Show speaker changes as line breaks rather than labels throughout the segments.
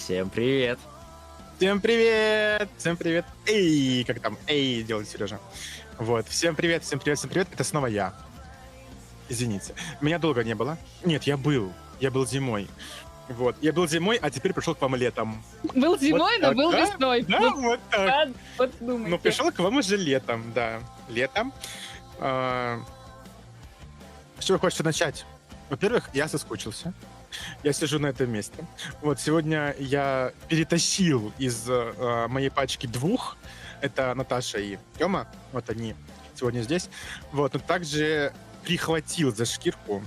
Всем привет!
Всем привет! Всем привет! Эй, как там? Эй, делает Сережа. Вот, всем привет, всем привет, всем привет. Это снова я. Извините. Меня долго не было. Нет, я был. Я был зимой. Вот. Я был зимой, а теперь пришел к вам летом.
Был
Вот
зимой, но
так,
был
да?
весной.
Да, вот так.
Вот
Ну,
думайте.
пришел к вам уже летом, да. Летом. А, С чего хочется начать? Во-первых, я соскучился. Я сижу на этом месте. Вот сегодня я перетащил из моей пачки двух. Это Наташа и Тёма. Вот они сегодня здесь. Вот, но также прихватил за шкирку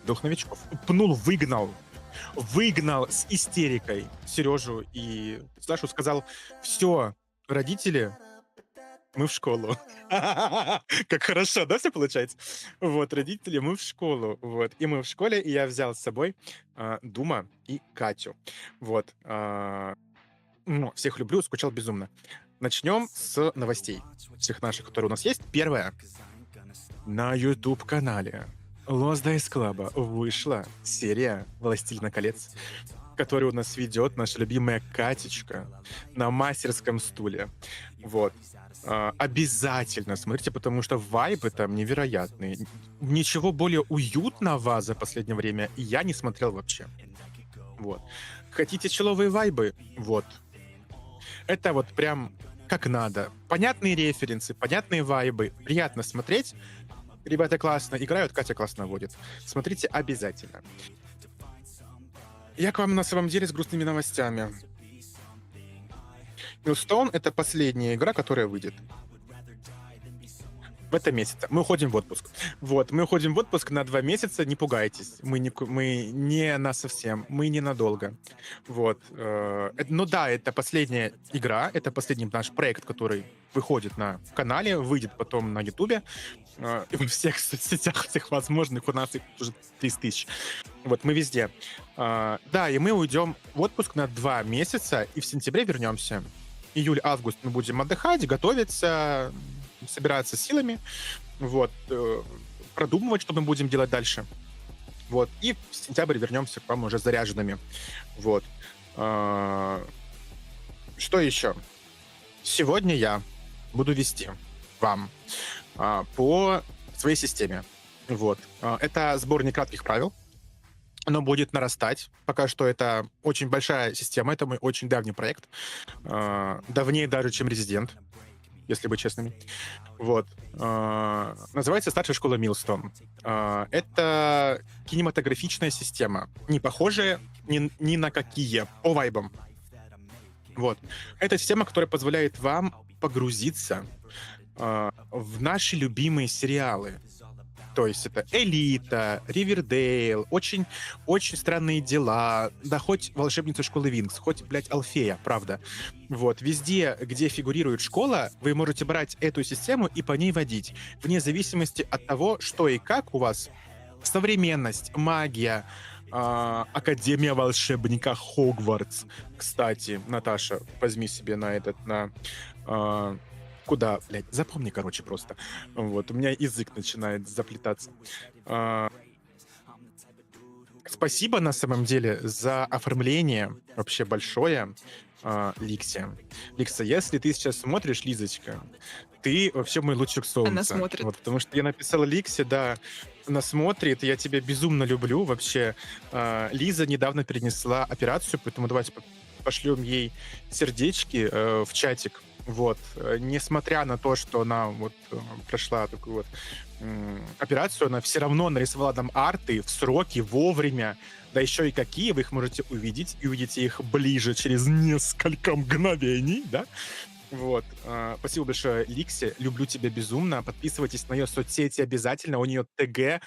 двух новичков. Пнул, выгнал с истерикой Сережу и Сашу. Сказал: все, родители, мы в школу. Как хорошо, да, все получается? Вот, родители, мы в школу. Вот, и мы в школе, и я взял с собой Дума и Катю. Вот. Ну, всех люблю, скучал безумно. Начнем с новостей. Всех наших, которые у нас есть. Первое. На YouTube-канале Lost Days Club вышла серия «Властелина колец», которую у нас ведет наша любимая Катечка на мастерском стуле. Вот. Обязательно смотрите, потому что вайбы там невероятные. Ничего более уютного за последнее время я не смотрел вообще. Вот. Хотите человые вайбы? Вот. Это вот прям как надо. Понятные референсы, понятные вайбы. Приятно смотреть. Ребята классно играют, Катя классно водит. Смотрите обязательно. Я к вам на самом деле с грустными новостями. Millstone — это последняя игра, которая выйдет в этом месяце. Мы уходим в отпуск. Вот, мы уходим в отпуск на 2 месяца, не пугайтесь. Мы не на совсем, мы ненадолго. Вот. Ну да, это последняя игра, это последний наш проект, который выходит на канале, выйдет потом на Ютубе, и во всех соцсетях, всех возможных, у нас их уже 30 тысяч. Вот, мы везде. Да, и мы уйдем в отпуск на 2 месяца, и в сентябре вернемся. Июль-август мы будем отдыхать, готовиться, собираться силами, вот, продумывать, что мы будем делать дальше. Вот, и в сентябре вернемся к вам уже заряженными. Вот. Что еще? Сегодня я буду вести вам по своей системе. Вот. Это сборник кратких правил. Оно будет нарастать. Пока что это очень большая система, это мой очень давний проект. Давнее даже, чем Резидент, если быть честными. Вот. Называется «Старшая школа Millstone». Это кинематографичная система, не похожая ни на какие, по вайбам. Вот. Это система, которая позволяет вам погрузиться в наши любимые сериалы. То есть это «Элита», «Ривердейл», очень, очень странные дела, да хоть «Волшебница школы Винкс», хоть, блядь, «Алфея», правда. Вот, везде, где фигурирует школа, вы можете брать эту систему и по ней водить, вне зависимости от того, что и как у вас современность, магия, Академия волшебника Хогвартс. Кстати, Наташа, возьми себе куда, блядь, запомни, короче, просто. Вот, у меня язык начинает заплетаться. Спасибо, на самом деле, за оформление вообще большое, Ликсе. Ликса, если ты сейчас смотришь, Лизочка, ты вообще мой лучик солнца.
Она смотрит.
Вот, потому что я написал Ликсе, да, она смотрит, и я тебя безумно люблю вообще. Лиза недавно перенесла операцию, поэтому давайте пошлем ей сердечки в чатик. Вот. Несмотря на то, что она вот прошла такую вот операцию, она все равно нарисовала нам арты в сроки, вовремя. Да еще и какие, вы их можете увидеть, и увидите их ближе через несколько мгновений, да? Вот. Спасибо большое, Ликсе. Люблю тебя безумно. Подписывайтесь на ее соцсети обязательно. У нее ТГ.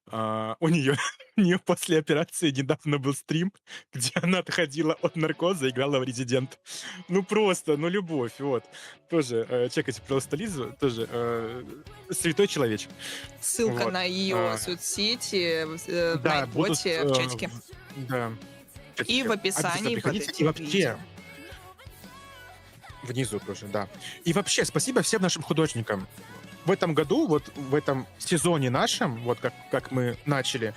У нее после операции недавно был стрим, где она отходила от наркоза и играла в Резидент. Ну просто, ну любовь, вот. Тоже чекайте просто Лизу, тоже святой человечек.
Ссылка
Вот.
на ее соцсети в
Да, будут...
Найтботе, в чатике.
Да.
И в описании
Обязательно
под
приходите. И
этим
вообще,
видео.
внизу тоже, да. И вообще, спасибо всем нашим художникам. В этом году, вот в этом сезоне нашем, вот как мы начали,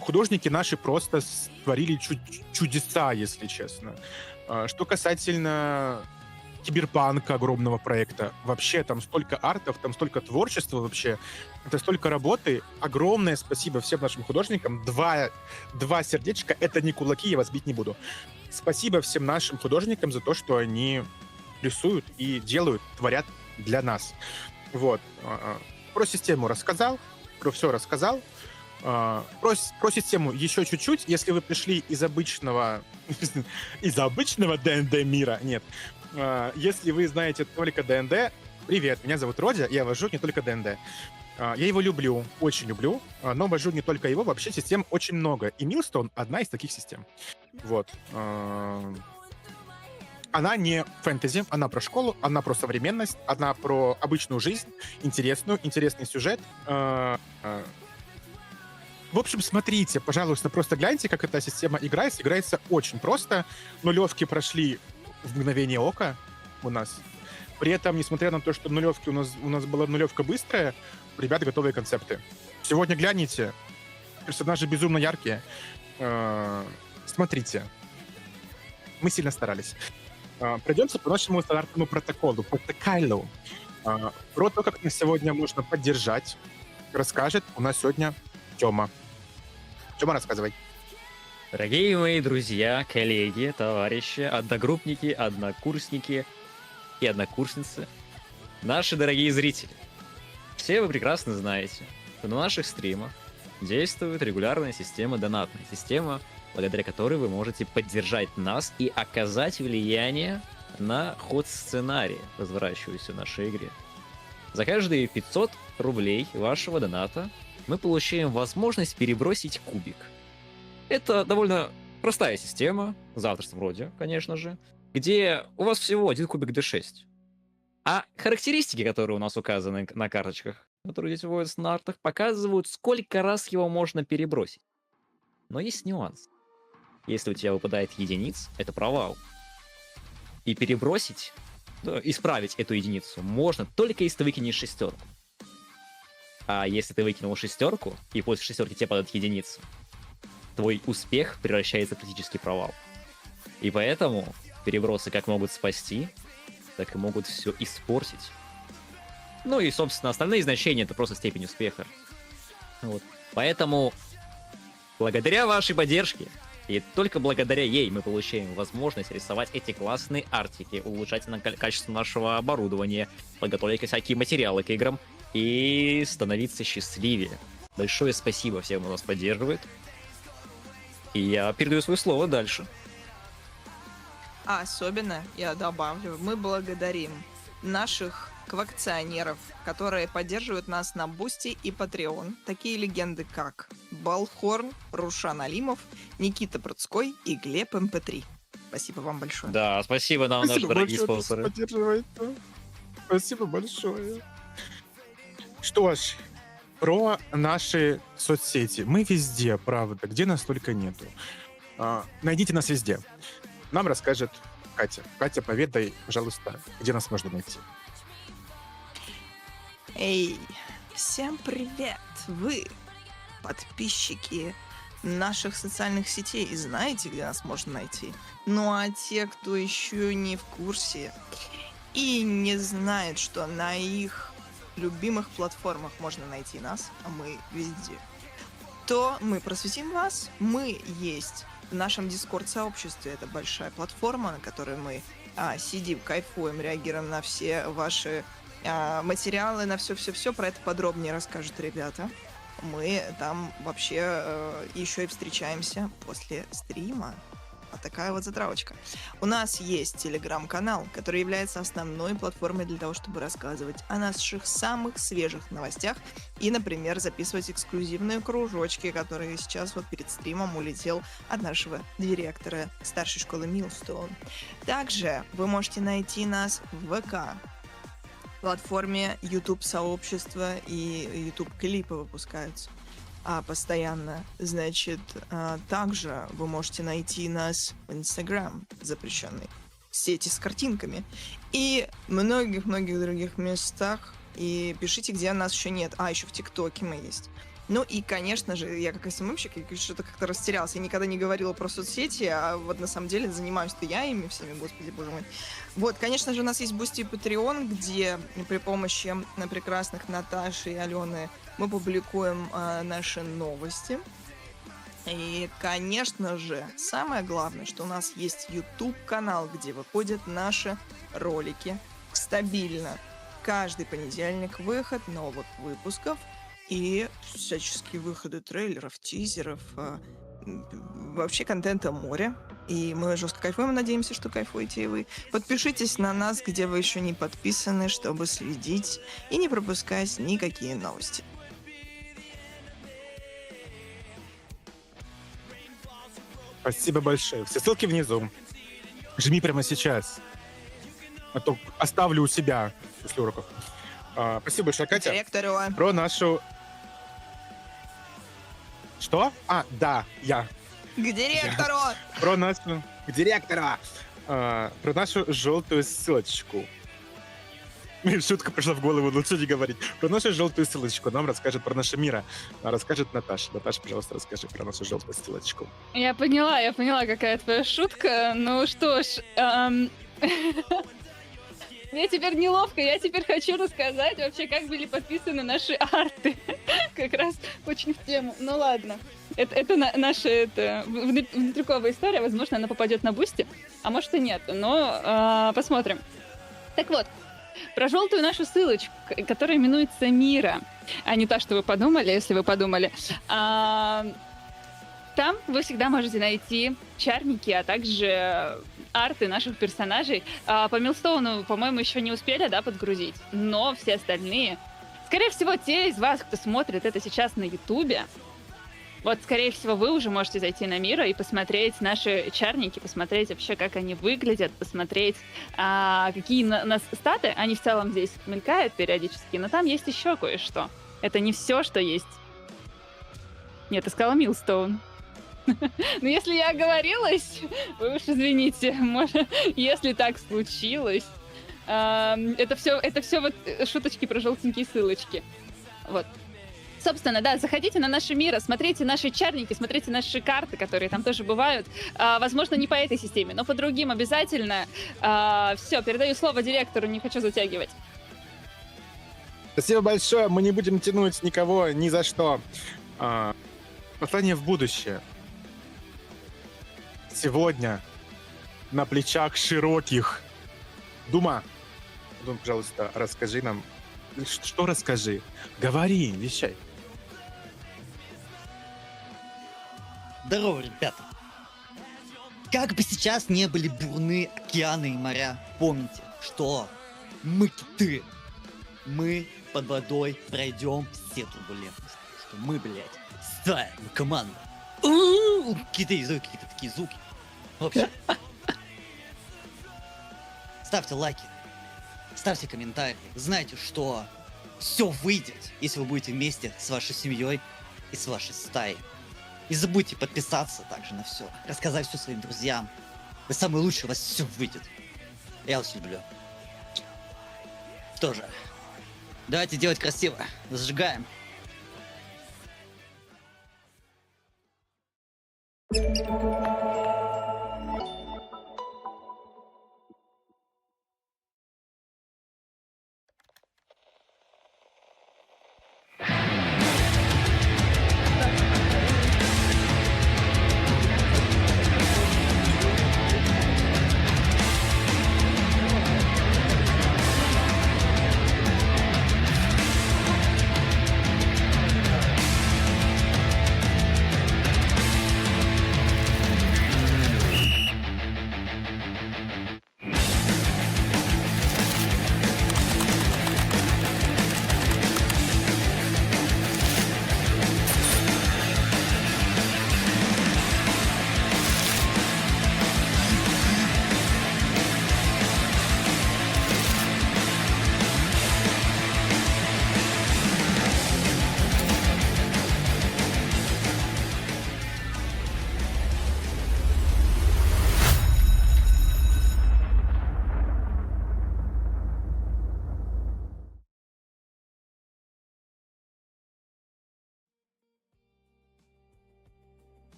Художники наши просто творили чудеса, если честно. Что касательно киберпанка, огромного проекта, вообще там столько артов, там столько творчества вообще, это столько работы. Огромное спасибо всем нашим художникам. Два сердечка, это не кулаки, я вас бить не буду. Спасибо всем нашим художникам за то, что они рисуют и делают, творят для нас. Вот. Про систему рассказал, про все рассказал. Про систему еще чуть-чуть. Если вы пришли из обычного ДНД мира, нет. Если вы знаете только ДНД, привет, меня зовут Родя, я вожу не только ДНД. Я его люблю, очень люблю, но вожу не только его, вообще систем очень много. И Милстоун — одна из таких систем. Вот. Она не фэнтези, она про школу, она про современность, она про обычную жизнь, интересный сюжет. В общем, смотрите, пожалуйста, просто гляньте, как эта система играется. Играется очень просто. Нулевки прошли в мгновение ока у нас. При этом, несмотря на то, что нулевки у нас была нулевка быстрая, у ребят готовые концепты. Сегодня гляните. Персонажи безумно яркие. Смотрите. Мы сильно старались. Пройдемся по нашему стандартному протоколу. Про то, как нас сегодня можно поддержать, расскажет у нас сегодня Тёма. Тёма, рассказывай.
Дорогие мои друзья, коллеги, товарищи, одногруппники, однокурсники и однокурсницы, наши дорогие зрители, все вы прекрасно знаете, что на наших стримах действует регулярная система донатная, система, благодаря которой вы можете поддержать нас и оказать влияние на ход сценария, разворачивающегося в нашей игре. За каждые 500 рублей вашего доната мы получаем возможность перебросить кубик. Это довольно простая система, с авторством вроде, конечно же, где у вас всего один кубик D6. А характеристики, которые у нас указаны на карточках, которые здесь выводятся на артах, показывают, сколько раз его можно перебросить. Но есть нюанс. Если у тебя выпадает единиц, это провал. И перебросить, исправить эту единицу можно только если ты выкинешь шестерку. А если ты выкинул шестерку, и после шестерки тебе падает единица, твой успех превращается в критический провал. И поэтому перебросы как могут спасти, так и могут все испортить. Ну и, собственно, остальные значения — это просто степень успеха. Вот. Поэтому, благодаря вашей поддержке, и только благодаря ей мы получаем возможность рисовать эти классные артики, улучшать качество нашего оборудования, подготовить всякие материалы к играм и становиться счастливее. Большое спасибо всем, кто нас поддерживает. И я передаю свое слово дальше.
А особенно, я добавлю, мы благодарим наших квакционеров, которые поддерживают нас на Бусти и Patreon. Такие легенды, как Балхорн, Рушан Алимов, Никита Пруцкой и Глеб МП3. Спасибо вам большое.
Да, спасибо нам, наши дорогие спонсоры.
Спасибо большое. Что ж, про наши соцсети. Мы везде, правда. Где нас только нету. Найдите нас везде. Нам расскажет Катя. Катя, поведай, пожалуйста, где нас можно найти.
Эй, всем привет! Вы, подписчики наших социальных сетей, знаете, где нас можно найти? Ну а те, кто еще не в курсе и не знает, что на их любимых платформах можно найти нас, а мы везде, то мы просветим вас. Мы есть в нашем Discord-сообществе. Это большая платформа, на которой мы сидим, кайфуем, реагируем на все ваши материалы, на все-все-все. Про это подробнее расскажут ребята. Мы там вообще еще и встречаемся после стрима. Вот такая вот затравочка. У нас есть телеграм-канал, который является основной платформой для того, чтобы рассказывать о наших самых свежих новостях и, например, записывать эксклюзивные кружочки, которые сейчас вот перед стримом улетел от нашего директора старшей школы Милстоун. Также вы можете найти нас в ВК, платформе YouTube-сообщества, и YouTube-клипы выпускаются постоянно. Значит, также вы можете найти нас в Instagram, запрещенной сети с картинками, и многих-многих других местах. И пишите, где нас еще нет. Еще в ТикТоке мы есть. Ну и, конечно же, я как СММщик, я что-то как-то растерялась. Я никогда не говорила про соцсети, а вот на самом деле занимаюсь-то я ими всеми, господи, боже мой. Вот, конечно же, у нас есть Boosty и Patreon, где при помощи прекрасных Наташи и Алены мы публикуем наши новости. И, конечно же, самое главное, что у нас есть YouTube-канал, где выходят наши ролики стабильно. Каждый понедельник выход новых выпусков и всяческие выходы трейлеров, тизеров, вообще контента море. И мы жестко кайфуем, надеемся, что кайфуете и вы. Подпишитесь на нас, где вы еще не подписаны, чтобы следить и не пропускать никакие новости.
Спасибо большое. Все ссылки внизу. Жми прямо сейчас. А то оставлю у себя после уроков. Спасибо большое, Катя.
Директору.
Про нашу... Что? Да, я.
К директору!
Про нашу... К директору! Про нашу желтую ссылочку. Мне шутка пришла в голову, лучше не говорить. Про нашу желтую ссылочку нам расскажет про наше мира. Расскажет Наташа. Наташа, пожалуйста, расскажи про нашу желтую ссылочку.
Я поняла, какая твоя шутка. Ну что ж, мне теперь неловко, я теперь хочу рассказать вообще, как были подписаны наши арты. Как раз очень в тему. Ну ладно. Это наша внутриковая история. Возможно, она попадет на Бусти, а может и нет. Но посмотрим. Так вот, про желтую нашу ссылочку, которая именуется Мира, а не та, что вы подумали, если вы подумали. Там вы всегда можете найти чарники, а также арты наших персонажей. По Милстоуну, по-моему, еще не успели, да, подгрузить, но все остальные... Скорее всего, те из вас, кто смотрит это сейчас на Ютубе, вот, скорее всего, вы уже можете зайти на Мира и посмотреть наши чарники, посмотреть вообще, как они выглядят, посмотреть, какие у нас статы. Они в целом здесь мелькают периодически, но там есть еще кое-что. Это не все, что есть. Нет, я сказала Милстоун. Ну, если я оговорилась, вы уж извините, если так случилось. Это все вот шуточки про желтенькие ссылочки. Вот. Собственно, да, заходите на наши миры, смотрите наши чарники, смотрите наши карты, которые там тоже бывают. Возможно, не по этой системе, но по другим обязательно. Все, передаю слово директору, не хочу затягивать.
Спасибо большое, мы не будем тянуть никого ни за что. Послание в будущее. Сегодня на плечах широких. Дума, пожалуйста, расскажи нам. Что расскажи? Говори, вещай.
Здорово, ребята. Как бы сейчас не были бурны океаны и моря, помните, что мы киты. Мы под водой пройдем все турбулентности. Что мы, блядь, стая, мы команда. Киты издают какие-то такие звуки. В общем, ставьте лайки, ставьте комментарии. Знайте, что все выйдет, если вы будете вместе с вашей семьей и с вашей стаей. Не забудьте подписаться также на все, рассказать все своим друзьям. Вы самые лучшие, у вас все выйдет. Я вас люблю. Что же, давайте делать красиво. Зажигаем.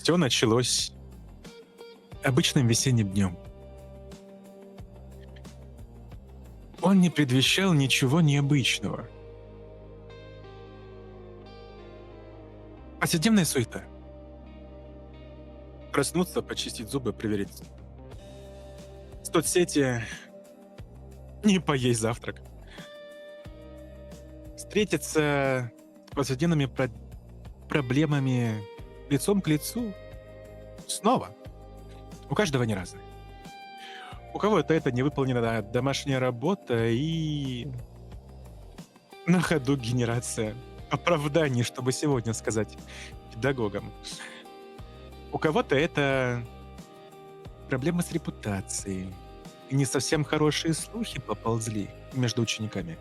Все началось обычным весенним днем. Он не предвещал ничего необычного. Повседневная суета. Проснуться, почистить зубы, проверить соцсети, не поесть завтрак. Встретиться с повседневными проблемами лицом к лицу снова. У каждого не разное. У кого-то это невыполненная домашняя работа и на ходу генерация оправданий, чтобы сегодня сказать педагогам. У кого-то это проблемы с репутацией. И не совсем хорошие слухи поползли между учениками.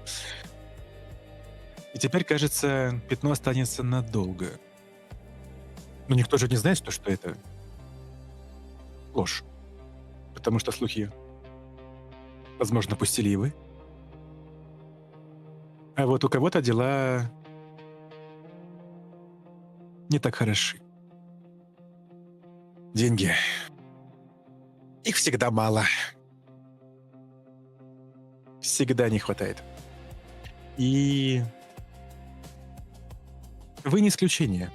И теперь, кажется, пятно останется надолго. Но никто же не знает, что это ложь. Потому что слухи, возможно, пустили и вы. А вот у кого-то дела не так хороши. Деньги. Их всегда мало. Всегда не хватает. И вы не исключение.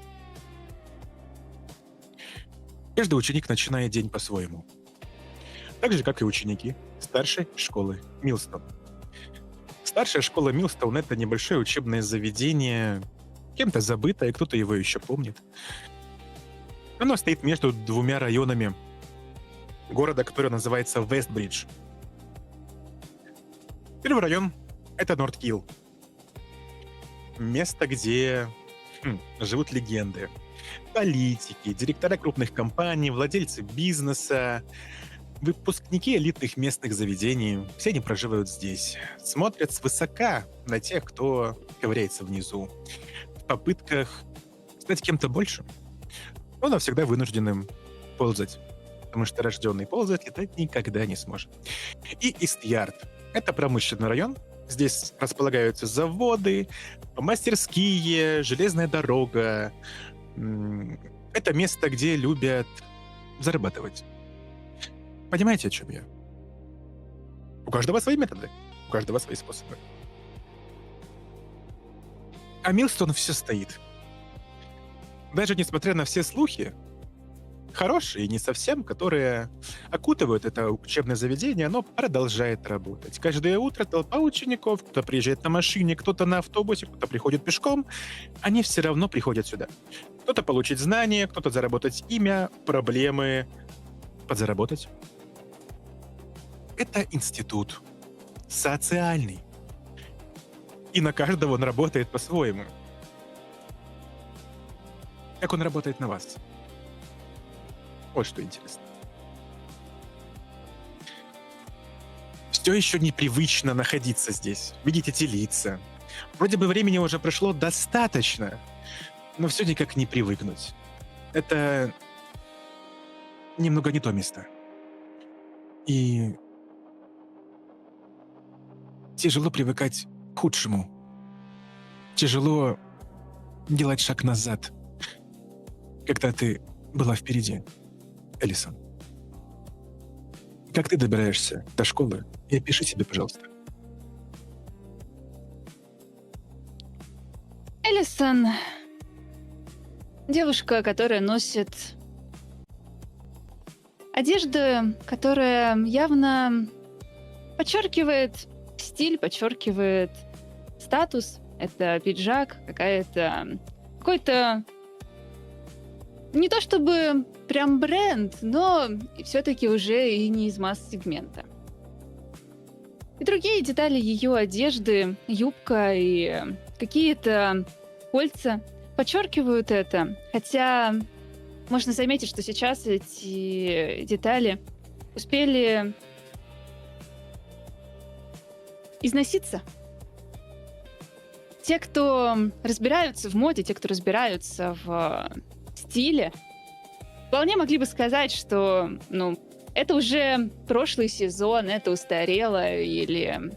Каждый ученик начинает день по-своему. Так же, как и ученики старшей школы Милстон. Старшая школа Милстон — это небольшое учебное заведение, кем-то забытое, кто-то его еще помнит. Оно стоит между двумя районами города, который называется Вестбридж. Первый район — это Норт-Килл. Место, где живут легенды. Политики, директора крупных компаний, владельцы бизнеса, выпускники элитных местных заведений. Все они проживают здесь. Смотрят свысока на тех, кто ковыряется внизу. В попытках стать кем-то большим. Но навсегда вынужденным ползать. Потому что рожденный ползать летать никогда не сможет. И Ист-Ярд. Это промышленный район. Здесь располагаются заводы, мастерские, железная дорога. Это место, где любят зарабатывать. Понимаете, о чем я? У каждого свои методы, у каждого свои способы. А Милстон все стоит. Даже несмотря на все слухи, хорошие и не совсем, которые окутывают это учебное заведение, оно продолжает работать. Каждое утро толпа учеников, кто приезжает на машине, кто-то на автобусе, кто-то приходит пешком, они все равно приходят сюда. Кто-то получить знания, кто-то заработать имя, проблемы, подзаработать. Это институт социальный. И на каждого он работает по-своему. Как он работает на вас? Вот что интересно. Все еще непривычно находиться здесь. Видеть эти лица. Вроде бы времени уже прошло достаточно, но все никак не привыкнуть. Это немного не то место. И тяжело привыкать к худшему. Тяжело делать шаг назад, когда ты была впереди. Элисон, как ты добираешься до школы? И опиши себе, пожалуйста.
Элисон — девушка, которая носит одежду, которая явно подчеркивает стиль, подчеркивает статус. Это пиджак, какой-то не то чтобы прям бренд, но все-таки уже и не из масс-сегмента. И другие детали ее одежды, юбка и какие-то кольца подчеркивают это. Хотя можно заметить, что сейчас эти детали успели износиться. Те, кто разбираются в моде, те, кто разбираются в стиле, вполне могли бы сказать, что, это уже прошлый сезон, это устарело, или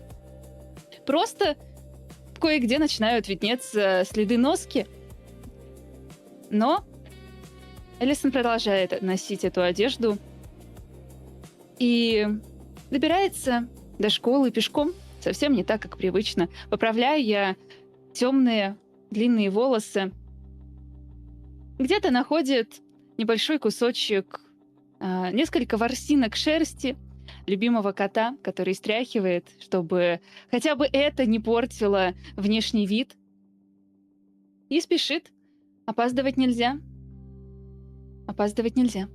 просто кое-где начинают виднеться следы носки. Но Элисон продолжает носить эту одежду и добирается до школы пешком, совсем не так, как привычно. Поправляю я темные длинные волосы. Где-то находит небольшой кусочек, несколько ворсинок шерсти любимого кота, который стряхивает, чтобы хотя бы это не портило внешний вид. И спешит. Опаздывать нельзя. Опаздывать нельзя.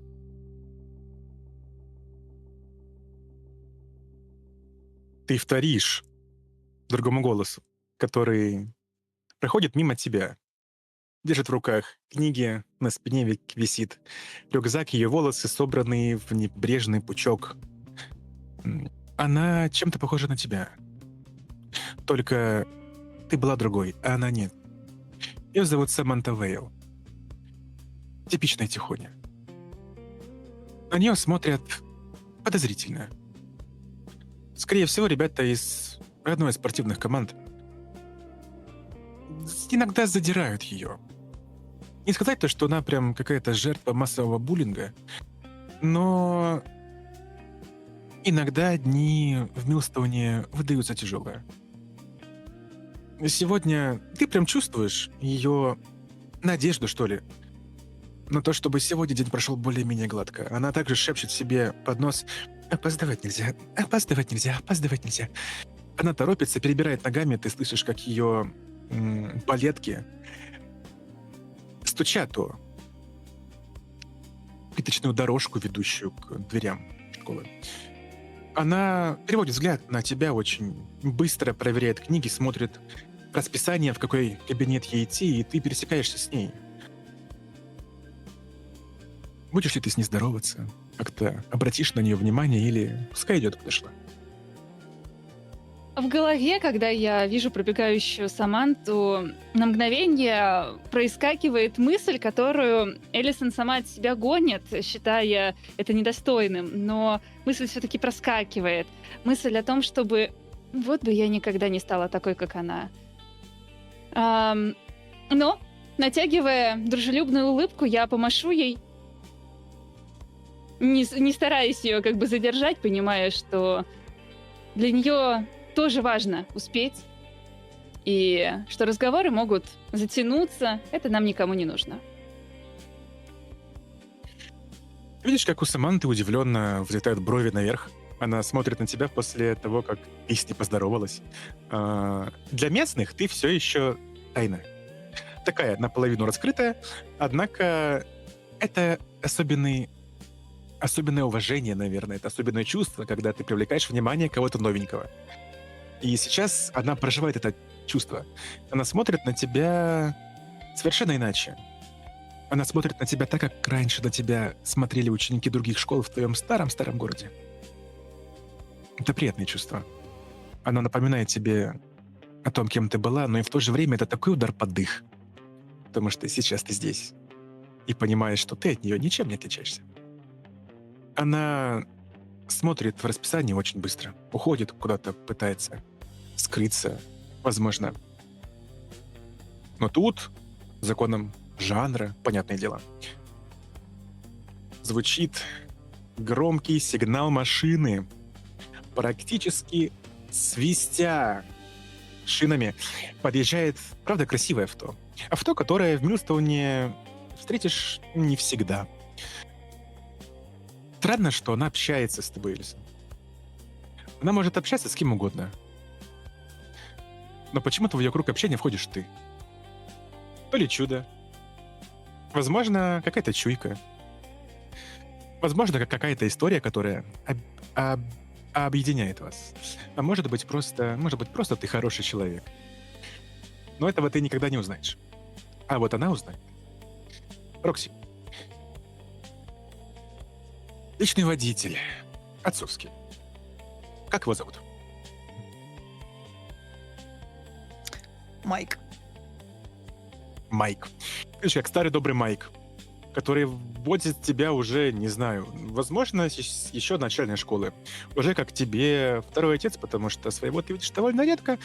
Ты вторишь другому голосу, который проходит мимо тебя. Держит в руках книги, на спине висит рюкзак, ее волосы собраны в небрежный пучок. Она чем-то похожа на тебя. Только ты была другой, а она нет. Ее зовут Саманта Вейл. Типичная тихоня. На нее смотрят подозрительно. Скорее всего, ребята из одной из спортивных команд иногда задирают ее. Не сказать то, что она прям какая-то жертва массового буллинга, но иногда дни в Милстоуне выдаются тяжелые. Сегодня ты прям чувствуешь ее надежду, что ли, на то, чтобы сегодня день прошел более-менее гладко. Она также шепчет себе под нос: «Опаздывать нельзя, опаздывать нельзя, опаздывать нельзя». Она торопится, перебирает ногами, ты слышишь, как ее балетки стучат о плиточную дорожку, ведущую к дверям школы. Она переводит взгляд на тебя очень быстро, проверяет книги, смотрит расписание, в какой кабинет ей идти, и ты пересекаешься с ней. Будешь ли ты с ней здороваться? Как-то обратишь на нее внимание или пускай идет, куда шла?
В голове, когда я вижу пробегающую Саманту, на мгновение проискакивает мысль, которую Элисон сама от себя гонит, считая это недостойным. Но мысль все-таки проскакивает. Мысль о том, чтобы вот бы я никогда не стала такой, как она. Но, натягивая дружелюбную улыбку, я помашу ей, не стараясь ее как бы задержать, понимая, что для нее тоже важно успеть, и что разговоры могут затянуться, это нам никому не нужно.
Видишь, как у Саманты удивленно взлетают брови наверх. Она смотрит на тебя после того, как ты с ней поздоровалась. Для местных ты все еще тайна. Такая наполовину раскрытая, однако это особенное уважение, наверное, это особенное чувство, когда ты привлекаешь внимание кого-то новенького. И сейчас она проживает это чувство. Она смотрит на тебя совершенно иначе. Она смотрит на тебя так, как раньше на тебя смотрели ученики других школ в твоем старом-старом городе. Это приятное чувство. Оно напоминает тебе о том, кем ты была, но и в то же время это такой удар под дых. Потому что сейчас ты здесь. И понимаешь, что ты от нее ничем не отличаешься. Она смотрит в расписание очень быстро. Уходит куда-то, пытается скрыться, возможно. Но тут, законом жанра, понятное дело, звучит громкий сигнал машины, практически свистя шинами, подъезжает, правда, красивое авто. Авто, которое в Милстоуне встретишь не всегда. Странно, что она общается с тобой, Элисон. Она может общаться с кем угодно. Но почему-то в ее круг общения входишь ты. То ли чудо. Возможно, какая-то чуйка. Возможно, какая-то история, которая объединяет вас. А может быть, просто ты хороший человек. Но этого ты никогда не узнаешь. А вот она узнает. Рокси. Личный водитель. Отцовский. Как его зовут?
Майк.
Майк. Видишь, как старый добрый Майк, который вводит тебя уже, не знаю, возможно, еще начальной школы. Уже как тебе второй отец, потому что своего ты видишь довольно редко.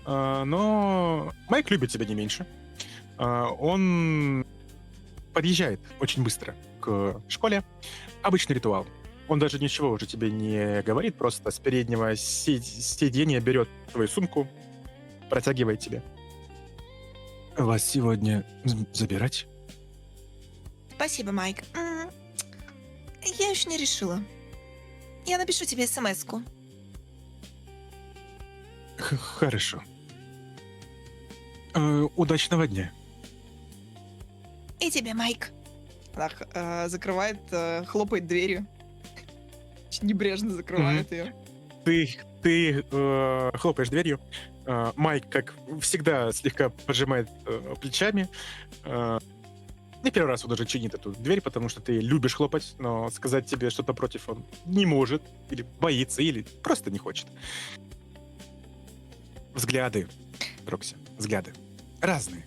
Но Майк любит тебя не меньше. Он подъезжает очень быстро к школе. Обычный ритуал. Он даже ничего уже тебе не говорит, просто с переднего сиденья берет твою сумку, протягивает тебе. Вас сегодня забирать?
Спасибо, Майк. Я еще не решила. Я напишу тебе смс-ку.
Хорошо. Удачного дня.
И тебе, Майк. Она закрывает, хлопает дверью. Очень небрежно закрывает ее.
Ты хлопаешь дверью. Майк, как всегда, слегка поджимает плечами. Не первый раз он уже чинит эту дверь, потому что ты любишь хлопать, но сказать тебе что-то против он не может, или боится, или просто не хочет. Взгляды, Рокси, взгляды. Разные.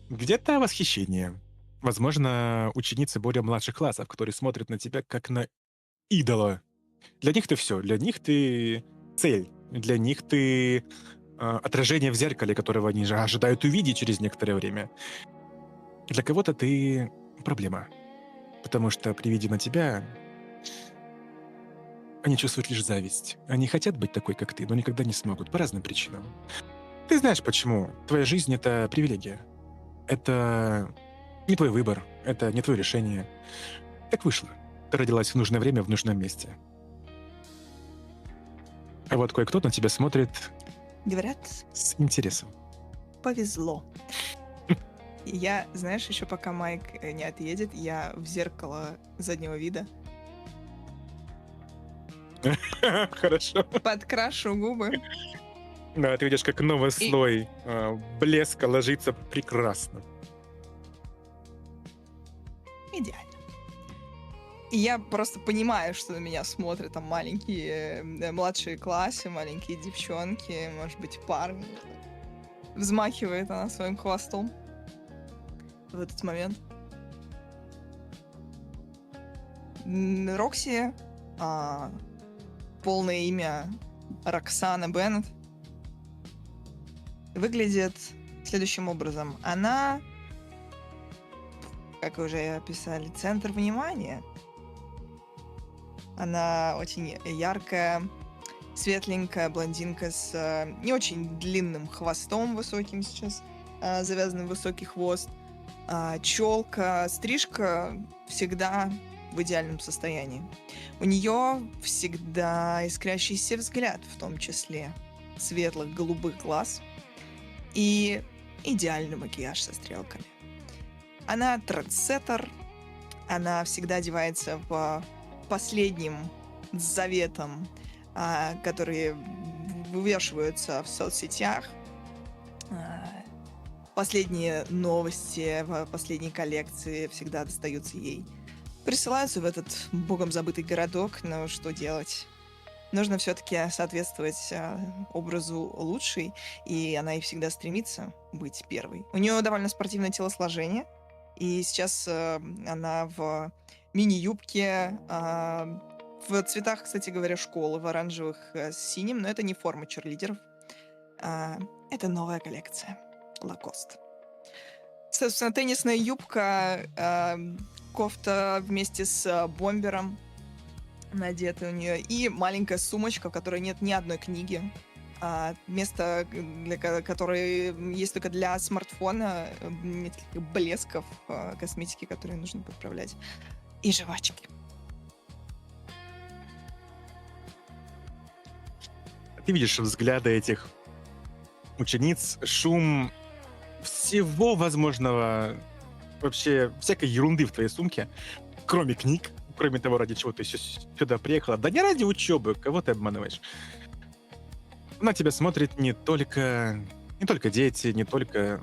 Где-то восхищение. Возможно, ученицы более младших классов, которые смотрят на тебя как на идола. Для них ты все. Для них ты цель. Для них ты отражение в зеркале, которого они же ожидают увидеть через некоторое время. Для кого-то ты проблема. Потому что при виде на тебя они чувствуют лишь зависть. Они хотят быть такой, как ты, но никогда не смогут по разным причинам. Ты знаешь почему. Твоя жизнь — это привилегия. Это не твой выбор, это не твое решение. Так вышло. Ты родилась в нужное время в нужном месте. А вот кое-кто на тебя смотрит
Говорят,
с интересом.
повезло. И я, знаешь, еще пока Майк не отъедет, я в зеркало заднего вида
Хорошо.
подкрашу губы.
Да, ты видишь, как новый слой блеска ложится прекрасно.
Идеально. И я просто понимаю, что на меня смотрят там маленькие, младшие классы, маленькие девчонки, может быть, парни. Взмахивает она своим хвостом в этот момент. Рокси, полное имя Роксана Беннет, выглядит следующим образом. Она, как уже описали, центр внимания. Она очень яркая, светленькая блондинка с не очень длинным хвостом высоким сейчас, завязанным в высокий хвост. Челка, стрижка всегда в идеальном состоянии. У нее всегда искрящийся взгляд, в том числе светлых голубых глаз, и идеальный макияж со стрелками. Она трендсеттер, она всегда одевается по последним заветам, которые вывешиваются в соцсетях. Последние новости, последние коллекции всегда достаются ей. Присылаются в этот богом забытый городок, но что делать? Нужно все-таки соответствовать образу лучшей, и она и всегда стремится быть первой. У нее довольно спортивное телосложение, и сейчас она в мини-юбке, в цветах, кстати говоря, школы, в оранжевых с синим, но это не форма черлидеров. Это новая коллекция. Лакост. Собственно, теннисная юбка, кофта вместе с бомбером надета у нее, и маленькая сумочка, в которой нет ни одной книги. Место, которое есть только для смартфона, несколько блесков косметики, которые нужно подправлять, и жвачки.
Ты видишь взгляды этих учениц, шум всего возможного, вообще всякой ерунды в твоей сумке, кроме книг, кроме того, ради чего ты сюда приехала. Да не ради учебы, кого ты обманываешь. На тебя смотрят не только дети, не только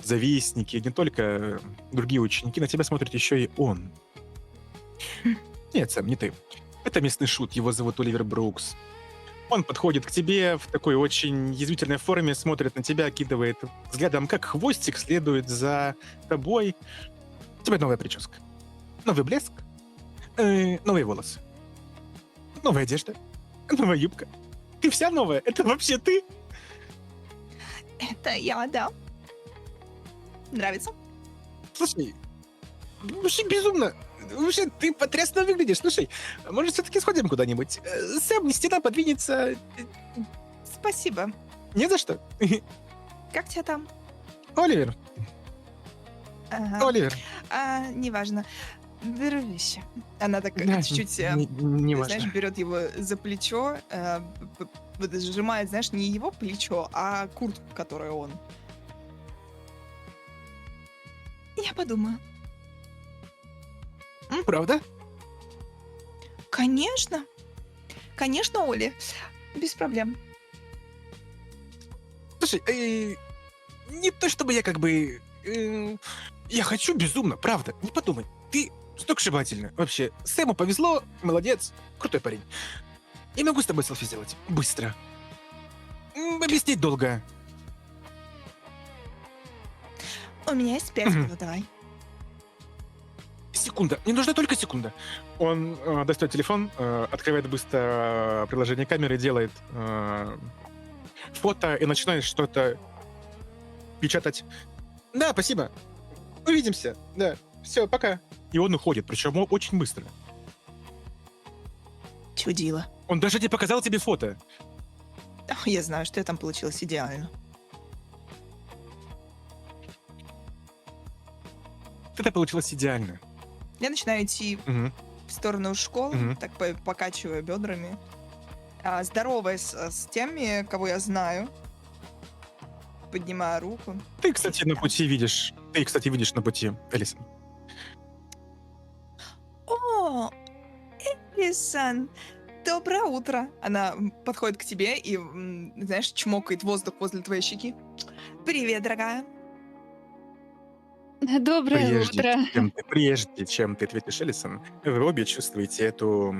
завистники, не только другие ученики, на тебя смотрит еще и он. Нет, Сэм, не ты. Это местный шут, его зовут Оливер Брукс. Он подходит к тебе в такой очень язвительной форме, смотрит на тебя, окидывает взглядом, как хвостик следует за тобой. У тебя новая прическа, новый блеск, новые волосы, новая одежда, новая юбка. Ты вся новая? Это вообще ты?
Это я, да. Нравится?
Слушай, вообще безумно. Вообще, ты потрясно выглядишь. Слушай, может, все-таки сходим куда-нибудь? Сэм, стена подвинется.
Спасибо.
Не за что.
Как тебя там?
Оливер,
Ага.
Оливер.
Неважно. Беру вещи. Она так
Да,
чуть-чуть,
не
знаешь,
важно.
берет его за плечо, сжимает, знаешь, не его плечо, а куртку, которую он. Я подумаю.
Правда?
Конечно. Конечно, Оли. Без проблем.
Слушай, не то чтобы я как бы... я хочу безумно, правда. Не подумай. Ты сногсшибательна. Вообще, Сэму повезло, молодец, крутой парень. Я могу с тобой селфи сделать. Быстро. Объяснить долго.
У меня есть 5
Мгм.
минут, давай.
Секунда. Мне нужна только секунда. Он достает телефон, открывает быстро приложение камеры, делает фото и начинает что-то печатать. Да, спасибо. Увидимся. Да. Все, пока. И он уходит, причем очень быстро.
Чудило.
Он даже не показал тебе фото.
Я знаю, что там получилось идеально.
Это получилось идеально.
Я начинаю идти
Мгм.
в сторону школы,
Мгм.
так покачивая бедрами, здороваясь с теми, кого я знаю, поднимая руку.
Ты, кстати, на пути видишь. Ты, кстати, видишь на пути Элисон.
О, Элисон, доброе утро. Она подходит к тебе и, знаешь, чмокает воздух возле твоей щеки. Привет, дорогая.
Доброе утро.
Прежде чем ты ответишь Элисон, вы обе чувствуете эту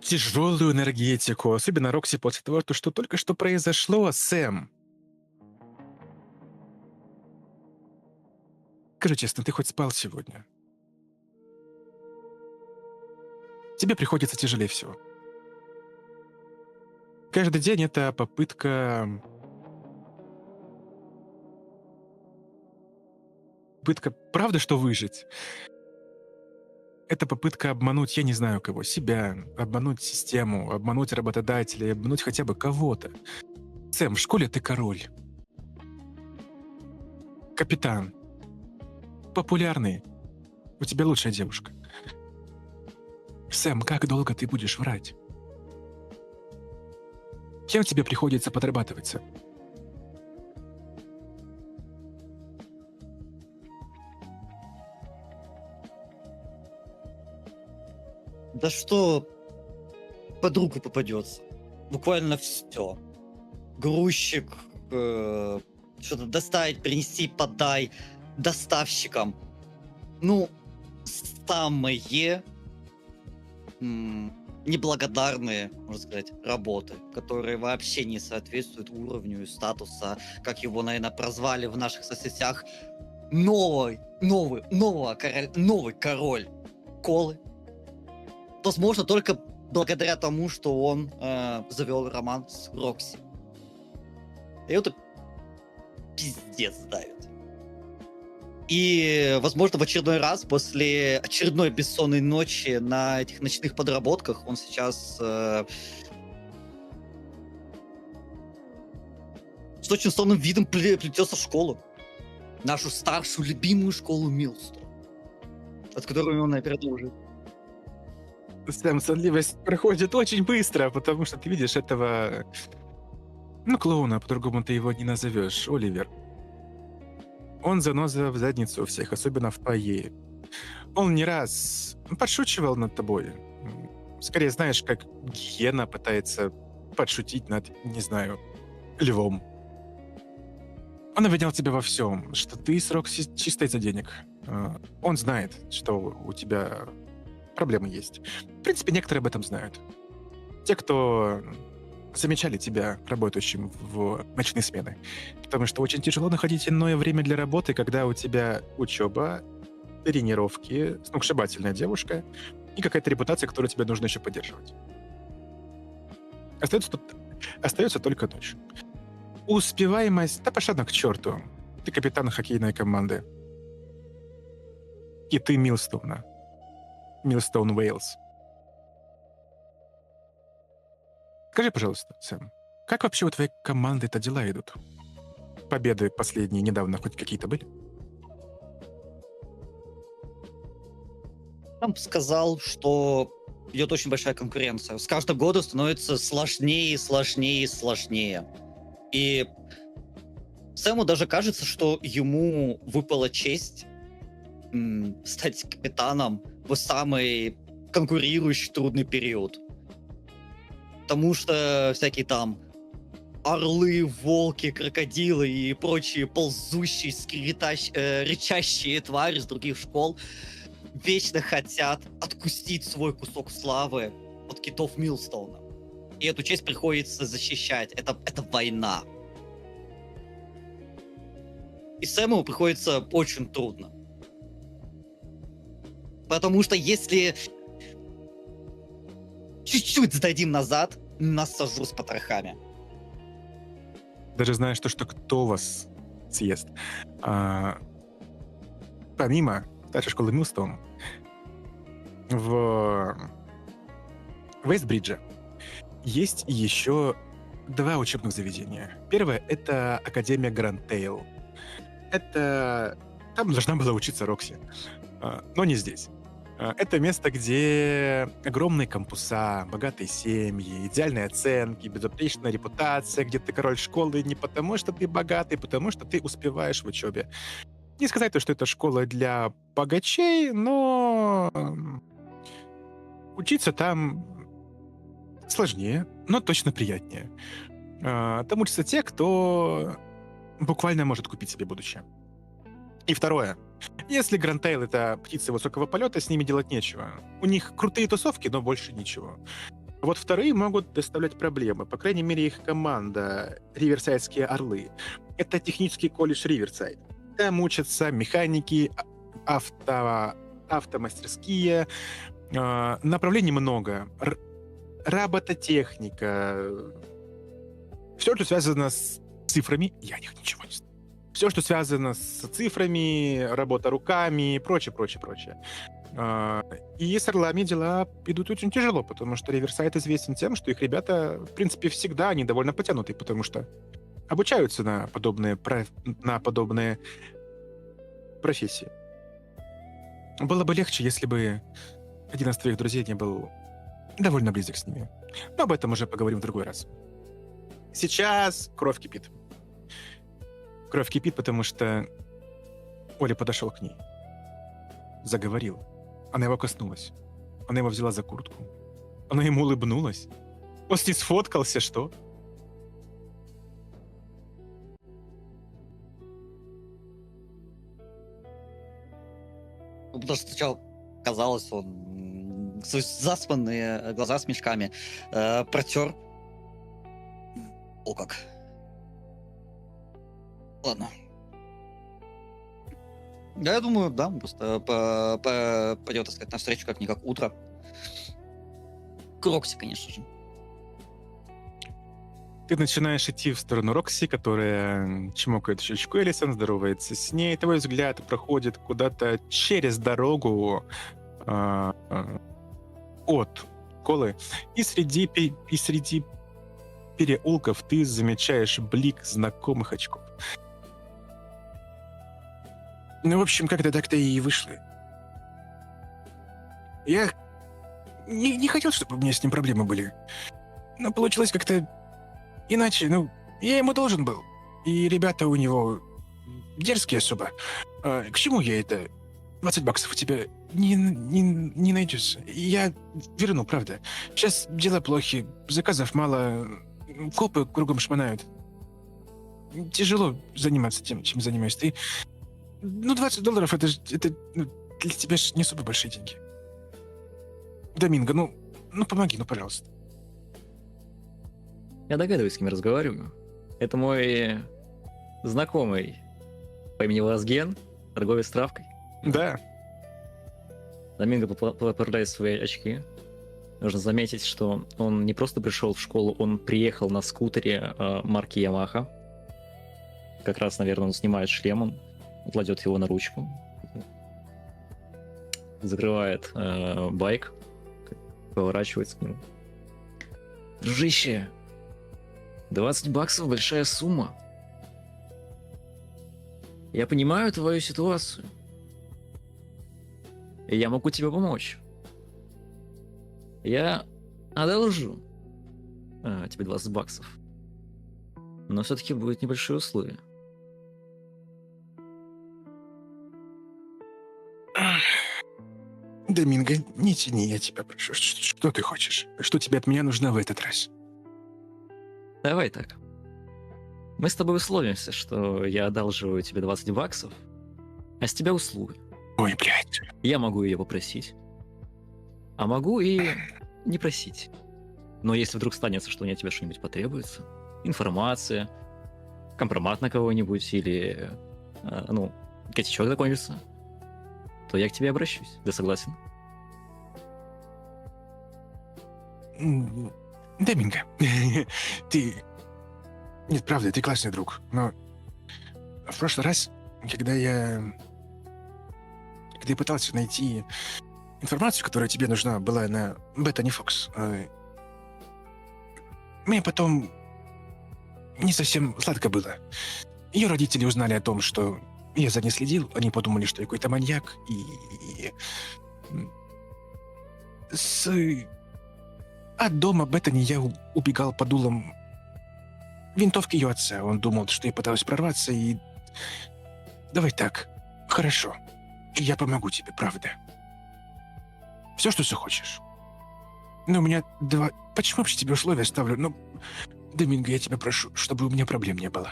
тяжелую энергетику, особенно Рокси после того, что только что произошло, Сэм. Скажи честно, ты хоть спал сегодня? Тебе приходится тяжелее всего. Каждый день это попытка правда, что выжить. Это попытка обмануть, я не знаю кого, себя, обмануть систему, обмануть работодателя, обмануть хотя бы кого-то. Сэм, в школе ты король. Капитан. Популярный. У тебя лучшая девушка. Сэм, как долго ты будешь врать? Кем тебе приходится подрабатывать, Сэм?
Да что под руку попадется. Буквально все. Грузчик, что-то доставить, принести, подай, доставщикам. Ну, самые неблагодарные, можно сказать, работы, которые вообще не соответствуют уровню и статуса, как его, наверное, прозвали в наших соцсетях, новый король Колы. Возможно, только благодаря тому, что он завел роман с Рокси. И это пиздец давит. И, возможно, в очередной раз, после очередной бессонной ночи на этих ночных подработках, он сейчас с очень странным видом плетется в школу. Нашу старшую, любимую школу Милстон, от которой он продолжит.
Сэм, сонливость проходит очень быстро, потому что ты видишь этого... клоуна, по-другому ты его не назовешь, Оливер. Он заноза в задницу у всех, особенно в твоей. Он не раз подшучивал над тобой. Скорее, знаешь, как гиена пытается подшутить над, не знаю, львом. Он обвинял тебя во всем, что ты с Рокси чисто из-за денег. Он знает, что у тебя проблемы есть. В принципе, некоторые об этом знают. Те, кто замечали тебя работающим в ночные смены. Потому что очень тяжело находить иное время для работы, когда у тебя учеба, тренировки, сногсшибательная девушка и какая-то репутация, которую тебе нужно еще поддерживать. Остается только ночь. Успеваемость, да пошла она к черту. Ты капитан хоккейной команды. И ты Милстоуна. Милстоун Уэйлс. Скажи, пожалуйста, Сэм, как вообще у твоей команды-то дела идут? Победы последние недавно хоть какие-то были?
Там сказал, что идет очень большая конкуренция. С каждым годом становится сложнее, сложнее, сложнее. И Сэму даже кажется, что ему выпала честь стать капитаном в самый конкурирующий трудный период. Потому что всякие там орлы, волки, крокодилы и прочие ползущие, рычащие твари из других школ вечно хотят откусить свой кусок славы от китов Милстоуна. И эту честь приходится защищать. Это война. И Сэму приходится очень трудно. Потому что если чуть-чуть сдадим назад, нас сожрут с потрохами.
Даже знаешь то, что кто вас съест. Помимо старшей школы Милстоун, в Вестбридже есть еще 2 учебных заведения. Первое — это Академия Грандтейл. Там должна была учиться Рокси, но не здесь. Это место, где огромные кампуса, богатые семьи, идеальные оценки, безупречная репутация, где ты король школы не потому, что ты богатый, потому что ты успеваешь в учебе. Не сказать то, что это школа для богачей, но учиться там сложнее, но точно приятнее. Там учатся те, кто буквально может купить себе будущее. И второе. Если Грандтейл — это птицы высокого полета, с ними делать нечего. У них крутые тусовки, но больше ничего. Вот вторые могут доставлять проблемы. По крайней мере, их команда «Риверсайдские орлы». Это технический колледж Риверсайд. Там учатся механики, автомастерские. Направлений много. Робототехника. Все, что связано с цифрами, я о них ничего не знаю. Все, что связано с цифрами, работа руками и прочее. И с орлами дела идут очень тяжело, потому что Риверсайд известен тем, что их ребята, в принципе, всегда они довольно потянутые, потому что обучаются на подобные профессии. Было бы легче, если бы один из твоих друзей не был довольно близок с ними. Но об этом уже поговорим в другой раз. Сейчас кровь кипит. Кровь кипит, потому что Оля подошел к ней. Заговорил. Она его коснулась. Она его взяла за куртку. Она ему улыбнулась. Он с ней сфоткался, что?
Потому что сначала казалось, он заспанные глаза с мешками протер. О как. Ладно. Да, я думаю, да, просто пойдет, так сказать, навстречу как-никак утро. К Рокси, конечно же.
Ты начинаешь идти в сторону Рокси, которая чмокает щечку Элисон, здоровается с ней. Твой взгляд проходит куда-то через дорогу от школы. И среди переулков ты замечаешь блик знакомых очков. Ну, в общем, как-то так-то и вышло. Я не хотел, чтобы у меня с ним проблемы были. Но получилось как-то иначе. Ну, я ему должен был. И ребята у него дерзкие особо. К чему я это? $20 у тебя не найдется. Я верну, правда. Сейчас дела плохи, заказов мало, копы кругом шмонают. Тяжело заниматься тем, чем занимаюсь ты. Ну, $20 это для тебя же не особо большие деньги. Доминго, ну помоги, ну, пожалуйста.
Я догадываюсь, с кем я разговариваю. Это мой знакомый по имени Лазген, торговец травкой.
Да.
Доминго поправляет свои очки. Нужно заметить, что он не просто пришел в школу, он приехал на скутере марки Yamaha. как раз, наверное, он снимает шлем, он кладет его на ручку, закрывает байк, поворачивается к нему. Дружище, 20 баксов большая сумма. Я понимаю твою ситуацию. И я могу тебе помочь. Я одолжу тебе 20 баксов. Но все-таки будет небольшое условие.
Доминго, не тяни, я тебя прошу. Что ты хочешь? Что тебе от меня нужно в этот раз?
Давай так. Мы с тобой условимся, что я одалживаю тебе 20 баксов, а с тебя услуги.
Ой, блядь.
Я могу ее попросить, а могу и не просить. Но если вдруг станется, что мне от тебя что-нибудь потребуется, информация, компромат на кого-нибудь или, косячок закончится, то я к тебе обращусь. Ты согласен?
Доминго, ты... Нет, правда, ты классный друг, но в прошлый раз, когда я пытался найти информацию, которая тебе нужна была на Беттани Фокс, мне потом не совсем сладко было. Ее родители узнали о том, что я за ней следил, они подумали, что я какой-то маньяк, и от дома Беттани я убегал по дулам винтовки ее отца. Он думал, что я пытаюсь прорваться, и... Давай так. Хорошо. Я помогу тебе, правда. Все, что захочешь. Но у меня два... Почему вообще тебе условия ставлю? Ну, Доминго, я тебя прошу, чтобы у меня проблем не было.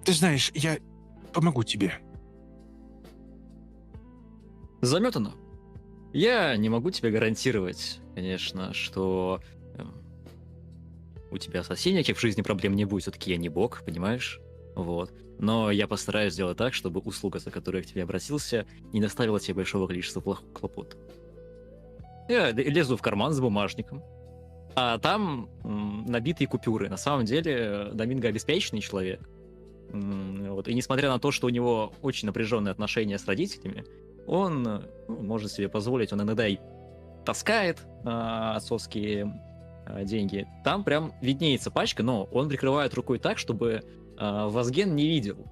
Ты знаешь, я помогу тебе.
Заметано. Я не могу тебе гарантировать, конечно, что у тебя совсем никаких в жизни проблем не будет. Все-таки я не бог, понимаешь? Вот. Но я постараюсь сделать так, чтобы услуга, за которую я к тебе обратился, не доставила тебе большого количества хлопот. Я лезу в карман с бумажником, а там набитые купюры. На самом деле Доминго обеспеченный человек. Вот. И несмотря на то, что у него очень напряженные отношения с родителями, он может себе позволить, он иногда и таскает отцовские деньги. Там прям виднеется пачка, но он прикрывает рукой так, чтобы Вазген не видел,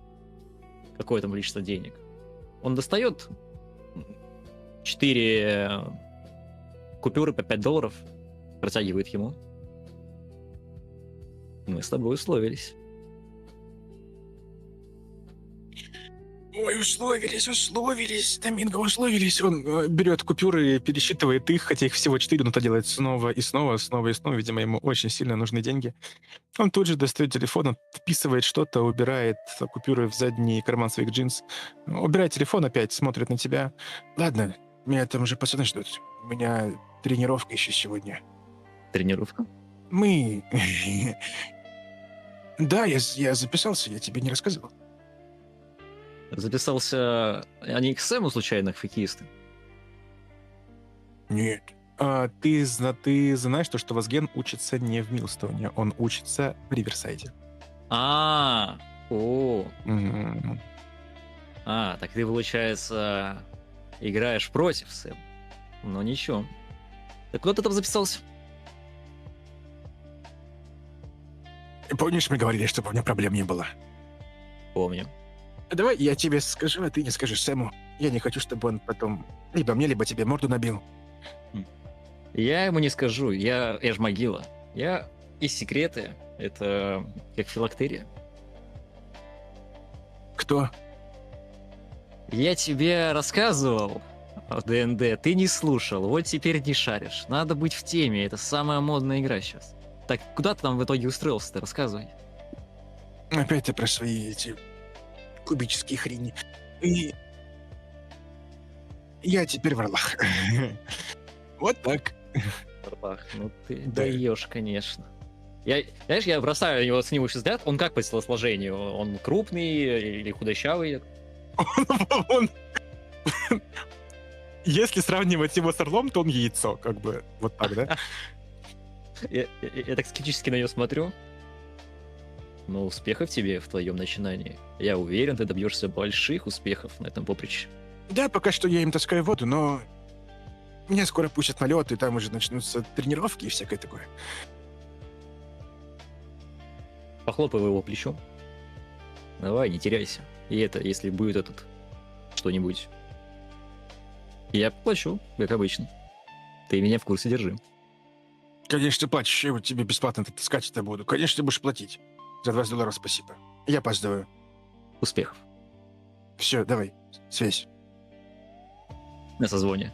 какое там количество денег. Он достает 4 купюры по $5, протягивает ему. Мы с тобой условились.
Ой, условились, Доминго, условились. Он берет купюры, пересчитывает их, хотя их всего 4, но это делает снова и снова. Видимо, ему очень сильно нужны деньги. Он тут же достает телефон, вписывает что-то, убирает купюры в задний карман своих джинс. Убирает телефон опять, смотрит на тебя. Ладно, меня там уже пацаны ждут. У меня тренировка еще сегодня.
Тренировка?
Мы... Да, я записался, я тебе не рассказывал.
Записался... Они к Сэму случайно, хоккеисты?
Нет. Ты знаешь, что Вазген учится не в Милстоуне, он учится в Риверсайде.
О.
Мгм.
Так ты, получается, играешь против Сэма. Ну ничего. Так куда ты там записался?
Помнишь, мы говорили, чтобы у меня проблем не было?
Помню.
Давай я тебе скажу, а ты не скажешь Сэму. Я не хочу, чтобы он потом либо мне, либо тебе морду набил.
Я ему не скажу, я ж могила. Я и секреты, это как филактерия.
Кто?
Я тебе рассказывал о ДНД, ты не слушал, вот теперь не шаришь. Надо быть в теме, это самая модная игра сейчас. Так, куда ты там в итоге устроился-то, рассказывай.
Опять ты про свои эти кубические хрени. И я теперь в Орлах. Вот так.
Ну ты
Да.
даешь, конечно. Знаешь, я бросаю на него оценивающий взгляд, он как по телосложению? Он крупный или худощавый?
Он... Если сравнивать его с Орлом, то он яйцо, как бы. Вот так, да?
Я так скептически на него смотрю. Но успехов тебе в твоем начинании. Я уверен, ты добьешься больших успехов на этом поприще.
Да, пока что я им таскаю воду, но меня скоро пустят на лед, и там уже начнутся тренировки и всякое такое.
Похлопай его плечом. Давай, не теряйся. И это, если будет этот что-нибудь, я плачу, как обычно. Ты меня в курсе держи.
Конечно, платишь, я вот тебе бесплатно это таскать это буду. Конечно, ты будешь платить. За $20 спасибо. Я опаздываю.
Успехов.
Все, давай, связь.
На созвоне.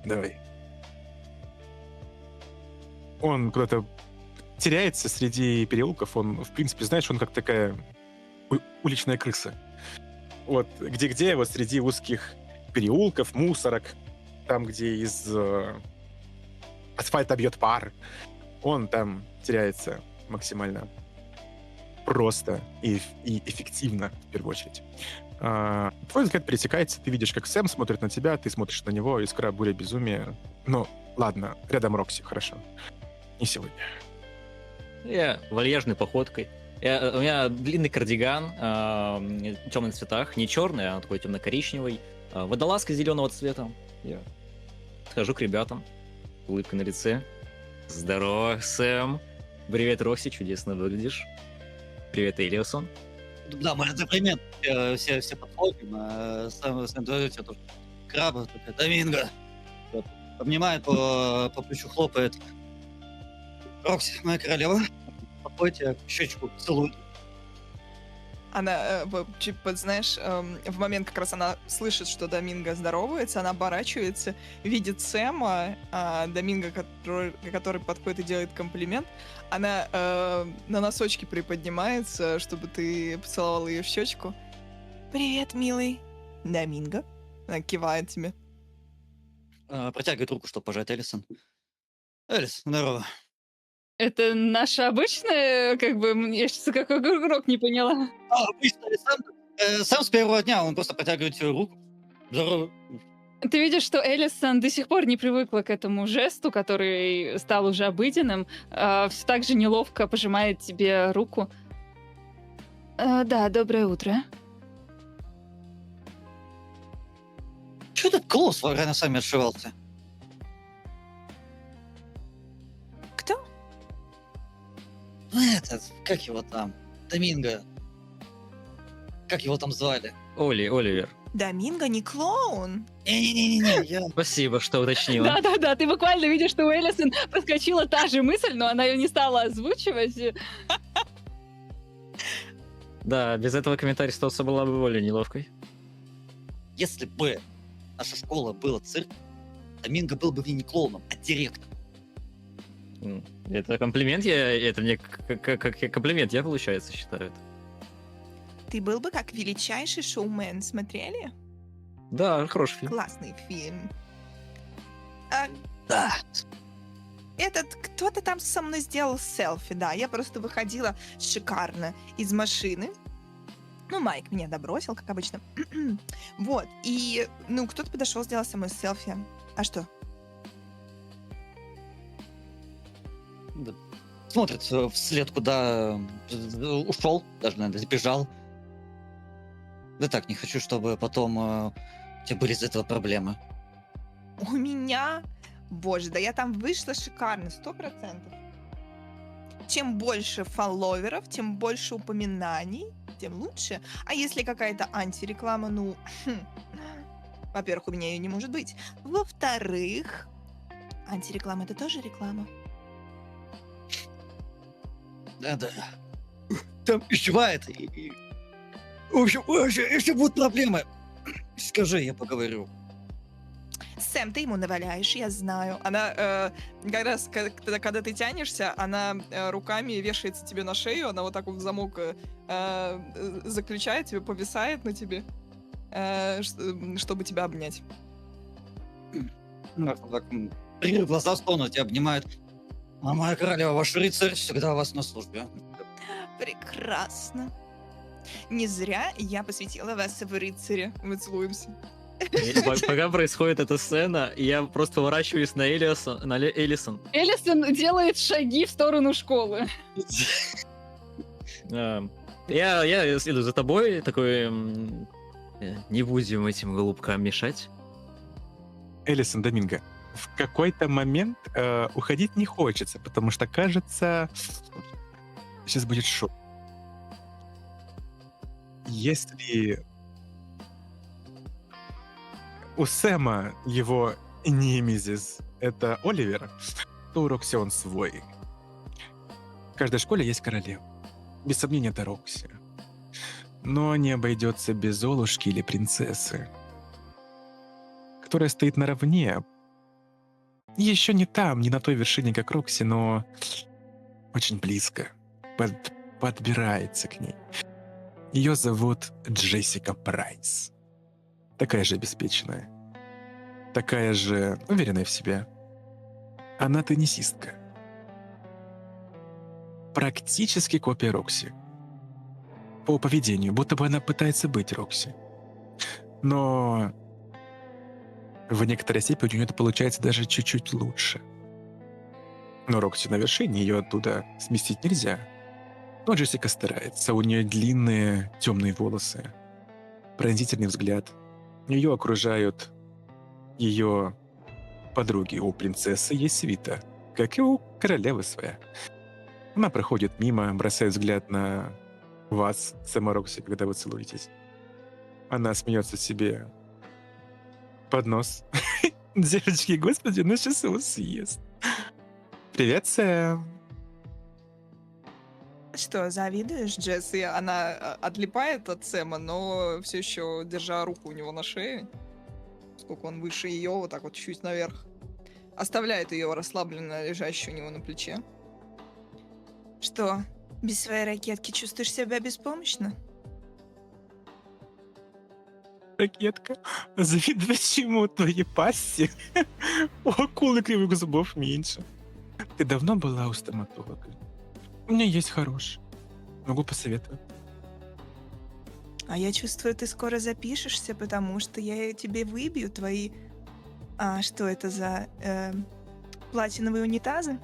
Давай. Он куда-то теряется среди переулков. Он, в принципе, знаешь, он как такая уличная крыса. Вот где-где, вот среди узких переулков, мусорок, там, где из асфальта бьет пар, он там теряется максимально просто и эффективно, в первую очередь. Твой взгляд пересекается, ты видишь, как Сэм смотрит на тебя, ты смотришь на него, искра, буря, безумие. Ну, ладно, рядом Рокси, хорошо. Не сегодня.
Я вальяжной походкой. У меня длинный кардиган в темных цветах. Не черный, а такой темно-коричневый. Водолазка зеленого цвета. Я схожу к ребятам. Улыбка на лице. Здорово, Сэм. Привет, Рокси, чудесно выглядишь. Привет, Элиосон.
Да, мы это примет. Все подходим, а сам тоже краба, такая, Доминго. Вот. Обнимает, по плечу хлопает. Рокси, моя королева. Подходите, щечку целует.
Она, знаешь, в момент как раз она слышит, что Доминго здоровается, она оборачивается, видит Сэма, а Доминго, который подходит и делает комплимент, она на носочки приподнимается, чтобы ты поцеловал ее в щечку. «Привет, милый». Доминго. Она кивает тебе.
Протягивает руку, чтобы пожать Элисон. Элис, здорово.
Это наша обычная, как бы, я сейчас какой игрок не поняла.
Обычно сам с первого дня, он просто протягивает тебе руку. Здорово.
Ты видишь, что Элисон до сих пор не привыкла к этому жесту, который стал уже обыденным. Все так же неловко пожимает тебе руку. Да, доброе утро.
Чё этот голос во время сами отшивался?
Кто?
Ну этот, как его там? Доминго. Как его там звали?
Оливер.
Доминго не клоун.
Не-не-не, я...
Спасибо, что уточнила.
Да-да-да, ты буквально видишь, что у Элисон проскочила та же мысль, но она ее не стала озвучивать.
Да, без этого комментария ситуация была бы более неловкой.
Если бы наша школа была цирк, Доминго был бы в ней не клоуном, а директором.
Это комплимент, это мне как комплимент я, получается, считаю.
Ты был бы как величайший шоумен. Смотрели?
Да, хороший фильм.
Классный фильм.
Да.
Кто-то там со мной сделал селфи, да. Я просто выходила шикарно из машины. Ну, Майк меня добросил, как обычно. Вот. И, кто-то подошел, сделал со мной селфи. А что?
Да. Смотрит вслед, куда ушел, даже, наверное, сбежал. Да так, не хочу, чтобы потом у тебя были из этого проблемы.
У меня... Боже, да я там вышла шикарно, 100%. Чем больше фолловеров, тем больше упоминаний, тем лучше. А если какая-то антиреклама, во-первых, у меня ее не может быть. Во-вторых, антиреклама — это тоже реклама.
Да-да. Там издевает. В общем, если будут проблемы, скажи, я поговорю.
Сэм, ты ему наваляешь, я знаю. Она, как раз, когда ты тянешься, она руками вешается тебе на шею, она вот так вот в замок заключает тебя, повисает на тебе, чтобы тебя обнять.
Прикрыв глаза в сторону, тебя обнимает. А моя королева, ваш рыцарь всегда у вас на службе.
Прекрасно. Не зря я посвятила вас в рыцаре. Мы целуемся.
Пока происходит эта сцена, я просто поворачиваюсь на Элисон.
Элисон делает шаги в сторону школы.
Я следую за тобой, такой... Не будем этим голубкам мешать.
Элисон, Доминго, в какой-то момент уходить не хочется, потому что, кажется, сейчас будет шок. Если у Сэма его немезис — это Оливер, то у Рокси он свой. В каждой школе есть королева. Без сомнения, это Рокси. Но не обойдется без Золушки или принцессы, которая стоит наравне. Еще не там, не на той вершине, как Рокси, но очень близко. Подбирается к ней. Ее зовут Джессика Прайс. Такая же обеспеченная. Такая же уверенная в себе. Она теннисистка. Практически копия Рокси. По поведению, будто бы она пытается быть Рокси. Но в некоторой степени у нее это получается даже чуть-чуть лучше. Но Рокси на вершине, ее оттуда сместить нельзя. Но Джессика старается, у нее длинные темные волосы, пронзительный взгляд. Ее окружают ее подруги. У принцессы есть свита, как и у королевы своя. Она проходит мимо, бросает взгляд на вас, Сэма Рокси, когда вы целуетесь. Она смеется себе под нос. Девочки, господи, ну сейчас его съест. Привет, Сэм.
Что, завидуешь, Джесси? Она отлипает от Сэма, но все еще держа руку у него на шее, сколько он выше ее, вот так вот чуть наверх. Оставляет ее расслабленно лежащую у него на плече. Что, без своей ракетки чувствуешь себя беспомощно?
Ракетка, завидуешь чему твоей пассе? У акулы кривых зубов меньше. Ты давно была у стоматолога? У меня есть хороший. Могу посоветовать.
А я чувствую, ты скоро запишешься, потому что я тебе выбью твои... А что это за платиновые унитазы?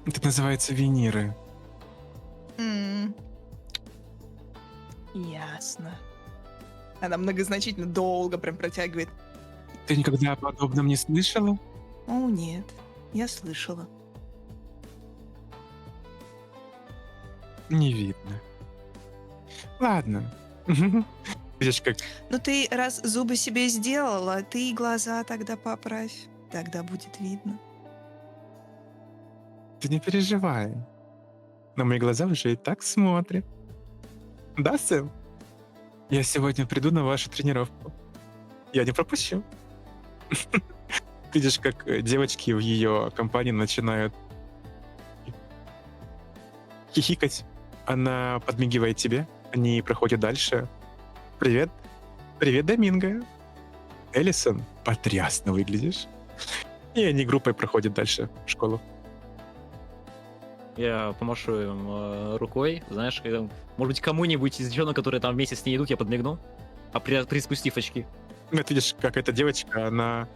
Это называется виниры.
Ясно. Она многозначительно долго прям протягивает.
Ты никогда о подобном не слышала?
О, нет, я слышала.
Не видно. Ладно. Видишь, как...
Ну ты раз зубы себе сделала, ты и глаза тогда поправь. Тогда будет видно.
Ты не переживай. На мои глаза уже и так смотрят. Да, Сэм? Я сегодня приду на вашу тренировку. Я не пропущу. Видишь, как девочки в ее компании начинают хихикать. Она подмигивает тебе. Они проходят дальше. Привет. Привет, Доминго. Элисон, потрясно выглядишь. И они группой проходят дальше в школу.
Я помашу им рукой, знаешь, может быть, кому-нибудь из девчонок, которые там вместе с ней идут, я подмигну, приспустив очки.
Ну, ты видишь, как эта девочка, она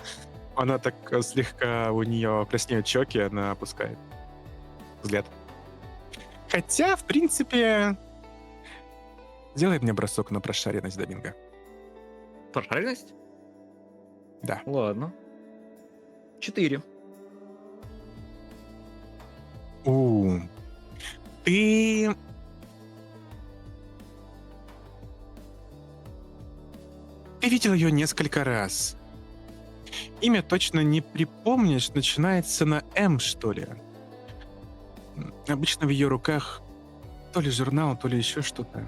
так слегка, у нее краснеют щеки, она опускает взгляд. Хотя, в принципе, сделай мне бросок на прошаренность, Доминго.
Прошаренность?
Да.
Ладно. 4.
Ты... Ты видел ее несколько раз. Имя точно не припомнишь, начинается на М, что ли. Обычно в ее руках то ли журнал, то ли еще что-то.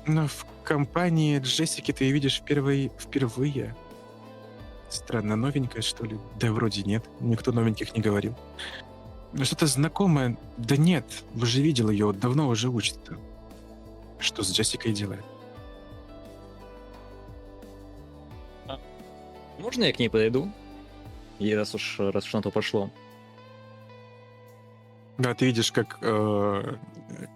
Но в компании Джессики ты ее видишь впервые. Странно, новенькая, что ли? Да вроде нет, никто новеньких не говорил. Что-то знакомое? Да нет, уже видел ее, давно уже учится. Что с Джессикой делает?
Можно я к ней подойду? И раз уж на то пошло.
Да, ты видишь, как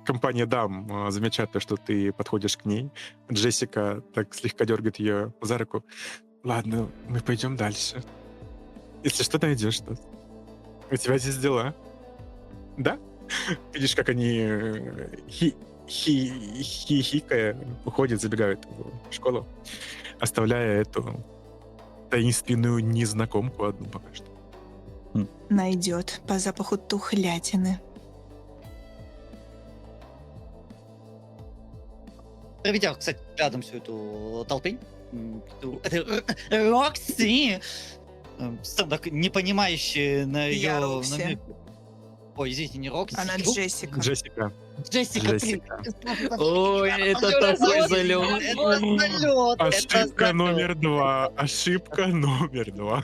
компания дам замечает то, что ты подходишь к ней. Джессика так слегка дергает ее за руку. Ладно, мы пойдем дальше. Если что, найдешь что. У тебя здесь дела. Да? Видишь, как они хихикая уходят, забегают в школу, оставляя эту таинственную незнакомку одну пока что.
Найдет по запаху тухлятины.
Проведя, кстати, рядом всю эту толпень, это Рокси! Так непонимающие на ее...
Я Рокси.
Ой, извините, не Рокси.
Она Джессика.
Джессика.
Джессика, блин.
Ой, это
Всё
такой
разлёт.
залет.
Это залет,
Ошибка номер 2. Ошибка номер 2.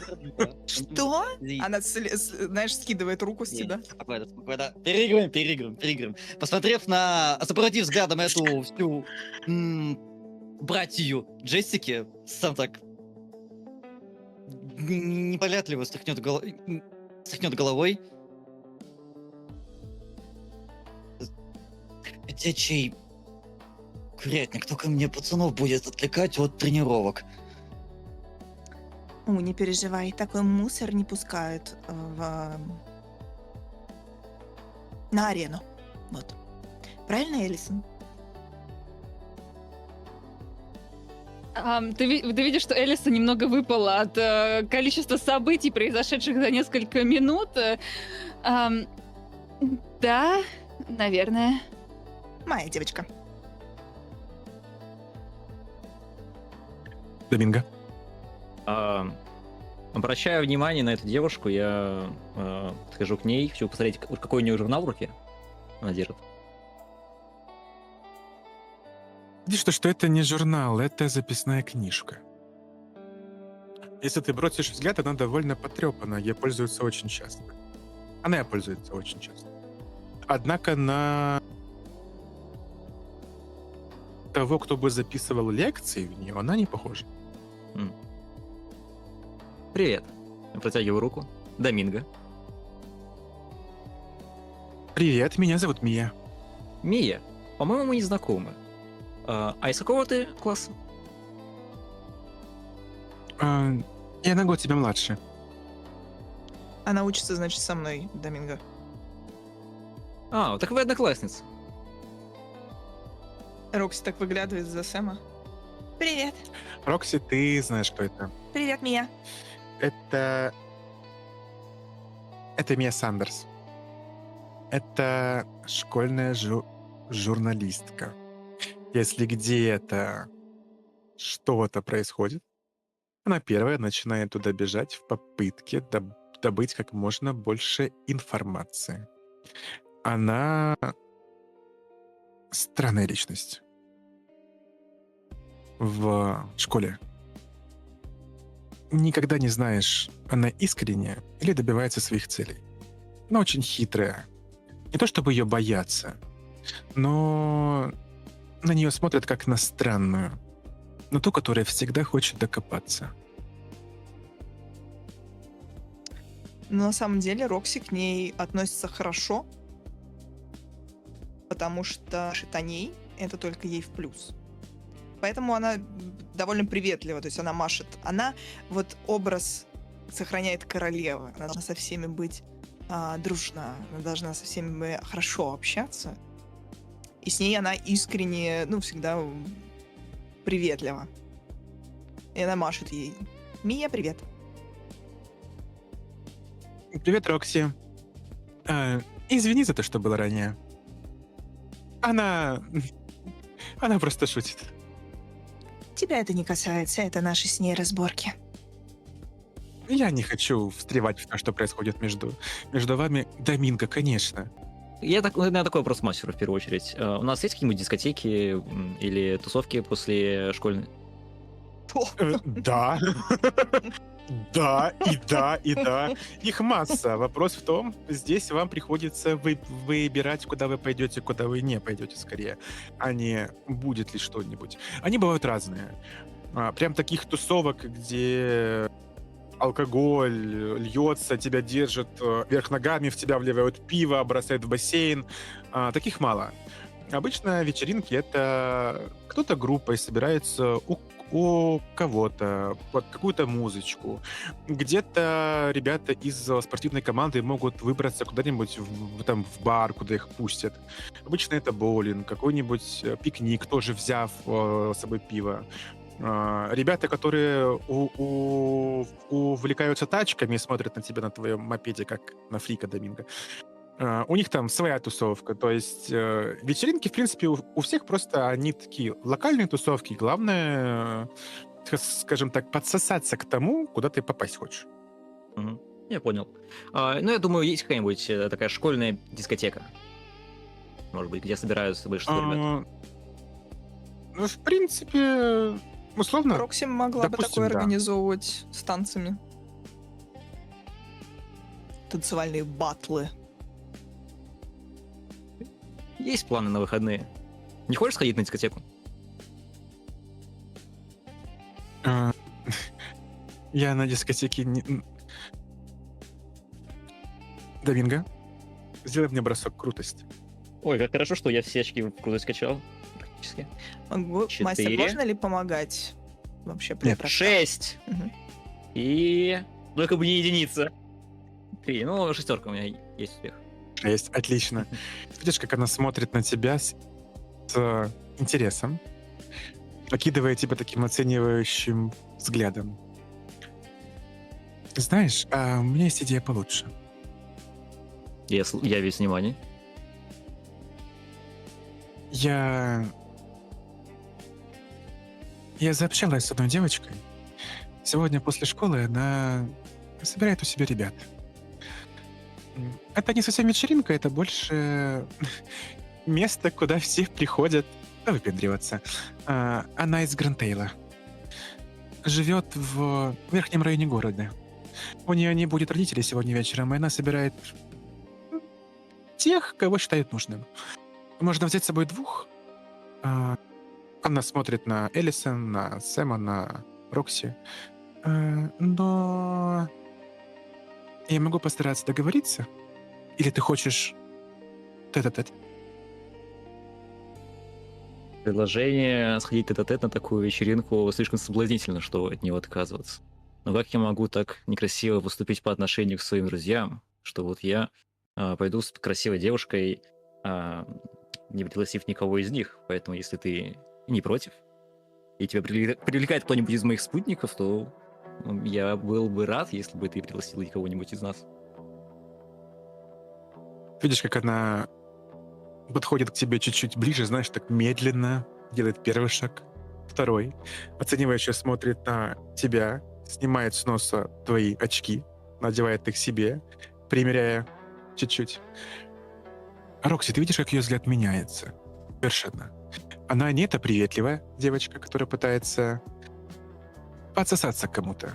Что? Она, знаешь, скидывает руку с тебя.
Спокойно. Переиграем. Сопроводив взглядом эту всю братью Джессики, сам так непонятливо стряхнет головой. Ходячий курятник, только мне пацанов будет отвлекать от тренировок.
Не переживай, такой мусор не пускают на арену. Вот. Правильно, Элисон?
Ты видишь, что Элиса немного выпала от количества событий, произошедших за несколько минут. Да, наверное.
Моя девочка.
Доминго.
Обращая внимание на эту девушку, я подхожу к ней, хочу посмотреть, какой у нее журнал в руке она держит.
Видишь, что это не журнал, это записная книжка. Если ты бросишь взгляд, она довольно потрепана, ей пользуются очень часто. Она ей пользуется очень часто. Однако на того, кто бы записывал лекции в нее, она не похожа.
Привет. Я протягиваю руку. Доминго.
Привет, меня зовут Мия.
Мия, по-моему, мы не знакомы. А из какого ты класса?
Я на год тебя младше.
Она учится, значит, со мной, Доминго.
Так вы одноклассница.
Рокси так выглядывает за Сэма. Привет.
Рокси, ты знаешь, кто это?
Привет, Мия.
Это Мия Сандерс. Это школьная журналистка. Если где-то что-то происходит, она первая начинает туда бежать в попытке добыть как можно больше информации. Она странная личность в школе. Никогда не знаешь, она искренняя или добивается своих целей. Она очень хитрая. Не то чтобы ее боятся, но на нее смотрят как на странную, на ту, которая всегда хочет докопаться.
Но на самом деле Рокси к ней относится хорошо, потому что о ней это только ей в плюс. Поэтому она довольно приветлива, то есть она машет. Она вот образ сохраняет королевы. Она должна со всеми быть дружна, она должна со всеми хорошо общаться. И с ней она искренне, всегда приветлива. И она машет ей. Мия, привет.
Привет, Рокси. Извини за то, что было ранее. Она просто шутит.
Тебя это не касается, это наши с ней разборки.
Я не хочу встревать в то, что происходит между вами. Доминго, конечно.
У меня такой вопрос мастеру в первую очередь. У нас есть какие-нибудь дискотеки или тусовки после школьной?
Да. Да, и да. Их масса. Вопрос в том, здесь вам приходится выбирать, куда вы пойдете, куда вы не пойдете скорее, а не будет ли что-нибудь. Они бывают разные. Прям таких тусовок, где алкоголь льется, тебя держат вверх ногами, в тебя вливают пиво, бросают в бассейн. Таких мало. Обычно вечеринки — это кто-то группой собирается у кого-то под какую-то музычку. Где-то ребята из спортивной команды могут выбраться куда-нибудь в бар, куда их пустят. Обычно это боулинг, какой-нибудь пикник, тоже взяв с собой пиво. Ребята, которые увлекаются тачками и смотрят на тебя на твоем мопеде, как на фрика Доминго, у них там своя тусовка. То есть вечеринки, в принципе, у всех просто они такие локальные тусовки. Главное, скажем так, подсосаться к тому, куда ты попасть хочешь.
Мгм. Я понял. Ну, я думаю, есть какая-нибудь такая школьная дискотека. Может быть, где собираются большинство ребят.
Ну, в принципе, условно,
Рокси могла бы
допустим,
такое
да.
организовывать с танцами. Танцевальные батлы.
Есть планы на выходные. Не хочешь сходить на дискотеку?
А, Я на дискотеке... Доминго, сделай мне бросок крутости.
Ой, как хорошо, что я все очки в крутость качал. Практически.
Мастер,
4.
можно ли помогать вообще при
Нет,
этом?
6.
Мгм.
И... Только бы не единица. 3. Ну, 6 у меня есть успех.
Есть, отлично. Видишь, как она смотрит на тебя с интересом, окидывая тебя таким оценивающим взглядом. Знаешь, у меня есть идея получше.
Я весь внимание.
Я заобщалась с одной девочкой. Сегодня после школы она собирает у себя ребят. Это не совсем вечеринка, это больше место, куда все приходят выпендриваться. Она из Грантейла. Живет в верхнем районе города. У нее не будет родителей сегодня вечером, и она собирает тех, кого считает нужным. Можно взять с собой 2. Она смотрит на Элисон, на Сэма, на Рокси. Но я могу постараться договориться. Или ты хочешь тет-а-тет?
Предложение сходить тет-а-тет на такую вечеринку слишком соблазнительно, чтобы от него отказываться. Но как я могу так некрасиво поступить по отношению к своим друзьям, что вот я пойду с красивой девушкой, не пригласив никого из них. Поэтому, если ты не против, и тебя привлекает кто-нибудь из моих спутников, то я был бы рад, если бы ты пригласил кого-нибудь из нас.
Видишь, как она подходит к тебе чуть-чуть ближе, знаешь, так медленно делает первый шаг, второй, оценивающе смотрит на тебя, снимает с носа твои очки, надевает их себе, примеряя чуть-чуть. Рокси, ты видишь, как ее взгляд меняется? Совершенно. Она не эта приветливая девочка, которая пытается подсосаться к кому-то.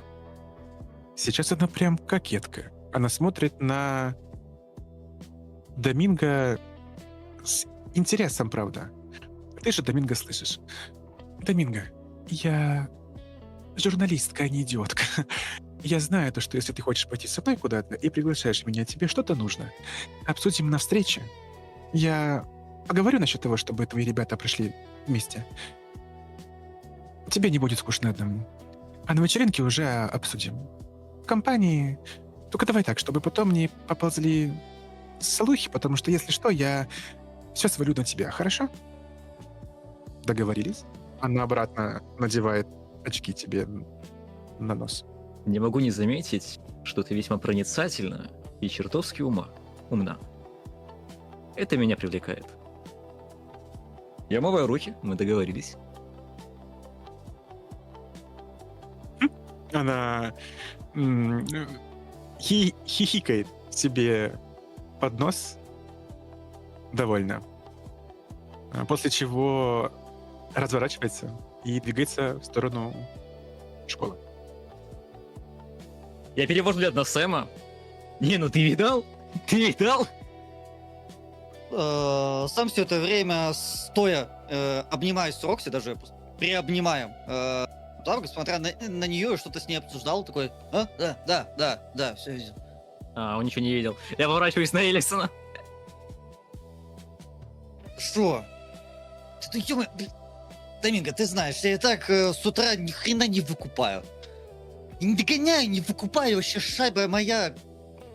Сейчас она прям кокетка. Она смотрит на Доминго с интересом, правда. Ты же Доминго слышишь. Доминго, я журналистка, а не идиотка. Я знаю то, что если ты хочешь пойти со мной куда-то и приглашаешь меня, тебе что-то нужно. Обсудим на встрече. Я поговорю насчет того, чтобы твои ребята пришли вместе. Тебе не будет скучно одному. А на вечеринке уже обсудим. В компании... Только давай так, чтобы потом не поползли слухи, потому что, если что, я все свалю на тебя, хорошо? Договорились? Она обратно надевает очки тебе на нос.
Не могу не заметить, что ты весьма проницательна и чертовски умна. Это меня привлекает. Я омываю руки, мы договорились.
Она хихикает себе под нос довольно. После чего разворачивается и двигается в сторону школы.
Я перевожу взгляд на Сэма. Не, ну ты видал? Ты видал?
Сам все это время стоя обнимаюсь с Рокси, даже приобнимаем. Там, смотря на нее, что-то с ней обсуждал, такой, да, все видел.
А, он ничего не видел. Я поворачиваюсь на Элисона.
Что? Ты, ё Доминго, ты знаешь, я и так с утра ни хрена не выкупаю. И не догоняю, не выкупаю, вообще шайба моя,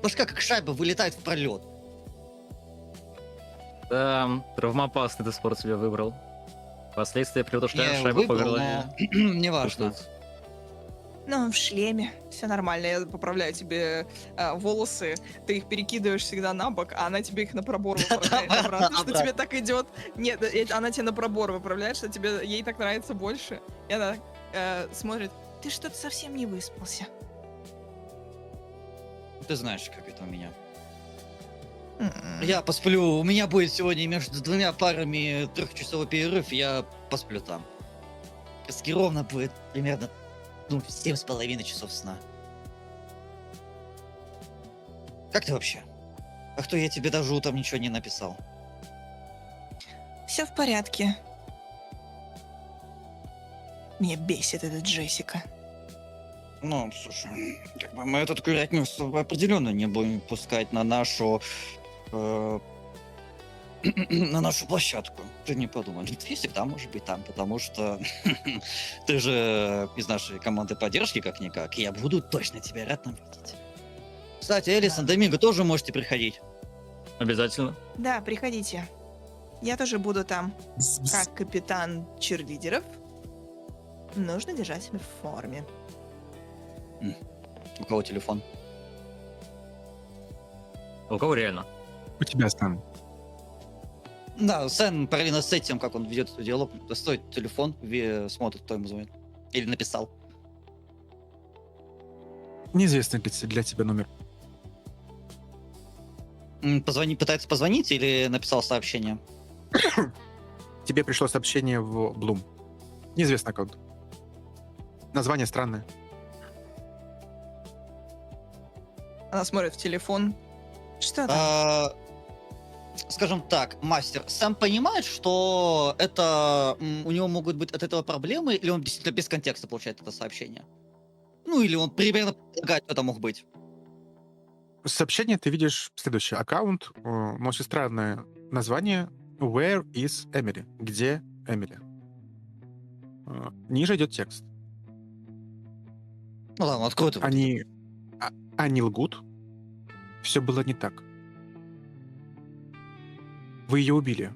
башка как шайба вылетает в пролет.
Да, травмоопасный ты спорт себе выбрал. Последствия прилета
Я его
шайба по
выбрал,
голове.
но неважно.
Пришлось.
Ну, в шлеме. Все нормально. Я поправляю тебе волосы. Ты их перекидываешь всегда на бок, а она тебе их на пробор выправляет обратно. Что тебе так идет? Нет, она тебе на пробор выправляет, что тебе ей так нравится больше. И она смотрит. Ты что-то совсем не выспался.
Ты знаешь, как это у меня.
М-м.
Я посплю, у меня будет сегодня между двумя парами 3-часовой перерыв, я посплю там. Ровно будет примерно 7,5 часов сна. Как ты вообще? А кто я тебе даже утром ничего не написал?
Все в порядке. Меня бесит эта Джессика.
Ну, слушай, как бы мы этот курятник определенно не будем пускать на нашу на нашу площадку. Ты не подумай, ты всегда можешь быть там, потому что ты же из нашей команды поддержки как-никак, и я буду точно тебя рад там видеть. Кстати, Элисон, Доминго, тоже можете приходить.
Обязательно.
Да, приходите. Я тоже буду там. Как капитан черлидеров. Нужно держать себя в форме.
У кого телефон?
А у кого реально?
У тебя, Стан.
Да, Сэн параллельно с этим, как он ведет диалог, достает телефон, смотрит, кто ему звонит. Или написал.
Неизвестный для тебя номер.
Пытается позвонить или написал сообщение?
Тебе пришло сообщение в Bloom. Неизвестный аккаунт. Название странное.
Она смотрит в телефон. Что там?
Скажем так, мастер, сам понимает, что это у него могут быть от этого проблемы, или он действительно без контекста получает это сообщение? Ну, или он примерно предполагает, что это мог быть.
Сообщение ты видишь следующее. Аккаунт носит странное название Where is Emily? Где Эмили? Ниже идет текст.
Ну ладно, открой его.
Они лгут. Все было не так. Вы ее убили.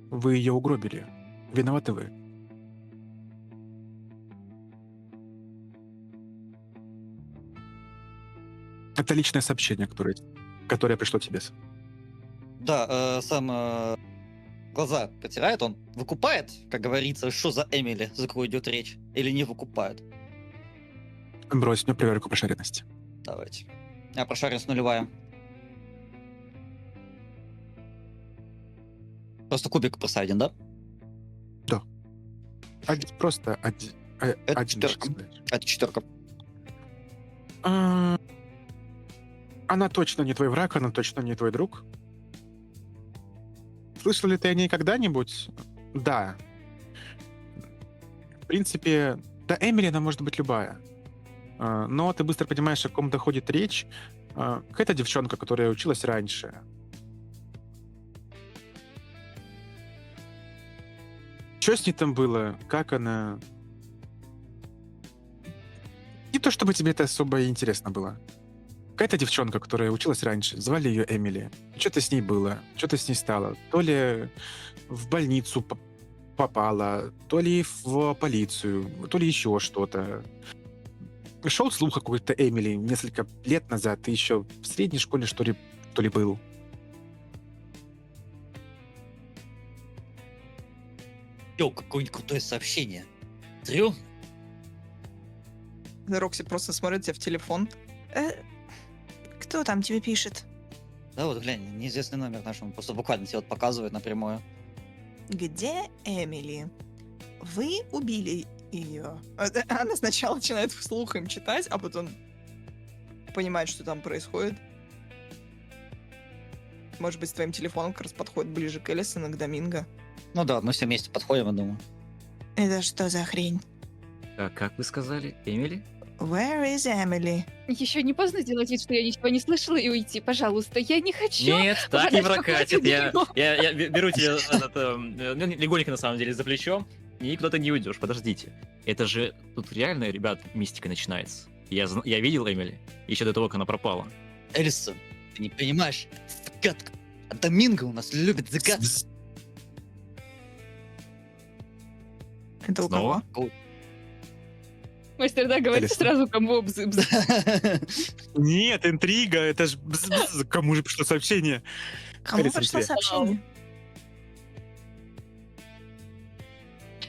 Вы ее угробили. Виноваты вы. Это личное сообщение, которое пришло тебе.
Да, сам глаза потирает, он выкупает, как говорится, что за Эмили, за кого идет речь, или не выкупает.
Брось мне проверку прошаренности.
Давайте. Прошаренность нулевая. Просто кубик просто один, да?
Просто один.
Это
Один
четверка.
шанс.
Это 4.
Она точно не твой враг, она точно не твой друг. Слышал ли ты о ней когда-нибудь? Да. В принципе, да, Эмили, она может быть любая. Но ты быстро понимаешь, о ком доходит речь. Какая-то девчонка, которая училась раньше. Что с ней там было? Как она? Не то чтобы тебе это особо интересно было. Какая-то девчонка, которая училась раньше, звали ее Эмили. Что-то с ней было, что-то с ней стало. То ли в больницу попала, то ли в полицию, то ли еще что-то. Шел слух о какой-то Эмили несколько лет назад, ты еще в средней школе, что ли был.
Йоу, какое-нибудь крутое сообщение. Трё?
Рокси просто смотрит тебе в телефон. Кто там тебе пишет?
Да, вот глянь, неизвестный номер наш, он просто буквально тебе вот показывает напрямую.
Где Эмили? Вы убили ее. Она сначала начинает вслух им читать, а потом понимает, что там происходит. Может быть, с твоим телефоном как раз подходит ближе к Элисону, к Доминго.
Ну да, мы все вместе подходим, я думаю.
Это что за хрень?
Как вы сказали, Эмили?
Where is Emily?
Еще не поздно сделать вид, что я ничего не слышала и уйти, пожалуйста. Я не хочу.
Нет, так не
попадать в
прокатит. Я
какое-то
беру тебя легонько, на самом деле, за плечо, и куда-то не уйдешь. Подождите. Это же тут реально, ребят, мистика начинается. Я видел Эмили еще до того, как она пропала.
Элисон, ты не понимаешь, загадка. А Доминго у нас любит загадки.
Это у
Снова?
кого?
Мастер, да, говорите
Элисон.
сразу, кому бзы.
Нет, интрига, это ж... Кому же пришло сообщение?
Кому
Элисон,
пришло
тебе.
сообщение?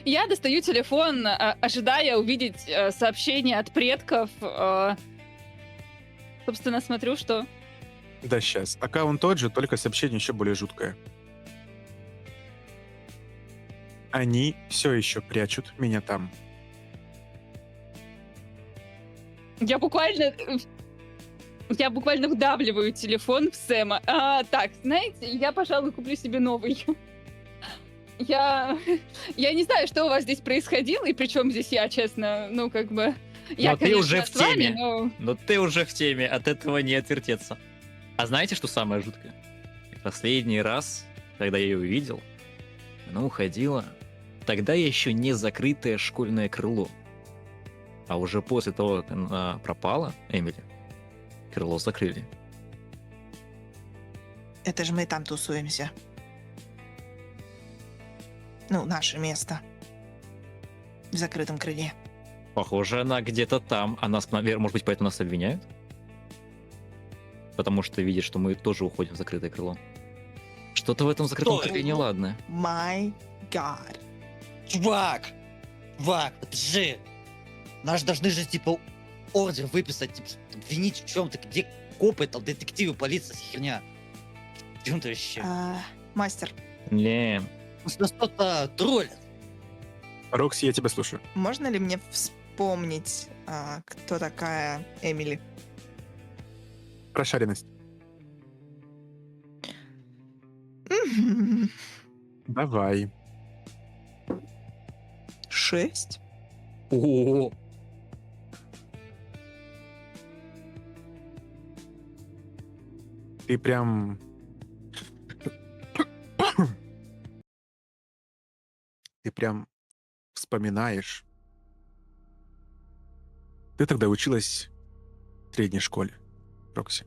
Я достаю телефон, ожидая увидеть сообщение от предков. Собственно, смотрю, что...
Да, сейчас. Аккаунт тот же, только сообщение еще более жуткое. Они все еще прячут меня там.
Я буквально вдавливаю телефон в Сэма. Так, знаете, я, пожалуй, куплю себе новый. Я не знаю, что у вас здесь происходило, и причем здесь я, честно, ну, как бы... Я,
Но ты
конечно,
уже в
с вами,
теме.
но...
Но ты уже в теме, от этого не отвертеться. А знаете, что самое жуткое? Последний раз, когда я ее увидел, она уходила. Тогда еще не закрытое школьное крыло. А уже после того, как она пропала, Эмили, крыло закрыли.
Это же мы там тусуемся. Ну, наше место. В закрытом крыле.
Похоже, она где-то там. А нас, может быть, поэтому нас обвиняют? Потому что видят, что мы тоже уходим в закрытое крыло. Что-то в этом закрытом
Что?
крыле неладное.
My God.
Чувак, подожди. Нас должны же, типа, ордер выписать, типа, обвинить в чем-то, где копы, там, детективы, полиция, херня. В чем-то вообще.
Мастер,
Не,
Нас кто-то троллит.
Рокси, я тебя слушаю.
можно ли мне вспомнить, кто такая Эмили?
Прошаренность. Давай.
6?
о,
Ты прям... Ты прям вспоминаешь. Ты тогда училась в средней школе, Рокси.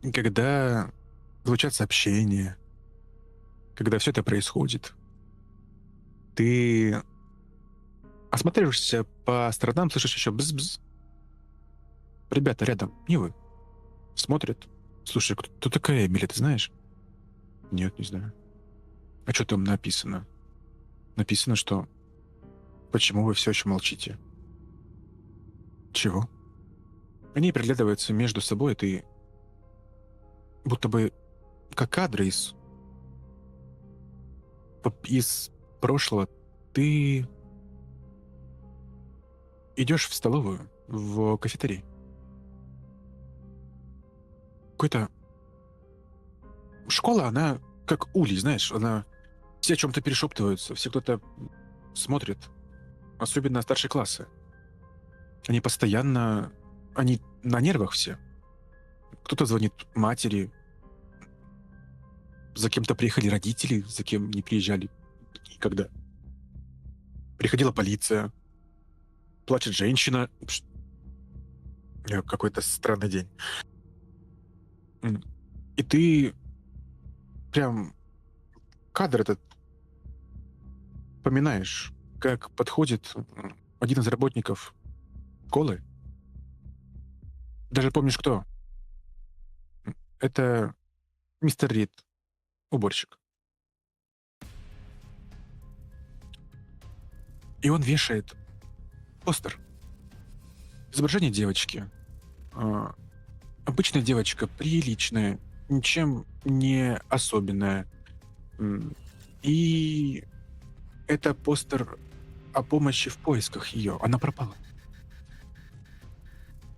И когда звучат сообщения, когда все это происходит, ты осматриваешься по сторонам, слышишь еще бз-бз. Ребята рядом, не вы, смотрят. Слушай, кто такая Эмили, ты знаешь? Нет, не знаю. А что там написано? Написано, что... Почему вы все еще молчите? Чего? Они приглядываются между собой, и ты... Будто бы как кадры из прошлого. Ты идешь в столовую, в кафетерий. Какой-то... Школа, она как улей, знаешь, она... Все о чем-то перешептываются, все кто-то смотрит. Особенно старшие классы. Они постоянно... Они на нервах все. Кто-то звонит матери. За кем-то приехали родители, за кем не приезжали никогда. Приходила полиция. Плачет женщина. Какой-то странный день. И ты прям кадр этот поминаешь, как подходит один из работников школы. Даже помнишь, кто? Это мистер Рид, уборщик. И он вешает постер. Изображение девочки. Обычная девочка, приличная, ничем не особенная. И это постер о помощи в поисках ее. Она пропала.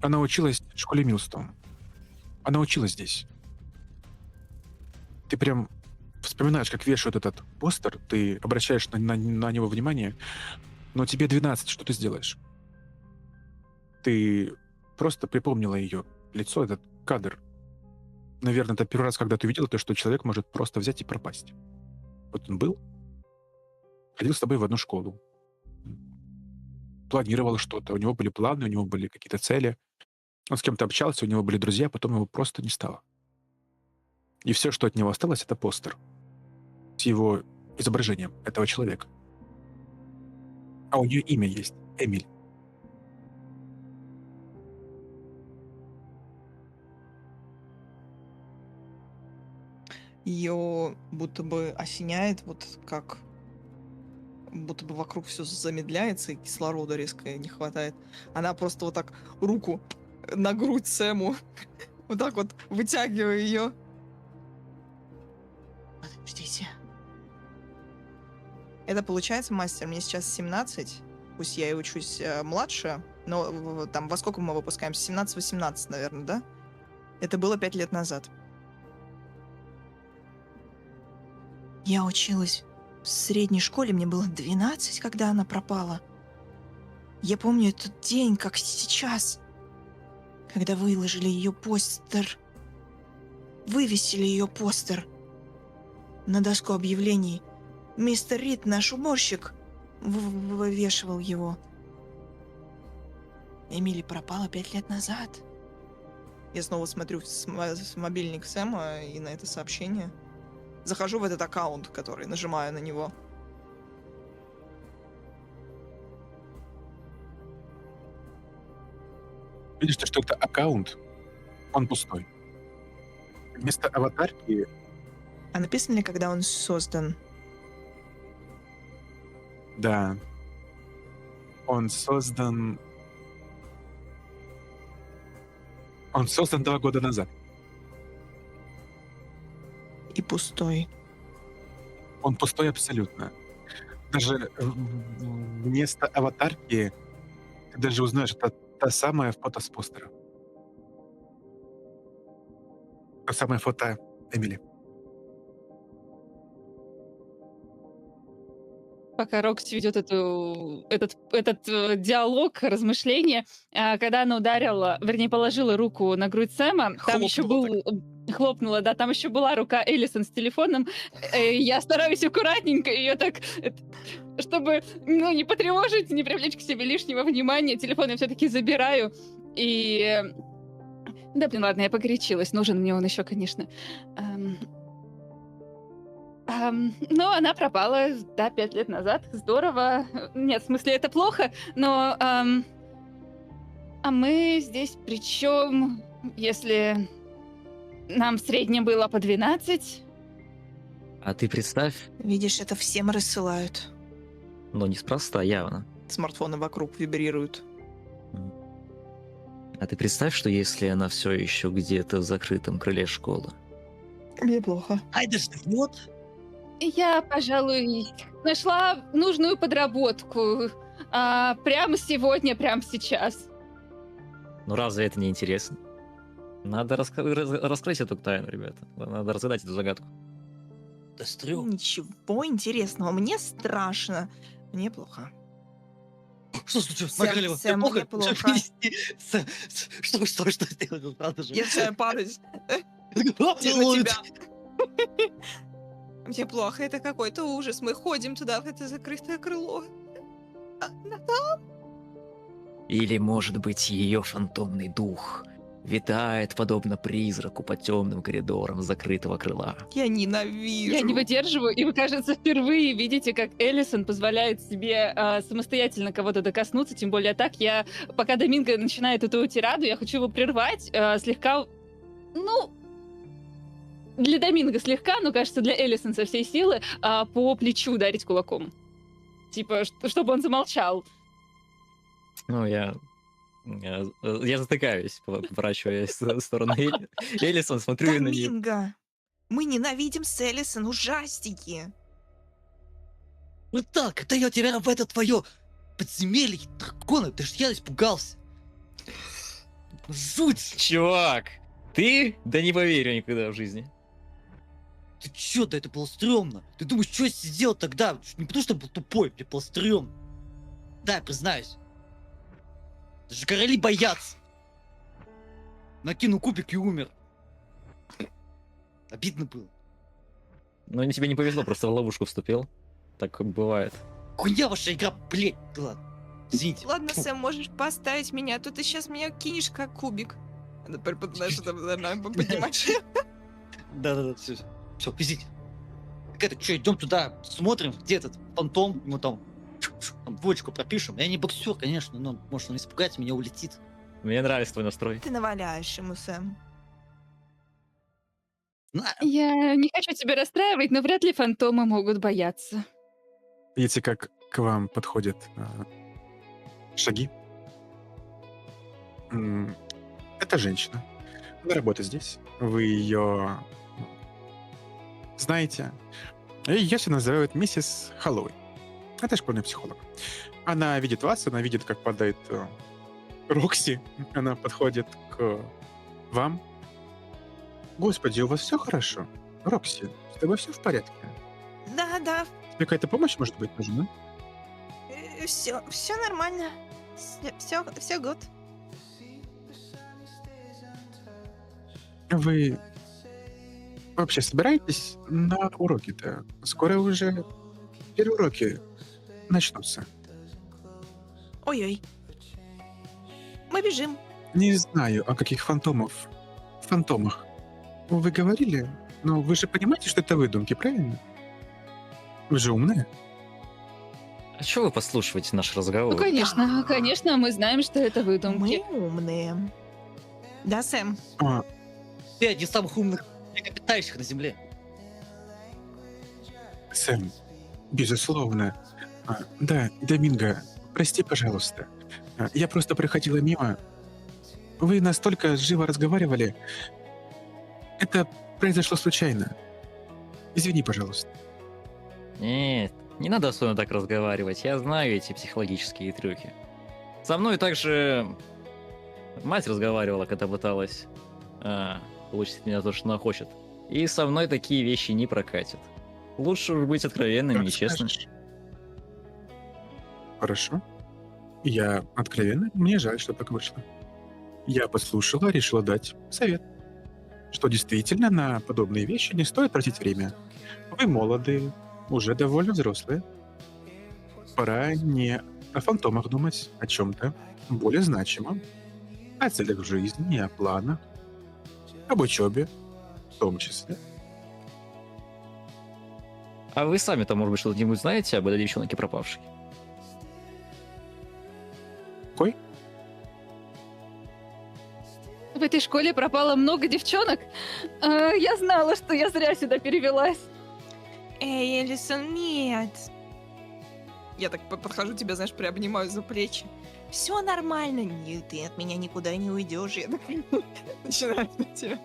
Она училась в школе Милстоун. Она училась здесь. Ты прям вспоминаешь вспоминаешь, как вешают этот постер, ты обращаешь на него внимание, но тебе 12, что ты сделаешь? Ты просто припомнила ее лицо, этот кадр. Наверное, это первый раз, когда ты увидела то, что человек может просто взять и пропасть. Вот он был, ходил с тобой в одну школу, планировал что-то, у него были планы, у него были какие-то цели. Он с кем-то общался, у него были друзья, потом его просто не стало. И все, что от него осталось, это постер с его изображением этого человека. А у нее имя есть — Эмиль.
Ее будто бы осеняет, вот как будто бы вокруг все замедляется, и кислорода резко не хватает. Она просто вот так руку на грудь Сэму, вот так вот вытягивая ее. Подождите. Это получается, мастер, мне сейчас 17, пусть я и учусь младше, но там во сколько мы выпускаемся? 17-18, наверное, да? Это было 5 лет назад. Я училась в средней школе, мне было 12, когда она пропала. Я помню этот день, как сейчас, когда выложили ее постер. Вывесили ее постер на доску объявлений. Мистер Рид, наш уборщик, вывешивал его. Эмили пропала 5 лет назад. Я снова смотрю в мобильник Сэма и на это сообщение. Захожу в этот аккаунт, который нажимаю на него.
Видишь, что это аккаунт, он пустой. Вместо аватарки
А написано ли, когда он создан?
да, он создан 2 года назад.
И пустой.
Он пустой абсолютно. Даже вместо аватарки ты даже узнаешь, это та самая фото с постера. Та самая фото Эмили.
Пока Рокси ведет этот диалог, размышления, когда она ударила, вернее, положила руку на грудь Сэма, там еще
Хлопнула
хлопнула, да, там еще была рука Элисон с телефоном. Я стараюсь аккуратненько ее так, чтобы не потревожить, не привлечь к себе лишнего внимания. Телефон я все-таки забираю. И... Да, блин, ладно, я погорячилась. Нужен мне он еще, конечно. Но она пропала, да, 5 лет назад. Здорово. Нет, в смысле, это плохо, но... А мы здесь при чем, если нам в среднем было по 12?
А ты представь,
Видишь, это всем рассылают.
но неспроста явно.
Смартфоны вокруг вибрируют.
А ты представь, что если она все еще где-то в закрытом крыле школы.
Мне плохо.
Айда ждет.
Я, пожалуй, нашла нужную подработку. Прямо сегодня, прямо сейчас.
Ну разве это не интересно? Надо раскрыть эту тайну, ребята. Надо разгадать эту загадку.
Да стрём.
Ничего интересного. Мне страшно. Мне плохо.
Что случилось?
Сэм,
Макалева,
Сэм,
тебе
мне
плохо?
плохо.
Что сделать? Ну, правда же.
Я начинаю падать.
А,
На
ну,
тебя. Мне плохо. Это какой-то ужас. Мы ходим туда, в это закрытое крыло.
Или, может быть, ее фантомный дух витает, подобно призраку, по темным коридорам закрытого крыла.
Я ненавижу.
Я не выдерживаю, и вы, кажется, впервые видите, как Элисон позволяет себе самостоятельно кого-то докоснуться, тем более так. Пока Доминго начинает эту тираду, я хочу его прервать, слегка, для Доминго слегка, но, кажется, для Элисон со всей силы по плечу ударить кулаком. Типа, чтобы он замолчал.
Ну, я затыкаюсь, поворачиваясь в сторону Элисон, смотрю на нее.
Доминго! Мы ненавидим с Элисон ужастики.
Вот так, это я тебя в это твое подземелье дракона, ты ж я испугался. Жуть!
Чувак, ты? Да не поверю никогда в жизни.
Ты чё, да это было стрёмно. Ты думаешь, что я сделал тогда? Не потому что я был тупой, мне было стрёмно. Да, я признаюсь. Даже короли боятся. Накинул кубик и умер. Обидно было.
Ну, тебе не повезло, просто в ловушку вступил. Так бывает.
Хуйня ваша игра, блядь. Да ладно. Извините.
Ладно,
Фу.
Сэм, можешь поставить меня, а то ты сейчас меня кинешь как кубик. Она знаешь, поднимаешь.
Да-да-да, все, извините. Так это, что, идем туда, смотрим, где этот фантом, ему там двоечку пропишем. Я не боксер, конечно, но может он испугается, меня улетит.
Мне нравится твой настрой.
Ты наваляешь ему, Сэм.
На,
Я не хочу тебя расстраивать, но вряд ли фантомы могут бояться.
Видите, как к вам подходят шаги? Это женщина. Она работает здесь. Вы ее знаете. Ее все называют миссис Хэллоуин. Это школьный психолог. Она видит вас, она видит, как падает Рокси. Она подходит к вам. Господи, у вас все хорошо? Рокси, с тобой все в порядке?
Да, да,
Тебе какая-то помощь, может быть, нужна?
все нормально. Все год.
Вы вообще собираетесь на уроки-то? Скоро уже первые уроки начнутся.
Ой-ой. Мы бежим.
Не знаю, о каких фантомах вы говорили, но вы же понимаете, что это выдумки, правильно? Вы же умные.
А чего вы подслушиваете наш разговор?
Ну, конечно, мы знаем, что это выдумки.
Мы умные. Да, Сэм?
А,
ты один из самых умных млекопитающих на Земле.
Сэм, безусловно. Да, Доминго, прости, пожалуйста. Я просто проходила мимо. Вы настолько живо разговаривали. Это произошло случайно. Извини, пожалуйста.
Нет, не надо особенно так разговаривать. Я знаю эти психологические трюки. Со мной также мать разговаривала, когда пыталась получить от меня то, что она хочет. И со мной такие вещи не прокатят. Лучше уж быть откровенным
Как
и честным.
скажешь. Хорошо. Я откровенно, мне жаль, что так вышло. Я послушала, решила дать совет, что действительно на подобные вещи не стоит тратить время. Вы молоды, уже довольно взрослые. Пора не о фантомах думать, о чем-то более значимом, о целях в жизни, о планах, об учебе в том числе.
А вы сами-то, может быть, что-нибудь знаете об этой девчонке пропавшей?
Какой?
В этой школе пропало много девчонок. Я знала, что я зря сюда перевелась.
Эй, Элисон, нет. Я так подхожу, тебя, знаешь, приобнимаю за плечи. Все нормально. Нет, ты от меня никуда не уйдешь. Я так начинаю на тебя.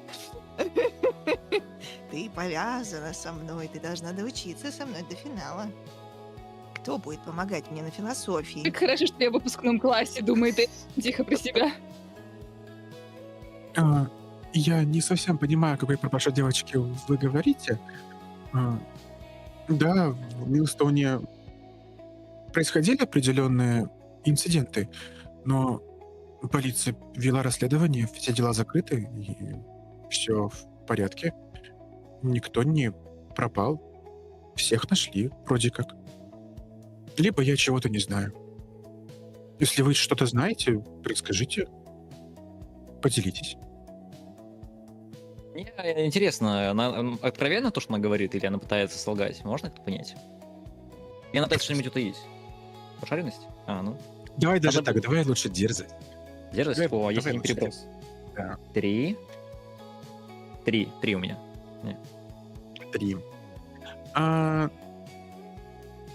Ты повязана со мной, ты должна доучиться со мной до финала. Кто будет помогать мне на философии?
Как хорошо, что я в выпускном классе, думает тихо про себя.
Я не совсем понимаю, о какой пропавшей девочке вы говорите. Да, в Милстоуне происходили определенные инциденты, но полиция вела расследование, все дела закрыты, и все в порядке. Никто не пропал. Всех нашли, вроде как. Либо я чего-то не знаю. Если вы что-то знаете, расскажите. Поделитесь.
Мне интересно, она откровенно то, что она говорит, или она пытается солгать? Можно это понять? И она пытается что-нибудь утаить? Пошаренность? Ну.
Давай даже
Надо
так, давай лучше дерзать.
Дерзость? О, если
Давай
не
лучше
перебрал.
дерзать. Да,
3. 3 у меня.
3. А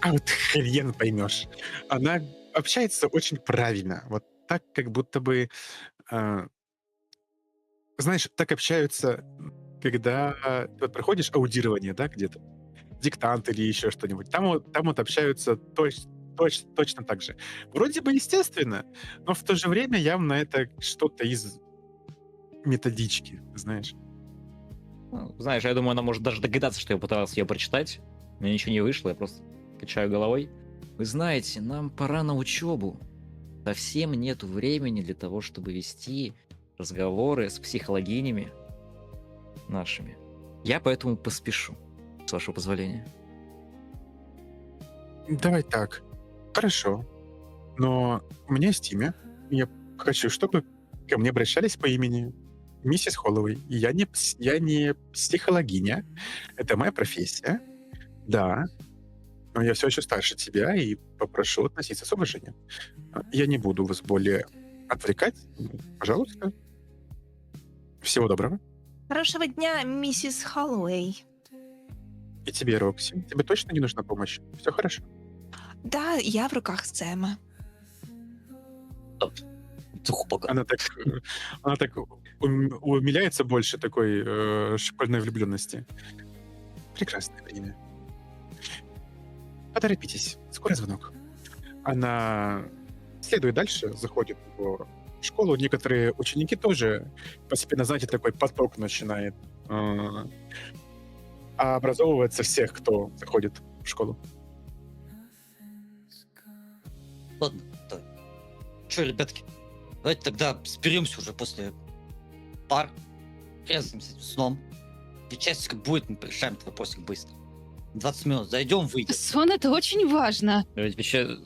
вот хрен поймешь. Она общается очень правильно. Вот так, как будто бы... знаешь, так общаются, когда ты вот проходишь аудирование, да, где-то, диктант или еще что-нибудь. Там вот общаются точно так же. Вроде бы естественно, но в то же время явно это что-то из методички, знаешь.
Ну, знаешь, я думаю, она может даже догадаться, что я пытался ее прочитать. У меня ничего не вышло, я просто качаю головой. Вы знаете, нам пора на учебу. Совсем нету времени для того, чтобы вести разговоры с психологинями нашими. Я поэтому поспешу, с вашего позволения.
Давай так. Хорошо. Но у меня есть имя. Я хочу, чтобы ко мне обращались по имени миссис Холлоуэй. Я не психологиня. Это моя профессия. Да. Но я все еще старше тебя и попрошу относиться с уважением. Я не буду вас более отвлекать. Пожалуйста. Всего доброго.
Хорошего дня, миссис Холлоуэй.
И тебе, Рокси. Тебе точно не нужна помощь? Все хорошо.
Да, я в руках Сэма.
Цуху
Она так умиляется больше такой школьной влюбленности. Прекрасное время. Поторопитесь, скоро звонок. Она следует дальше, заходит в школу. Некоторые ученики тоже постепенно, знаете, такой поток начинает образовываться всех, кто заходит в школу.
Ладно, да. Че, ребятки, давайте тогда соберемся уже после пар, резаемся сном. И часика будет, мы решаем этот вопросик быстро. 20 минут зайдем, выйдем.
Сон — это очень важно.
Вы вообще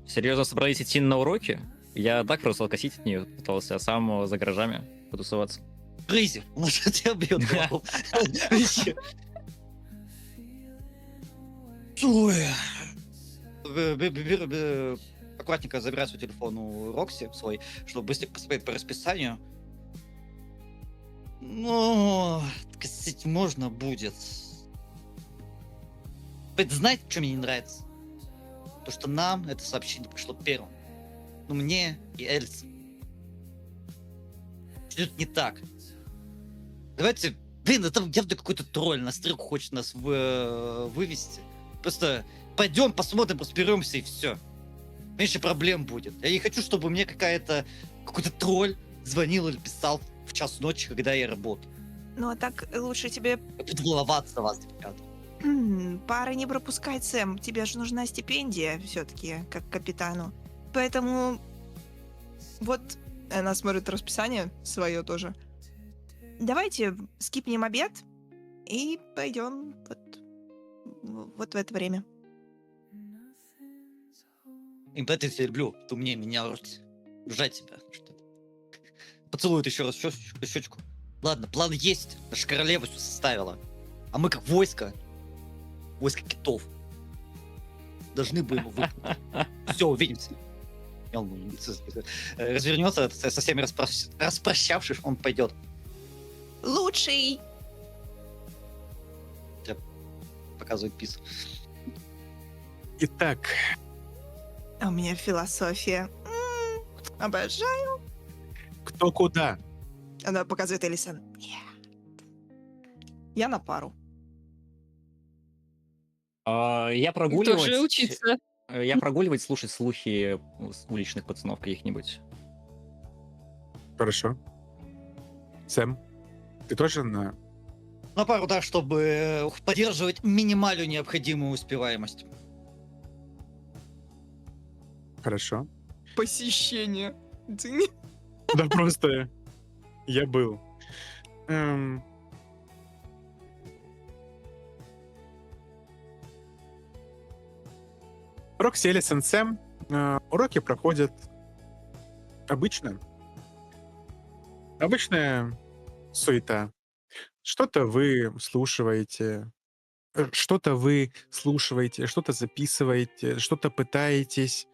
серьезно собрались идти на уроки? Я так просто откосить от нее пытался, а сам за гаражами потусоваться.
Крейзи, он же тебя бьет голову. Вообще. Ой. Аккуратненько забирай свой телефон у Рокси свой, чтобы быстрее посмотреть по расписанию. Ну, косить можно будет. Знаете, что мне не нравится? То, что нам это сообщение пришло первым. Ну, мне и Эльс. Что-то не так. Давайте... Блин, это явно какой-то тролль на стрелку хочет нас вывести. Просто пойдем, посмотрим, разберемся и все. Меньше проблем будет. Я не хочу, чтобы мне какой-то тролль звонил или писал в час ночи, когда я работаю.
Ну а так лучше тебе
Я буду волноваться за вас, ребята.
пары не пропускать, Сэм. Тебе же нужна стипендия все-таки, как капитану. Поэтому вот она смотрит расписание свое тоже. Давайте скипнем обед и пойдем вот в это время.
И поэтому я тебя люблю. Ты умнее меня, Рокси. Жать тебя. Что-то. Поцелует еще раз щечку. Ладно, план есть. Наша королева все составила. А мы как войско китов, должны бы его выполнить. Все, увидимся. И он развернется, со всеми распрощавшись, он пойдет.
Лучший!
Показывает пис.
Итак,
А у меня философия. Обожаю.
кто куда?
Она показывает Элисон. Нет. Я на пару.
Я
Тоже
прогуливать...
учиться.
Я прогуливать, слушать слухи с уличных пацанов каких-нибудь.
Хорошо. Сэм, ты тоже на...
На пару, да, чтобы поддерживать минимальную необходимую успеваемость.
Хорошо.
Посещение.
Да просто я был. Рокси, Элисон, Сэм. Уроки проходят обычно. Обычная суета. Что-то вы слушаете, что-то записываете, что-то пытаетесь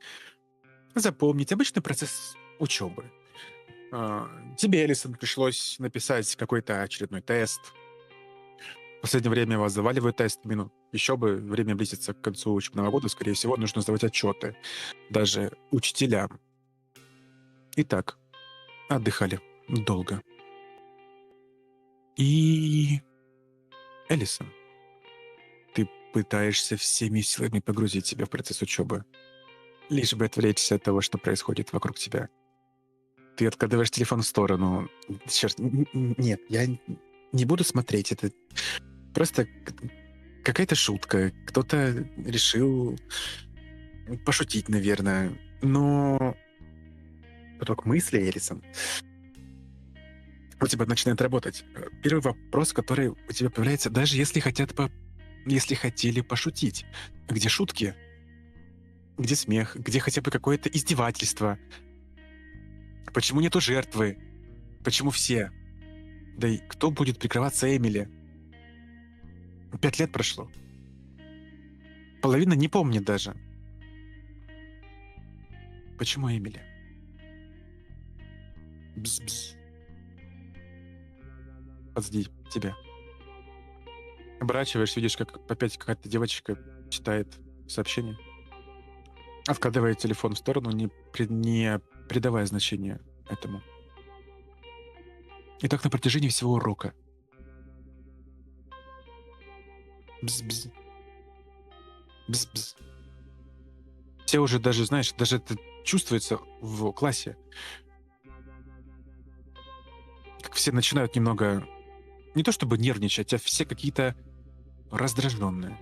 запомнить. Обычный процесс учебы. Тебе, Элисон, пришлось написать какой-то очередной тест. В последнее время вас заваливают тестами. Еще бы, время близится к концу учебного года. Скорее всего, нужно сдавать отчеты. Даже учителям. Итак, отдыхали долго. И... Элисон, ты пытаешься всеми силами погрузить себя в процесс учебы. Лишь бы отвлечься от того, что происходит вокруг тебя. Ты откладываешь телефон в сторону. Черт, нет, Не буду смотреть. Это просто какая-то шутка. Кто-то решил пошутить, наверное. Но поток мыслей, Элисон, у тебя начинает работать. Первый вопрос, который у тебя появляется, даже если если хотели пошутить. Где шутки? Где смех? Где хотя бы какое-то издевательство? Почему нету жертвы? Почему все? Да и кто будет прикрываться Эмили? 5 лет прошло. Половина не помнит даже. Почему Эмили? Бз-бз. Подожди, тебя. Оборачиваешь, видишь, как опять какая-то девочка читает сообщение. Откладывает телефон в сторону, не придавая значения этому. И так на протяжении всего урока. Бз-бз. Бз-бз. Все уже даже, знаешь, даже это чувствуется в классе. Как все начинают немного, не то чтобы нервничать, а все какие-то раздраженные.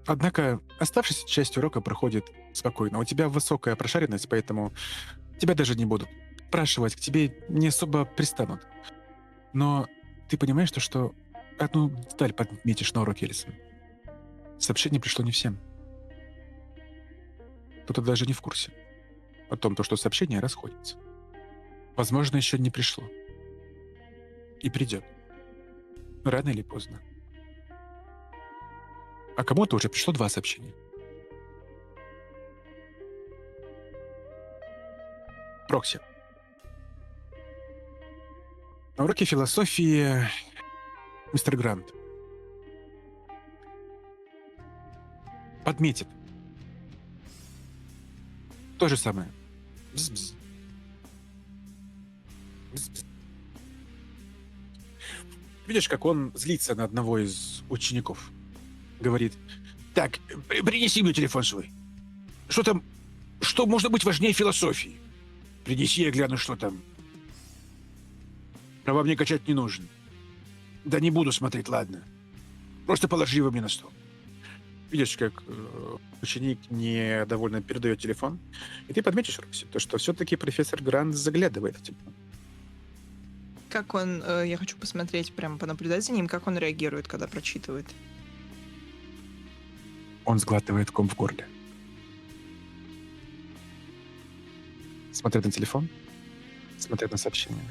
Однако оставшаяся часть урока проходит спокойно. У тебя высокая прошаренность, поэтому тебя даже не будут спрашивать, к тебе не особо пристанут. Но ты понимаешь, что одну деталь подметишь на уроке, Элисон. Сообщение пришло не всем. Кто-то даже не в курсе о том, что сообщение расходится. Возможно, еще не пришло. И придет. Рано или поздно. А кому-то уже пришло 2 сообщения. Прокси. На уроке философии мистер Грант подметит то же самое. Бз-бз. Бз-бз. Видишь, как он злится на одного из учеников. Говорит: так, принеси мне телефон свой. Что там? Что может быть важнее философии? Принеси, я гляну, что там. Права мне качать не нужно. Да не буду смотреть, ладно. Просто положи его мне на стол. Видишь, как ученик недовольно передает телефон, и ты подметишь, Рокси, то, что все-таки профессор Грант заглядывает в телефон.
Как он, я хочу посмотреть, прям понаблюдать за ним, как он реагирует, когда прочитывает.
Он сглатывает ком в горле. Смотрит на телефон, смотрит на сообщение.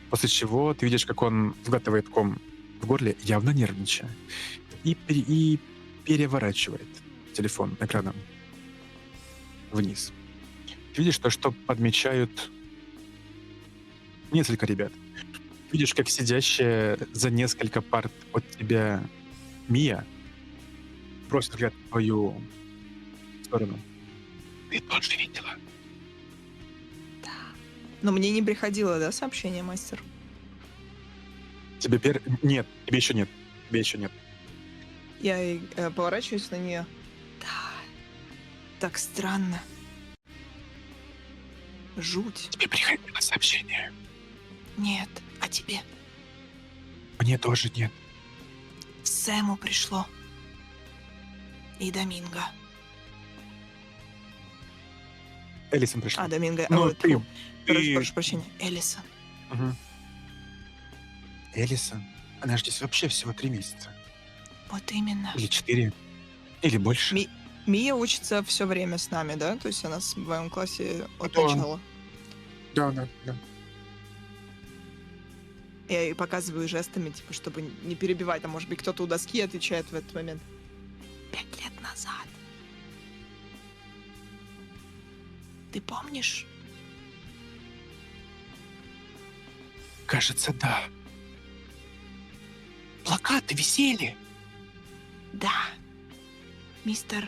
После чего ты видишь, как он сглатывает ком в горле, явно нервничая, и переворачивает телефон экраном вниз. Ты видишь то, что подмечают несколько ребят. Видишь, как сидящая за несколько парт от тебя Мия бросит взгляд в твою сторону. Ты тоже видела?
Но мне не приходило, да, сообщение, мастер?
Тебе Нет, тебе еще нет. Тебе еще нет.
Я поворачиваюсь на нее. Да, так странно. Жуть.
Тебе приходило сообщение.
Нет, а тебе?
Мне тоже нет.
Сэму пришло. И Доминго.
Элисон пришла.
А, Доминго.
Ну, ты.
Прошу прощения. Элисон.
Угу. Элисон? Она же здесь вообще всего 3 месяца.
Вот именно.
Или 4. Или больше.
Мия учится все время с нами, да? То есть она в моем классе от
Да.
начала.
Да.
Я ей показываю жестами, типа, чтобы не перебивать. А может быть, кто-то у доски отвечает в этот момент. 5 лет назад. Ты помнишь?
Кажется, да. Плакаты висели.
Да. Мистер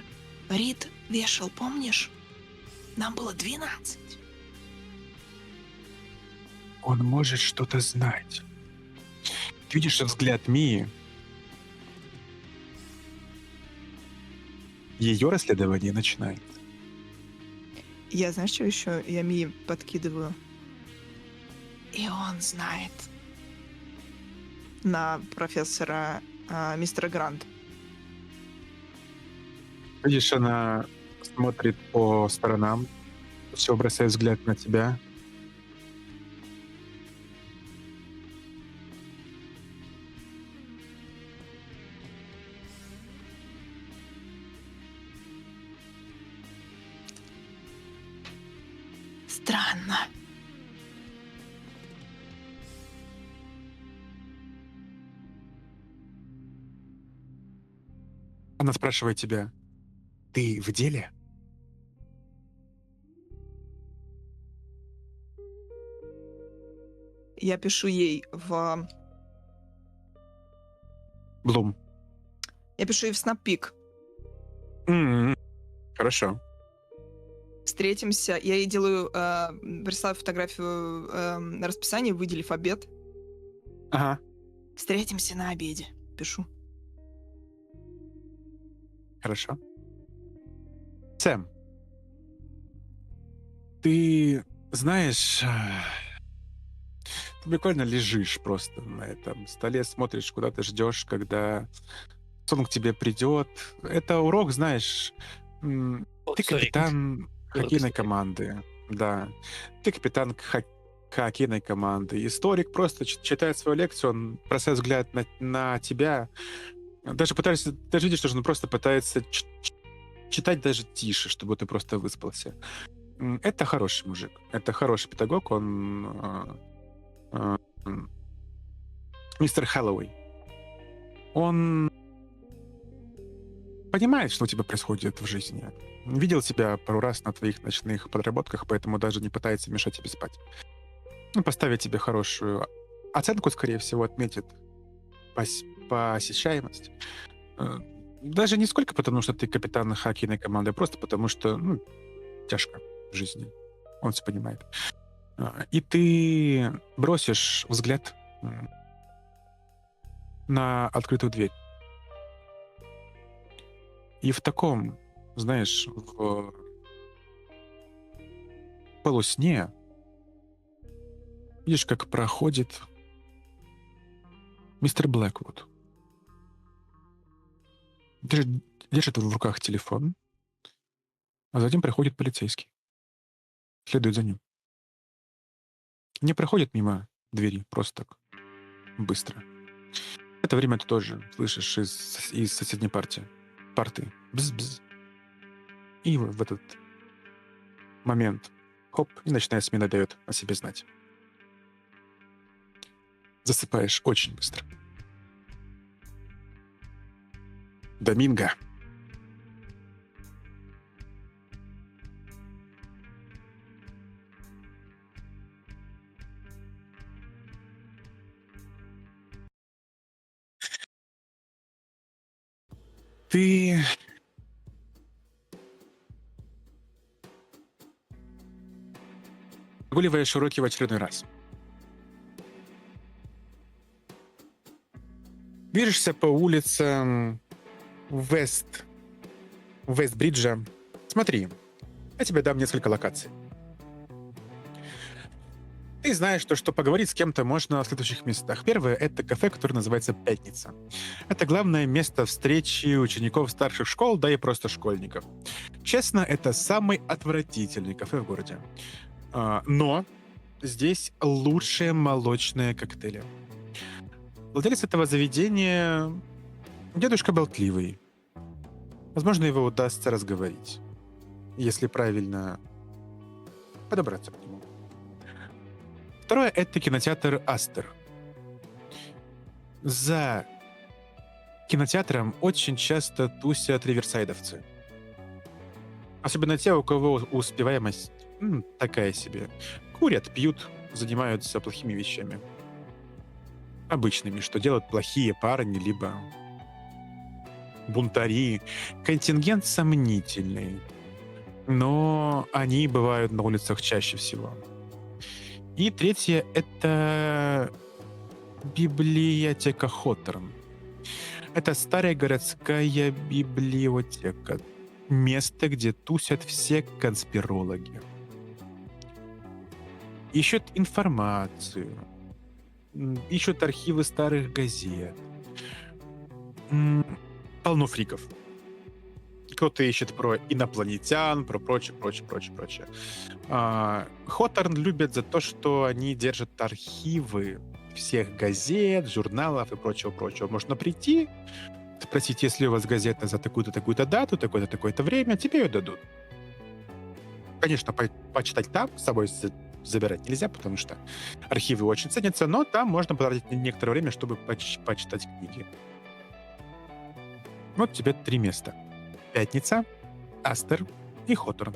Рид вешал, помнишь? Нам было 12.
Он может что-то знать. Ты видишь взгляд Мии? Ее расследование начинается.
Я, знаешь, что еще? Я Мии подкидываю. И он знает. На профессора мистера Грант.
Видишь, она смотрит по сторонам, все бросает взгляд на тебя.
Странно.
Она спрашивает тебя: ты в деле?
Я пишу ей в...
Блум.
Я пишу ей в Снаппик.
Хорошо.
Встретимся. Я ей делаю... присылаю фотографию расписания, выделив обед.
Ага.
Встретимся на обеде. Пишу.
Хорошо. Сэм, ты знаешь, ты прикольно лежишь просто на этом столе, смотришь, куда ты ждешь, когда сон к тебе придет. Это урок, знаешь, ты капитан хоккейной команды. Да. Ты капитан хоккейной команды. Историк просто читает свою лекцию, он бросает взгляд на тебя. Даже видишь, что он просто пытается читать даже тише, чтобы ты просто выспался. Это хороший мужик. Это хороший педагог. Он мистер Хэллоуэй. Он понимает, что у тебя происходит в жизни. Видел тебя пару раз на твоих ночных подработках, поэтому даже не пытается мешать тебе спать. Поставит тебе хорошую оценку, скорее всего, отметит посещаемость. Даже не сколько потому, что ты капитан хоккейной команды, а просто потому, что тяжко в жизни. Он все понимает. И ты бросишь взгляд на открытую дверь. И в таком, знаешь, в полусне видишь, как проходит мистер Блэквуд. Держит в руках телефон, а затем приходит полицейский. Следует за ним. Не проходит мимо двери просто так, быстро. В это время ты тоже слышишь из соседней парты бз-бз. И в этот момент хоп, и ночная смена дает о себе знать. Засыпаешь очень быстро. Доминго. Ты прогуливаешь уроки в очередной раз. Движешься по улицам Вест-Бриджа. Смотри, я тебе дам несколько локаций. Ты знаешь, что поговорить с кем-то можно в следующих местах. Первое — это кафе, которое называется «Пятница». Это главное место встречи учеников старших школ, да и просто школьников. Честно, это самый отвратительный кафе в городе. Но здесь лучшие молочные коктейли. Владелец этого заведения — дедушка болтливый. Возможно, его удастся разговорить, если правильно подобраться к нему. Второе — это кинотеатр «Астер». За кинотеатром очень часто тусят риверсайдовцы. Особенно те, у кого успеваемость такая себе. Курят, пьют, занимаются плохими вещами. Обычными, что делают плохие парни, либо бунтари. Контингент сомнительный. Но они бывают на улицах чаще всего. И третье — это библиотека Хоттерн. Это старая городская библиотека. Место, где тусят все конспирологи. ищут информацию, ищут архивы старых газет. Полно фриков. Кто-то ищет про инопланетян, про прочее. Хоторн любят за то, что они держат архивы всех газет, журналов и прочего. Можно прийти, спросить, если у вас газета за такую-то, такую-то дату, такое-то, такое-то время, тебе ее дадут. Конечно, почитать там с собой забирать нельзя, потому что архивы очень ценятся, но там можно потратить некоторое время, чтобы почитать книги. Вот тебе 3 места. Пятница, Астер и Хоторн.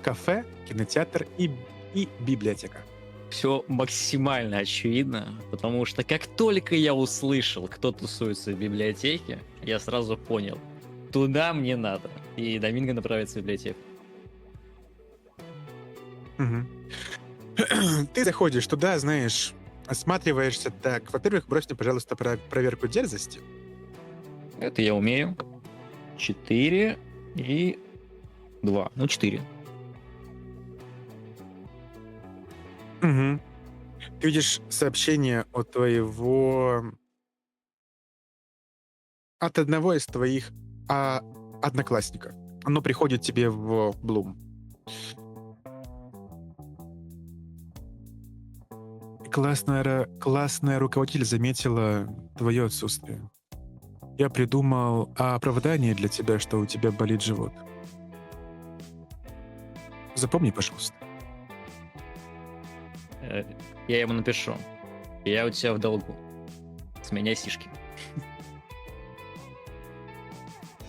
Кафе, кинотеатр и библиотека.
Все максимально очевидно, потому что как только я услышал, кто тусуется в библиотеке, я сразу понял, туда мне надо. И Доминго направится в библиотеку.
Мгм. Ты заходишь туда, знаешь, осматриваешься так. Во-первых, брось мне, пожалуйста, проверку дерзости.
Это я умею. 4 и 2. Ну, 4.
Мгм. Ты видишь сообщение от одного из твоих одноклассников. Оно приходит тебе в Bloom. Классная руководитель заметила твое отсутствие. Я придумал оправдание для тебя, что у тебя болит живот. Запомни, пожалуйста.
Я ему напишу. Я у тебя в долгу. С меня сишки.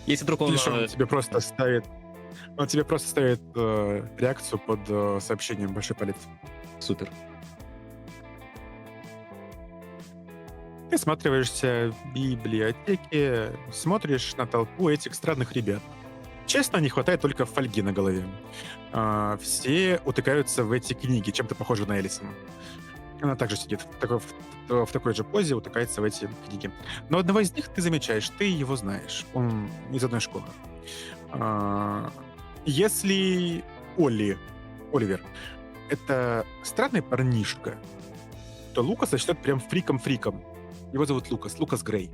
Если вдруг он...
Видишь, он тебе просто ставит реакцию под сообщением «Большой палец».
Супер.
Ты осматриваешься в библиотеке, смотришь на толпу этих странных ребят. Честно, не хватает только фольги на голове. Все утыкаются в эти книги, чем-то похожи на Элисон. Она также сидит в такой же позе, утыкается в эти книги. Но одного из них ты замечаешь, ты его знаешь. Он из одной школы. Если Оливер, это странный парнишка, то Лукас сочтет прям фриком. Его зовут Лукас Грей.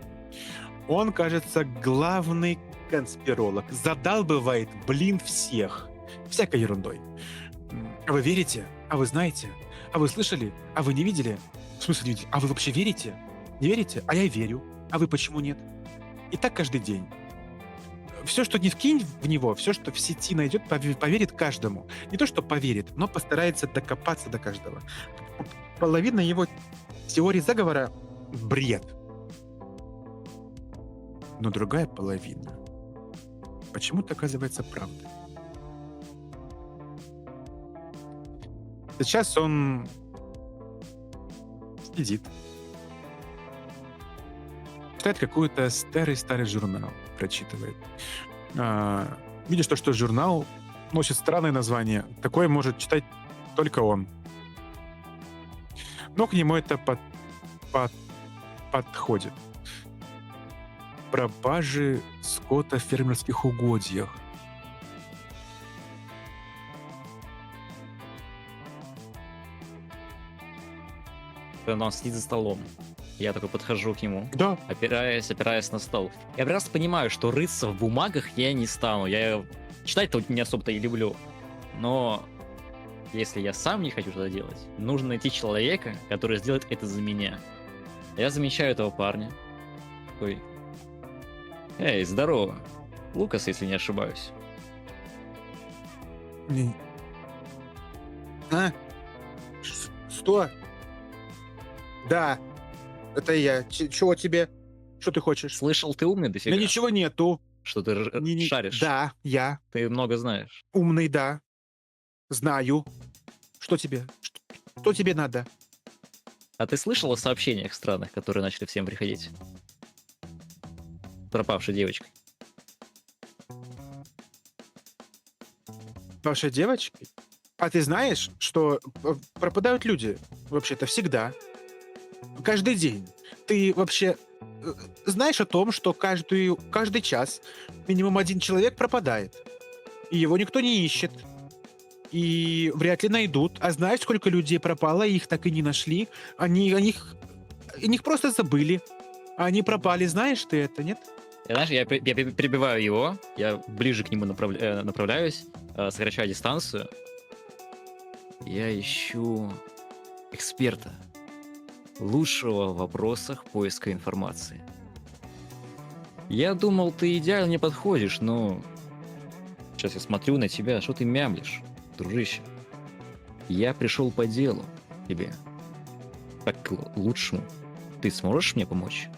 Он, кажется, главный конспиролог. Задалбывает, всех. Всякой ерундой. А вы верите? А вы знаете? А вы слышали? А вы не видели? В смысле не видели? А вы вообще верите? Не верите? А я верю. А вы почему нет? И так каждый день. Все, что не вкинь в него, все, что в сети найдет, поверит каждому. Не то, что поверит, но постарается докопаться до каждого. Половина его теории заговора — бред. Но другая половина почему-то оказывается правдой. Сейчас он сидит, читает какой-то старый журнал, прочитывает. Видишь то, что журнал носит странное название. Такое может читать только он. Но к нему это подходит. Пропажи скота в фермерских угодьях.
Он сидит за столом. Я такой подхожу к нему,
Да.
опираясь на стол. Я прекрасно понимаю, что рыться в бумагах я не стану. Я читать-то не особо-то и люблю. Но если я сам не хочу это делать, нужно найти человека, который сделает это за меня. Я замечаю этого парня. Такой: эй, здорово. Лукас, если не ошибаюсь.
Что? Да. Это я. Чего тебе? Что ты хочешь?
Слышал, ты умный
У
дофига.
меня ничего нету.
Что ты шаришь.
Да, я
Ты много знаешь.
умный, да. Знаю. Что тебе? Что тебе надо?
А ты слышал о сообщениях странных, которые начали всем приходить? Пропавшей девочкой.
Вашей девочки? А ты знаешь, что пропадают люди вообще-то всегда? Каждый день. Ты вообще знаешь о том, что каждый час минимум один человек пропадает, и его никто не ищет. и вряд ли найдут. А знаешь, сколько людей пропало, и их так и не нашли? Они о них просто забыли. А они пропали, знаешь ты это, нет?
Знаешь, я перебиваю его, я ближе к нему направляюсь, сокращаю дистанцию. Я ищу эксперта, лучшего в вопросах поиска информации. Я думал, ты идеально мне подходишь, но... Сейчас я смотрю на тебя, что ты мямлишь, дружище. Я пришел по делу тебе. Как к лучшему. Ты сможешь мне помочь?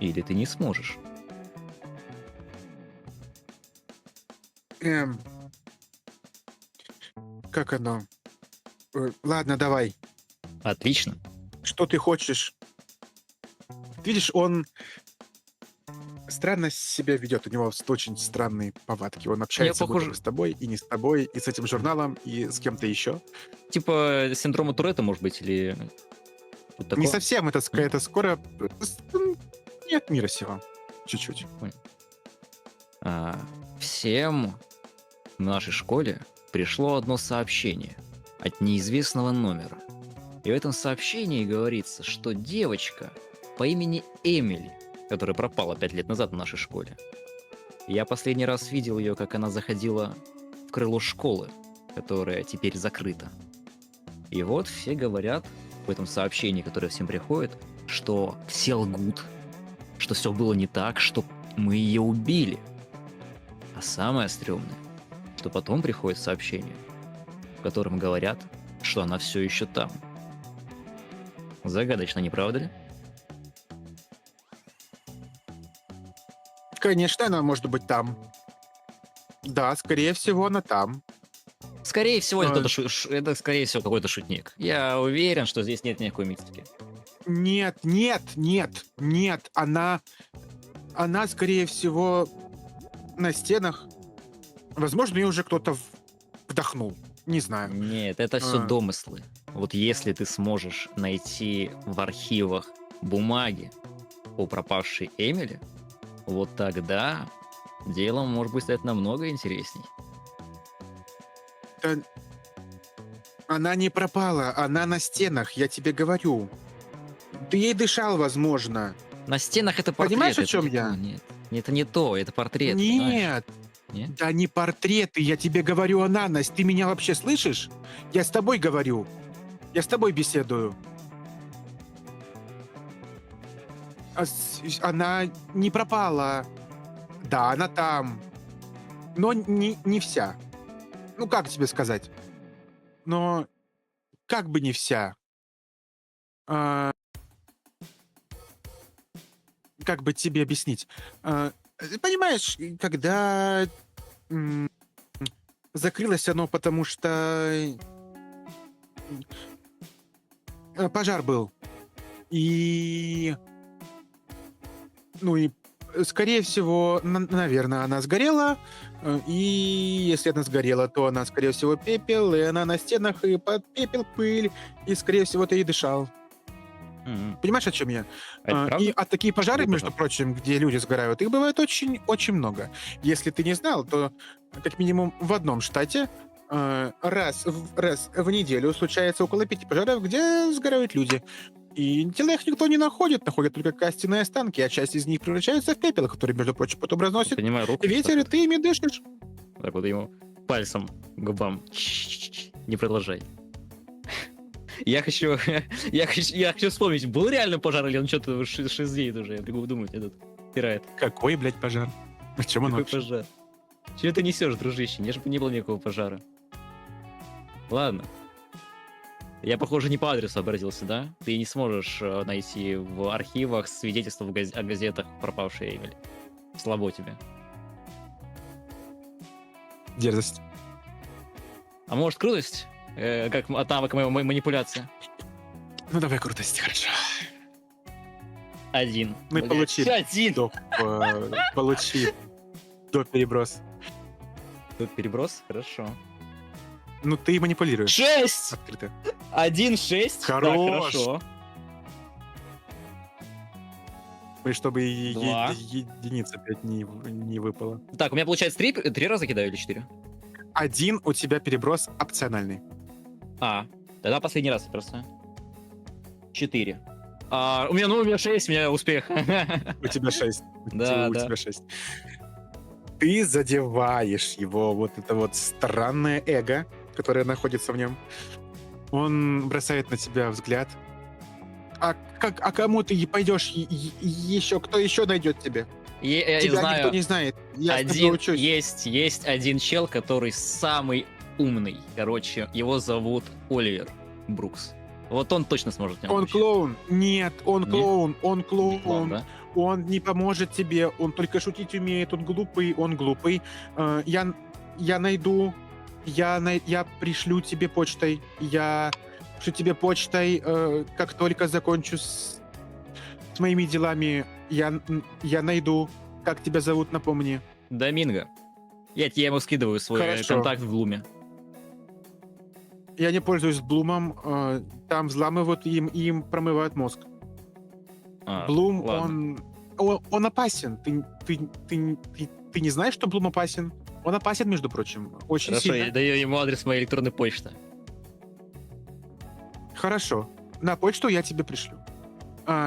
Или ты не сможешь?
Как оно? Ладно, давай.
Отлично.
Что ты хочешь? Видишь, он странно себя ведет. У него очень странные повадки. Он общается
похоже-
будто бы с тобой, и не с тобой, и с этим журналом, и с кем-то еще.
Типа синдрома Туретта, может быть, или... что-то такое?
Не совсем, это скоро... Нет мира сего. Чуть-чуть.
Всем в нашей школе пришло одно сообщение от неизвестного номера. И в этом сообщении говорится, что девочка по имени Эмили, которая пропала 5 лет назад в нашей школе. Я последний раз видел ее, как она заходила в крыло школы, которая теперь закрыта. И вот все говорят в этом сообщении, которое всем приходит, что все лгут, что все было не так, что мы ее убили. А самое стрёмное, что потом приходит сообщение, в котором говорят, что она все еще там. Загадочно, не правда ли?
Конечно, она может быть там. Да, скорее всего, она там.
Скорее всего, это,
А.
это скорее всего какой-то шутник. Я уверен, что здесь нет никакой мистики.
Нет, нет, нет, нет. Она, скорее всего, на стенах. Возможно, ее уже кто-то вдохнул. Не знаю.
Нет, это все
А.
домыслы. Вот если ты сможешь найти в архивах бумаги о пропавшей Эмили, вот тогда дело может быть стать намного интересней.
Да, она не пропала, она на стенах, я тебе говорю. Ты ей дышал, возможно.
На стенах это портрет.
Понимаешь, о
это
чем
не
я?
то, нет, это не то, это портрет. понимаешь?
Нет,
Нет?
да не портреты, я тебе говорю, Ананас. Ты меня вообще слышишь? Я с тобой говорю. Я с тобой беседую. Она не пропала. Да, она там. Но не вся. Ну, как тебе сказать? Но как бы не вся. А, как бы тебе объяснить? Понимаешь, когда закрылось оно, потому что пожар был. И... Ну и, скорее всего, наверное, она сгорела. И если она сгорела, то она, скорее всего, пепел. И она на стенах, и под пепел, пыль. И, скорее всего, ты и дышал.
Мгм.
Понимаешь, о чем я?
А это правда?
И такие пожары,
Какие
между
пожары?
прочим, где люди сгорают, их бывает очень много. Если ты не знал, то как минимум в одном штате раз в неделю случается около 5 пожаров, где сгорают люди. И тела их никто не находит, находят только костяные останки, а часть из них превращается в пепел, который, между прочим, потом разносит
Поднимаю руку.
ветер, и ты ими дышишь.
Так вот ему пальцем к губам. Не продолжай. Я хочу вспомнить, был реально пожар или он что-то шиздеет уже? Я бегу думать, этот пирает.
Какой, блядь, пожар? О чем он
Какой
вообще?
пожар? Чего ты несешь, дружище? Не было никакого пожара. Ладно. Я, похоже, не по адресу обратился, да? Ты не сможешь найти в архивах свидетельства о газетах пропавшей Эмили. Слабо тебе.
Дерзость.
А может, крутость? Как навык моей манипуляции?
Ну давай крутость, хорошо.
1.
Мы получили.
1.
Получи до переброс.
Тут переброс? Хорошо.
Ну ты манипулируешь.
6!
Открыто.
1, 6.
Хорош.
хорошо.
И чтобы
Два.
единица опять не выпала.
Так, у меня получается 3 раза кидаю или 4?
1 у тебя переброс опциональный.
Тогда последний раз просто. 4. У меня 6, у меня успех.
У тебя 6.
Да,
у
да.
тебя 6. Ты задеваешь его вот это вот странное эго, которое находится в нем. Он бросает на тебя взгляд. А кому ты пойдешь еще? Кто еще найдет тебя?
Я
Тебя
знаю,
никто не знает. Я с тобой учусь.
есть один чел, который самый умный. Короче, его зовут Оливер Брукс. Вот он точно сможет меня
Он
научить.
клоун. Нет, он
Нет?
клоун. Он
Клоун,
клоун.
да?
Он не поможет тебе. Он только шутить умеет. Он глупый. Я найду. Я пришлю тебе почтой. Я пришлю тебе почтой, как только закончу с моими делами. Я найду. Как тебя зовут, напомни.
Доминго. Я ему скидываю свой
Хорошо.
контакт в Блуме.
Я не пользуюсь Блумом. Там взламывают им промывают мозг. Блум,
ладно.
он опасен. Ты не знаешь, что Блум опасен? Он опасен, между прочим. Очень
Хорошо,
сильно.
я даю ему адрес моей электронной почты.
Хорошо. На почту я тебе пришлю.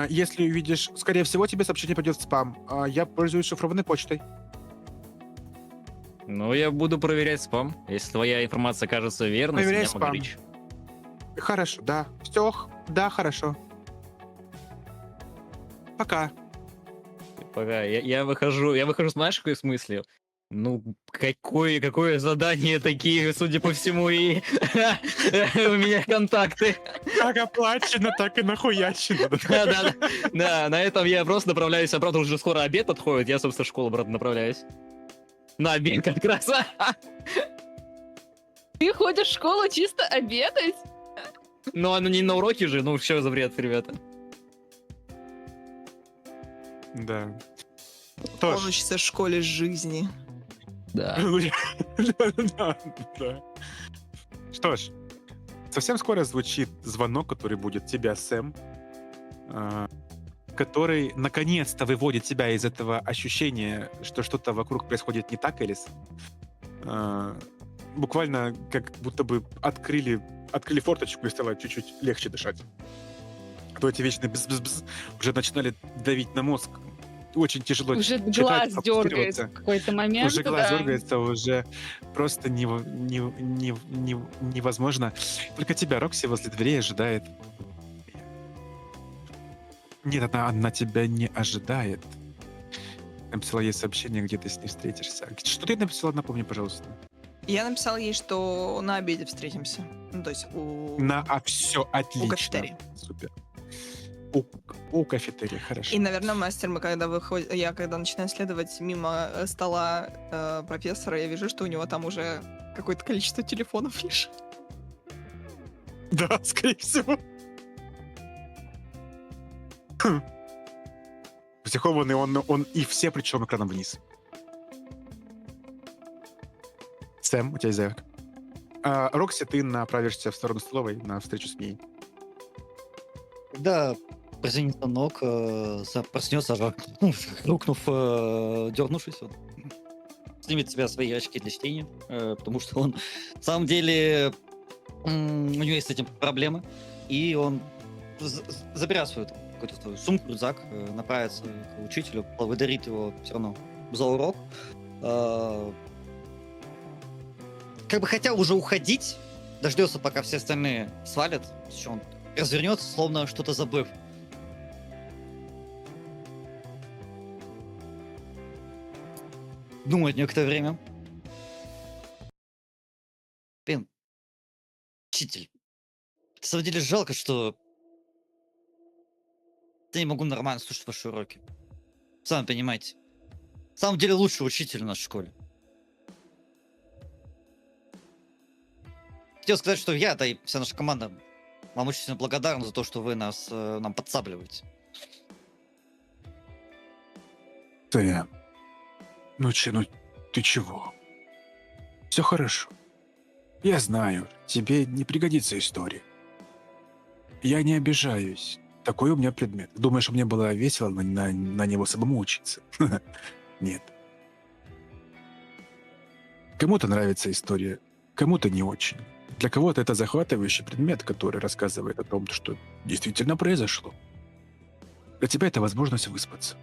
Если увидишь, скорее всего, тебе сообщение пойдет в спам. Я пользуюсь шифрованной почтой.
Ну, я буду проверять спам. Если твоя информация кажется верной,
Проверяй
меня
спам.
Магарич.
Хорошо, да. Все, да, хорошо. Пока.
Пока. Я выхожу, знаешь, в какой смысле? Ну, какое задание такие, судя по всему, и у меня контакты.
Как оплачено, так и нахуячено.
Да, на этом я просто направляюсь обратно, уже скоро обед отходит, я, собственно, в школу обратно направляюсь. На обед как раз.
Ты ходишь в школу чисто обедать?
Ну, оно не на уроке же, ну, что за бред, ребята.
Да.
Он
Тоже.
учится в школе жизни.
Да.
Да. Что ж, совсем скоро звучит звонок, который будет тебя, Сэм, который наконец-то выводит тебя из этого ощущения, что что-то вокруг происходит не так, Элис. Буквально как будто бы открыли форточку и стало чуть-чуть легче дышать. То эти вечные бз-бз-бз уже начинали давить на мозг. Очень тяжело
Уже
читать,
глаз дергается
фокусироваться.
в какой-то момент.
Уже глаз
да.
дергается, уже просто невозможно. Только тебя Рокси возле дверей ожидает. Нет, она тебя не ожидает. Написала ей сообщение, где ты с ней встретишься. Что ты написала, напомни, пожалуйста.
Я написала ей, что на обеде встретимся. Ну, то есть
Все отлично.
у кафетерии.
Супер. У кафетерии, хорошо.
И, наверное, мастер, я когда начинаю следовать мимо стола профессора, я вижу, что у него там уже какое-то количество телефонов лишь.
Да, скорее всего. Психованный он и все, причем экраном вниз. Сэм, у тебя есть заявка. Рокси, ты направишься в сторону столовой на встречу с Мией.
Когда прозвенит звонок, проснется, рукнув, дернувшись, он снимет с себя свои очки для чтения, потому что он, на самом деле, у него есть с этим проблемы, и он забирает свою какую-то свою сумку, рюкзак, направится к учителю, благодарит его все равно за урок. Как бы хотел уже уходить, дождется, пока все остальные свалят, еще он развернется, словно что-то забыв. Думает некоторое время. Блин, учитель, на самом деле жалко, что я не могу нормально слушать ваши уроки. Сами понимаете. На самом деле лучший учитель в нашей школе. Хотел сказать, что я, да и вся наша команда вам очень сильно благодарна за то, что вы нам подсабливаете.
Сэм, ну ты чего? Все хорошо. Я знаю, тебе не пригодится история. Я не обижаюсь. Такой у меня предмет. Думаешь, мне было весело на него самому учиться? Нет. Кому-то нравится история, кому-то не очень. Для кого-то это захватывающий предмет, который рассказывает о том, что действительно произошло. Для тебя это возможность выспаться.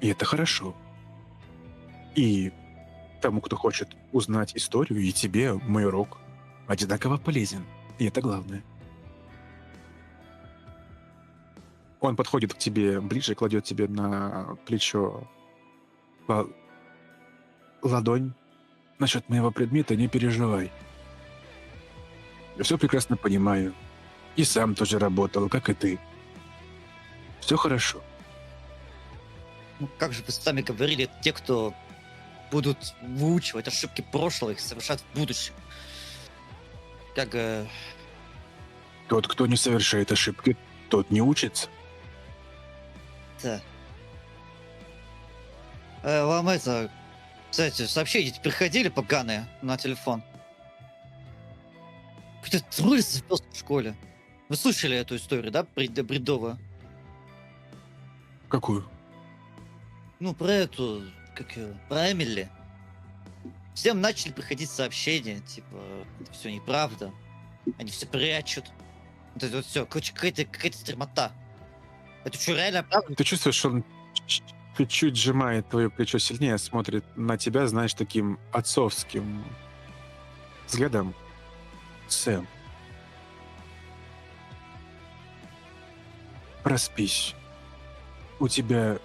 И это хорошо. И тому, кто хочет узнать историю, и тебе мой урок одинаково полезен. И это главное. Он подходит к тебе ближе, кладет тебе на плечо ладонь. Насчет моего предмета не переживай. Я все прекрасно понимаю. И сам тоже работал, как и ты. Все хорошо.
Ну, как же вы сами говорили, те, кто будут выучивать ошибки прошлого, их совершать в будущем. Как...
Тот, кто не совершает ошибки, тот не учится.
Да. Вам это... Кстати, сообщения приходили поганые на телефон? Какой-то тролль завелся в школе. Вы слышали эту историю, да? Бредовую.
Какую?
Ну, про эту... Как её, про Эмили. Всем начали приходить сообщения, типа, это все неправда. Они все прячут. Вот это вот все. Короче, какая-то стремота. Это что, реально правда?
Ты чувствуешь, что он чуть-чуть сжимает твое плечо сильнее, смотрит на тебя, знаешь, таким отцовским взглядом. Сэм, проспись. У тебя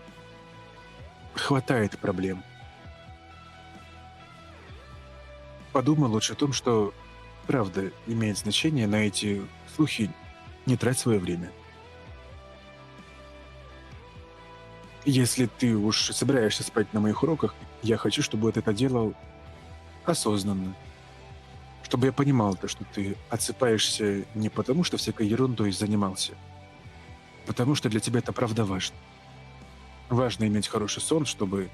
хватает проблем. Подумай лучше о том, что правда имеет значение. На эти слухи не трать свое время. Если ты уж собираешься спать на моих уроках, я хочу, чтобы ты это делал осознанно. Чтобы я понимал то, что ты отсыпаешься не потому, что всякой ерундой занимался, потому что для тебя это правда важно. Важно иметь хороший сон, чтобы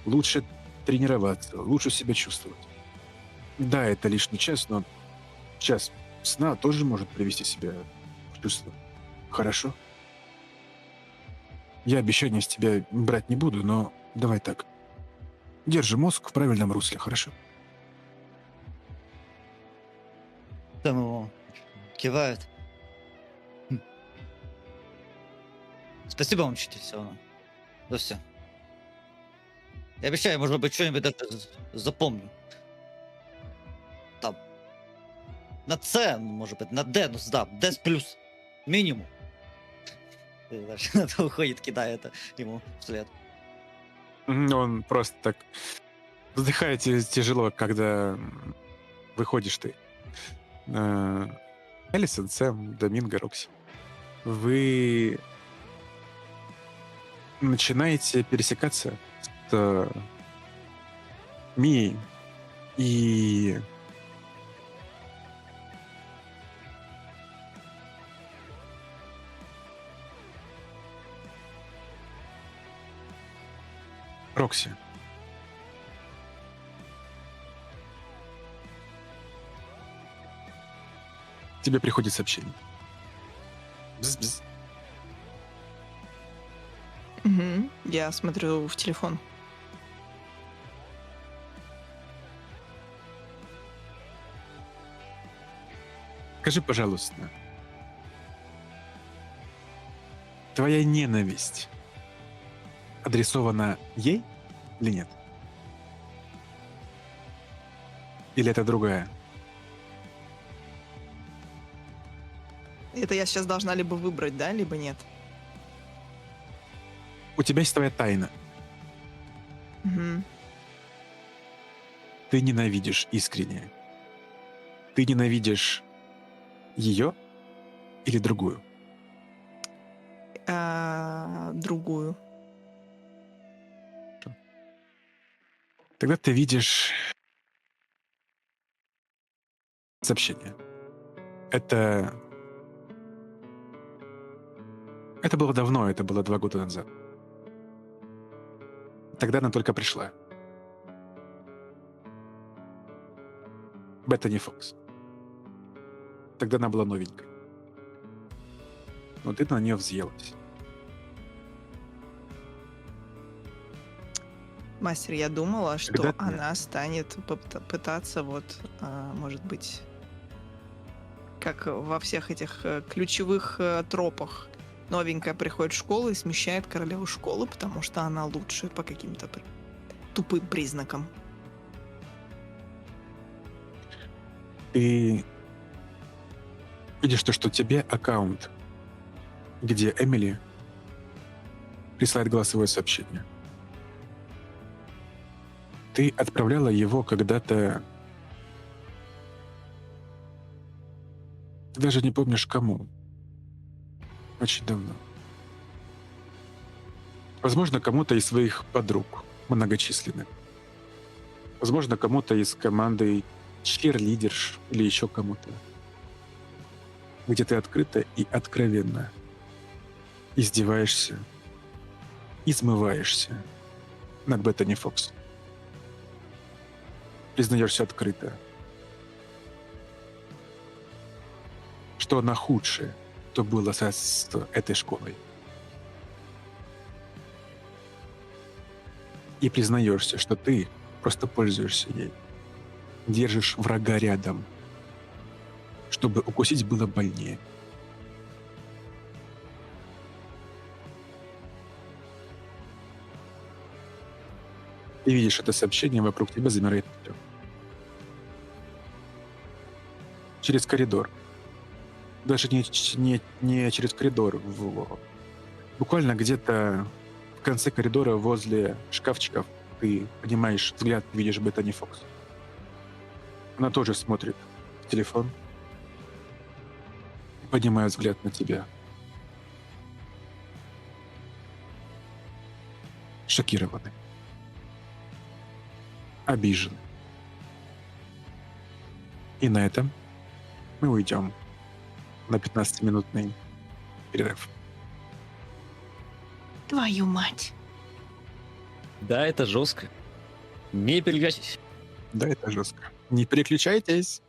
лучше тренироваться, лучше себя чувствовать. Да, это лишний час, но час сна тоже может привести себя в чувство. Хорошо? Я обещания с тебя брать не буду, но давай так. Держи мозг в правильном русле, хорошо?
Там его кивает. Хм. Спасибо вам, учитель, все равно. За все. Я обещаю, может быть, что-нибудь даже запомню. Там. На С, может быть, на Д, ну да, Д плюс. Минимум. И дальше это уходит, кидая это ему вслед.
Он просто так вздыхает тяжело, когда выходишь ты. Элисон, Сэм, Доминго, Рокси. Вы начинаете пересекаться с Мией и Рокси. Тебе приходит сообщение. Бз-бз.
Мгм. Я смотрю в телефон.
Скажи, пожалуйста, твоя ненависть адресована ей или нет? Или это другая?
Это я сейчас должна либо выбрать, да, либо нет.
У тебя есть твоя тайна.
Мгм.
Ты ненавидишь искренне. Ты ненавидишь ее или другую?
Другую.
Тогда ты видишь сообщение. Это было давно, это было 2 года назад. Тогда она только пришла. Беттани Фокс. Тогда она была новенькой. Но ты на нее взъелась.
Мастер, я думала, что
Когда-то нет.
она станет пытаться вот, может быть, как во всех этих ключевых тропах. Новенькая приходит в школу и смещает королеву школы, потому что она лучше по каким-то тупым признакам.
Ты видишь то, что тебе аккаунт, где Эмили присылает голосовое сообщение. Ты отправляла его когда-то... Ты даже не помнишь кому. Очень давно. Возможно, кому-то из своих подруг многочисленных. Возможно, кому-то из команды чирлидерш или еще кому-то. Где ты открыто и откровенно издеваешься, измываешься над Беттани Фокс. Признаешься открыто, что она худшая, что было с этой школой. И признаешься, что ты просто пользуешься ей. Держишь врага рядом, чтобы укусить было больнее. Ты видишь это сообщение, вокруг тебя замирает все. Через коридор. Даже не через коридор. Буквально где-то в конце коридора возле шкафчиков ты поднимаешь взгляд, видишь Беттани Фокс. Она тоже смотрит в телефон. Поднимает взгляд на тебя. Шокированный. Обижен. И на этом мы уйдем на 15-минутный перерыв.
Твою мать.
Да, это жестко. Не переключайтесь.
Да, это жестко. Не переключайтесь.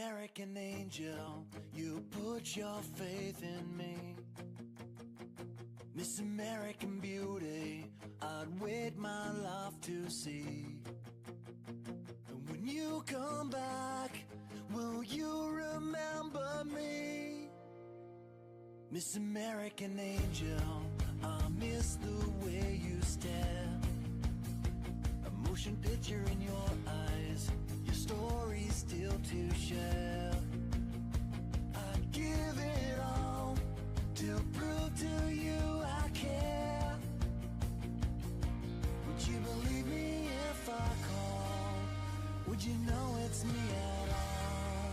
American angel, you put your faith in me. Miss American beauty, I'd wait my life to see. And when you come back, will you remember me? Miss American angel, I miss the way you stare. A motion picture in your eyes, your story's still to share. I'd give it all to prove to you I care. Would you believe me if I call? Would you know it's me at all?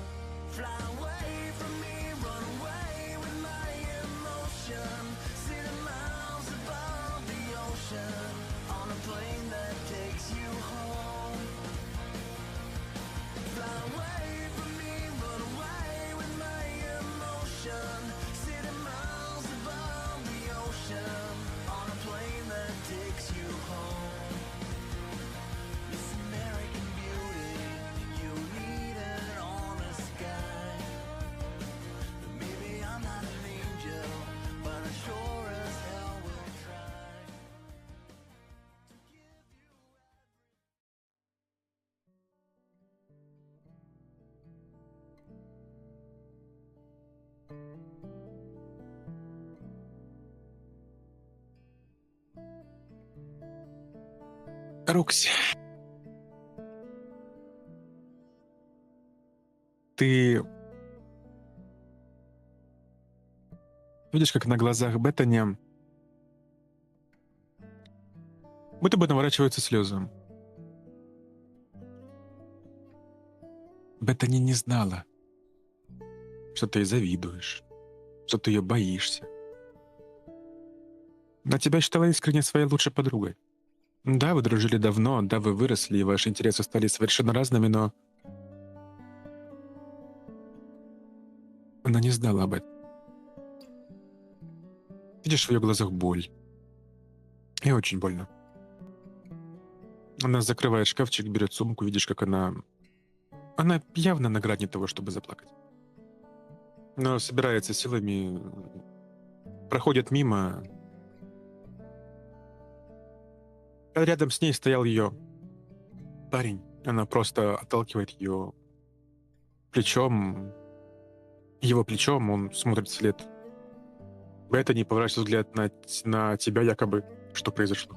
Fly away from me, run away with my emotion. City miles above the ocean, on a plane that takes you home. Fly away from me, run away with my emotion. City miles above the ocean, on a plane that takes you home. Miss American beauty, you need an honest guy. Maybe I'm not an angel, but I sure as hell will try.
Рокси, ты видишь, как на глазах Беттани будто бы наворачиваются слезы. Беттани не знала, что ты ей завидуешь, что ты ее боишься. Она тебя считала искренне своей лучшей подругой. Да, вы дружили давно, да, вы выросли, и ваши интересы стали совершенно разными, но она не знала об этом. Видишь в ее глазах боль. И очень больно. Она закрывает шкафчик, берет сумку, видишь, как она явно на грани того, чтобы заплакать. Но собирается силами, проходит мимо. Рядом с ней стоял ее парень. Она просто отталкивает ее плечом. Его плечом он смотрит вслед. Беттани поворачивает взгляд на тебя, якобы, что произошло.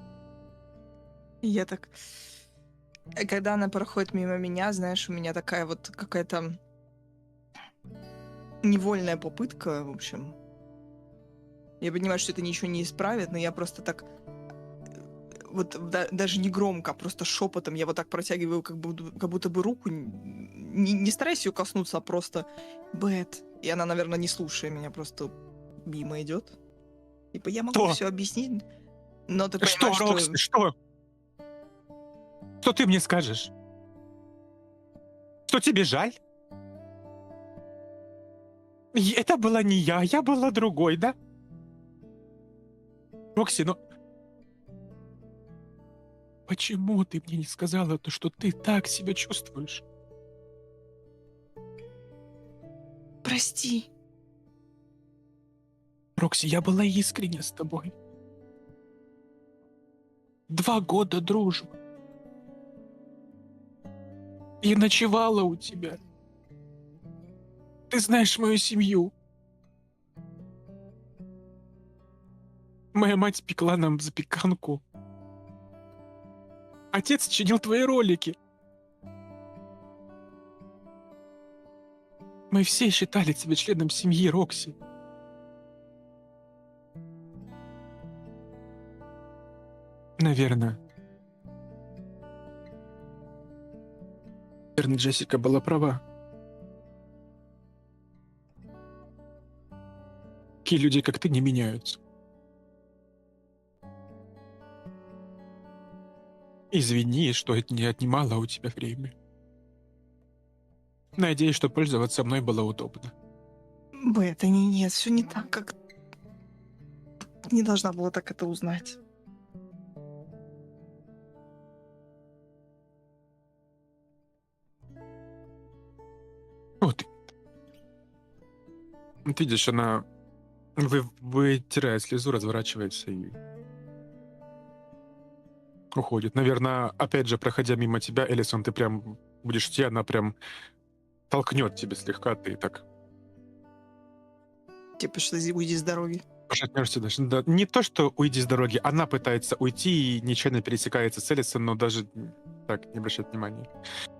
И я так... Когда она проходит мимо меня, знаешь, у меня такая вот какая-то невольная попытка, в общем. Я понимаю, что это ничего не исправит, но я просто так... Вот даже не громко, а просто шепотом я вот так протягиваю как будто бы руку, не стараюсь ее коснуться, а просто Бет. И она, наверное, не слушая меня, просто мимо идет. Типа я могу
Что?
все объяснить, но ты
Что,
понимаешь,
Рокси, что? Что ты мне скажешь? Что тебе жаль? Это была не я была другой, да? Рокси, но... Почему ты мне не сказала то, что ты так себя чувствуешь?
Прости.
Рокси, я была искренне с тобой. 2 года дружбы. Я ночевала у тебя. Ты знаешь мою семью. Моя мать пекла нам запеканку. Отец чинил твои ролики. Мы все считали тебя членом семьи, Рокси. Наверное, Джессика была права. Такие люди, как ты, не меняются. Извини, что это не отнимало у тебя время. Надеюсь, что пользоваться мной было удобно.
Бет, нет, все не так, как... Не должна была так это узнать.
Вот Вот видишь, она вытирает слезу, разворачивается и уходит. Наверное, опять же, проходя мимо тебя, Элисон, ты прям будешь идти, она прям толкнет тебя слегка, ты так
Типа, что уйди с дороги.
пошатнешься даже. Да, не то, что уйди с дороги, она пытается уйти и нечаянно пересекается с Элисон, но даже так не обращает внимания.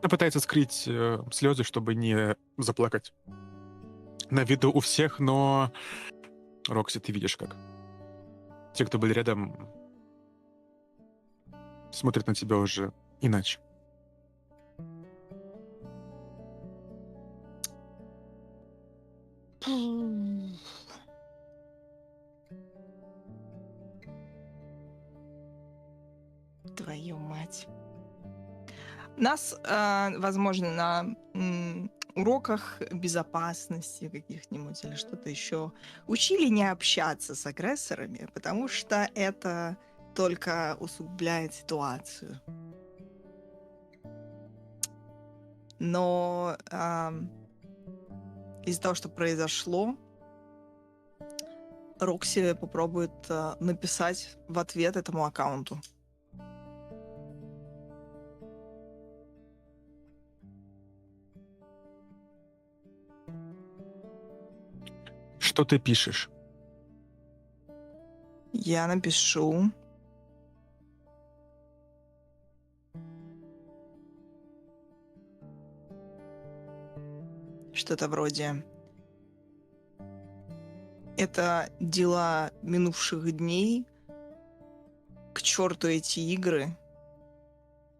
Она пытается скрыть слезы, чтобы не заплакать на виду у всех, но Рокси, ты видишь как. Те, кто были рядом, смотрят на тебя уже иначе.
Твою мать. Нас, возможно, на уроках безопасности каких-нибудь или что-то еще учили не общаться с агрессорами, потому что это только усугубляет ситуацию. Но из-за того, что произошло, Рокси попробует написать в ответ этому аккаунту.
Что ты пишешь?
Я напишу. Что-то вроде: это дела минувших дней. К черту эти игры.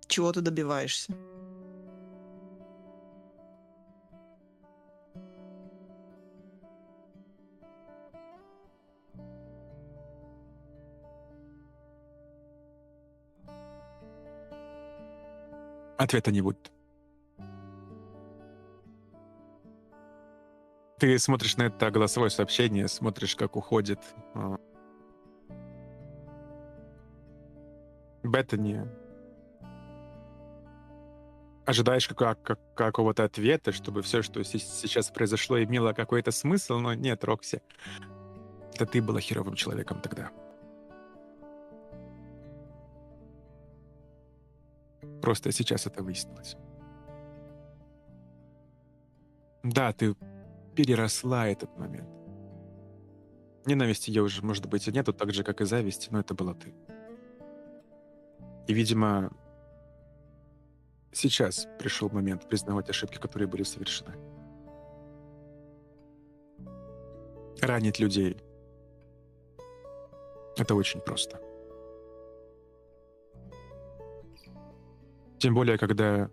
Чего ты добиваешься?
Ответа не будет. Ты смотришь на это голосовое сообщение, смотришь, как уходит Беттани. Ожидаешь какого-то ответа, чтобы все, что сейчас произошло, имело какой-то смысл, но нет, Рокси. Это ты была херовым человеком тогда. Просто сейчас это выяснилось. Да, ты переросла этот момент. Ненависти ее уже, может быть, и нету, так же, как и зависти, но это была ты. И, видимо, сейчас пришел момент признавать ошибки, которые были совершены. Ранить людей — это очень просто. Тем более, когда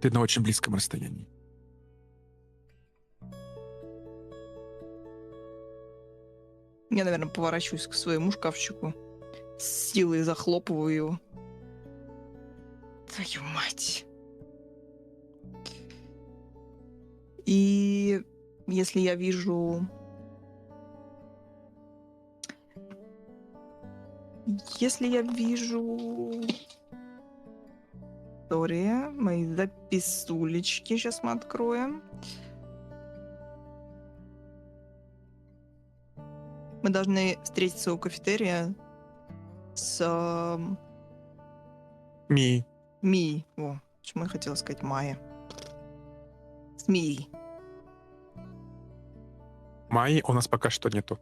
ты на очень близком расстоянии.
Я, наверное, поворачиваюсь к своему шкафчику, с силой захлопываю его. Твою мать. И если я вижу... История, мои записулечки сейчас мы откроем. Мы должны встретиться у кафетерия с
Ми,
Мией. О, почему я хотела сказать Майя. С Мией.
Майи у нас пока что нету.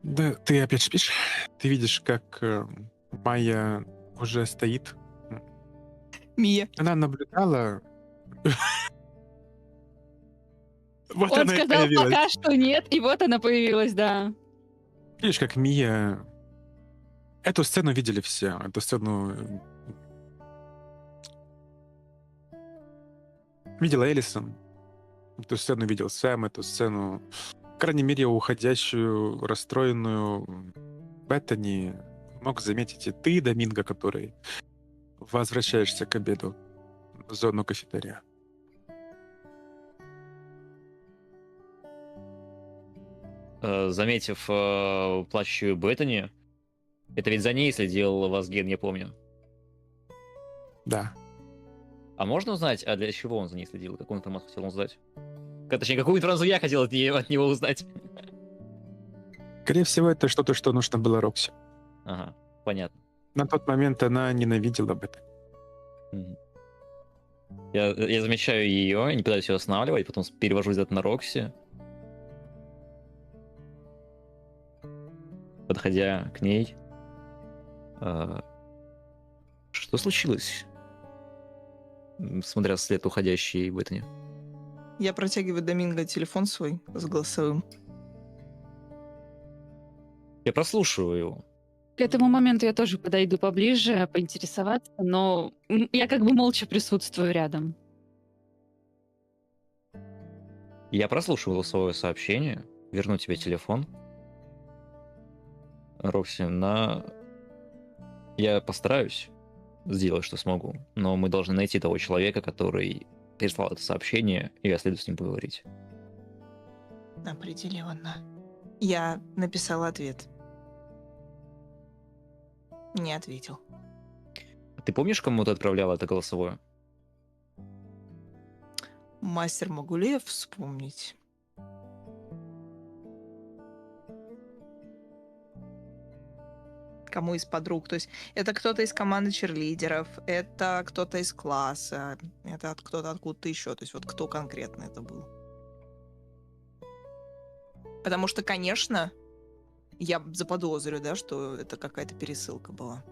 Да, ты опять спишь? Ты видишь, как Майя уже стоит.
Мия.
Она наблюдала. Вот
Он
она и
сказал
появилась.
пока что нет, и вот она появилась, да.
Видишь, как Мия... Эту сцену видели все. Эту сцену видела Элисон. Эту сцену видел Сэм. Эту сцену, по крайней мере, уходящую, расстроенную Беттани мог заметить и ты, Доминго, который возвращаешься к обеду в зону кафетерия.
Заметив плачущую Беттани, это ведь за ней следил Вазген, я помню.
Да.
А можно узнать, а для чего он за ней следил? Какую информацию хотел узнать? Точнее, какую информацию я хотел от него узнать?
Скорее всего, это что-то, что нужно было Рокси.
Ага, понятно.
На тот момент она ненавидела бы это.
Мгм. Я замечаю ее, не пытаюсь ее останавливать, потом перевожу взгляд на Рокси. Подходя к ней. а, Что случилось? Смотря вслед уходящей Беттани.
Я протягиваю Доминго телефон свой с голосовым.
Я прослушиваю его.
К этому моменту я тоже подойду поближе, поинтересоваться, но я как бы молча присутствую рядом.
Я прослушивал свое сообщение. Верну тебе телефон. Рокси, я постараюсь сделать, что смогу. Но мы должны найти того человека, который прислал это сообщение, и я следую с ним поговорить.
Определенно. Я написала ответ. Не ответил.
Ты помнишь, кому ты отправляла это голосовое?
Мастер, могу ли я вспомнить? Кому из подруг? То есть это кто-то из команды черлидеров, это кто-то из класса, это кто-то откуда-то еще. То есть вот кто конкретно это был? Потому что, конечно, я заподозрю, да, что это какая-то пересылка была.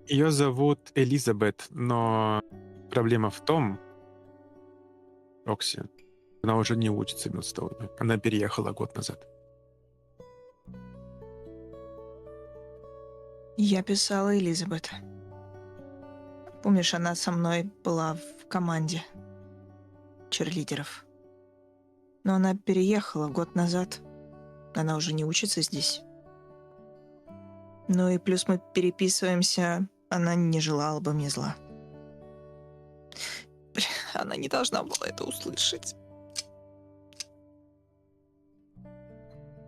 Ее зовут Элизабет, но проблема в том, Рокси, она уже не учится в Милстоуне. Она переехала год назад.
Я писала Элизабет. Помнишь, она со мной была в команде черлидеров. Но она переехала год назад. Она уже не учится здесь. Ну и плюс мы переписываемся. Она не желала бы мне зла. Блин, она не должна была это услышать.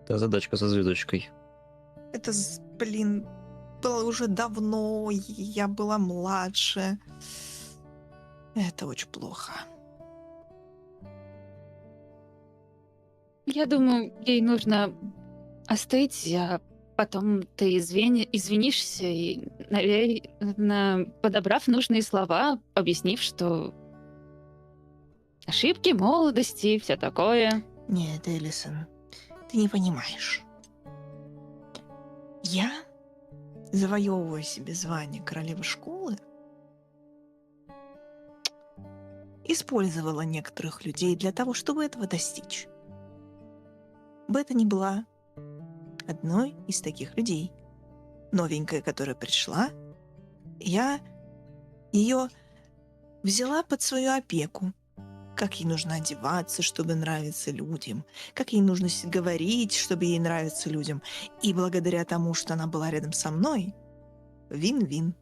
Это задачка со звездочкой.
Это, блин, было уже давно. Я была младше. Это очень плохо.
Я думаю, ей нужно остыть, а потом ты извинишься и, наверное, подобрав нужные слова, объяснив, что ошибки молодости и все такое.
Нет, Элисон, ты не понимаешь. Я завоевываю себе звание королевы школы, использовала некоторых людей для того, чтобы этого достичь. Беттани была одной из таких людей. Новенькая, которая пришла, я ее взяла под свою опеку. Как ей нужно одеваться, чтобы нравиться людям, как ей нужно говорить, чтобы ей нравиться людям. И благодаря тому, что она была рядом со мной, вин-вин.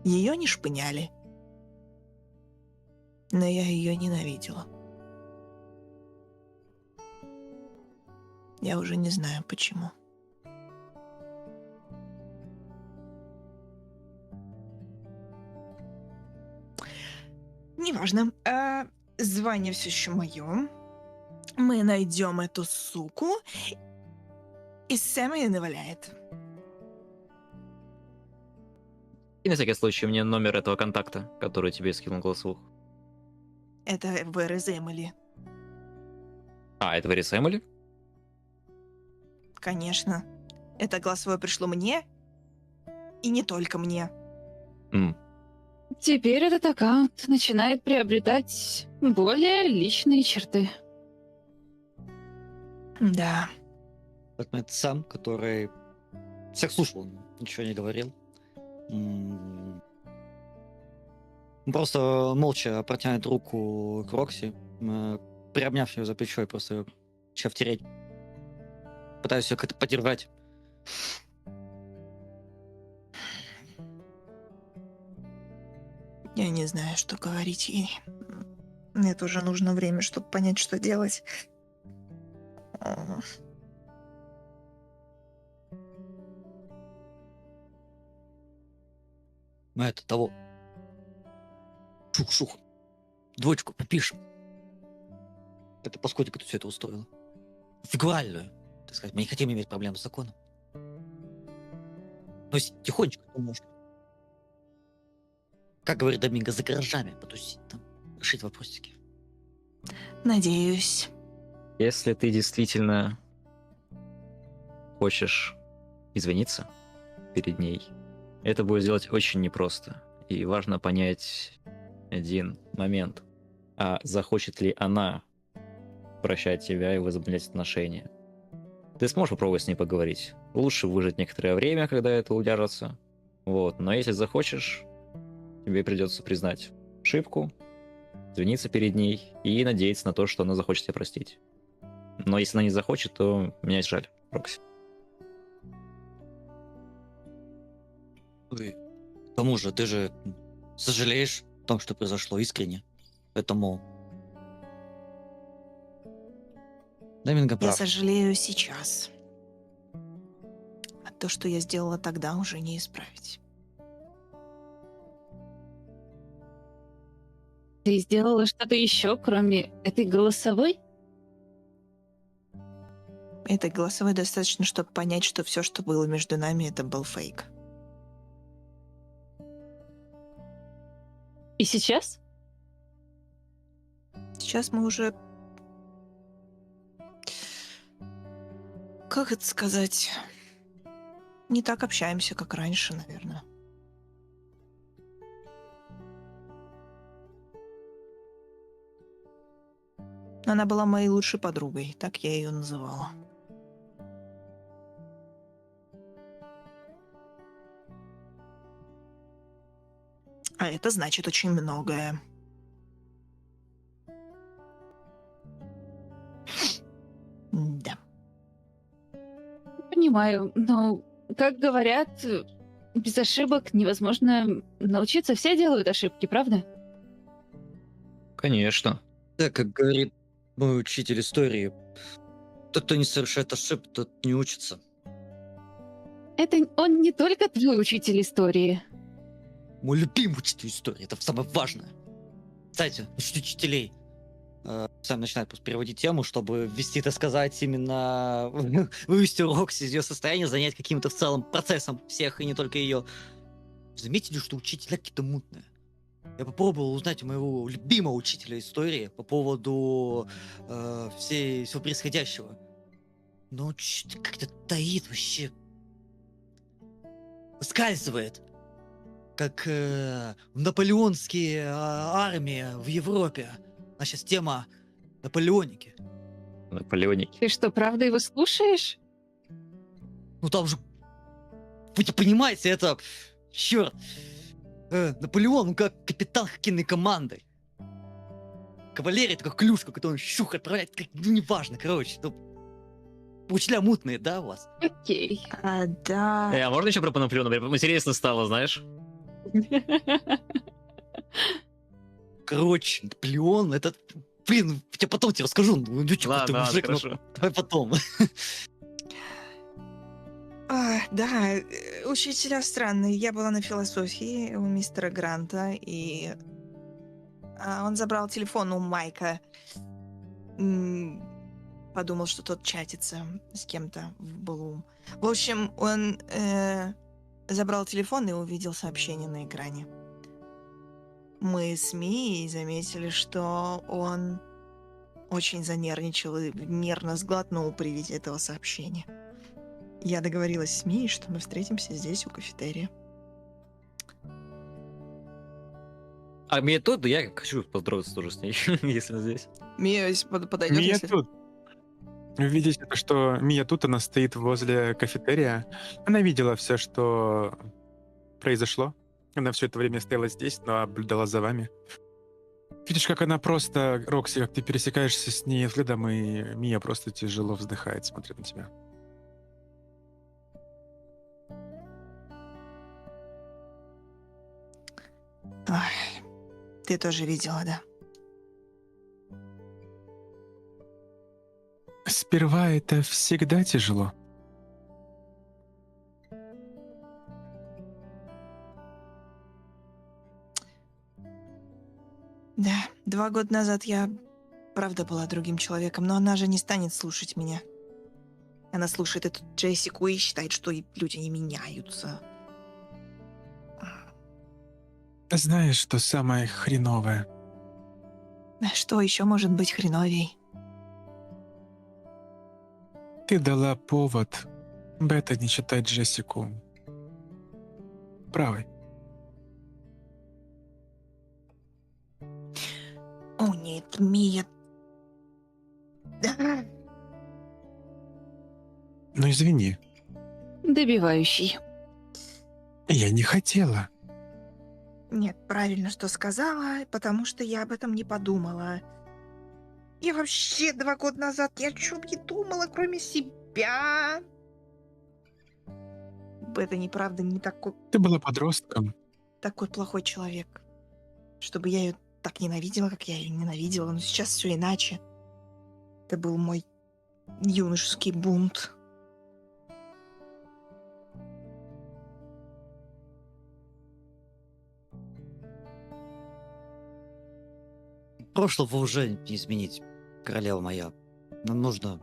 Ее не шпыняли. Но я ее ненавидела. Я уже не знаю, почему. Неважно. Звание все еще мое. Мы найдем эту суку, и Сэм ее наваляет.
И на всякий случай мне номер этого контакта, который тебе скинул голосовух.
Это Вэр из Эмили.
А, это Вэрис Эмили?
Конечно. Это голосовое пришло мне, и не только мне.
Теперь этот аккаунт начинает приобретать более личные черты.
Да.
Поэтому это Сэм, который всех слушал, он ничего не говорил. Он просто молча протянет руку к Рокси, приобняв ее за плечо и просто ее втереть. Пытаюсь ее как-то поддержать.
Я не знаю, что говорить ей. Мне тоже нужно время, чтобы понять, что делать.
Ну, это того. Шух-шух. Двоечку пропишем. Это паскудик, кто все это устроила. Фигуральную, так сказать. Мы не хотим иметь проблем с законом. Но если тихонечко, то можно. Как говорит Доминго, за гаражами потусить там, решить вопросики.
Надеюсь.
Если ты действительно хочешь извиниться перед ней, это будет сделать очень непросто. И важно понять один момент. А захочет ли она прощать тебя и возобновлять отношения? Ты сможешь попробовать с ней поговорить. Лучше выжить некоторое время, когда это уляжется. Вот. Но если захочешь, тебе придется признать ошибку, извиниться перед ней и надеяться на то, что она захочет тебя простить. Но если она не захочет, то меня жаль, Рокси.
Ой, к тому же, ты же сожалеешь о том, что произошло искренне. Поэтому... Доминго
Я
прав.
сожалею сейчас. А то, что я сделала тогда, уже не исправить.
Ты сделала что-то еще, кроме этой голосовой?
Этой голосовой достаточно, чтобы понять, что все, что было между нами, это был фейк.
И сейчас?
Сейчас мы уже... Как это сказать? Не так общаемся, как раньше, наверное. Она была моей лучшей подругой, так я ее называла. А это значит очень многое. Да.
Понимаю, но, как говорят, без ошибок невозможно научиться. Все делают ошибки, правда?
Конечно.
Да, как говорит мой учитель истории, тот, кто не совершает ошибок, тот не учится.
Это он не только твой учитель истории.
Мой любимый учитель истории, это самое важное. Кстати, насчет учителей. Сам начинает просто переводить тему, чтобы ввести, так сказать, именно вывести Рокси из ее состояния, занять каким-то в целом процессом всех, и не только ее. Заметили, что учителя какие-то мутные? Я попробовал узнать у моего любимого учителя истории по поводу всего происходящего. Но что-то как-то таит вообще. Выскальзывает. Как наполеонские армии в Европе. А сейчас тема Наполеоники.
Наполеоники.
Ты что, правда его слушаешь?
Ну там же... Вы не понимаете, это... Черт. Наполеон, ну как капитан хоккейной команды. Кавалерия, это как клюшка, которую он щух отправляет. Ну неважно, короче. Ну, учителя мутные, да, у вас?
Окей.
Да.
А можно еще про Наполеона? Прям интересно стало, знаешь?
Короче, Наполеон, это... Блин, я потом тебе расскажу. Ну, ты
Ладно,
мужик, ну,
хорошо.
давай потом.
Да, учителя странные. Я была на философии у мистера Гранта, и он забрал телефон у Майка. Подумал, что тот чатится с кем-то в Блум. В общем, он забрал телефон и увидел сообщение на экране. Мы с Мией заметили, что он очень занервничал и нервно сглотнул при виде этого сообщения. Я договорилась с Мией, что мы встретимся здесь, у кафетерия.
А мне тут, я хочу поздороваться тоже с ней, если она здесь.
Мия подойдет,
Мия
если...
тут. Вы видите, что Мия тут, она стоит возле кафетерия. Она видела все, что произошло. Она все это время стояла здесь, но наблюдала за вами. Видишь, как она просто, Рокси, как ты пересекаешься с ней взглядом, и Мия просто тяжело вздыхает, смотрит на тебя.
Ой, ты тоже видела, да?
Сперва это всегда тяжело.
Да, 2 года назад я правда была другим человеком, но она же не станет слушать меня. Она слушает эту Джессику и считает, что и люди не меняются.
Знаешь, что самое хреновое?
А что еще может быть хреновей?
Ты дала повод Беттани считать Джессику правой.
О, нет, Мия.
Ну извини,
Добивающий.
я не хотела.
Нет, правильно, что сказала, потому что я об этом не подумала. Я вообще 2 года назад ни о чем не думала, кроме себя. Это неправда не
Ты была подростком.
такой плохой человек, чтобы я ее так ненавидела, как я ее ненавидела. Но сейчас все иначе. Это был мой юношеский бунт.
Прошлого уже не изменить, королева моя. Нам нужно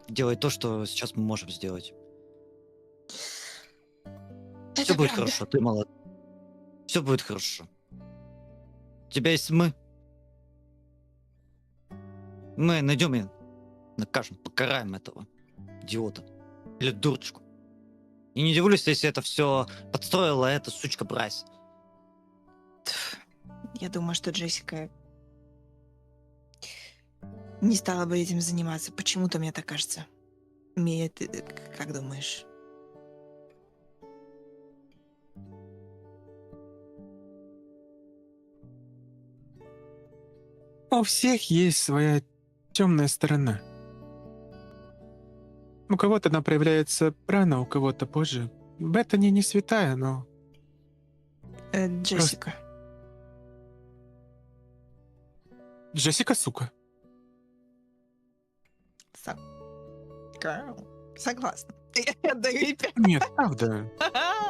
делать то, что сейчас мы можем сделать. Все
Это
будет
правда.
хорошо, ты молод. Все будет хорошо. У тебя есть мы. Мы найдем и накажем, покараем этого идиота. Или дурочку. И не удивлюсь, если это все подстроила эта сучка Брайс.
Я думаю, что Джессика не стала бы этим заниматься. Почему-то мне так кажется. Мия, ты как думаешь?
У всех есть своя темная сторона. У кого-то она проявляется рано, у кого-то позже. Беттани не святая, но
Джессика.
Джессика сука.
Согласна. Я даю ей 5.
Нет, правда.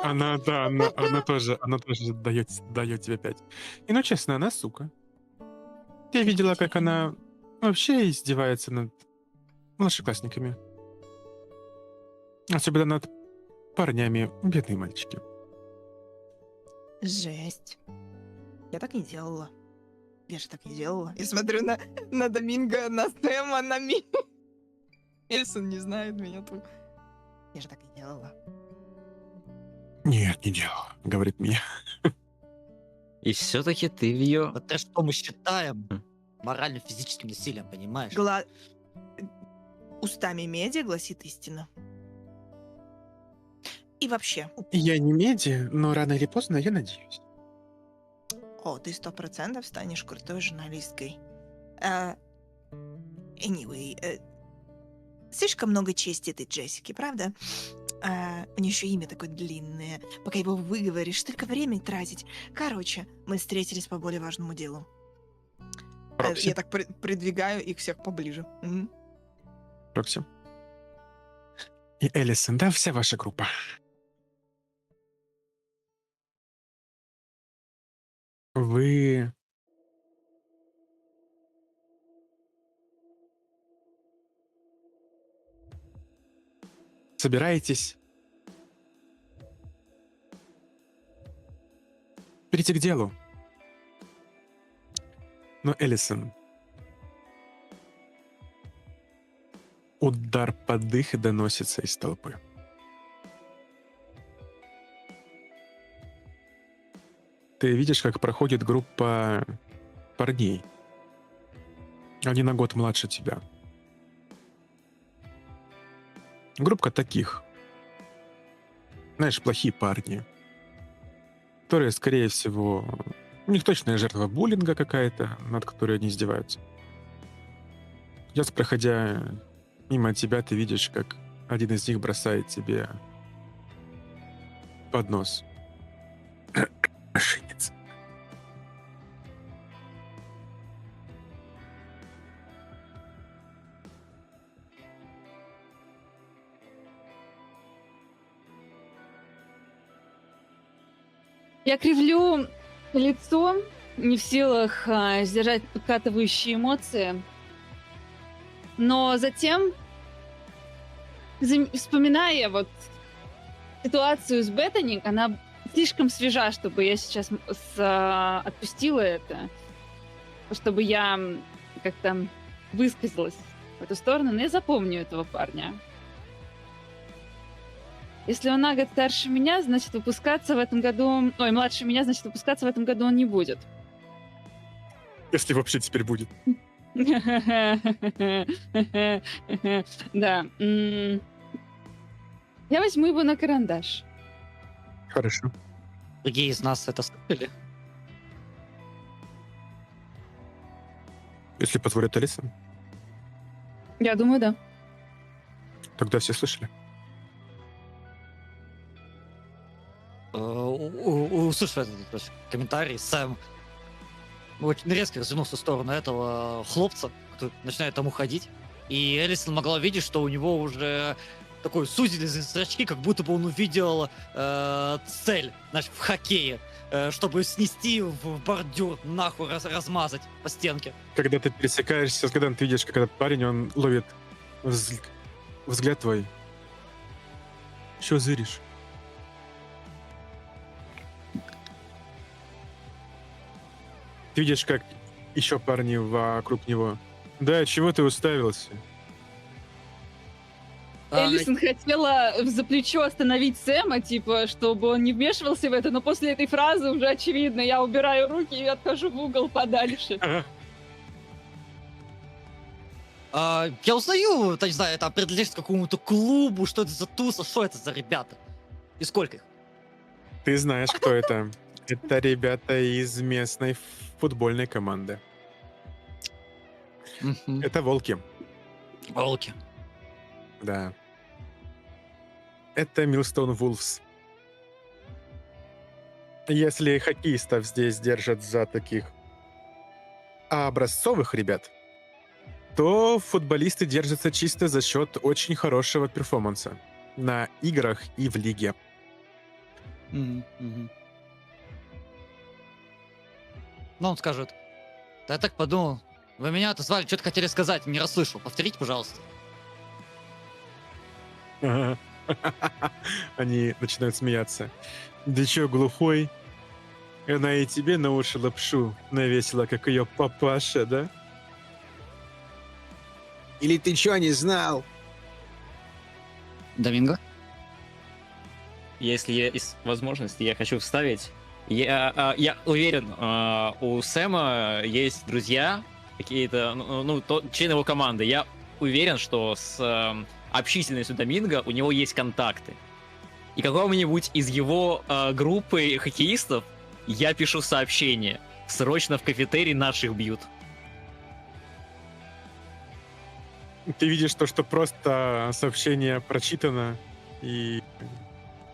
Она тоже дает тебе 5. И ну честно, она сука. Я видела, как она вообще издевается над младшеклассниками. Особенно над парнями, бедные мальчики.
Жесть. Я так не делала. Я же так не делала. Я смотрю на Доминго, на Сэма, на Ми. Эльсон не знает меня тут. Я же так не делала.
Нет, не делал, говорит Мия.
И все-таки ты в ее...
Это что мы считаем морально-физическим насилием, понимаешь?
Устами медиа гласит истина. И вообще,
Я не медиа, но рано или поздно я надеюсь.
ты 100% станешь крутой журналисткой. Anyway, слишком много чести этой Джессики, правда? У нее еще имя такое длинное. Пока его выговоришь, столько времени тратить. Короче, мы встретились по более важному делу.
Прокси.
Я так придвигаю их всех поближе. Мгм.
Прокси. И Элисон, да, вся ваша группа. Вы собираетесь перейти к делу. Но, Элисон, удар под дых доносится из толпы. Ты видишь, как проходит группа парней. Они на год младше тебя. Группа таких. Знаешь, плохие парни. Которые, скорее всего, у них точная жертва буллинга какая-то, над которой они издеваются. Сейчас, проходя мимо тебя, ты видишь, как один из них бросает тебе под нос. Ошибец.
Я кривлю лицо не в силах сдержать подкатывающие эмоции. Но затем, вспоминая вот ситуацию с Беттани, она слишком свежа, чтобы я сейчас отпустила это, чтобы я как-то высказалась в эту сторону, но я запомню этого парня. Если он на год старше меня, значит, выпускаться в этом году... Ой, младше меня, значит, выпускаться в этом году он не будет.
Если вообще теперь будет.
Да. Я возьму его на карандаш.
Хорошо.
Другие из нас это слышали?
Если позволит Алиса,
Я думаю, да.
тогда все слышали.
Услышал этот комментарий, Сэм очень резко развернулся в сторону этого хлопца, который начинает там уходить. И Элисон могла видеть, что у него уже такой сузились зрачки, как будто бы он увидел цель, знаешь, в хоккее, чтобы снести в бордюр, нахуй размазать по стенке.
Когда ты пересекаешься, когда ты видишь, как этот парень, он ловит взгляд твой. Чё зыришь? Ты видишь, как еще парни вокруг него. Да, чего ты уставился?
Элисон хотела за плечо остановить Сэма, типа, чтобы он не вмешивался в это, но после этой фразы уже очевидно, я убираю руки и отхожу в угол подальше.
Я узнаю, не знаю, это принадлежит какому-то клубу, что это за туса, что это за ребята? И сколько их?
Ты знаешь, кто это. Это ребята из местной футбольной команды. Это волки.
Волки.
Да. Это Millstone Wolves. Если хоккеистов здесь держат за таких образцовых ребят, то футболисты держатся чисто за счет очень хорошего перформанса на играх и в лиге.
Ну, он скажет, да я так подумал, вы меня отозвали, что-то хотели сказать, не расслышал. Повторите, пожалуйста.
Они начинают смеяться. Да чё, глухой? Она и тебе на уши лапшу навесила, как ее папаша, да?
Или ты чё не знал?
Доминго?
Если есть возможность, я хочу вставить. Я уверен, у Сэма есть друзья, какие-то, члены его команды. Я уверен, что с общительностью Доминго у него есть контакты. И какому-нибудь из его группы хоккеистов я пишу сообщение. Срочно в кафетерий наших бьют.
Ты видишь то, что просто сообщение прочитано, и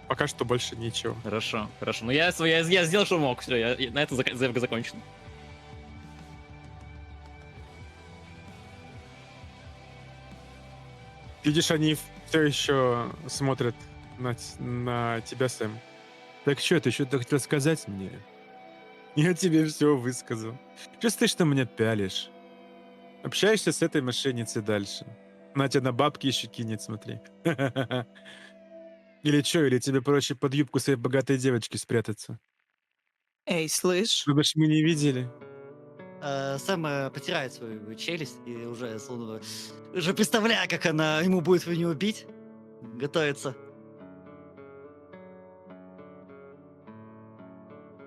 пока что больше ничего.
Хорошо. Ну я сделал, что мог. Все, на этом заявка закончена.
Видишь, они все еще смотрят на тебя, Сэм. Так что, ты что-то хотел сказать мне? Я тебе все высказал. Что ты меня пялишь? Общаешься с этой мошенницей дальше. Она тебя на бабки еще кинет, смотри. Или что, или тебе проще под юбку своей богатой девочки спрятаться?
Эй, слышь?
Чтобы ж мы не видели.
Сэм потирает свою челюсть и уже, словно, уже представляя, как она ему будет в нее бить, готовится.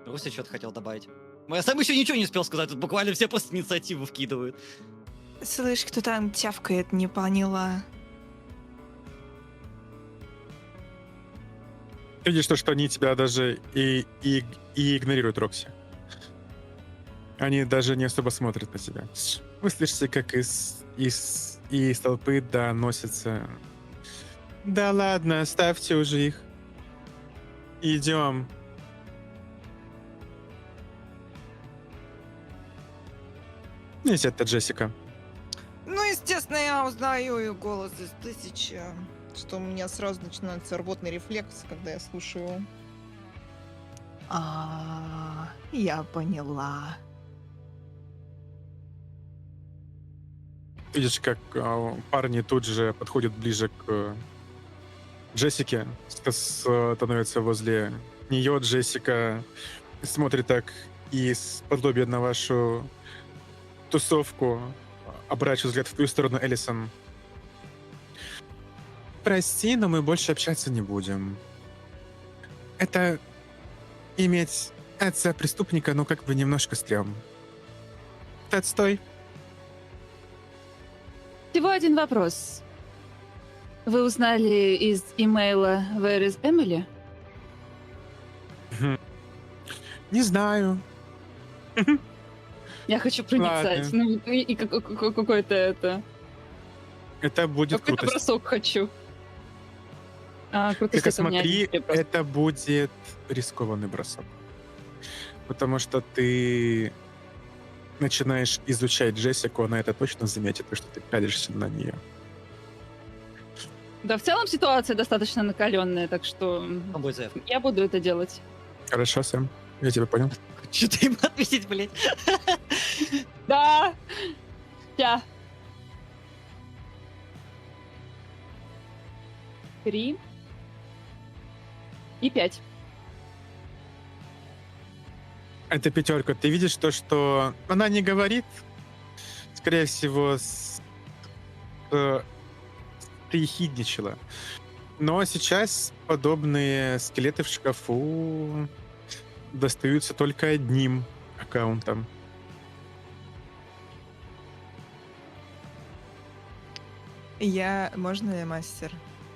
Руся что-то хотел добавить. Сэм еще ничего не успел сказать, тут буквально все просто инициативу вкидывают.
Слышь, кто там тявкает, не поняла.
Видишь то, что они тебя даже и игнорируют, Рокси. Они даже не особо смотрят на тебя. Вы слышите, как из толпы доносится. Да ладно, оставьте уже их. Идем. Есть это Джессика.
Ну, естественно, я узнаю ее голос из 1000, что у меня сразу начинается рвотный рефлекс, когда я слушаю его. Я поняла.
Видишь, как парни тут же подходят ближе к Джессике, становятся возле нее. Джессика смотрит так из подобия на вашу тусовку, оборачивая взгляд в твою сторону, Элисон. Прости, но мы больше общаться не будем. Это иметь отца преступника, ну как бы немножко стрём. Ты отстой.
Всего один вопрос. Вы узнали из имейла Where is Emily?
Не знаю.
Я хочу проницать.
Ладно.
Ну, и какой-то это...
Это будет
Какой-то
круто.
бросок хочу. Крутость
Только
это у меня
смотри,
отсутствие просто.
это будет рискованный бросок. Потому что ты начинаешь изучать Джессику, она это точно заметит, и что ты пялишься на нее.
Да, в целом ситуация достаточно накаленная, так что
Побой заявку.
я буду это делать.
Хорошо, Сэм, я тебя понял.
Что-то им ответить, блядь.
Да! Я. 3 и 5.
Это пятерка. Ты видишь то, что она не говорит, скорее всего, приехидничала. Но сейчас подобные скелеты в шкафу достаются только одним аккаунтом.
Можно я мастер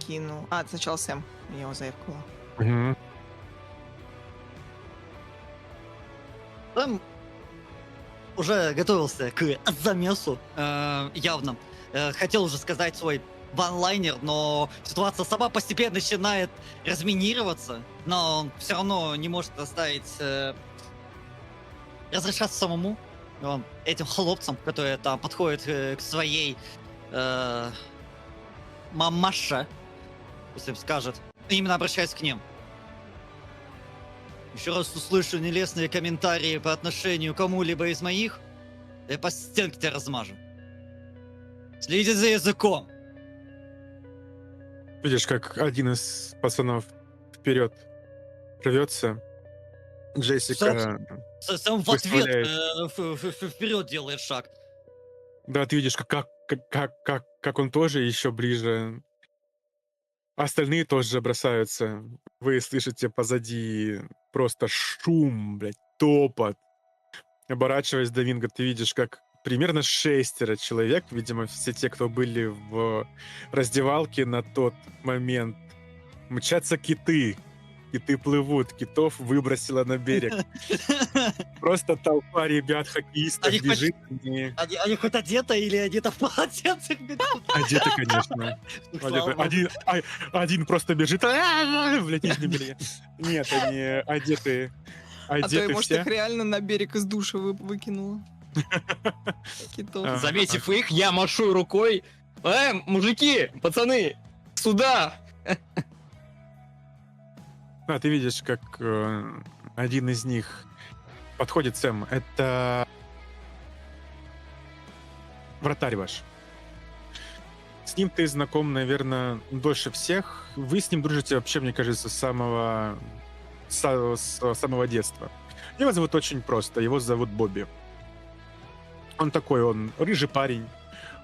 кину? Сначала Сэм. Я его заявкала.
Мгм.
Там уже готовился к замесу, явно. Хотел уже сказать свой ванлайнер, но ситуация сама постепенно начинает разминироваться, но он все равно не может оставить разрешаться самому этим хлопцам, которые там подходят к своей мамаше, если скажет, именно обращаясь к ним. Еще раз услышу нелестные комментарии по отношению к кому-либо из моих, я по стенке тебя размажу. Следи за языком.
Видишь, как один из пацанов вперед рвется. Джессика...
Сам в ответ
Выставляет.
вперед делает шаг.
Да, ты видишь, как он тоже еще ближе. Остальные тоже бросаются. Вы слышите позади просто шум, блядь, топот. Оборачиваясь, Довинго, ты видишь, как примерно 6 человек, видимо, все те, кто были в раздевалке на тот момент, мчатся киты. Киты плывут, китов выбросило на берег. Просто толпа ребят, хоккеистов
Они
бежит. Они
Они хоть одеты или одеты в полотенцах?
одеты, конечно.
Слава богу.
Один просто бежит, в нижнем белье. Нет, они одеты
А то я, может,
все.
их реально на берег из душа выкинула. Китов.
Ага.
Заметив их, я машу рукой. Мужики, пацаны, сюда!
Ты видишь, как один из них подходит, Сэм. Это вратарь ваш. С ним ты знаком, наверное, дольше всех. Вы с ним дружите вообще, мне кажется, с самого детства. Его зовут очень просто. Его зовут Бобби. Он такой, он рыжий парень.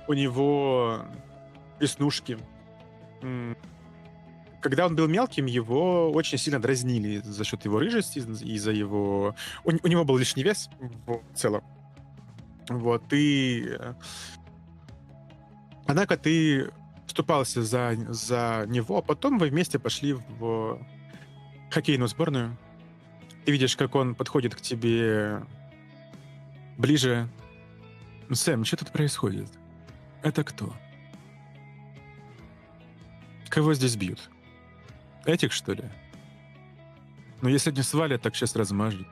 У него веснушки. Когда он был мелким, его очень сильно дразнили за счет его рыжести, из-за его... У него был лишний вес в целом. Вот, и... Однако ты вступался за него, а потом вы вместе пошли в хоккейную сборную. Ты видишь, как он подходит к тебе ближе. Сэм, что тут происходит? Это кто? Кого здесь бьют? Этих, что ли? Но если не свалят, так сейчас размажут.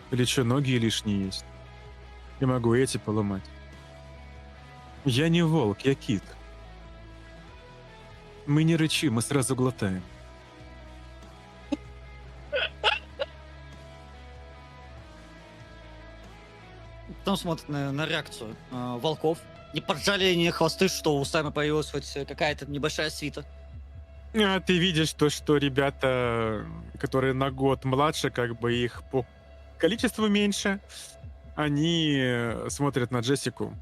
Или что, ноги лишние есть? Я могу эти поломать. Я не волк, я кит. Мы не рычим, мы сразу глотаем.
Потом смотрит на реакцию волков. Не поджали они хвосты, что у Сэма появилась хоть какая-то небольшая свита.
А ты видишь то, что ребята, которые на год младше, как бы их по количеству меньше, они смотрят на Джессику.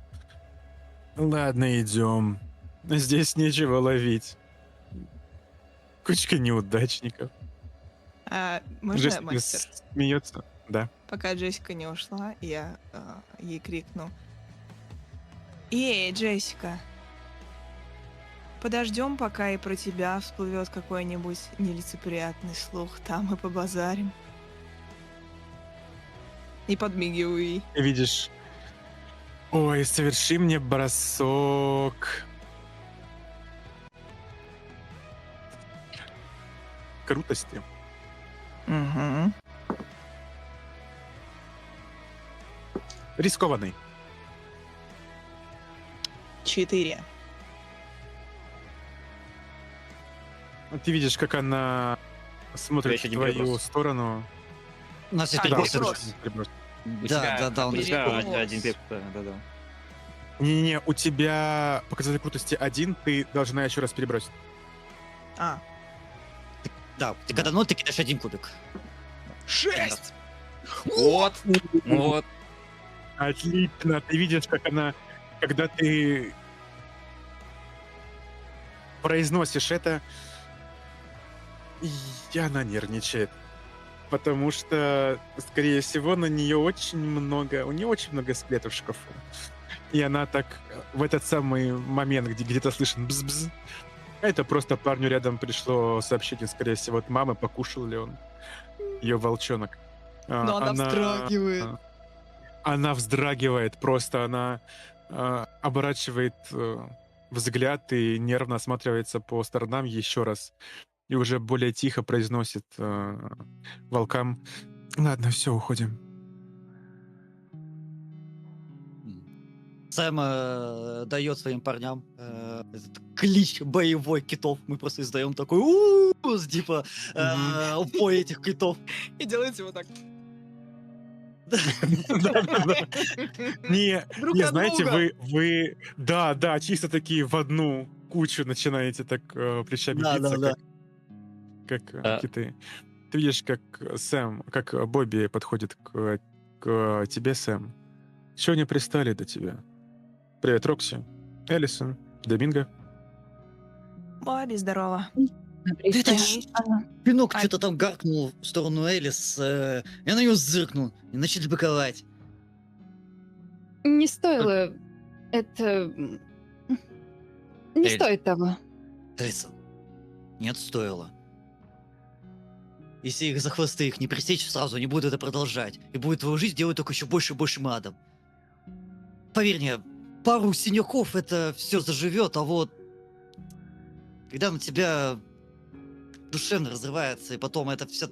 Ладно, идем. Здесь нечего ловить. Кучка неудачников.
Можно,
Джессика
мастер?
смеется. Да.
Пока Джессика не ушла, я ей крикну. Эй, Джессика, подождем, пока и про тебя всплывет какой-нибудь нелицеприятный слух, там и побазарим. И подмигиваю ей.
Ты видишь... Ой, соверши мне бросок. Крутости.
Угу.
Рискованный.
4.
Ты видишь, как она смотрит
Еще
в
один
твою
переброс.
сторону.
У нас есть
А,
переброс.
переброс.
Переброс.
У
Да,
тебя-
да, да, он
у тебя
переброс.
один переброс, да.
Не-не-не, у тебя показатель крутости 1, ты должна еще раз перебросить.
А,
Да, ты когда 0, ты кидаешь 1 кубик.
6!
Вот, вот.
Отлично, ты видишь, как она, когда ты произносишь это, и она нервничает. Потому что, скорее всего, на нее очень много, у нее очень много скелетов в шкафу. И она так в этот самый момент, где-то слышен бз-бз, это просто парню рядом пришло сообщение, скорее всего, от мамы, покушал ли он ее волчонок.
Но она вздрагивает.
Она вздрагивает, просто она оборачивает взгляд и нервно осматривается по сторонам еще раз. И уже более тихо произносит волкам: ладно, все, уходим.
Сэм дает своим парням этот клич боевой китов. Мы просто издаем такой типа бой этих китов.
И делайте вот так.
Не,
Друг
не,
от
знаете,
друга.
вы, да, чисто такие в одну кучу начинаете так плечами
Да,
биться,
да, да.
как
А.
киты. Ты видишь, как Сэм, как Бобби подходит к тебе, Сэм. Чего не пристали до тебя? Привет, Рокси, Элисон, Доминго.
Бобби, здорово.
Это ж Пинок
А-
что-то там гаркнул в сторону Элис. Я на него зыркнул и начали быковать.
Не стоило это... Не
Эль.
стоит того.
Элисон, нет, стоило. Если их за хвосты их не пресечь сразу, они будут это продолжать. И будет твою жизнь делать только еще больше и больше адом. Поверь мне, пару синяков это все заживет, а вот когда на тебя душевно разрывается, и потом это все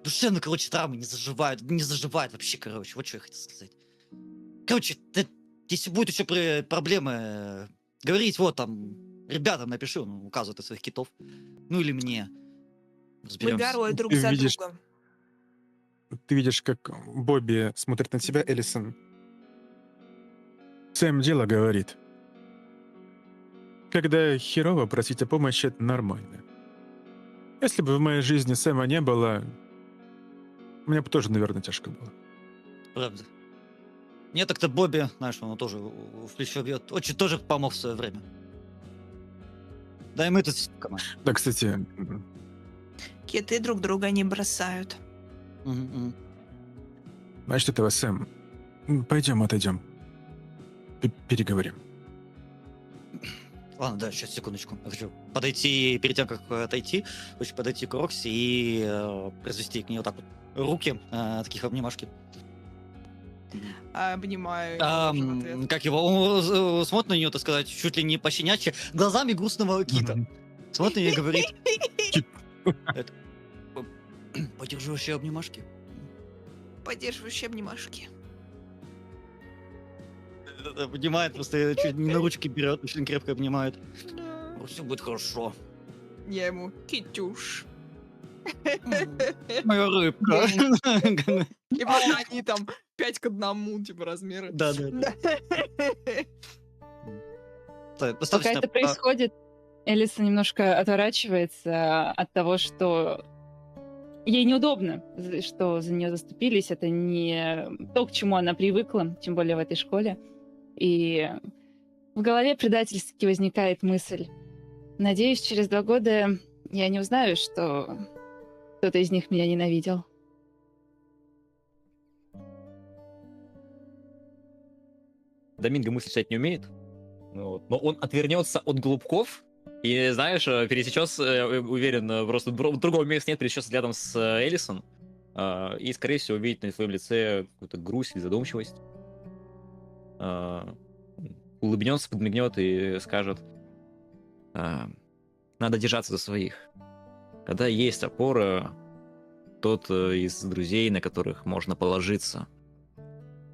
душевно, короче, травмы не заживают вообще, короче, вот что я хотел сказать. Короче, если будет еще проблемы, говорить, вот там, ребятам напиши, он указывает из своих китов, ну или мне.
Мы
Разберемся.
горой друг
Ты
за
видишь-
другом.
Ты видишь, как Бобби смотрит на тебя, Элисон. Сэм дело говорит. Когда херово просить о помощи, это нормально. Если бы в моей жизни Сэма не было, мне бы тоже, наверное, тяжко было.
Правда. Мне так-то Бобби, знаешь, он тоже в плечо бьет, очень тоже помог в свое время. Да и мы тут все в команде.
Да, кстати,
Киты друг друга не бросают.
значит, этого, Сэм, пойдем, отойдем. Переговорим.
Ладно, да, сейчас, секундочку. Я хочу подойти, перед тем, как отойти, хочу подойти к Рокси и произвести к ней вот так вот руки, таких обнимашки.
Обнимаю. его тоже в ответ.
Как его, он смотрит на нее, так сказать, чуть ли не пощенячьи, глазами грустного кита.
Мгм.
Смотрит на нее и говорит... это, Подержи вообще обнимашки.
Поддерживающие обнимашки.
Обнимает, просто чуть не на ручки берет, очень крепко обнимает.
Да.
Все будет хорошо.
Я ему Китюш.
Моя рыбка.
И пока они там 5:1, типа, размеры.
Да.
Пока
Достаточно...
это происходит, Элиса немножко отворачивается от того, что ей неудобно, что за нее заступились. Это не то, к чему она привыкла, тем более в этой школе. И в голове предательски возникает мысль: надеюсь, через 2 года я не узнаю, что кто-то из них меня ненавидел.
Доминго мысли читать не умеет, вот, но он отвернется от голубков и, знаешь, пересечется, уверен, просто другого места нет, пересечется взглядом с Элисон, и, скорее всего, увидит на своем лице какую-то грусть или задумчивость. Улыбнется, подмигнет и скажет: надо держаться за своих. Когда есть опора, тот из друзей, на которых можно положиться,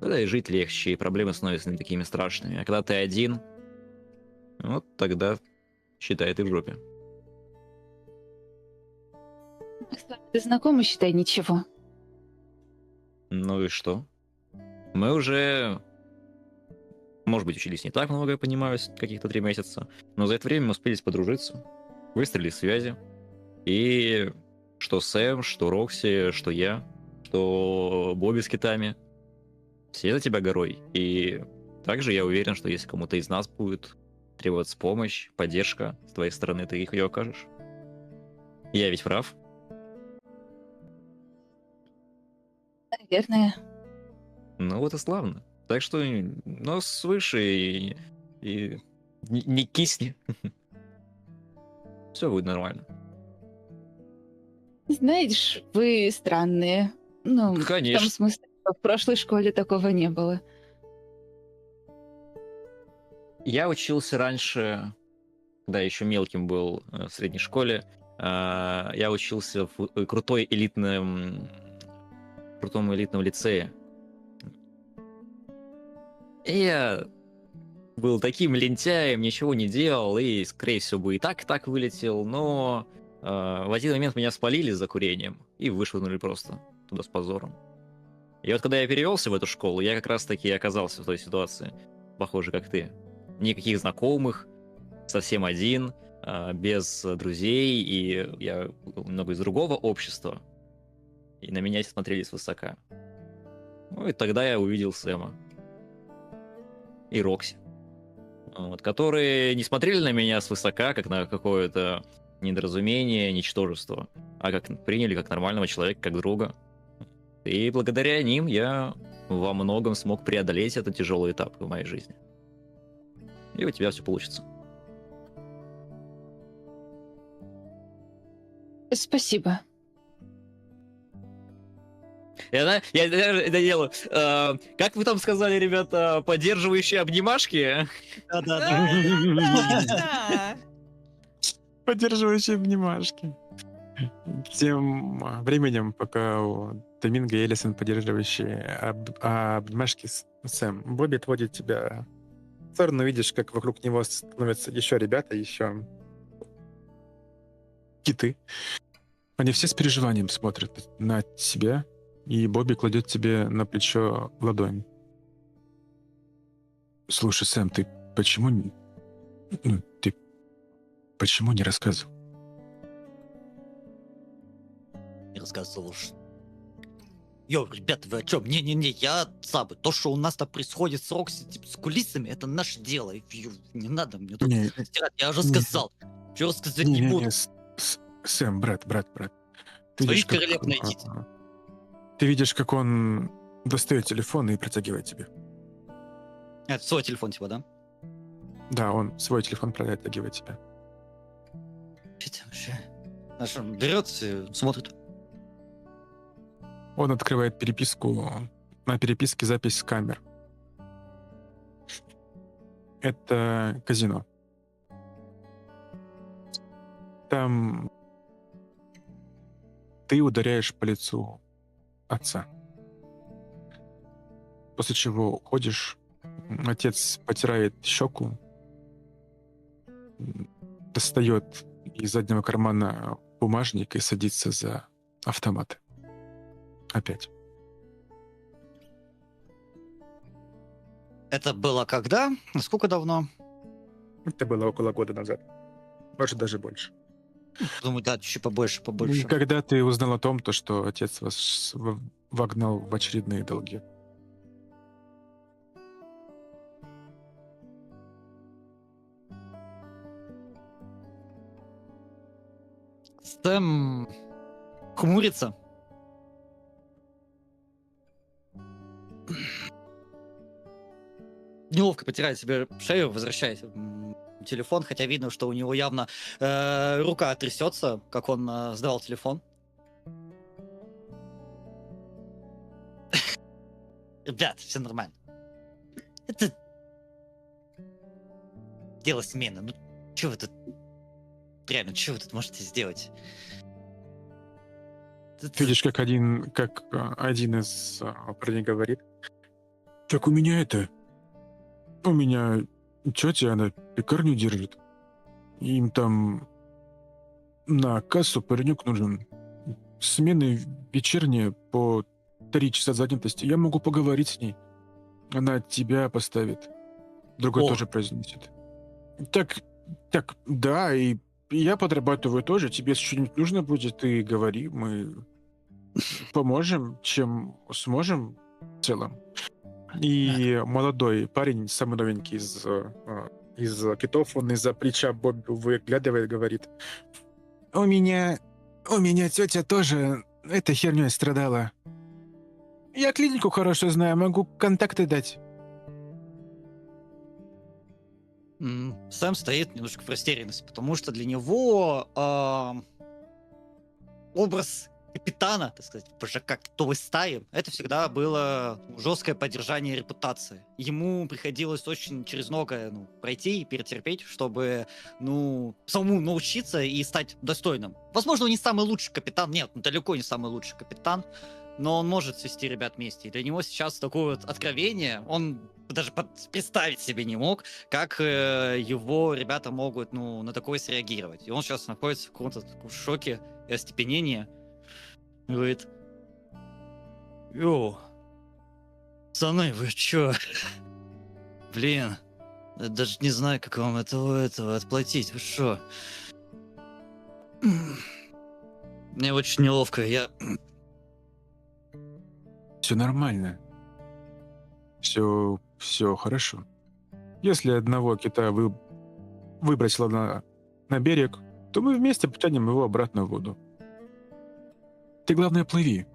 тогда и жить легче, и проблемы становятся не такими страшными. А когда ты один, вот тогда, считай, ты в жопе.
Ты знакомый, считай, ничего.
Ну и что? Мы уже, может быть, учились не так много, я понимаю, каких-то 3 месяца, но за это время мы успели подружиться, выстроили связи, и что Сэм, что Рокси, что я, что Бобби с китами, все за тебя горой. И также я уверен, что если кому-то из нас будет требоваться помощь, поддержка с твоей стороны, ты их ее окажешь. Я ведь прав?
Наверное.
Ну вот и славно. Так что нос выше и не кисни. Все будет нормально.
Знаешь, вы странные. Ну, в том
Конечно.
смысле, что в прошлой школе такого не было.
Я учился раньше, когда еще мелким был в средней школе. Я учился в крутом элитном лицее. И я был таким лентяем, ничего не делал, и, скорее всего, бы и так вылетел, но в один момент меня спалили за курением и вышвырнули просто туда с позором. И вот когда я перевелся в эту школу, я как раз-таки оказался в той ситуации, похоже, как ты. Никаких знакомых, совсем один, без друзей, и я был немного из другого общества, и на меня все смотрели свысока. Ну и тогда я увидел Сэма и Рокси, вот, которые не смотрели на меня свысока, как на какое-то недоразумение, ничтожество, а как приняли как нормального человека, как друга. И благодаря ним я во многом смог преодолеть этот тяжелый этап в моей жизни. И у тебя все получится.
Спасибо.
Я даже это делаю. Как вы там сказали, ребята, поддерживающие обнимашки?
Да.
Поддерживающие обнимашки. Тем временем, пока у Доминго и Элисон поддерживающие обнимашки с Сэм, Бобби отводит тебя в сторону, видишь, как вокруг него становятся еще ребята, еще киты. Они все с переживанием смотрят на тебя, и Бобби кладет тебе на плечо ладонь. Слушай, Сэм, ты почему не рассказывал?
Не рассказывал, что... Йо, ребята, вы о чем? Не-не-не, я сам. То, что у нас там происходит с Рокси, типа, с кулисами, это наше дело. Не надо мне тут
Не,
стирать. Я уже
не.
сказал. Чего сказать не буду.
Сэм, брат. Ты
Своих
видишь, как,
королев найдите.
Ты видишь, как он достает телефон и протягивает тебе.
Это свой телефон, типа, да?
Да, он свой телефон протягивает тебе.
Что там вообще? А что, он берет и смотрит.
Он открывает переписку. На переписке запись с камер. Это казино. Там ты ударяешь по лицу отца. После чего уходишь. Отец потирает щеку, достает из заднего кармана бумажник и садится за автомат. Опять.
Это было когда? Насколько давно?
Это было около года назад. Может, даже больше.
Думаю, да, чуть побольше,
И
побольше.
когда ты узнал о том, что отец вас вогнал в очередные долги?
Сэм хмурится. Неловко потирает себе шею, возвращает телефон, хотя видно, что у него явно рука трясется, как он сдавал телефон. Ребят, все нормально. Это дело семейное. Ну, что вы тут... Реально, что вы тут можете сделать?
Ты видишь, как один из парней говорит. Так у меня У меня тетя, она пекарню держит. Им там на кассу паренек нужен. Смены вечерние по 3 часа занятости. Я могу поговорить с ней. Она тебя поставит. Другой
О.
тоже произнесет. Так, да, и я подрабатываю тоже. Тебе если что-нибудь нужно будет, ты говори. Мы поможем, чем сможем в целом. И молодой парень, самый новенький из китов, он из-за плеча Бобби выглядывает, говорит: у меня тетя тоже этой херней страдала. Я клинику хорошо знаю, могу контакты дать.
Сэм стоит немножко в растерянности, потому что для него образ капитана, так сказать, вожака китовой стаи, это всегда было жесткое поддержание репутации. Ему приходилось очень через многое пройти и перетерпеть, чтобы самому научиться и стать достойным. Возможно, он не самый лучший капитан, нет, он далеко не самый лучший капитан, но он может свести ребят вместе. И для него сейчас такое вот откровение, он даже представить себе не мог, как его ребята могут на такое среагировать. И он сейчас находится в каком-то таком шоке и остепенении. Говорит: йоу, пацаны, вы чё? Блин, я даже не знаю, как вам этого отплатить. Вы шо? Мне очень неловко, я...
Все нормально. Все хорошо. Если одного кита выбросило на берег, то мы вместе потянем его обратно в воду. Ты, главное, плыви.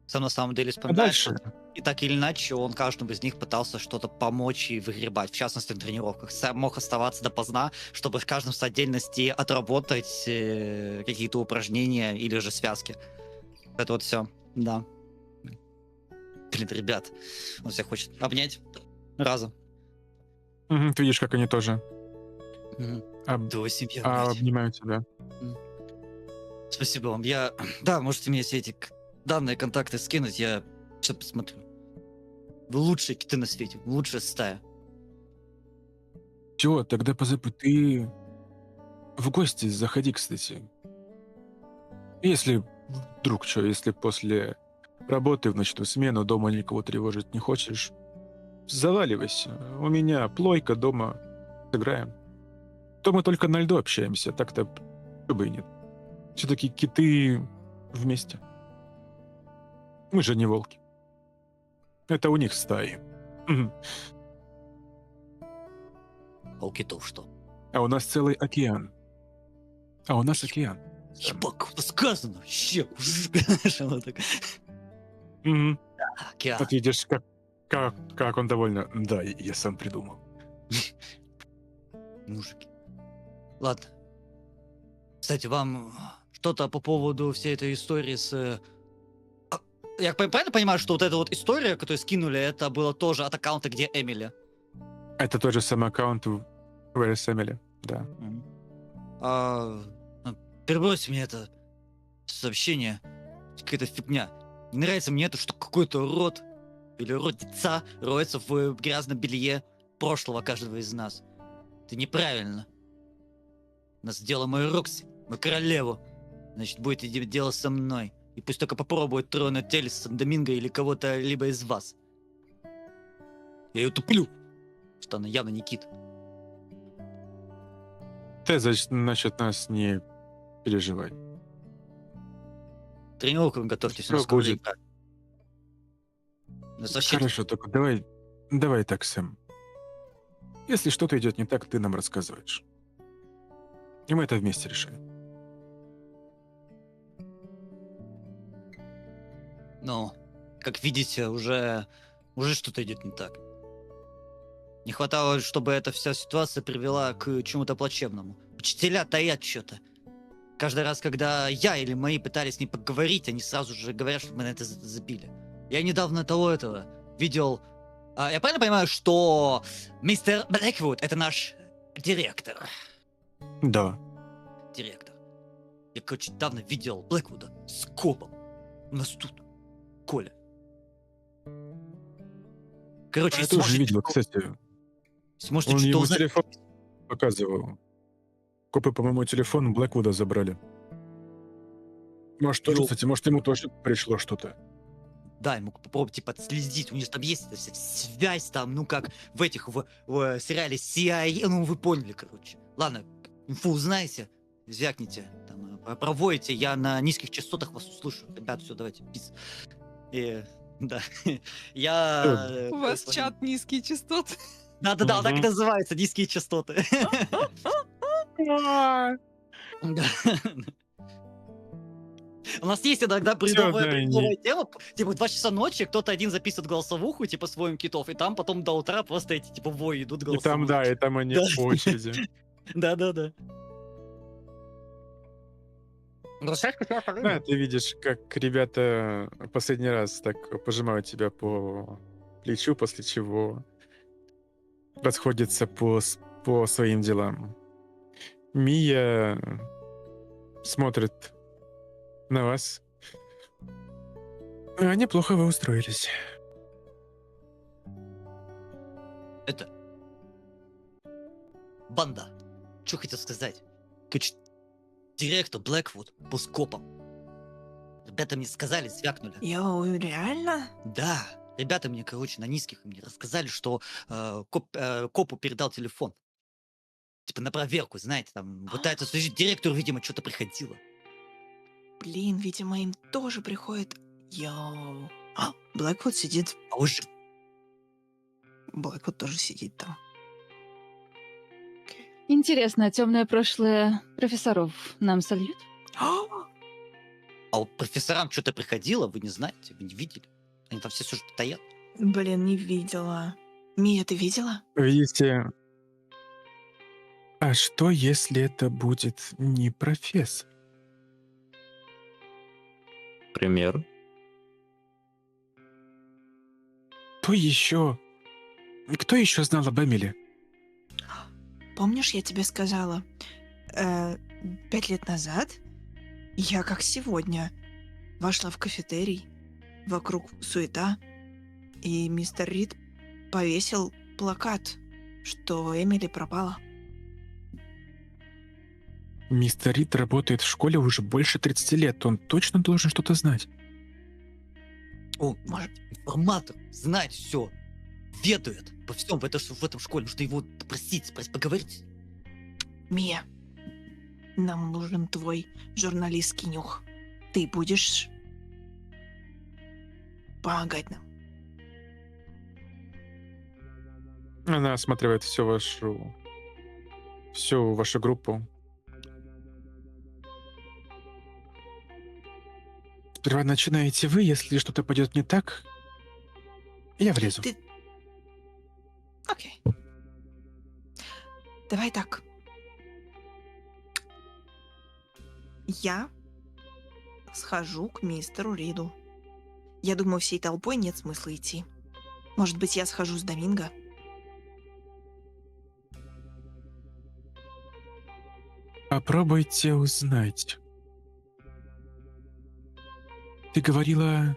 Сам на самом деле
А
вспоминает,
дальше...
что и так или иначе он каждому из них пытался что-то помочь и выгребать, в частности на тренировках. Сэм мог оставаться допоздна, чтобы в каждом с отдельности отработать какие-то упражнения или же связки. Это вот все, да. Блин, ребят, он всех хочет обнять разом.
Мгм, ты видишь, как они тоже
Твою семью обнять.
обнимают тебя.
Спасибо вам. Да, можете мне все эти данные, контакты скинуть, я все посмотрю. Вы лучшие киты на свете, лучшая стая.
Все, тогда позабудь. Ты в гости заходи, кстати. Если вдруг что, если после работы в ночную смену дома никого тревожить не хочешь, заваливайся. У меня плойка дома. Сыграем. То мы только на льду общаемся, так-то бы и нет. Все-таки киты вместе. Мы же не волки. Это у них стаи. Мгм.
А у китов что?
А у нас целый океан. А у нас океан.
Ебак, круто сказано. Вообще, знаешь, оно так...
Мгм.
Океан.
Вот видишь, как он довольно... Да, я сам придумал.
Мужики. Ладно. Кстати, вам что-то по поводу всей этой истории с... Я правильно понимаю, что вот эта вот история, которую скинули, это было тоже от аккаунта, где Эмили?
Это тот же самый аккаунт в RSML, да.
Перебрось мне это сообщение. Какая-то фигня. Не нравится мне это, что какой-то род или родица роется в грязном белье прошлого каждого из нас. Это неправильно. Нас сделала мою Рокси, мою королеву. Значит, будет иметь дело со мной. И пусть только попробует тронуть Телес, Доминго или кого-то либо из вас. Я ее туплю. Что она явно не кит.
Ты насчет нас не переживай.
Тренировкам готовьтесь, у
Всё
нас скоро
будет.
игра. У нас вообще
Хорошо, только давай так, Сэм. Если что-то идет не так, ты нам рассказываешь. И мы это вместе решаем.
Ну, как видите, уже что-то идет не так. Не хватало, чтобы эта вся ситуация привела к чему-то плачевному. Учителя таят что-то. Каждый раз, когда я или мои пытались с ней поговорить, они сразу же говорят, что мы на это забили. Я недавно этого видел... я правильно понимаю, что мистер Блэквуд — это наш директор?
Да.
Директор. Я, короче, давно видел Блэквуда с копом. У нас тут. Коля. Короче,
Я
если
тоже
можете
видел,
что-
кстати.
если можете
Он
что-то
ему
узнать...
телефон показывал. Копы, по-моему, телефон Блэквуда забрали. Может, тоже,
Ёп.
кстати, может, ему тоже пришло что-то.
Да, ему попробуйте подследить. У них там есть эта вся связь там, ну как в этих, в сериале CIA, ну вы поняли, короче. Ладно, инфу узнаете, звякните, там, проводите, я на низких частотах вас услышу. Ребят, все, давайте, пиз. Да, я...
У вас чат низкие частоты.
Да-да-да, так и
Мгм.
называется, низкие частоты. Да. У нас есть иногда бредовая
да,
тема, типа 2 часа ночи, кто-то один записывает голосовуху, типа, своим китов, и там потом до утра просто эти, типа, вои идут
И
голосовые.
там, да, и там они
Да.
по очереди.
Да-да-да.
Да, ты видишь, как ребята последний раз так пожимают тебя по плечу, после чего расходятся по своим делам. Мия смотрит на вас. Неплохо вы устроились.
Это... Банда. Что хотел сказать? Короче, директор Блэквуд был с копом. Ребята мне сказали, звякнули.
Йоу, реально?
Да, ребята мне, короче, на низких мне рассказали, что копу передал телефон. Типа на проверку, знаете, там пытается служить директору, видимо, что-то приходило.
Блин, видимо, им тоже приходит... Йоу. Блэквуд сидит...
А уж
Блэквуд тоже сидит там.
Интересно, темное прошлое профессоров нам сольют?
а у профессорам что-то приходило, вы не знаете, вы не видели. Они там все что-то таят.
Блин, не видела. Мия, ты видела?
Видите, а что, если это будет не профессор?
Пример.
Кто еще знал об Эмиле?
Помнишь, я тебе сказала, 5 лет назад я, как сегодня, вошла в кафетерий, вокруг суета, и мистер Рид повесил плакат, что Эмили пропала.
Мистер Рид работает в школе уже больше 30 лет. Он точно должен что-то знать.
О,
Может,
информатор, знает все, ведает во всем в этом школе. Нужно его попросить, поговорить.
Мия, нам нужен твой журналистский нюх. Ты будешь помогать нам.
Она осматривает всю вашу группу. Сперва начинаете вы, если что-то пойдет не так, я влезу.
Ты- Окей. Давай так. Я схожу к мистеру Риду. Я думаю, всей толпой нет смысла идти. Может быть, я схожу с Доминго?
Попробуйте узнать. Ты говорила,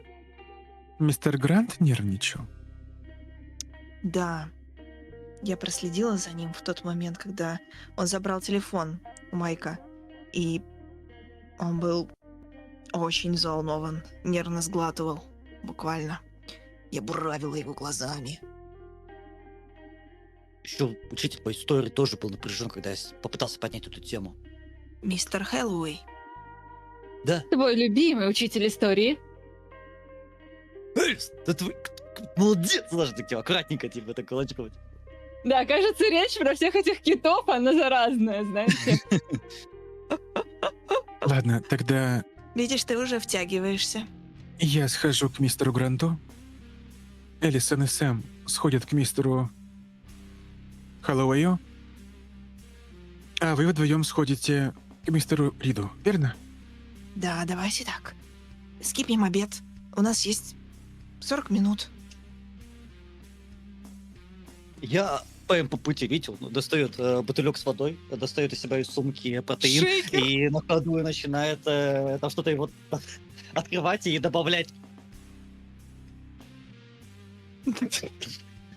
мистер Грант нервничал?
Да. Я проследила за ним в тот момент, когда он забрал телефон у Майка. И он был очень взволнован, нервно сглатывал. Буквально. Я буравила его глазами.
еще учитель по истории тоже был напряжен, когда я попытался поднять эту тему.
Мистер Хэллоуэй.
Да.
Твой любимый учитель истории.
Эльс, да ты молодец! Даже так аккуратненько, типа, так кулачком.
Да, кажется, речь про всех этих китов, она заразная, знаете.
Ладно, тогда
Видишь, ты уже втягиваешься.
я схожу к мистеру Гранду. Элисон и Сэм сходят к мистеру Хэллоуэю. А вы вдвоем сходите к мистеру Риду, верно?
Да, давайте так. Скипнем обед. У нас есть 40 минут.
Я по пути видел, достает бутылек с водой, достает из себя из сумки протеин
Шейкер.
и на ходу начинает там что-то его открывать и добавлять.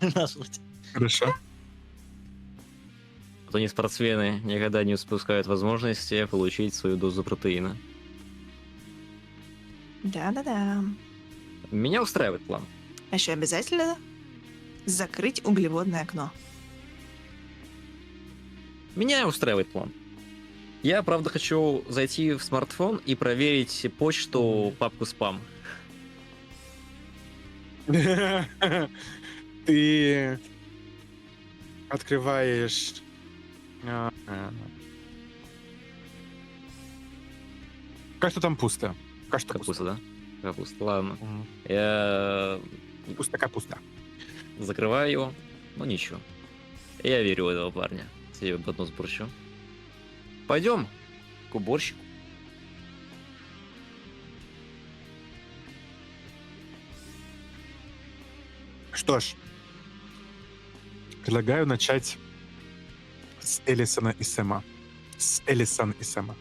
Наш вот.
Хорошо.
Вот они спортсмены никогда не упускают возможности получить свою дозу протеина.
Да-да-да.
Меня устраивает план.
А еще обязательно закрыть углеводное окно.
Меня устраивает план. Я, правда, хочу зайти в смартфон и проверить почту, папку спам.
Ты открываешь... Кажется, там пусто. Кажется,
Капуста, да? Капуста, ладно.
Мгм.
Я
Пусто, капуста.
закрываю его, ну ничего. Я верю в этого парня. Себе под нос бурчу. Пойдем к уборщику.
Что ж, предлагаю начать с Элисона и Сэма. С Элисон и Сэма.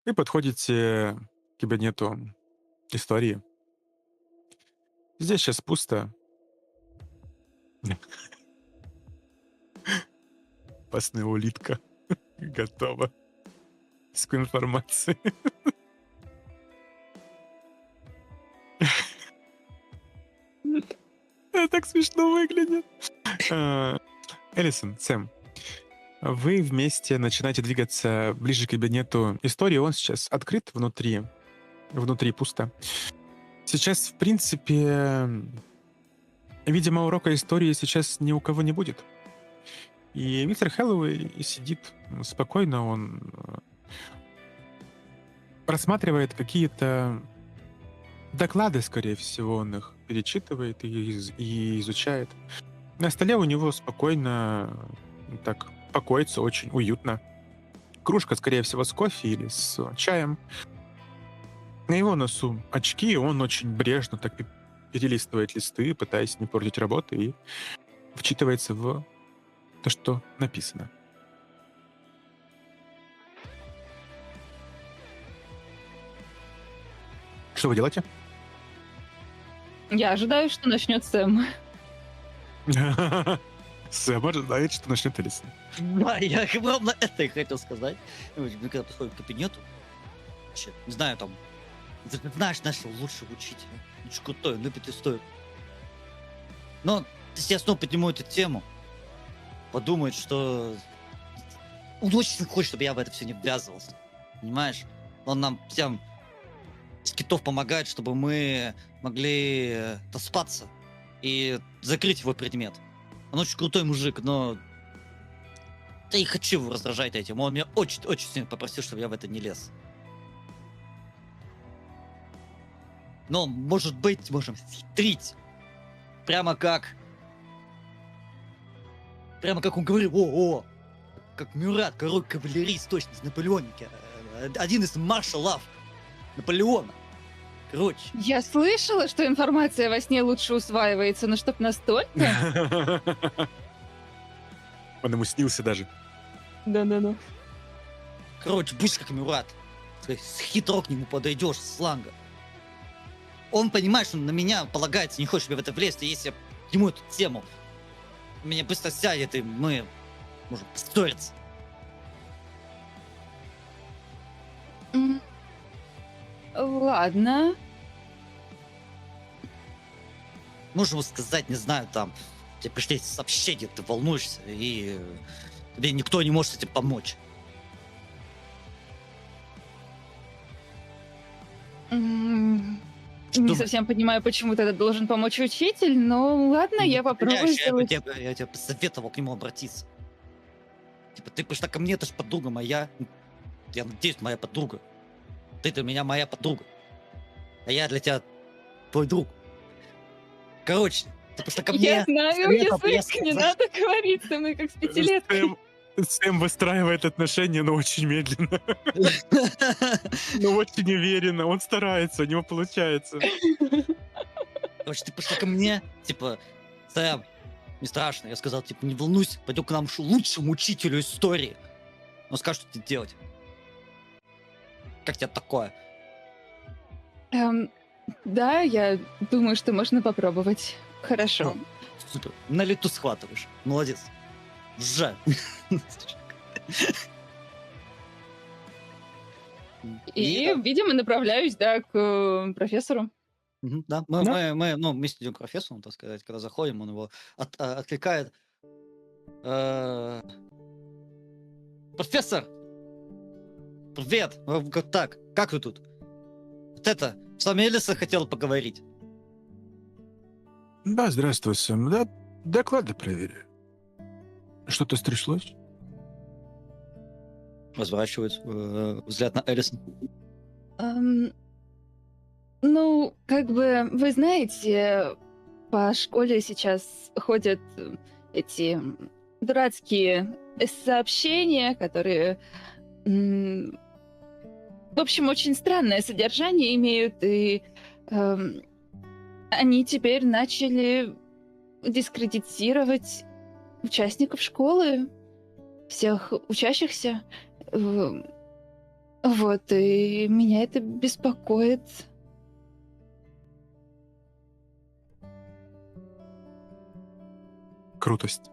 Вы подходите к кабинету истории. Здесь сейчас пусто. Опасная улитка. Готова. С информацией. Это так смешно выглядит. Элисон, Сэм, вы вместе начинаете двигаться ближе к кабинету истории. Он сейчас открыт внутри. Внутри пусто. Сейчас, в принципе, видимо, урока истории сейчас ни у кого не будет. И мистер Хэллоуэй сидит спокойно, он рассматривает какие-то доклады, скорее всего, он их перечитывает и изучает. На столе у него спокойно так покоится, очень уютно. Кружка, скорее всего, с кофе или с чаем. На его носу очки, он очень брежно так перелистывает листы, пытаясь не портить работу, и вчитывается в то, что написано. Что вы делаете?
Я ожидаю, что начнет Сэм.
Сэм ожидает, что начнет Элисон.
Да, я ровно это и хотел сказать. Мы когда подходим к кабинету, вообще, не знаю, там, ты знаешь нашего лучшего учителя. Очень крутой, он любит историю. Но если я снова подниму эту тему, подумает, что он очень хочет, чтобы я в это все не ввязывался. Понимаешь? Он нам всем из китов помогает, чтобы мы могли спаться и закрыть его предмет. Он очень крутой мужик, но я не хочу его раздражать этим. Он меня очень сильно попросил, чтобы я в это не лез. Но, может быть, можем схитрить. Прямо как он говорил, как Мюрат, король-кавалерист, точно, из Наполеоники. Один из маршалов Наполеона. Короче.
Я слышала, что информация во сне лучше усваивается, но чтоб настолько?
Он ему снился даже.
Да-да-да.
Короче, будь как Мюрат. Хитро к нему подойдешь, сланга. Он понимает, что на меня полагается, не хочет мне в это влезть, и если я ему эту тему, меня быстро сядет, и мы можем поссориться.
Ладно.
Можем сказать, не знаю, там, тебе пришли эти сообщения, ты волнуешься, и тебе никто не может с этим помочь.
М,
Что
Не
думаешь?
совсем понимаю, почему тогда должен помочь учитель, но ладно, я попробую
Я
сделать.
тебе посоветовал к нему обратиться. Типа, ты пришла ко мне, ты же подруга моя. Я надеюсь, моя подруга. Ты для меня моя подруга. А я для тебя твой друг. Короче, ты пришла ко
Я
мне.
знаю
советом, я
язык, не
сказал-
надо говорить со мной как с пятилеткой.
Сэм выстраивает отношения, но очень медленно. Но очень уверенно. Он старается, у него получается.
Короче, ты пришла ко мне, типа, Сэм, не страшно. Я сказал, типа, не волнуйся, пойдем к нам лучшему учителю истории. Он скажет, что тебе делать. Как тебе такое?
Да, я думаю, что можно попробовать. Хорошо.
Супер. На лету схватываешь. Молодец. Жаль.
И, видимо, направляюсь, да, к профессору.
Да, мы вместе идем к профессору, так сказать, когда заходим, он его откликает. Профессор! Привет! Так, как вы тут? Вот это, с вами Элиса хотела поговорить.
Да, здравствуй, Сэм. Да, доклады проверю. Что-то стряслось?
Разворачивает взгляд на Элисон.
Ну, как бы, вы знаете, по школе сейчас ходят эти дурацкие сообщения, которые, в общем, очень странное содержание имеют, и они теперь начали дискредитировать участников школы, всех учащихся. Вот, и меня это беспокоит.
Крутость.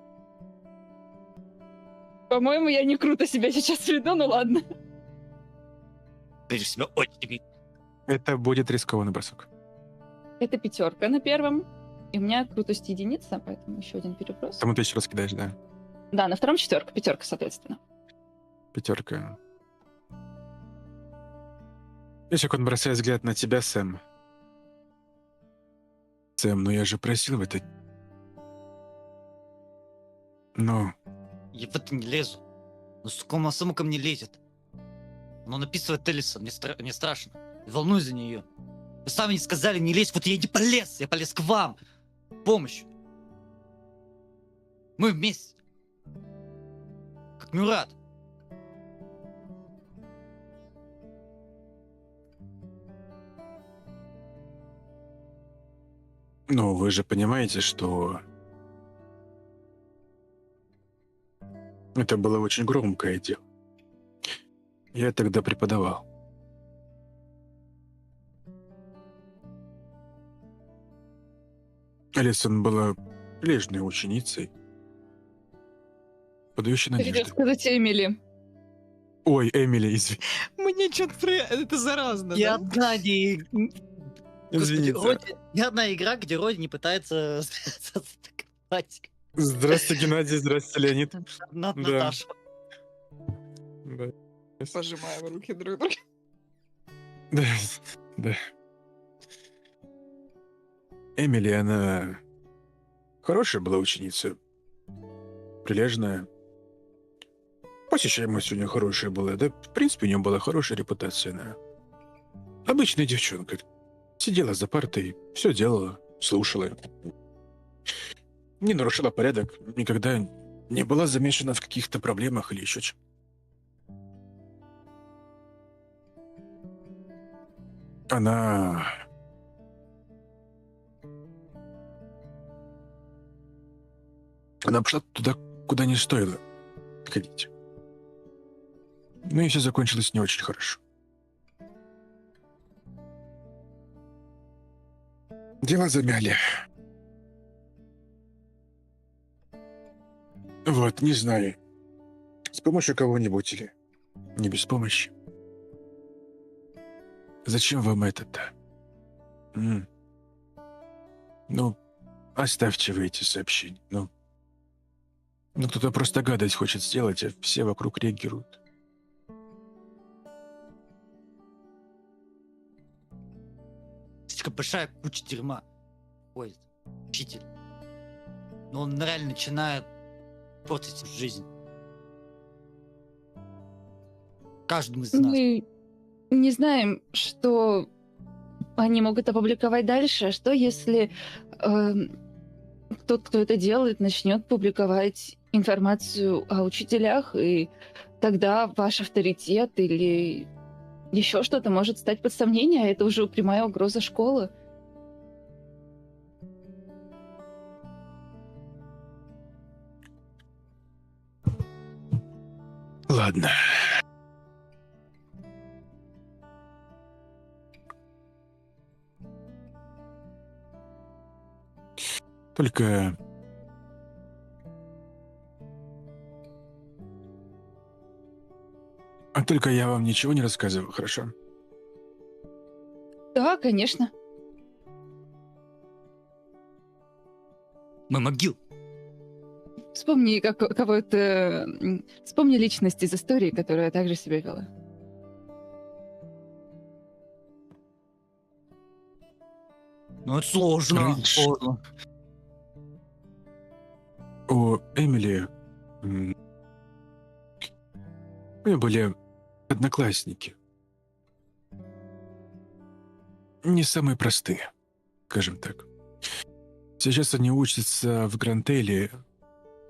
По-моему, я не круто себя сейчас веду, ну ладно.
Ты себя очень...
Это будет рискованный бросок.
Это 5 на первом. И у меня крутость единица, поэтому еще один переброс.
Тому ты еще раз кидаешь, да?
Да, на втором 4, 5, соответственно.
5. Ищик, он бросает взгляд на тебя, Сэм. Сэм, ну я же просил в это... Ну,
Я в это не лезу. Ну, сука, само ко мне лезет. Оно написывает Элисон, мне страшно. Я волнуюсь за нее. Вы сами не сказали не лезь, вот я не полез. Я полез к вам. Помощь. Мы вместе. Как Мюрат.
ну, вы же понимаете, что... Это было очень громкое дело. Я тогда преподавал. Алисон была прилежной ученицей, подающей
Хотел
надежды.
сказать Эмили.
Ой, Эмили, извини.
Мне что-то это заразно,
Ни
да?
одна не...
Извините.
Ни одна игра, где Роди не пытается атаковать
Здравствуйте, Геннадий, здравствуйте, Леонид. Да.
Наташу.
Да.
Пожимаем руки друг другу.
Да, да. Эмили, она хорошая была ученица, прилежная. Посещаемость у нее хорошая была, да, в принципе, у нее была хорошая репутация. Она обычная девчонка. Сидела за партой, все делала, слушала. Не нарушала порядок, никогда не была замешана в каких-то проблемах или еще чем. Она... Она пошла туда, куда не стоило ходить. Ну и все закончилось не очень хорошо. Дело замяли. Вот, не знаю, с помощью кого-нибудь или не без помощи. Зачем вам это-то? Ну, оставьте вы эти сообщения. Ну, кто-то просто гадость хочет сделать, а все вокруг реагируют.
Слишком большая куча дерьма. Ой, учитель. Но он реально начинает портить жизнь. Каждому из нас.
Мы не знаем, что они могут опубликовать дальше. Что если тот, кто это делает, начнет публиковать информацию о учителях, и тогда ваш авторитет или еще что-то может стать под сомнение, а это уже прямая угроза школы.
Ладно. Только... Только я вам ничего не рассказываю, хорошо?
Да, конечно.
Мы могил.
Вспомни кого-то... Вспомни личность из истории, которая также себя вела.
Ну, это сложно.
Раньше.
Сложно.
У Эмили... У нее были одноклассники. Не самые простые, скажем так. Сейчас они учатся в Грантейле,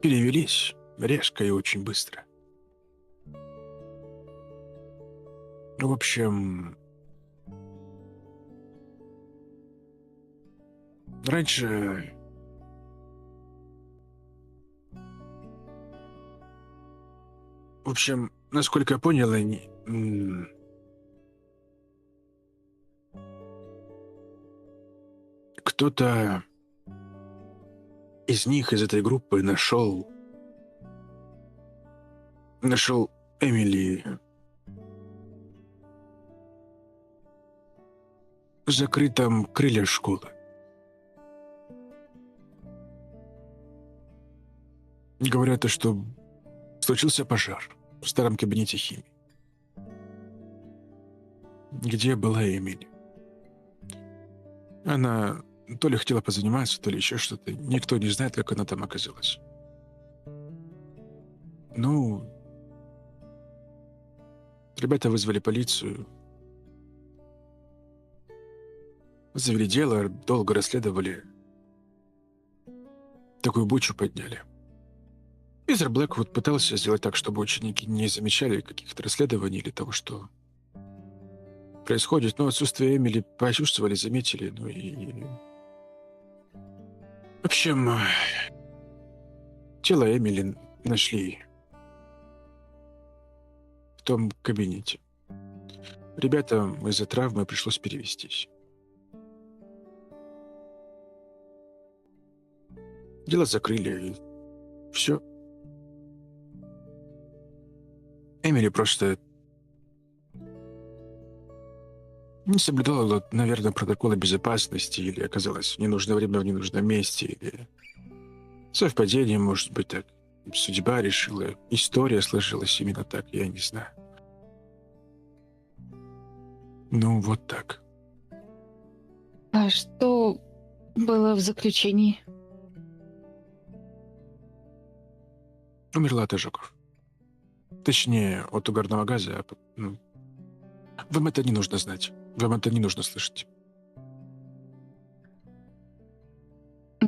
перевелись резко и очень быстро. В общем, раньше... В общем, насколько я понял, они... Кто-то из них, из этой группы, нашел Эмили в закрытом крыле школы. Говорят, что случился пожар в старом кабинете химии, где была Эмили. Она то ли хотела позаниматься, то ли еще что-то. Никто не знает, как она там оказалась. Ну, ребята вызвали полицию, завели дело, долго расследовали, такую бучу подняли. Мистер Блэквуд пытался сделать так, чтобы ученики не замечали каких-то расследований или того, что происходит, но отсутствие Эмили почувствовали, заметили, ну и... В общем, тело Эмили нашли в том кабинете. Ребятам из-за травмы пришлось перевестись. Дело закрыли, и все. Эмили просто не соблюдала, наверное, протоколы безопасности или оказалась в ненужное время в ненужном месте, или совпадение, может быть, так. Судьба решила, история сложилась именно так, я не знаю. Ну, вот так.
А что было в заключении?
Умерла от ожогов. Точнее, от угарного газа. Вам это не нужно знать. Вам это не нужно слышать.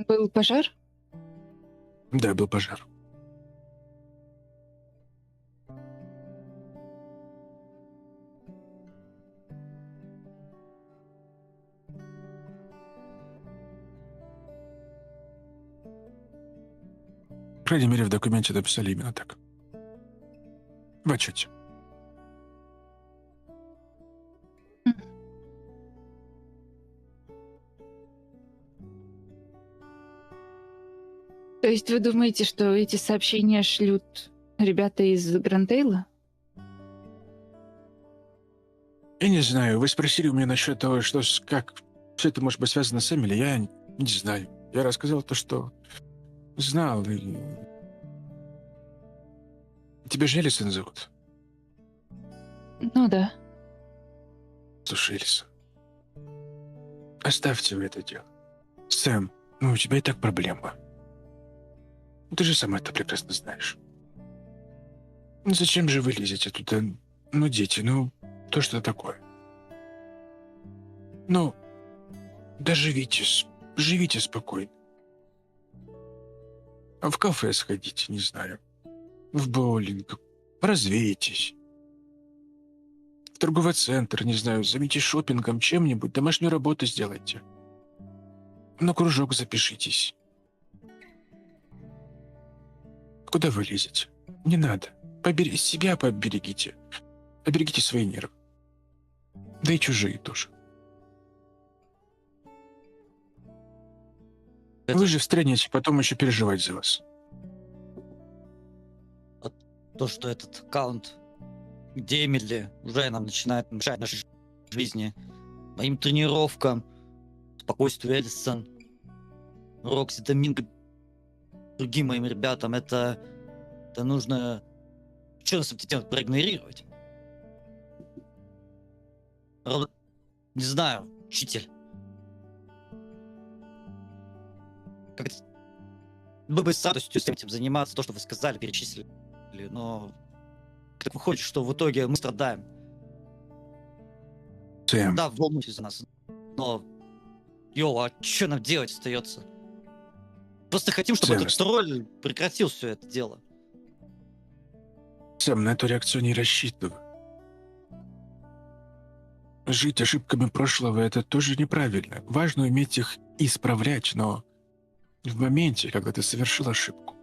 Был пожар?
Да, был пожар. По крайней мере, в документе написали именно так. В отчете.
То есть вы думаете, что эти сообщения шлют ребята из Грантейла?
Я не знаю, вы спросили у меня насчет того, как все это может быть связано с Эмили, я не знаю. Я рассказал то, что знал, и... Тебя же Элисон зовут?
Ну да.
Слушай, Элисон, оставьте вы это дело. Сэм, ну у тебя и так проблема. Ты же сама это прекрасно знаешь. Ну зачем же вы лезете туда? Ну, дети, ну, то что такое? Ну, да живите спокойно. А в кафе сходите, не знаю. В боулинг. Развейтесь. В торговый центр, не знаю, займитесь шопингом, чем-нибудь, домашнюю работу сделайте. На кружок запишитесь. Куда вы лезете? Не надо. Себя поберегите. Поберегите свои нервы. Да и чужие тоже. Вы же встретитесь, потом еще переживать за вас.
То, что этот аккаунт, где Эмили уже нам начинает мешать нашей жизни, моим тренировкам, спокойствию Элисон, Рокси, Доминго, другим моим ребятам, это нужно что с этим делать, проигнорировать. Не знаю, учитель. Как мы бы с радостью с этим заниматься, то, что вы сказали, перечислили, но так выходит, что в итоге мы страдаем.
Сэм,
Да, волнуйтесь за нас, но а что нам делать остается? Просто хотим, чтобы
Сэм,
этот тролль прекратил все это дело.
Сэм, на эту реакцию не рассчитывай. Жить ошибками прошлого — это тоже неправильно. Важно уметь их исправлять, но в моменте, когда ты совершил ошибку.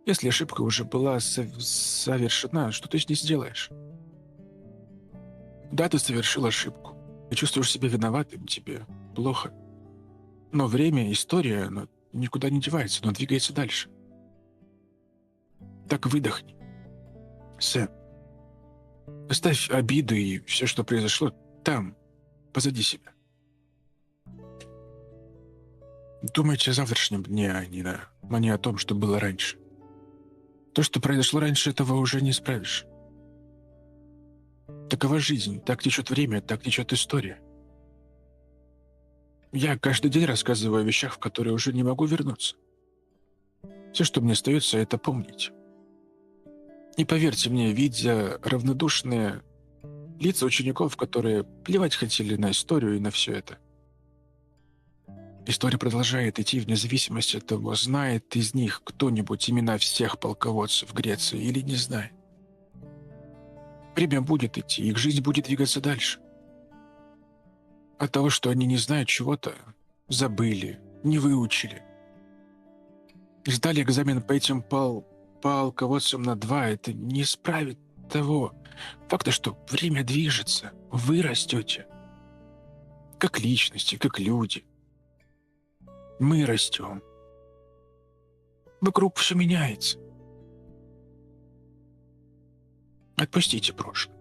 Если ошибка уже была совершена, что ты с ней сделаешь? Да, ты совершил ошибку. Ты чувствуешь себя виноватым, тебе плохо. Но время, история, оно никуда не девается, но двигается дальше. Так выдохни. Сэм, оставь обиду и все, что произошло, там, позади себя. Думайте о завтрашнем дне, а не о том, что было раньше. То, что произошло раньше, этого уже не исправишь. Такова жизнь, так течет время, так течет история. Я каждый день рассказываю о вещах, в которые уже не могу вернуться. Все, что мне остается, это помнить. И поверьте мне, видя равнодушные лица учеников, которые плевать хотели на историю и на все это, история продолжает идти вне зависимости от того, знает из них кто-нибудь имена всех полководцев Греции или не знает. Время будет идти, их жизнь будет двигаться дальше. От того, что они не знают чего-то, забыли, не выучили. Сдали экзамен по этим полководцам на 2, это не исправит того факта, что время движется, вы растете. Как личности, как люди. Мы растем. Вокруг все меняется. Отпустите прошлое.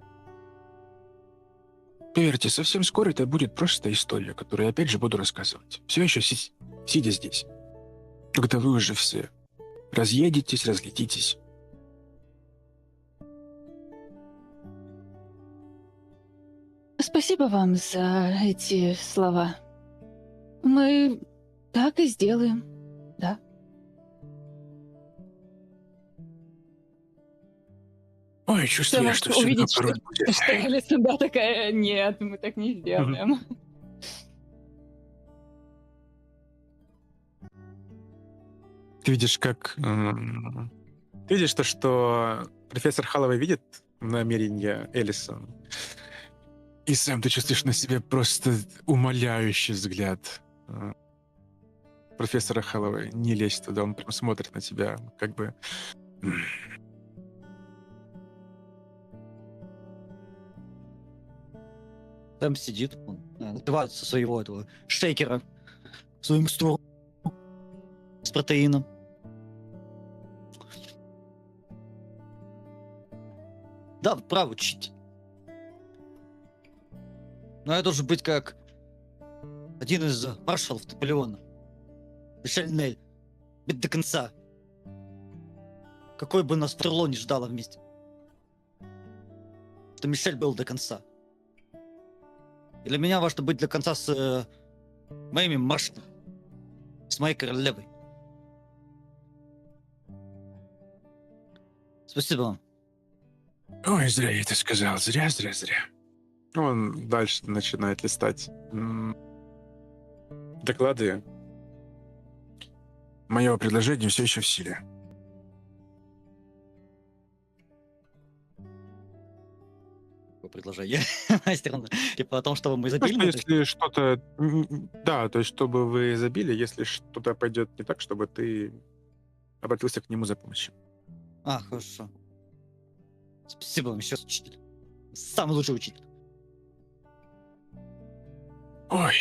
Поверьте, совсем скоро это будет просто история, которую я опять же буду рассказывать. Все еще сидя здесь. Когда вы уже все разъедетесь, разлетитесь.
Спасибо вам за эти слова. Мы так и сделаем, да.
Ой, чувствую,
Сэм,
что все
увидеть,
наоборот будет.
что Элисон, да, такая, нет, мы так не сделаем.
Ты видишь, Ты видишь то, что профессор Халлоуэй видит намерения Элисон. И Сэм, ты чувствуешь на себе просто умоляющий взгляд профессора Халлоуэй. Не лезь туда, он прям смотрит на тебя, как бы...
Там сидит, он напивает со своего этого шейкера, свою микстуру с протеином. Да, вы правы, учитель. Но я должен быть как один из маршалов Наполеона. Мишель Нель. Быть до конца. Какой бы нас Фрело не ждало вместе. То Мишель был до конца. И для меня важно быть до конца с моими маршалами. С моей королевой. Спасибо вам.
Ой, зря я это сказал. Зря. Он дальше начинает листать доклады. Мое предложение все еще в силе.
Какое предложение? Мастер, типа о том, чтобы мы
Ну,
забили.
что
на это?
если что-то... Да, то есть, чтобы вы забили, если что-то пойдет не так, чтобы ты обратился к нему за помощью.
А, хорошо. Спасибо вам еще раз, учитель. Самый лучший учитель.
Ой,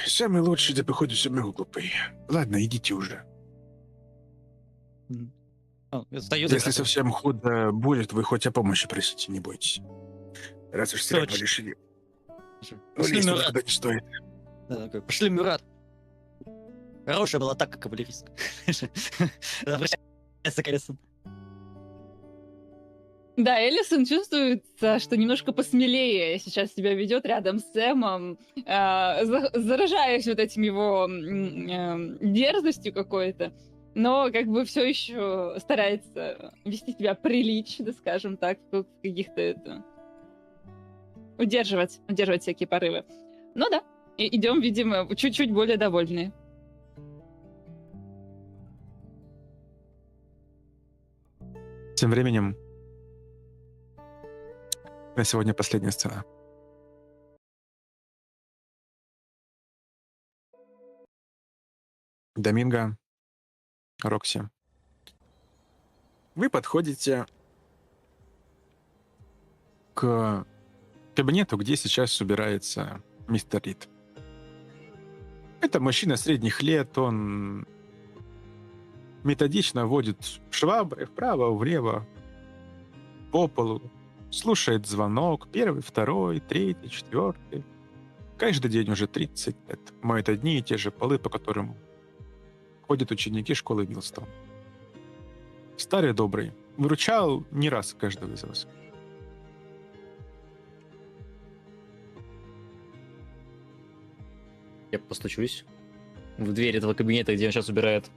самый лучший, да походу самый глупый. Ладно, идите уже.
Встаю,
Если совсем худо будет, вы хоть о помощи просите, не бойтесь. Раз уж срать вы
Точно.
решили. Ну,
Пошли,
лезть
Мюрат.
куда не стоит.
Да, такой, пошли, Мюрат. Хорошая была атака кавалерист. Обращается к Элисон.
Да, Элисон чувствуется, что немножко посмелее сейчас себя ведет рядом с Сэмом, заражаясь вот этим его дерзостью какой-то, но как бы все еще старается вести себя прилично, скажем так, в каких-то это... удерживать всякие порывы. Ну да, идем, видимо, чуть-чуть более довольные.
Тем временем, на сегодня последняя сцена. Доминго, Рокси. Вы подходите к кабинету, где сейчас собирается мистер Рид. Это мужчина средних лет, он методично водит шваброй вправо-влево по полу, слушает звонок, первый, второй, третий, четвертый. Каждый день уже 30 лет. Моет одни и те же полы, по которым ходят ученики школы Милстон. Старый добрый. Выручал не раз каждого из вас.
Я постучусь в дверь этого кабинета, где он сейчас убирает.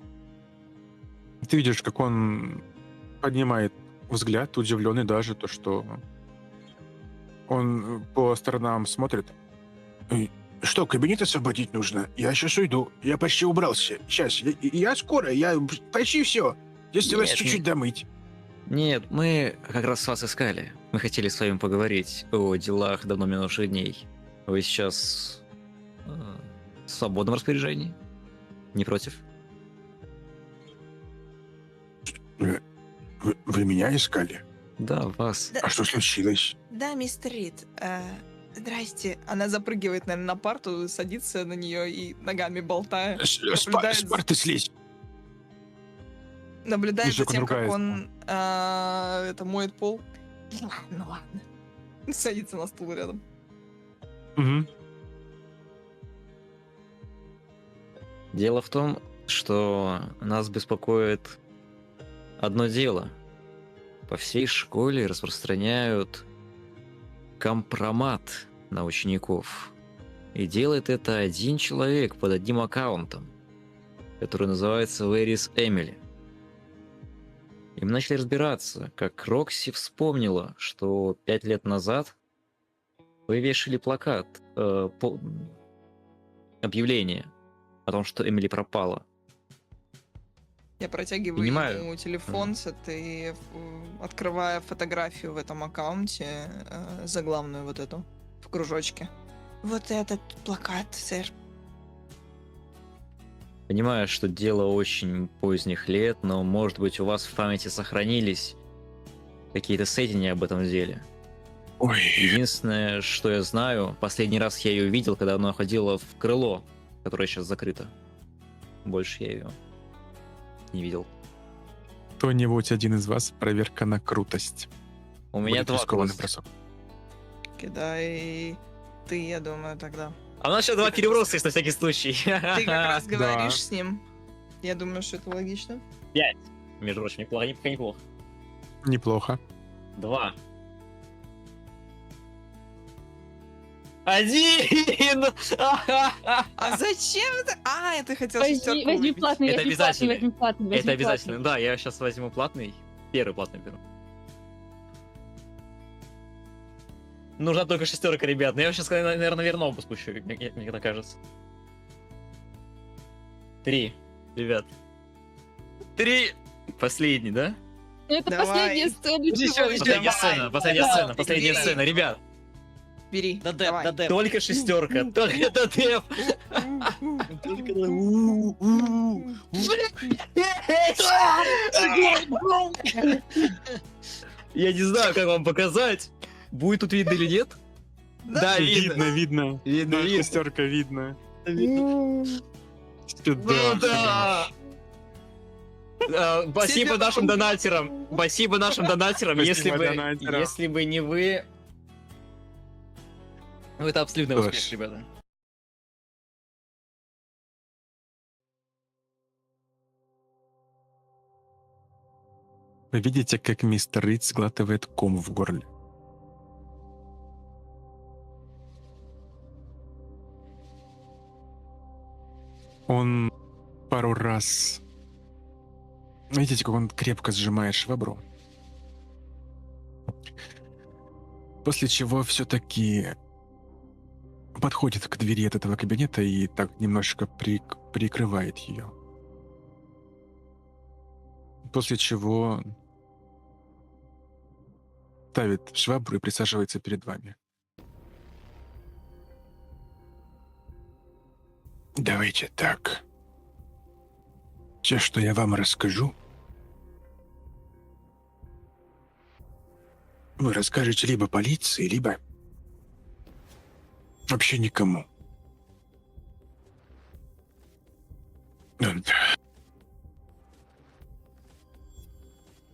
Ты видишь, как он поднимает взгляд, удивленный даже, то, что он по сторонам смотрит. Что, кабинет освободить нужно? Я сейчас уйду. Я почти убрался. Сейчас. Я скоро. Я почти все. Если вас
Нет,
чуть-чуть домыть.
Нет, мы как раз вас искали. Мы хотели с вами поговорить о делах давно минувших дней. Вы сейчас в свободном распоряжении? Не против?
Вы меня искали?
Да, вас.
А что случилось?
Да, мистер Рид. Здрасте. Она запрыгивает, наверное, на парту, садится на нее и ногами болтая. Наблюдает за-
Спарты слезь.
Наблюдает за
Еще
тем, как
другая
он это моет пол. Ну ладно. Садится на стул рядом.
Угу.
Дело в том, что нас беспокоит одно дело. По всей школе распространяют компромат на учеников. И делает это один человек под одним аккаунтом, который называется Вэрис Эмили. И мы начали разбираться, как Рокси вспомнила, что 5 лет назад вы вешали плакат, объявление о том, что Эмили пропала.
Я протягиваю
Понимаю.
ему телефон с этой, открывая фотографию в этом аккаунте, заглавную вот эту, в кружочке. Вот этот плакат, сэр.
Понимаю, что дело очень поздних лет, но, может быть, у вас в памяти сохранились какие-то сведения об этом деле.
Ой,
Единственное, что я знаю, последний раз я ее видел, когда она ходила в крыло, которое сейчас закрыто. Больше я ее не видел.
кто-нибудь один из вас проверка на крутость.
У меня
Будет
2
рискованный
просто.
бросок.
Кидай Ты, я думаю, тогда.
А у нас еще 2 переброса есть на всякий случай.
Ты как раз
Да.
говоришь с ним. Я думаю, что это логично.
5. Между прочим, неплохо, неплохо.
Неплохо.
2. 1!
А зачем это? А, это хотел
Возьми,
шестерку
возьми
выбить.
платный,
Это
возьми
обязательно.
платный, возьми платный, возьми
Это обязательно.
платный.
Да, я сейчас возьму платный. Первый платный беру. Нужна только шестерка, ребят. Но я сейчас, наверное, вернул спущу, мне так кажется. 3, ребят. 3. Последний, да?
Это
Давай.
последняя сцена. чувак.
Последняя сцена, последняя
Да.
сцена, последняя сцена, ребят.
Бери.
Да,
давай.
да.
Только шестерка, только ДТФ. Я не знаю, как вам показать. Будет тут видно или нет? Да, видно.
Видно.
Видно,
Да,
видно.
шестерка видно.
Ну
Сюда.
да. Спасибо
Тебе
нашим
помогу.
донатерам. Спасибо нашим донатерам.
Спасибо донатерам.
Если бы не вы... Ну, это абсолютно
Что
успех,
ж.
ребята.
Вы видите, как мистер Рид сглатывает ком в горле. Он пару раз... Видите, как он крепко сжимает швабру? После чего все-таки подходит к двери от этого кабинета и так немножечко прикрывает ее. После чего ставит швабру и присаживается перед вами. Давайте так. Все, что я вам расскажу, вы расскажете либо полиции, либо вообще никому. Вот.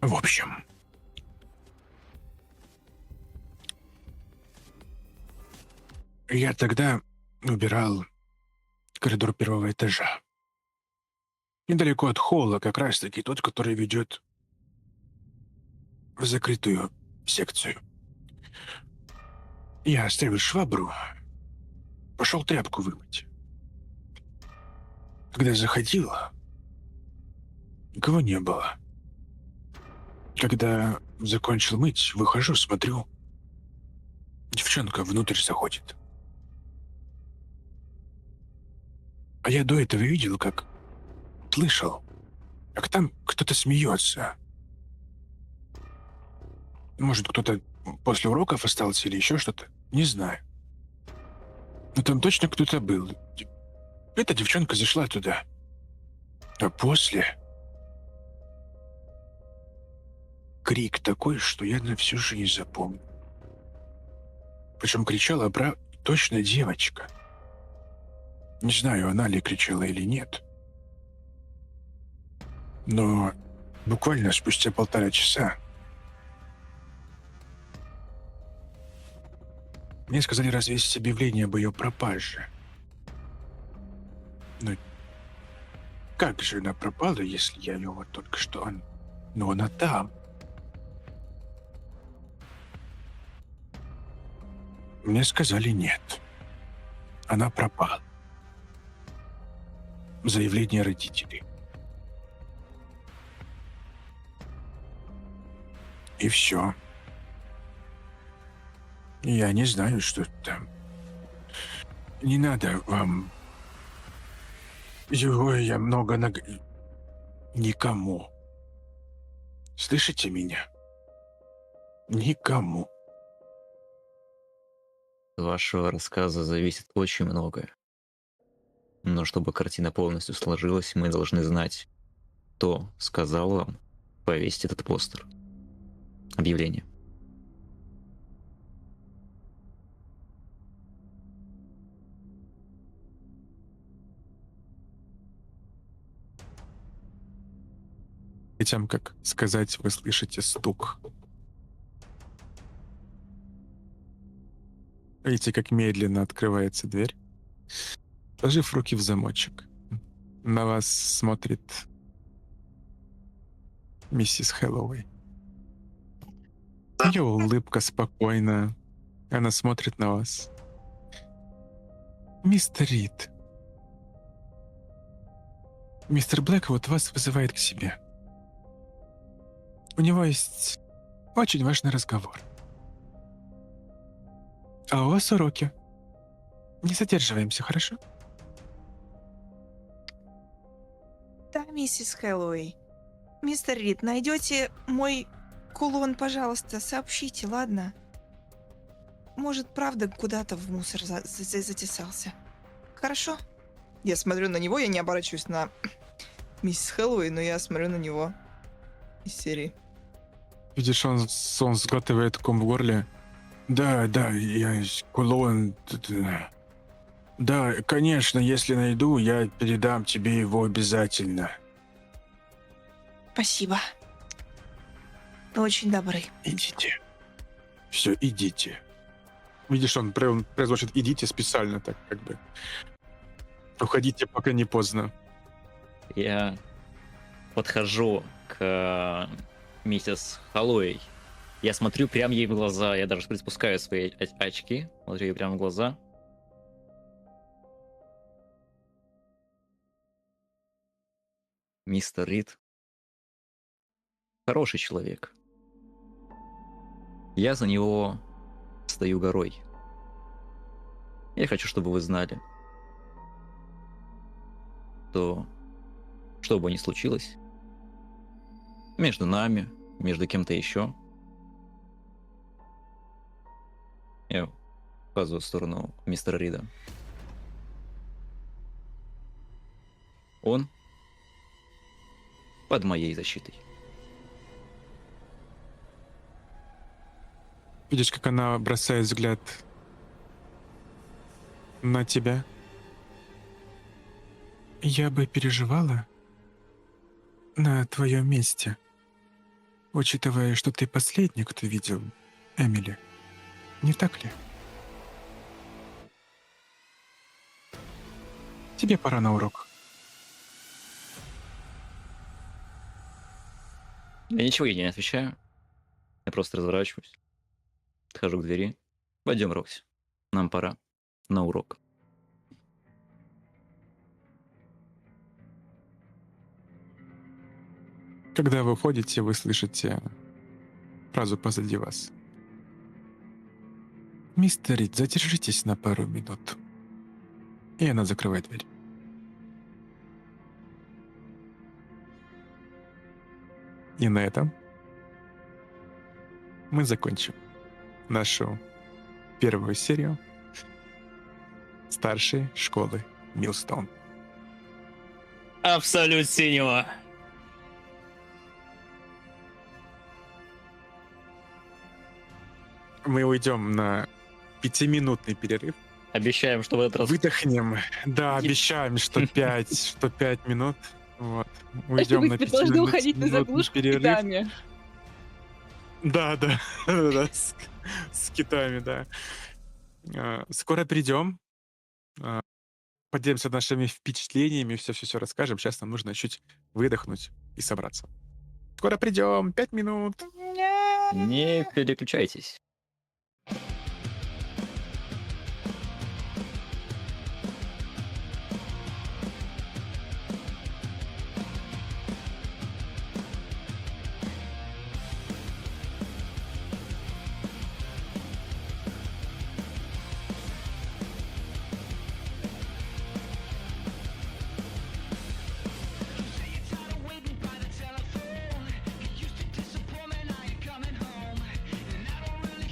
В общем, я тогда убирал коридор первого этажа. Недалеко от холла, как раз-таки тот, который ведет в закрытую секцию. Я оставил швабру, пошел тряпку вымыть. Когда заходил, никого не было. Когда закончил мыть, выхожу, смотрю, девчонка внутрь заходит. А я до этого видел, как слышал, как там кто-то смеется. Может, кто-то после уроков остался или еще что-то. Не знаю. Но там точно кто-то был. Эта девчонка зашла туда. А после... Крик такой, что я на всю жизнь запомнил. Причем кричала точно девочка. Не знаю, она ли кричала или нет. Но буквально спустя 1,5 часа мне сказали развесить объявление об ее пропаже. Но как же она пропала, если я ее вот только что... Но она там. Мне сказали нет. Она пропала. Заявление родителей. И все. Я не знаю, что там. Не надо вам... Его я много Никому. Слышите меня? Никому.
От вашего рассказа зависит очень многое. Но чтобы картина полностью сложилась, мы должны знать, кто сказал вам повесить этот постер. Объявление.
Перед тем, как сказать, вы слышите стук. Видите, как медленно открывается дверь. Сложив руки в замочек. На вас смотрит миссис Хэллоуэй. Ее улыбка спокойна. Она смотрит на вас. Мистер Рид. Мистер Блэквуд вас вызывает к себе. У него есть очень важный разговор. А у вас уроки. Не задерживаемся, хорошо?
Да, миссис Хэллоуэй. Мистер Рид, найдете мой кулон, пожалуйста, сообщите, ладно? Может, правда, куда-то в мусор затесался. Хорошо? Я смотрю на него, я не оборачиваюсь на миссис Хэллоуэй, но я смотрю на него из серии.
Видишь, он сглатывает ком в горле. Да, я кулон. Да, конечно, если найду, я передам тебе его обязательно.
Спасибо. Вы очень добрый.
Идите. Все, идите. Видишь, он произносит «идите» специально так, как бы. Уходите, пока не поздно.
Я подхожу к миссис Хэллоуэй. Я смотрю прямо ей в глаза. Я даже приспускаю свои очки. Смотрю ей прямо в глаза. Мистер Рид. Хороший человек. Я за него стою горой. Я хочу, чтобы вы знали, что бы ни случилось, между нами, между кем-то еще, я указываю в сторону мистера Рида. Он под моей защитой.
Видишь, как она бросает взгляд на тебя. Я бы переживала на твоем месте, учитывая, что ты последний, кто видел Эмили. Не так ли? Тебе пора на урок.
Я ничего ей не отвечаю. Я просто разворачиваюсь. Подхожу к двери. Пойдем, Рокси. Нам пора на урок.
Когда вы уходите, вы слышите фразу позади вас. «Мистер Рид, задержитесь на пару минут». И она закрывает дверь. И на этом мы закончим нашу первую серию старшей школы Милстоун.
Абсолют синего.
Мы уйдем на 5-минутный перерыв.
Обещаем, что в этот раз...
Выдохнем. Да, обещаем, что 5 минут. Вот. Уйдем на
Должны уходить на
5-минутный
заглушку
перерыв.
китами.
Да, с китами, да. Скоро придем. Поделимся нашими впечатлениями, все расскажем. Сейчас нам нужно чуть выдохнуть и собраться. Скоро придем, 5 минут.
Не переключайтесь.
Used to disappointment, now you're coming home. And I don't really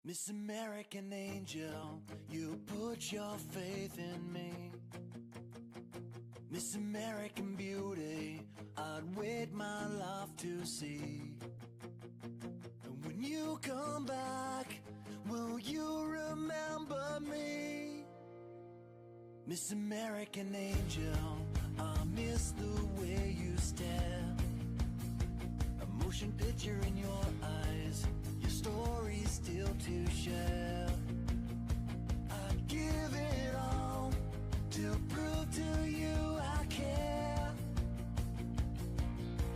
Miss American Angel, you put your faith in me. Miss American Beauty, I'd wait my life to see. And when you come back, will you remember me? Miss American Angel, I miss the way you stare. A motion picture in your eyes, your story's still to share. I'd give it all to prove to you I care.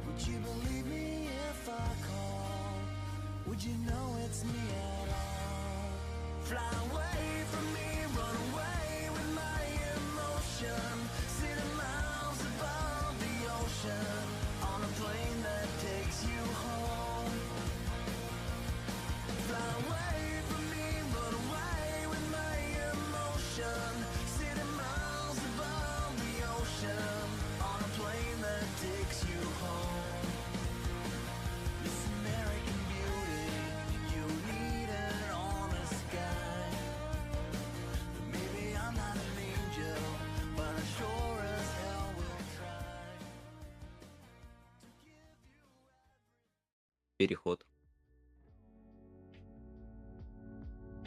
Would you believe me if I call? Would you know it's me at all? Fly away from me, run away with my emotion. City miles above the ocean, on a plane that takes you home. Fly away from me, run away with my emotion. City miles above the ocean, on a plane that takes you home. Miss American Beauty, you need an honest guy. Maybe I'm not an angel, but I sure as hell will try.
Переход.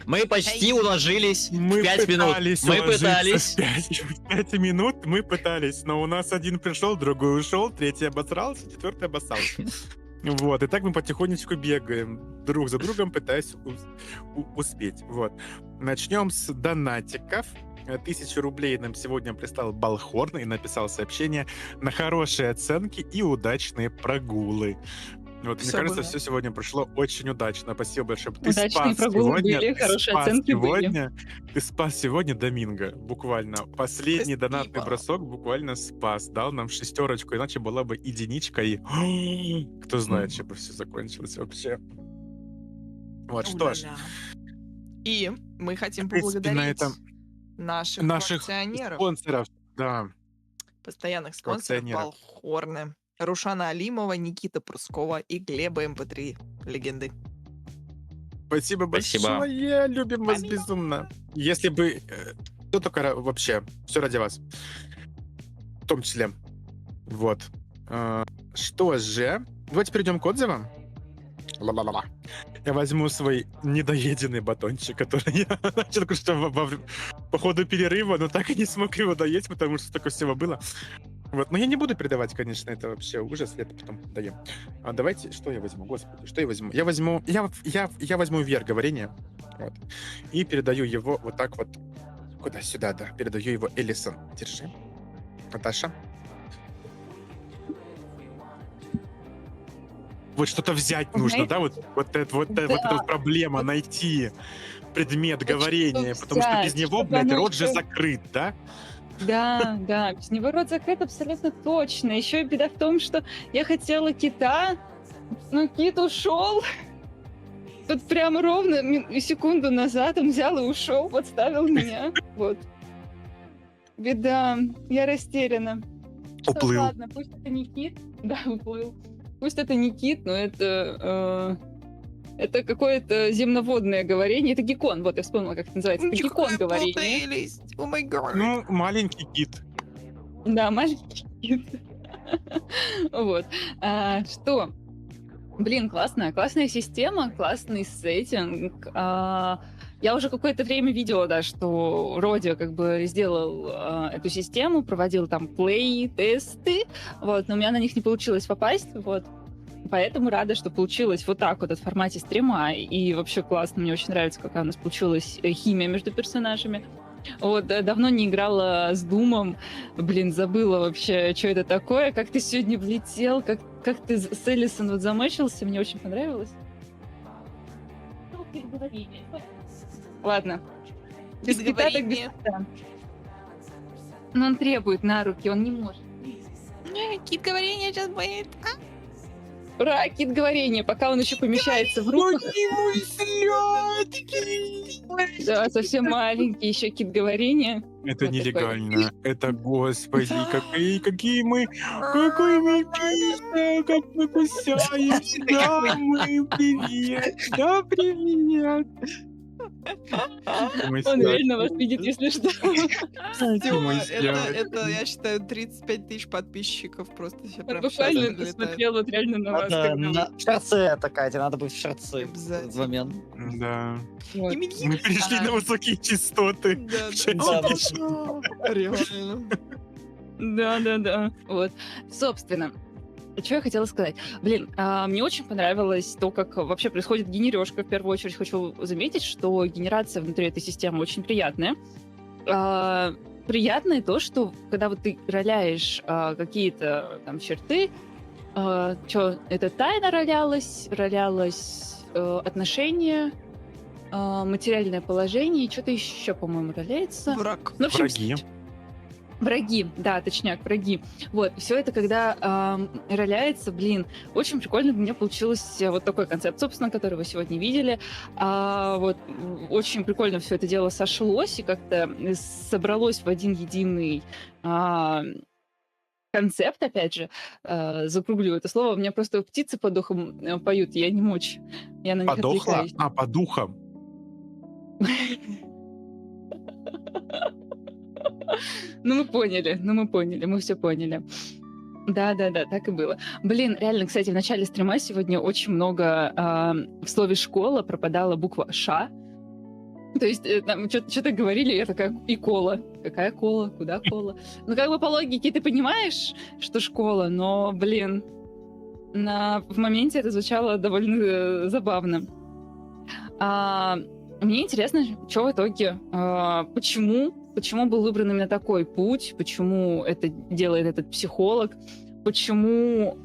Мы почти уложились в 5 минут. Мы пытались.
В 5 минут мы пытались, но у нас один пришел, другой ушел, третий обосрался, четвертый обоссался. Вот, и так мы потихонечку бегаем друг за другом, пытаясь успеть. Вот. Начнем с донатиков. 1000 рублей нам сегодня прислал Балхорн и написал сообщение: на хорошие оценки и удачные прогулы. Вот, мне
Всё
кажется,
было.
все сегодня прошло очень удачно. Спасибо большое. Ты
Удачные
спас
прогулы
сегодня,
были,
ты
хорошие
спас
оценки были.
сегодня, ты спас сегодня Доминго, буквально. Последний
Спасибо.
донатный бросок буквально спас. Дал нам 6, иначе была бы единичка и... Кто знает, чем бы все закончилось вообще. Вот, что ж.
У-ля-ля. И мы хотим
В принципе, на
поблагодарить
этом
наших
и
акционеров,
спонсоров, да.
постоянных спонсоров
акционеров.
Балхорны. Рушана Алимова, Никита Прускова и Глеба МП3. Легенды.
Спасибо
Спасибо.
большое, любим вас безумно. Если бы... Кто только вообще, все ради вас. В том числе. Вот. Что же, давайте перейдем к отзывам. Ла-ла-ла-ла. Я возьму свой недоеденный батончик, который я начал кушать по ходу перерыва, но так и не смог его доесть, потому что столько всего было. Вот, но я не буду передавать, конечно, это вообще ужас, я это потом доем. А давайте, что я возьму, господи, что я возьму? Я возьму вверх говорение, вот, и передаю его вот так вот, куда-сюда, да, передаю его Элисон. Держи, Наташа. Вот что-то взять нужно, да, вот эта вот проблема, найти предмет говорения,
что
потому что без
взять,
него,
чтобы
блядь,
оно
рот же
ещё-
закрыт, да?
Да, да, без него рот закрыт абсолютно точно. Еще и беда в том, что я хотела кита, но кит ушел. Тут прямо ровно секунду назад он взял и ушел, подставил меня. Вот. Беда. Я растеряна. Что ж,
Уплыл.
ладно, пусть это не кит. Да, уплыл. Пусть это не кит, но это какое-то земноводное говорение. Это геккон. Вот, я вспомнила, как это называется. Это геккон говорение.
О май гад.
Ну, маленький кит.
Да, маленький кит. Вот. Что? Блин, классная система, классный сеттинг. Я уже какое-то время видела, да, что Роди как бы сделал эту систему, проводил там плей, тесты, вот, но у меня на них не получилось попасть, вот. Поэтому рада, что получилось вот так вот в формате стрима. И вообще классно, мне очень нравится, какая у нас получилась химия между персонажами. Вот, давно не играла с Думом. Блин, забыла вообще, что это такое. Как ты сегодня влетел, как ты с Элисон вот замочился, мне очень понравилось. Ладно. Без кита так без кита. Но он требует на руки, он не может.
Кит говорение сейчас будет.
Ура, кит говорения, пока он еще помещается в руках. Да, совсем маленький еще кит говорения.
Это
Вот
нелегально. Это, господи, какой мы пицца, как мы кусаемся. Да, мы привет. Да, привет. Мы
Он
сделали.
реально вас видит, если что.
Всё,
Мы
это,
сделали.
я считаю, 35 тысяч подписчиков просто себе
Он
прям
буквально
сейчас прилетает.
смотрел вот реально на вас.
Надо
когда вы-
в шарце это, Катя, надо быть в шарце в
Обязательно.
этот момент.
Да.
Вот.
Мы перешли на высокие частоты.
Да,
в чате.
да. Реально.
Да. Вот. Собственно, что я хотела сказать? Блин, мне очень понравилось то, как вообще происходит генережка. В первую очередь хочу заметить, что генерация внутри этой системы очень приятная. Приятно и то, что когда вот ты роляешь какие-то там черты, что это тайна ролялась отношения, материальное положение, и что-то еще, по-моему, роляется.
Враг.
Ну, в общем,
Враги.
Враги, да, точняк, враги. Вот, все это, когда роляется, блин, очень прикольно у меня получилось вот такой концепт, собственно, который вы сегодня видели. Вот, очень прикольно все это дело сошлось и как-то собралось в один единый концепт, опять же, закруглю это слово. У меня просто птицы по духам поют, я не мочь, я на них
Подохла?
отвлекаюсь.
А, по духам.
Ну, мы поняли, мы все поняли. Да, так и было. Блин, реально, кстати, в начале стрима сегодня очень много в слове «школа» пропадала буква «ша». То есть там что-то говорили, я такая, и кола. Какая кола? Куда кола? Ну, как бы по логике ты понимаешь, что школа, но, блин, в моменте это звучало довольно забавно. Мне интересно, что в итоге, почему был выбран именно такой путь, почему это делает этот психолог, почему...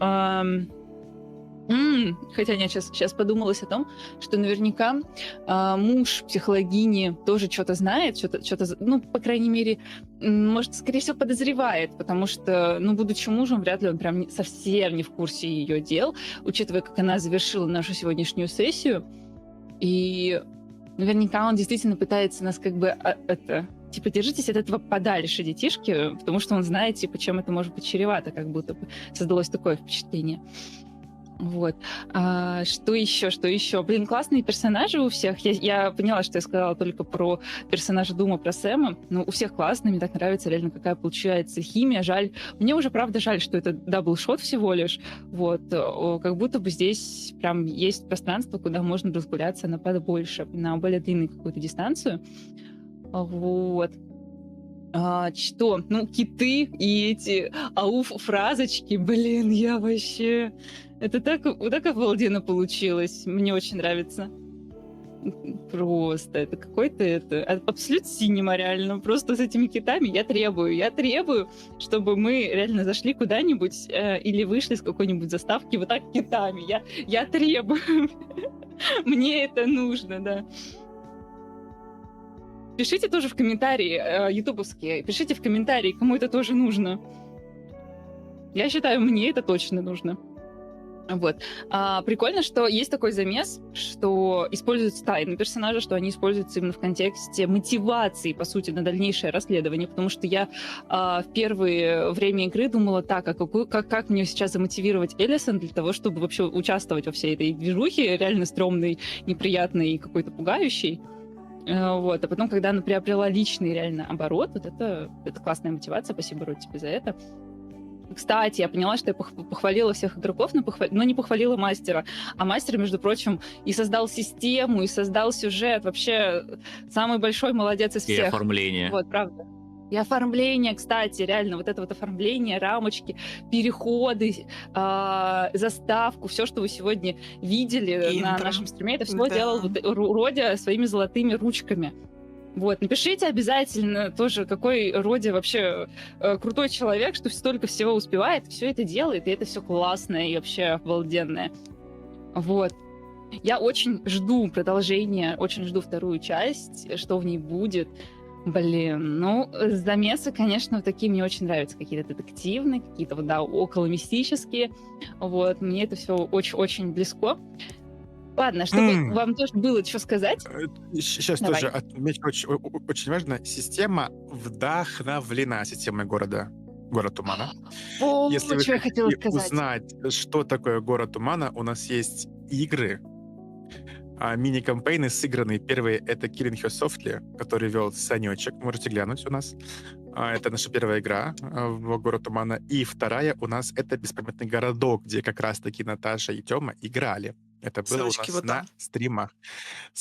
хотя нет, сейчас подумалось о том, что наверняка муж психологини тоже что-то знает, что-то, ну, по крайней мере, может, скорее всего, подозревает, потому что, ну, будучи мужем, вряд ли он прям совсем не в курсе ее дел, учитывая, как она завершила нашу сегодняшнюю сессию. И наверняка он действительно пытается нас как бы типа, держитесь от этого подальше, детишки, потому что он знает, типа, чем это может быть чревато, как будто бы создалось такое впечатление. Вот. Что еще? Блин, классные персонажи у всех. Я поняла, что я сказала только про персонажа Дума, про Сэма. Но у всех классно, мне так нравится реально, какая получается химия. Жаль. Мне уже, правда, жаль, что это даблшот всего лишь. Вот. Как будто бы здесь прям есть пространство, куда можно разгуляться на побольше, на более длинную какую-то дистанцию. Вот. Что? Ну, киты и эти фразочки, блин, я вообще... Это так обалденно получилось. Мне очень нравится. Просто это какой-то абсолют синема реально. Просто с этими китами я требую, чтобы мы реально зашли куда-нибудь или вышли с какой-нибудь заставки вот так китами. Я требую. Мне это нужно, да. Пишите тоже в комментарии, ютубовские, пишите в комментарии, кому это тоже нужно. Я считаю, мне это точно нужно. Вот. Прикольно, что есть такой замес, что используются тайны персонажа, что они используются именно в контексте мотивации, по сути, на дальнейшее расследование, потому что я в первое время игры думала так, как мне сейчас замотивировать Элисон для того, чтобы вообще участвовать во всей этой движухе, реально стрёмной, неприятной и какой-то пугающей. Вот. А потом, когда она приобрела личный реально оборот, вот это классная мотивация, спасибо, Род, тебе за это. Кстати, я поняла, что я похвалила всех игроков, но не похвалила мастера. А мастер, между прочим, и создал систему, и создал сюжет. Вообще, самый большой молодец из всех.
И оформление.
Вот, правда. И оформление, кстати, реально, вот это вот оформление, рамочки, переходы, заставку, все, что вы сегодня видели на нашем стриме, это все делал вот Родя своими золотыми ручками. Вот, напишите обязательно тоже, какой Родя вообще крутой человек, что столько всего успевает, все это делает, и это все классное и вообще обалденное. Вот. Я очень жду продолжения, очень жду вторую часть, что в ней будет. Блин, ну, замесы, конечно, такие мне очень нравятся. Какие-то детективные, какие-то, вот, да, околомистические. Вот, мне это все очень-очень близко. Ладно, чтобы вам тоже было что сказать.
Сейчас
Давай.
тоже отмечу, очень важно. Система вдохновлена системой города. Город Тумана. Если вы
Что я хотела
хотите
сказать.
узнать, что такое город Тумана, у нас есть игры, Мини-кампейны сыграны. Первый — это Killing Her Softly, который вел Санечек. Можете глянуть у нас. Это наша первая игра в «Город тумана». И вторая у нас — это «Беспамятный городок», где как раз-таки Наташа и Тёма играли. Это было у
Ссылочки
нас
вот
на
там.
стримах.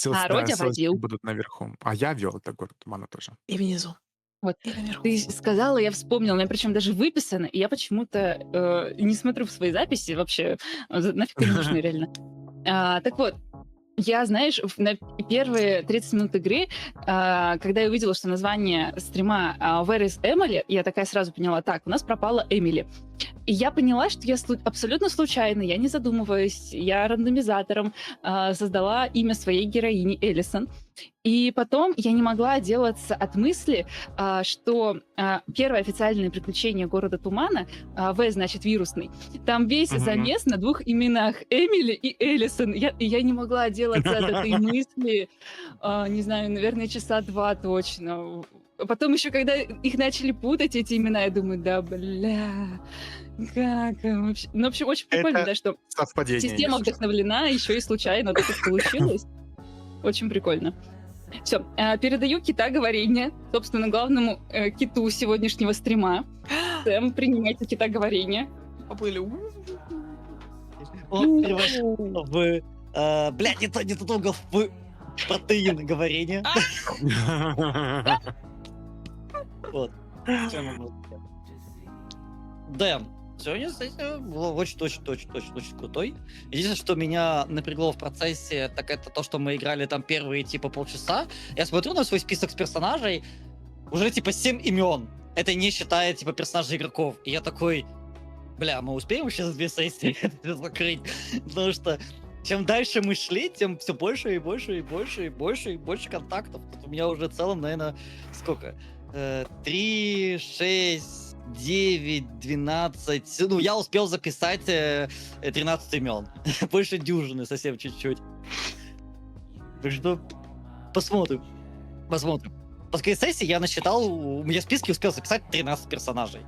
Родя
Ссылочки
водил.
будут наверху. А я вел это «Город тумана» тоже.
И внизу.
Вот.
И наверху.
Ты сказала, я вспомнила, у меня причем даже выписано, и я почему-то не смотрю в свои записи вообще, нафиг они нужны реально. Так вот, я, знаешь, на первые 30 минут игры, когда я увидела, что название стрима Where is Emily, я такая сразу поняла, так, у нас пропала Эмили. И я поняла, что я абсолютно случайно, я не задумываясь, я рандомизатором создала имя своей героини Элисон. И потом я не могла отделаться от мысли, что первое официальное приключение города Тумана, В значит вирусный, там весь
Мгм.
замес на двух именах Эмили и Элисон. И я не могла отделаться от этой мысли, не знаю, наверное, часа 2 точно. Потом еще, когда их начали путать, эти имена, я думаю, да, бля, как вообще? Ну, в общем, очень прикольно,
Это
да, что
совпадение.
система
если что.
вдохновлена, еще и случайно так получилось. Очень прикольно. Все, передаю кита говорения, собственно, главному киту сегодняшнего стрима. Сэм, принимайте кита говорения.
Поплыли.
Он превращается в... блядь, не то долго в протеин говорения. Вот. Что я могу сказать? Дэн, сегодня, кстати, был очень крутой. Единственное, что меня напрягло в процессе, так это то, что мы играли там первые, типа, полчаса. Я смотрю на свой список с персонажей, уже, типа, 7 имен. Это не считая, типа, персонажей игроков. И я такой, бля, мы успеем вообще за 2 сессии это закрыть? Потому что чем дальше мы шли, тем все больше и больше и больше и больше и больше контактов. Тут у меня уже в целом, наверное, сколько? 3, 6, 9, 12. Ну, я успел записать 13 имен. Больше дюжины, совсем чуть-чуть. Так что посмотрим. Посмотрим. После сессии я насчитал, у меня в списке успел записать 13 персонажей.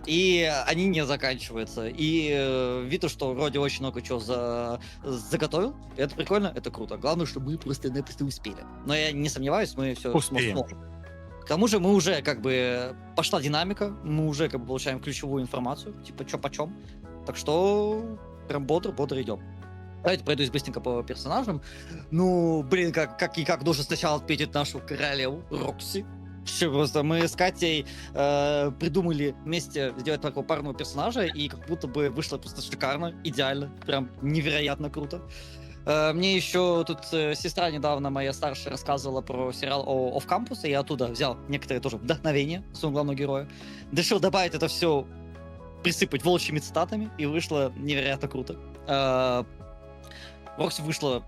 И они не заканчиваются. И видно, что вроде очень много чего заготовил. Это прикольно, это круто. Главное, чтобы мы просто-напросто успели. Но я не сомневаюсь, мы все
Успеем.
сможем. К тому же мы уже как бы пошла динамика, мы уже как бы получаем ключевую информацию, типа чё почем. Так что прям бодро идем. Давайте пройдусь быстренько по персонажам. Ну, блин, как нужно сначала отметить нашу королеву Рокси. Вообще просто мы с Катей придумали вместе сделать такого парного персонажа, и как будто бы вышло просто шикарно, идеально, прям невероятно круто. Мне еще тут сестра недавно моя старшая рассказывала про сериал Off Campus, и я оттуда взял некоторые тоже вдохновения своего главного героя. Решил добавить это все, присыпать волчьими цитатами, и вышло невероятно круто. Рокси вышла,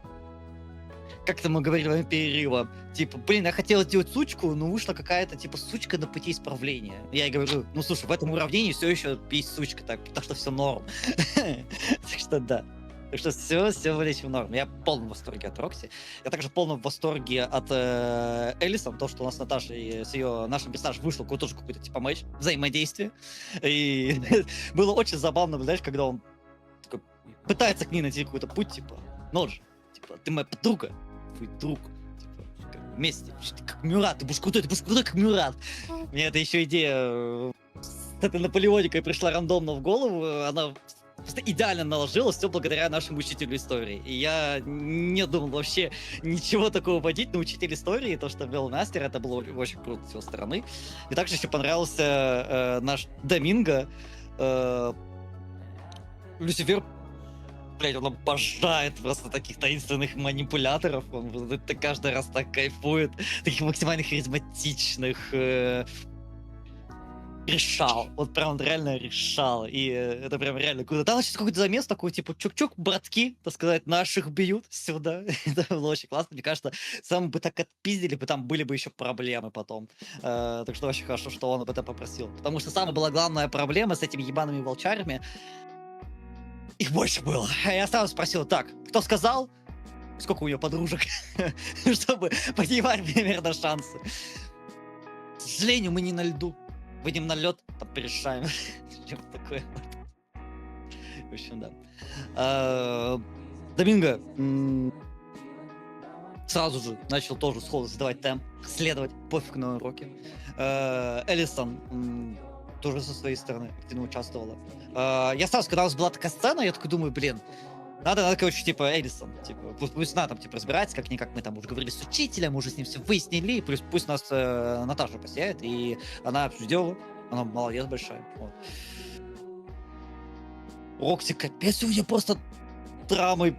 как-то мы говорили во время перерыва, типа, блин, я хотела сделать сучку, но вышла какая-то, типа, сучка на пути исправления. Я ей говорю, ну, слушай, в этом уравнении все еще есть сучка, так что все норм. Так что да. Так что все вылечим в норм. Я в полном восторге от Рокси. Я также в полном восторге от Элисон, то, что у нас с Наташей, с ее нашим персонажем вышло тоже какой-то типа матч, взаимодействие. И было очень забавно, знаешь, когда он такой пытается к ней найти какой-то путь, типа, нож, типа, ты моя подруга, твой друг, типа, как вместе, ты как Мюрат, ты будешь крутой, как Мюрат. Мне эта еще идея с этой Наполеоникой пришла рандомно в голову, она просто идеально наложилось, все благодаря нашему учителю истории. И я не думал вообще ничего такого вводить, но учитель истории, то, что ввел мастер, это было очень круто с его стороны. И также еще понравился наш Доминго. Люцифер, блядь, он обожает просто таких таинственных манипуляторов. Он это каждый раз так кайфует. Таких максимально харизматичных решал. Вот прям он реально решал. И это прям реально круто. Там сейчас какой-то замес такой, типа, чук-чук, братки, так сказать, наших бьют сюда. Это было очень классно. Мне кажется, сам бы так отпиздили, бы там были бы еще проблемы потом. Так что очень хорошо, что он об этом попросил. Потому что самая была главная проблема с этими ебаными волчарями. Их больше было. Я сам спросил, так, кто сказал? Сколько у нее подружек? Чтобы понимать примерно шансы. К сожалению, мы не на льду. Выйдем на лед, там порешаем. Что-то такое. В общем, да. Доминго, сразу же начал тоже сходу задавать темп, следовать, пофиг на уроки. Элисон тоже со своей стороны активно участвовала. Я сразу, когда у нас была такая сцена, я такой думаю, блин, надо, короче, типа, Элисон, типа, пусть она там, типа, разбирается, как-никак мы там уже говорили с учителем, уже с ним все выяснили, и пусть нас Наташа посеяет, и она все сделала, она молодец большая, вот. Рокси капец, у нее просто драмой,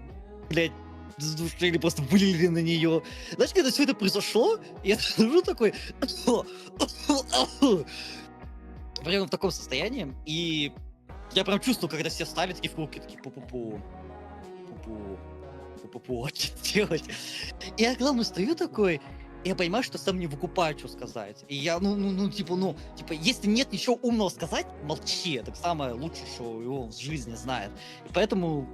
блядь, задушили, просто вылили на нее. Знаешь, когда все это произошло, я сижу такой... Прямо в таком состоянии, и я прям чувствую, когда все стали такие в руки, такие пу-пу-пу, пу-пу-пу, что делать? И я, главное, стою такой, и я понимаю, что сам не выкупаю, что сказать. И я, типа, если нет ничего умного сказать, молчи, это самое лучшее, что его в жизни знает. И поэтому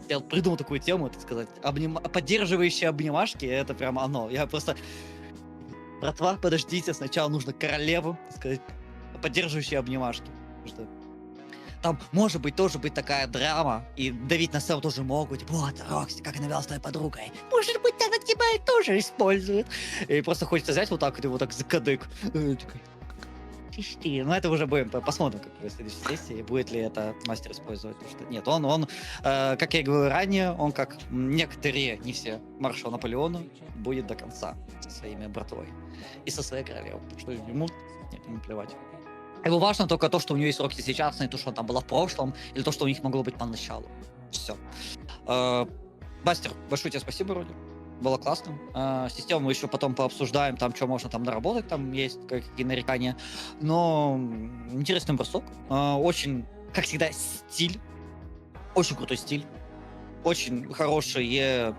я придумал такую тему, так сказать, поддерживающие обнимашки, это прям оно. Я просто... Братва, подождите, сначала нужно королеву, так сказать, поддерживающие обнимашки. Потому что там может быть тоже быть такая драма, и давить на Сэм тоже могут. Типа, вот, Рокси, как она вела с твоей подругой. Может быть, она тебя и тоже использует. И просто хочется взять вот так, и вот так за кадык. Чисти. Но это уже будем посмотрим, как в следующей сессии, будет ли это мастер использовать. Потому что нет, он как я и говорил ранее, он как некоторые, не все, маршал Наполеона, будет до конца со своими братвой и со своей королевой. Потому что ему плевать. Ему важно только то, что у нее есть Рокси сейчас, а не то, что она там была в прошлом, или то, что у них могло быть поначалу. Все. Мастер, большое тебе спасибо, Роди. Было классно. Систему мы еще потом пообсуждаем, там, что можно там наработать, там есть какие нарекания. Но интересный бросок. Очень, как всегда, стиль. Очень крутой стиль. Очень хорошая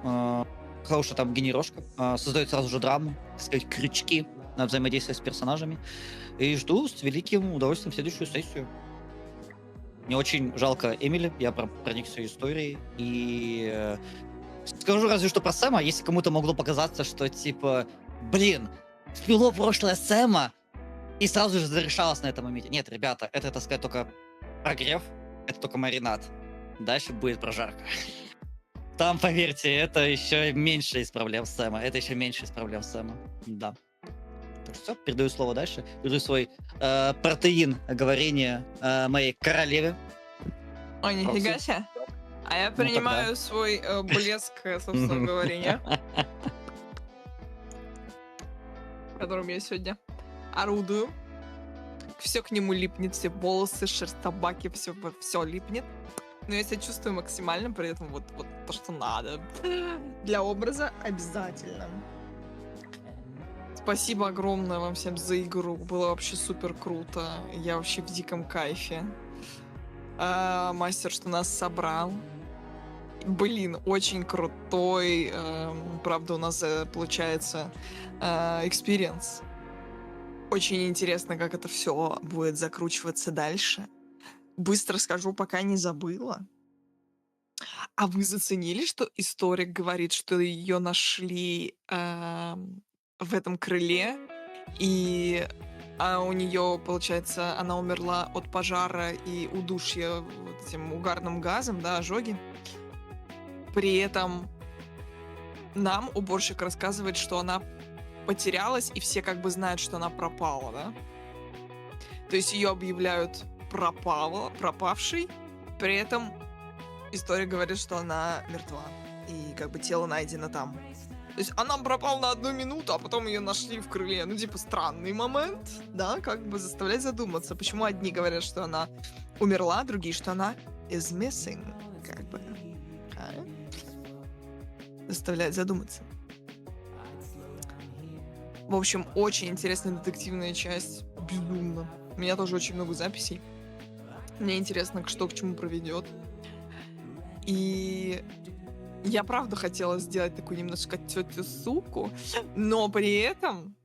там генережка. Создает сразу же драму, так сказать, крючки на взаимодействие с персонажами. И жду с великим удовольствием следующую сессию. Мне очень жалко Эмили, я проникся ее историей. И скажу разве что про Сэма, если кому-то могло показаться, что типа, блин, вплыло прошлое Сэма, и сразу же зарешалось на этом моменте. Нет, ребята, это, так сказать, только прогрев, это только маринад. Дальше будет прожарка. Там, поверьте, это еще меньше из проблем Сэма. Это еще меньше из проблем Сэма. Да. Так что все, передаю слово дальше. Передаю свой протеин говорения моей королеве.
Ой, нифига себе. А я принимаю свой блеск, собственно говоря, которым я сегодня орудую. Все к нему липнет, все волосы, шерсть собаки, все липнет. Но я себя чувствую максимально, при этом вот то, что надо. Для образа обязательно. Спасибо огромное вам всем за игру. Было вообще супер круто. Я вообще в диком кайфе. Мастер, что нас собрал. Блин, очень крутой. Правда, у нас получается экспириенс. Очень интересно, как это все будет закручиваться дальше. Быстро скажу, пока не забыла. А вы заценили, что историк говорит, что ее нашли в этом крыле, и у нее, получается, она умерла от пожара и удушья вот этим угарным газом, да, ожоги. При этом нам уборщик рассказывает, что она потерялась, и все как бы знают, что она пропала, да? То есть ее объявляют пропавшей, при этом история говорит, что она мертва, и как бы тело найдено там. То есть она пропала на 1 минуту, а потом ее нашли в крыле. Ну, типа, странный момент, да, как бы заставляет задуматься, почему одни говорят, что она умерла, другие, что она is missing, как бы. Заставляет задуматься. В общем, очень интересная детективная часть, безумно. У меня тоже очень много записей. Мне интересно, что к чему проведет. И я правда хотела сделать такую немножко тетю-суку, но при этом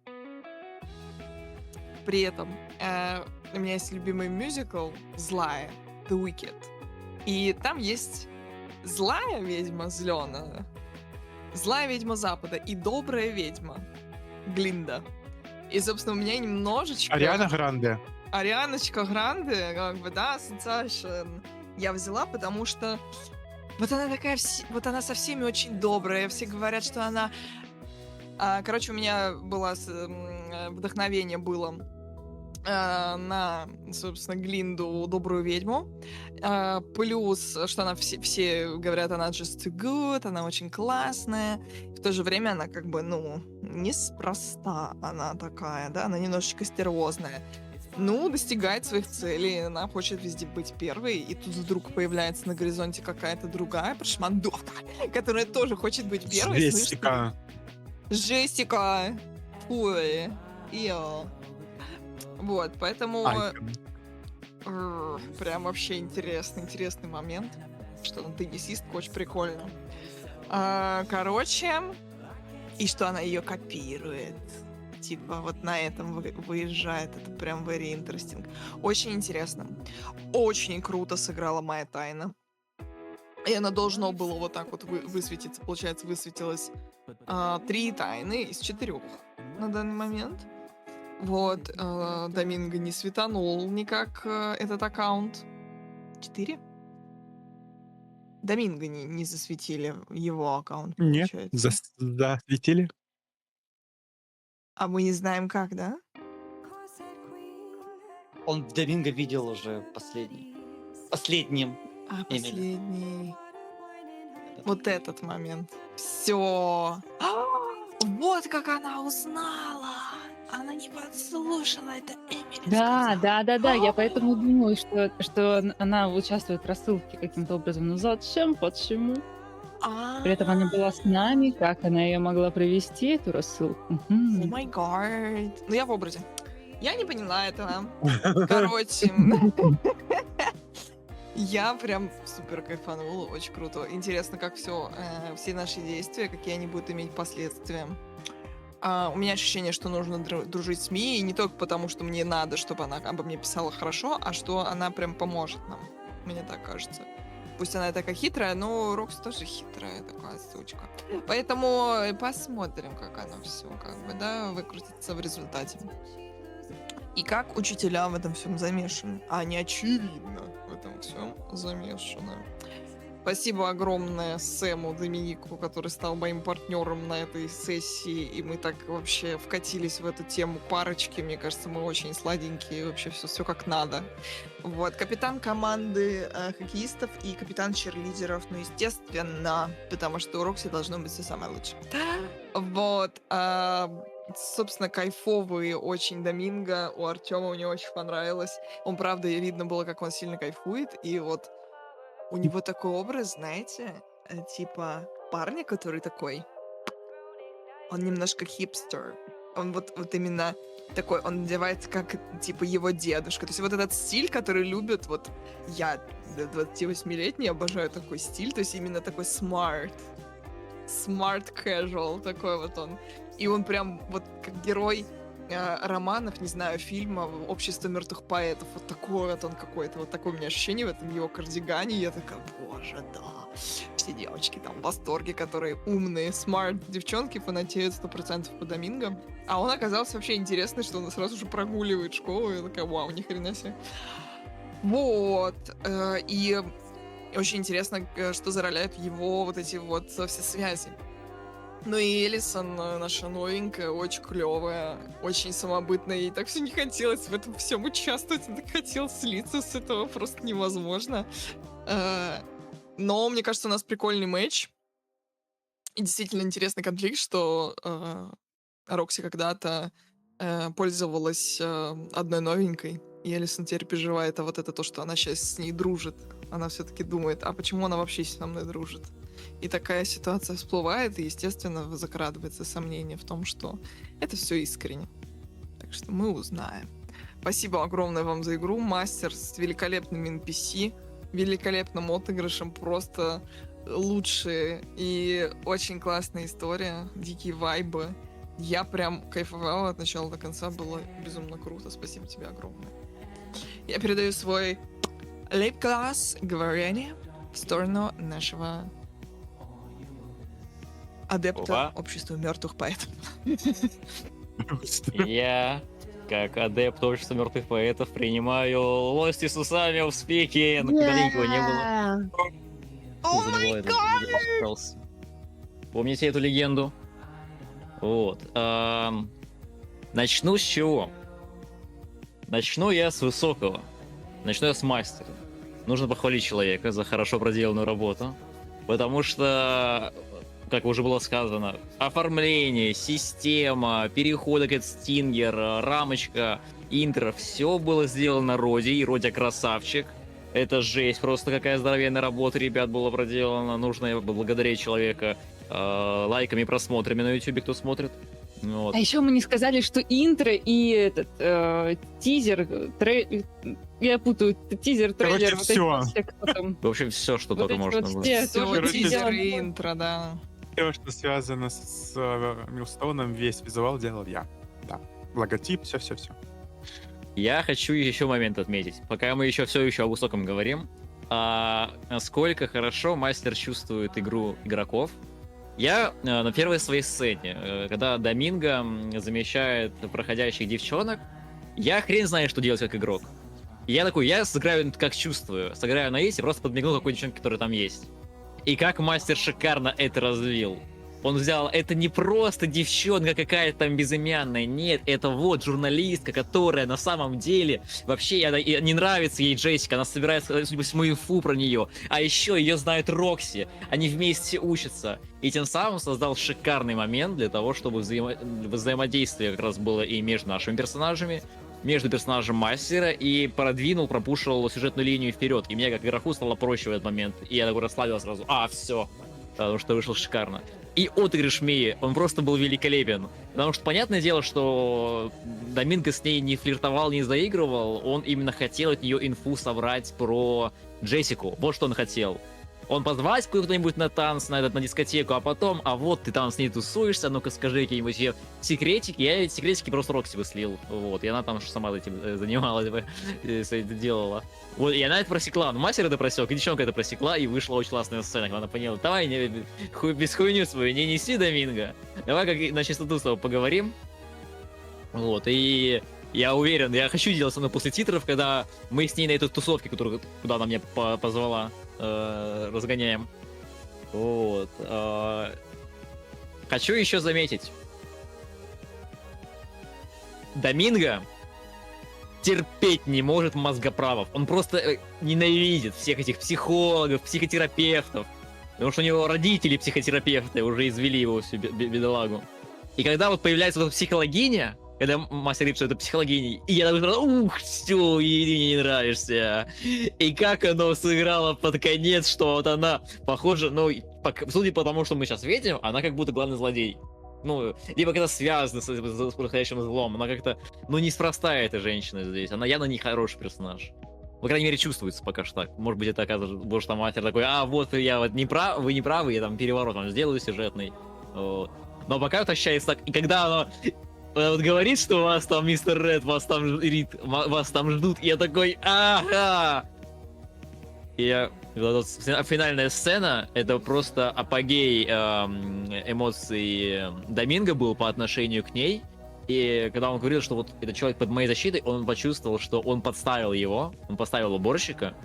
у меня есть любимый мюзикл «Злая», «The Wicked». И там есть злая ведьма зеленая, злая ведьма Запада и добрая ведьма Глинда. И, собственно, у меня немножечко...
Ариана Гранде.
Арианочка Гранде, как бы, да, Sensation я взяла, потому что вот она такая, вот она со всеми очень добрая, все говорят, что она Короче, у меня было вдохновение было на, собственно, Глинду, добрую ведьму. Плюс, что она все говорят, она just too good, она очень классная. В то же время она как бы, ну, неспроста она такая, да, она немножечко стервозная. Ну, достигает своих целей, она хочет везде быть первой, и тут вдруг появляется на горизонте какая-то другая прошмандовка, которая тоже хочет быть первой. слышишь,
Джессика.
Джессика! Ой, ио. Вот, поэтому
Айкон.
прям вообще интересный момент, что она теннисистка, очень прикольно. Короче, и что она ее копирует. Типа вот на этом выезжает, это прям very interesting. Очень интересно. Очень круто сыграла Майя Тайна. И она должно было вот так вот высветиться. Получается, высветилось 3 тайны из 4 на данный момент. Вот, Доминго не светанул никак этот аккаунт. 4? Доминго не засветили его аккаунт,
Нет,
получается.
засветили.
А мы не знаем как, да?
Он Доминго видел уже последним.
А,
Именно.
последний. Вот этот момент. Все. Вот как она узнала. Она не подслушала, это Эмили
Да,
сказала.
да, да, да. Я поэтому думаю, что она участвует в рассылке каким-то образом. Ну зачем? Почему? При этом она была с нами. Как она ее могла провести, эту рассылку?
О май гад. Ну я в образе. Я не поняла этого. Короче. Я прям супер кайфанула, очень круто. Интересно, как все наши действия, какие они будут иметь последствия. У меня ощущение, что нужно дружить с Мией, не только потому, что мне надо, чтобы она обо мне писала хорошо, а что она прям поможет нам. Мне так кажется. Пусть она такая хитрая, но Рокс тоже хитрая такая сучка. Поэтому посмотрим, как оно все как бы, да, выкрутится в результате. И как учителя в этом всем замешаны. А они очевидно в этом всем замешаны. Спасибо огромное Сэму Доминику, который стал моим партнером на этой сессии, и мы так вообще вкатились в эту тему парочки. Мне кажется, мы очень сладенькие, вообще все как надо. Вот, капитан команды хоккеистов и капитан черлидеров, ну, естественно, потому что у Рокси должно быть все самое лучшее. Вот, собственно, кайфовые очень Доминго у Артема, мне очень понравилось. Он, правда, видно было, как он сильно кайфует, и вот у него такой образ, знаете, типа парня, который такой, он немножко хипстер. Он вот именно такой, он одевается как, типа, его дедушка. То есть вот этот стиль, который любят, вот я, 28-летний, обожаю такой стиль, то есть именно такой smart casual, такой вот он. И он прям вот как герой романов, не знаю, фильма «Общество мертвых поэтов». Вот такой вот он какой-то. Вот такое у меня ощущение в этом его кардигане. Я такая, боже, да. Все девочки там в восторге, которые умные, смарт девчонки, фанатеют 100% по Доминго. А он оказался вообще интересный, что он сразу же прогуливает школу. Я такая, вау, ни хрена себе. Вот. И очень интересно, что зароляют его вот эти вот все связи. Ну и Элисон, наша новенькая, очень клевая, очень самобытная. Ей так все не хотелось в этом всем участвовать. Она так хотела слиться с этого, просто невозможно. Но мне кажется, у нас прикольный матч. И действительно интересный конфликт, что Рокси когда-то пользовалась одной новенькой. И Элисон теперь переживает, а вот это то, что она сейчас с ней дружит. Она все-таки думает, а почему она вообще со мной дружит? И такая ситуация всплывает, и, естественно, закрадывается сомнение в том, что это все искренне. Так что мы узнаем. Спасибо огромное вам за игру, мастер, с великолепным NPC, великолепным отыгрышем, просто лучшие и очень классная история, дикие вайбы. Я прям кайфовала от начала до конца, было безумно круто. Спасибо тебе огромное. Я передаю свой лейб-класс говорения в сторону нашего адепта
Опа.
общества мертвых поэтов.
Я, как адепт общества мертвых поэтов, принимаю лости с усами в спике, но когда никого не было.
О
Из-за
май
него этот остался. Помните эту легенду? Вот. Начну с чего? Начну я с высокого. Начну я с мастера. Нужно похвалить человека за хорошо проделанную работу. Потому что, как уже было сказано, оформление, система, переходы от Стингер, рамочка, интро, все было сделано Роди, и Родя красавчик. Это жесть, просто какая здоровенная работа, ребят, была проделана. Нужно поблагодарить человека лайками и просмотрами на YouTube, кто смотрит. Вот.
А еще мы не сказали, что интро и этот тизер, я путаю, тизер, трейлер, вот эти
всё.
вот все, кто там.
В общем, все, что
Вот
только
эти
можно
вот
было.
все
Всё,
тоже
тизер
сделано.
и интро, да.
Все, что связано с Милстоуном, весь визуал делал я. Да. Логотип, все-все-все.
Я хочу еще момент отметить, пока мы еще все еще о высоком говорим, насколько хорошо мастер чувствует игру игроков. Я на первой своей сцене, когда Доминго замещает проходящих девчонок, я хрен знаю, что делать как игрок. И я такой, я сыграю как чувствую, сыграю на эйсе, просто подмигнул какой девчонке, которая там есть. И как мастер шикарно это развил. Он взял, это не просто девчонка какая-то там безымянная, нет, это вот журналистка, которая на самом деле вообще не нравится ей Джессика, она собирает, судя по всему, инфу про нее, а еще ее знает Рокси, они вместе учатся, и тем самым создал шикарный момент для того, чтобы взаимодействие как раз было и между нашими персонажами, между персонажем мастера, и пропушил сюжетную линию вперед, и мне как игроку стало проще в этот момент, и я такой расслабился сразу, все, потому что вышел шикарно. И отыгрыш Мии, он просто был великолепен. Потому что понятное дело, что Доминго с ней не флиртовал, не заигрывал, он именно хотел от нее инфу собрать про Джессику. Вот что он хотел. Он позвать куда-нибудь на танц, на дискотеку, а потом, вот ты там с ней тусуешься, ну-ка скажи какие-нибудь ее секретики. Я эти секретики просто Рокси бы слил, вот, и она там сама этим занималась бы, это делала. Вот, и она это просекла, ну, мастер это просек, и девчонка это просекла, и вышла очень классная сцена, когда она поняла, давай, без хуйню свою, не неси, Доминго, давай как на чистоту с тобой поговорим. Вот, и я уверен, я хочу делать со мной после титров, когда мы с ней на этой тусовке, куда она меня позвала, разгоняем. Вот. Хочу еще заметить. Доминго терпеть не может мозгоправов. Он просто ненавидит всех этих психологов, психотерапевтов. Потому что у него родители психотерапевты уже извели его всю бедолагу. И когда вот появляется вот психологиня, когда мастер говорит, что это психологиня, и я такой, все, ей не нравишься. И как оно сыграло под конец, что вот она похожа, судя по тому, что мы сейчас видим, она как будто главный злодей. Либо как-то связано с происходящим злом, она как-то, неспроста эта женщина здесь, она явно не хороший персонаж. По крайней мере, чувствуется пока что так. Может быть, это оказывается, может, там мастер такой, вот я вот не прав, вы не правы, я там переворот вам сделаю сюжетный. Вот. Но пока вот ощущается так, и когда оно вот говорит, что вас там, мистер Ред, вас там ждут, и я такой, ага! И финальная сцена, это просто апогей эмоций Доминго был по отношению к ней. И когда он говорил, что вот этот человек под моей защитой, он почувствовал, что он подставил его, он поставил уборщика,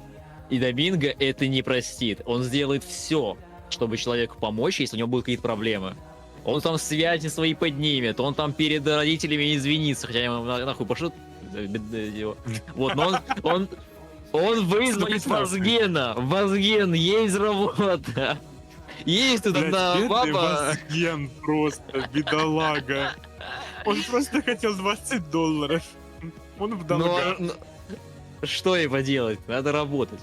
и Доминго это не простит. Он сделает все, чтобы человеку помочь, если у него будут какие-то проблемы. Он там связи свои поднимет, он там перед родителями извинится, хотя я ему нахуй пошлю. Вот, но он вызвонит Вазгена. Вазген, есть работа. Есть тут одна баба.
Вазген просто, бедолага. Он просто хотел $20. Он в долгах.
Что ей поделать? Надо работать.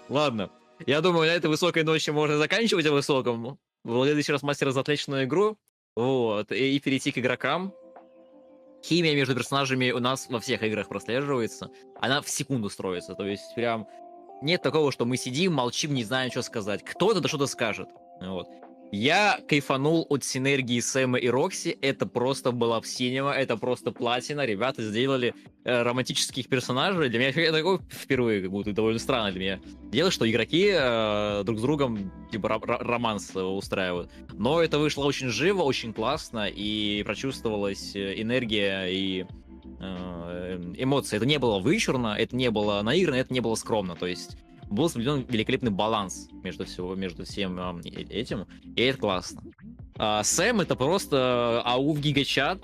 Ладно. Я думаю, на этой высокой ночи можно заканчивать о высоком. Благодарю еще раз мастера за отличную игру. Вот. И перейти к игрокам. Химия между персонажами у нас во всех играх прослеживается. Она в секунду строится. То есть прям нет такого, что мы сидим, молчим, не знаем, что сказать. Кто-то что-то скажет. Вот. Я кайфанул от синергии Сэма и Рокси. Это просто была синема, это просто платина. Ребята сделали романтических персонажей. Для меня это такое впервые, как будто довольно странно для меня. Дело, что игроки друг с другом типа романс устраивают. Но это вышло очень живо, очень классно, и прочувствовалась энергия и эмоции. Это не было вычурно, это не было наигранно, это не было скромно. То есть был соблюден великолепный баланс между всем этим, и это классно. Сэм это просто АУ в гигачат.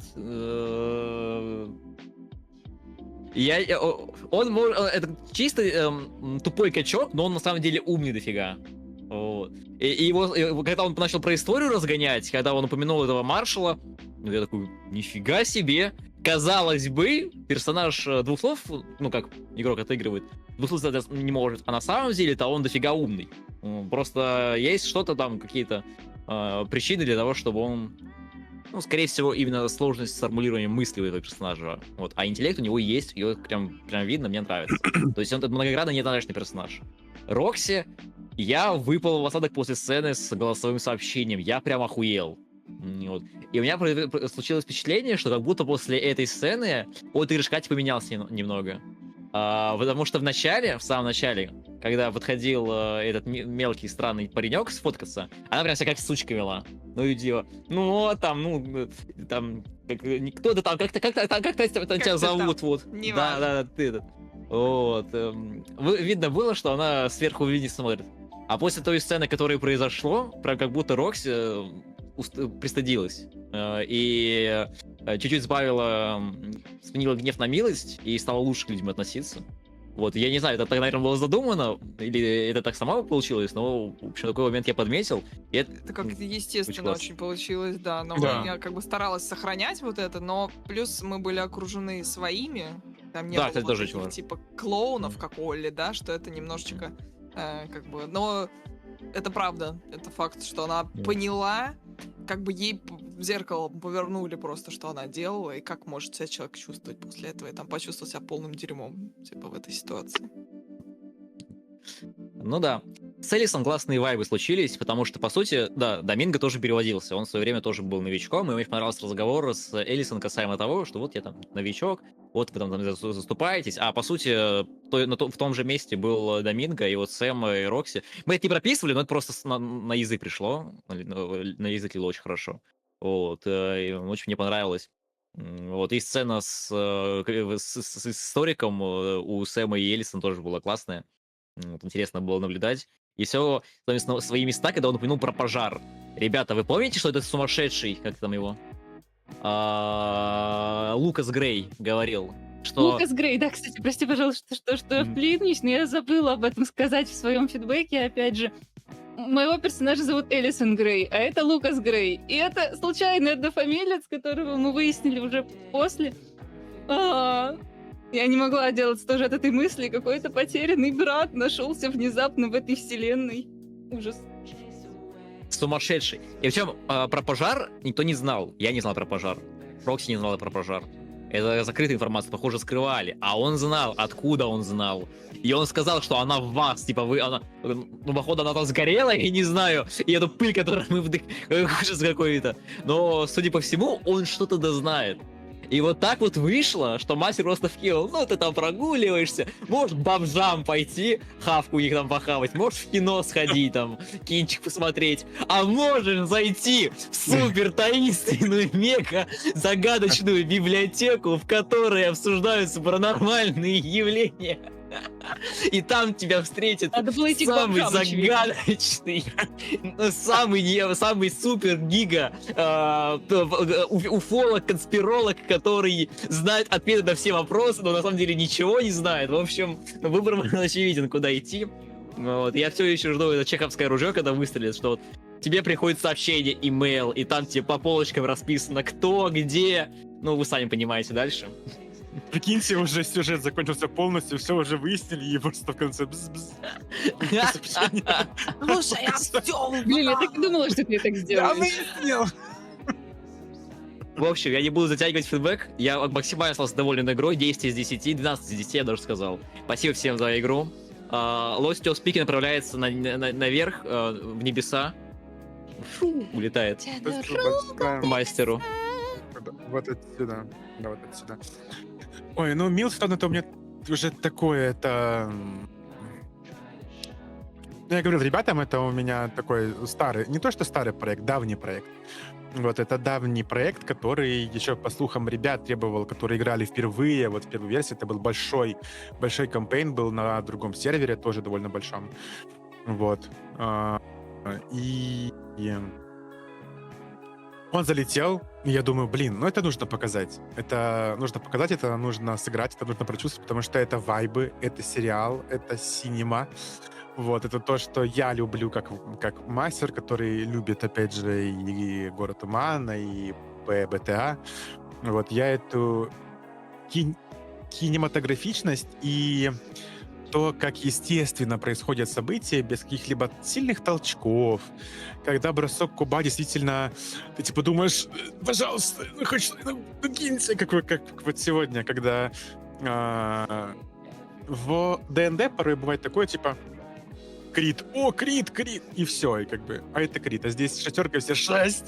Это чисто тупой качок, но он на самом деле умный дофига. Вот. Когда он начал про историю разгонять, когда он упомянул этого маршала, я такой, нифига себе. Казалось бы, персонаж двух слов, ну как игрок отыгрывает, двух слов не может, а на самом деле-то он дофига умный. Просто есть что-то там, какие-то причины для того, чтобы он... Ну, скорее всего, именно сложность с формулированием мысли у этого персонажа. Вот. А интеллект у него есть, его прям видно, мне нравится. То есть он многогранно неоднозначный персонаж. Рокси, я выпал в осадок после сцены с голосовым сообщением. Я прям охуел. Вот. И у меня случилось впечатление, что как будто после этой сцены отыгрыш Кати поменялся немного. Потому что в самом начале, когда подходил этот мелкий странный паренек сфоткаться, она прям себя как сучка вела. Ну и типа, кто-то там, как тебя зовут, вот.
Неважно.
Да, ты этот. Вот. Видно было, что она сверху вниз смотрит. А после той сцены, которая произошло, прям как будто Рокси пристыдилась. И чуть-чуть сменила гнев на милость и стала лучше к людям относиться. Вот, я не знаю, это так, наверное, было задумано, или это так само получилось, но, в общем, такой момент я подметил. И
Это как естественно
классно.
очень получилось, да. Но
Да.
я как бы старалась сохранять вот это, но плюс мы были окружены своими. Там не
Да,
было
кстати,
вот
тоже
таких,
очень важно.
типа клоунов, как Олли, да, что это немножечко как бы... Но это правда, это факт, что она поняла, как бы ей в зеркало повернули просто, что она делала, и как может себя человек чувствовать после этого, и там почувствовал себя полным дерьмом, типа, в этой ситуации.
Ну да. С Элисом классные вайбы случились, потому что, по сути, да, Доминго тоже переводился. Он в свое время тоже был новичком, и мне понравился разговор с Элисом касаемо того, что вот я там новичок, вот вы там заступаетесь, а по сути в том же месте был Доминго, и вот Сэм и Рокси. Мы это не прописывали, но это просто на язык пришло, на язык лило очень хорошо. Вот, и очень мне понравилось. Вот, и сцена с историком у Сэма и Элисон тоже была классная. Вот, интересно было наблюдать. И все на свои места, когда он упомянул про пожар. Ребята, вы помните, что этот сумасшедший, как там его? Лукас Грей говорил, что...
Лукас Грей, да, кстати, прости, пожалуйста, что я
Мгм.
вклинюсь, но я забыла об этом сказать в своем фидбэке, опять же. Моего персонажа зовут Элисон Грей, а это Лукас Грей. И это случайный однофамилец, которого мы выяснили уже после. Я не могла отделаться тоже от этой мысли. Какой-то потерянный брат нашелся внезапно в этой вселенной. Ужас.
Сумасшедший. И причем про пожар никто не знал. Я не знал про пожар. Рокси не знала про пожар. Это закрытая информация, похоже, скрывали. А он знал, откуда он знал. И он сказал, что она в вас, типа походу, она там сгорела, я не знаю. И эту пыль, которую мы ужас какой-то. Но, судя по всему, он что-то дознает. И вот так вот вышло, что мастер просто вкинул, ну ты там прогуливаешься, можешь к бомжам пойти, хавку у них там похавать, можешь в кино сходить там, кинчик посмотреть, а можешь зайти в супер таинственную, мега загадочную библиотеку, в которой обсуждаются паранормальные явления. И там тебя встретит
Надо было идти к
самый
бомжам, очевидно.
загадочный, самый супер гига уфолог, конспиролог, который знает ответы на все вопросы, но на самом деле ничего не знает. В общем, выбор был очевиден, куда идти. Вот. Я все еще жду это чеховское ружье, когда выстрелит, что вот тебе приходит сообщение, имейл, и там тебе по полочкам расписано, кто, где. Ну, вы сами понимаете дальше.
Прикиньте, уже сюжет закончился полностью, все уже выяснили, и просто в конце бз-бз.
Слушай, я все
Блин, я так и думала, что ты так
Я
сделаешь.
выяснил!
В общем, я не буду затягивать фидбэк. Я максимально остался доволен игрой. 10 из 10, 12 из 10, я даже сказал. Спасибо всем за игру. Lost Tales Speaking направляется наверх, в небеса. Фу, улетает к мастеру.
Вот отсюда. Да, вот отсюда. Ой, ну Милстон это у меня уже такое, это... Ну, я говорил ребятам, это у меня такой старый, не то что старый проект, давний проект. Вот, это давний проект, который еще, по слухам ребят, требовал, которые играли впервые, вот в первой версии, это был большой кампейн, был на другом сервере, тоже довольно большом. Вот. И Он залетел, и я думаю, блин, ну это нужно показать. Это нужно показать, это нужно сыграть, это нужно прочувствовать, потому что это вайбы, это сериал, это синема. Вот, это то, что я люблю как мастер, который любит, опять же, и «Город тумана», и БТА. Вот, я эту кинематографичность и то, как естественно происходят события, без каких-либо сильных толчков, когда бросок куба действительно, ты типа думаешь, пожалуйста, ну хоть киньте, как вот сегодня, когда в ДНД порой бывает такое, типа, крит, крит, и все, и как бы, а это крит, а здесь шестерка, все 6,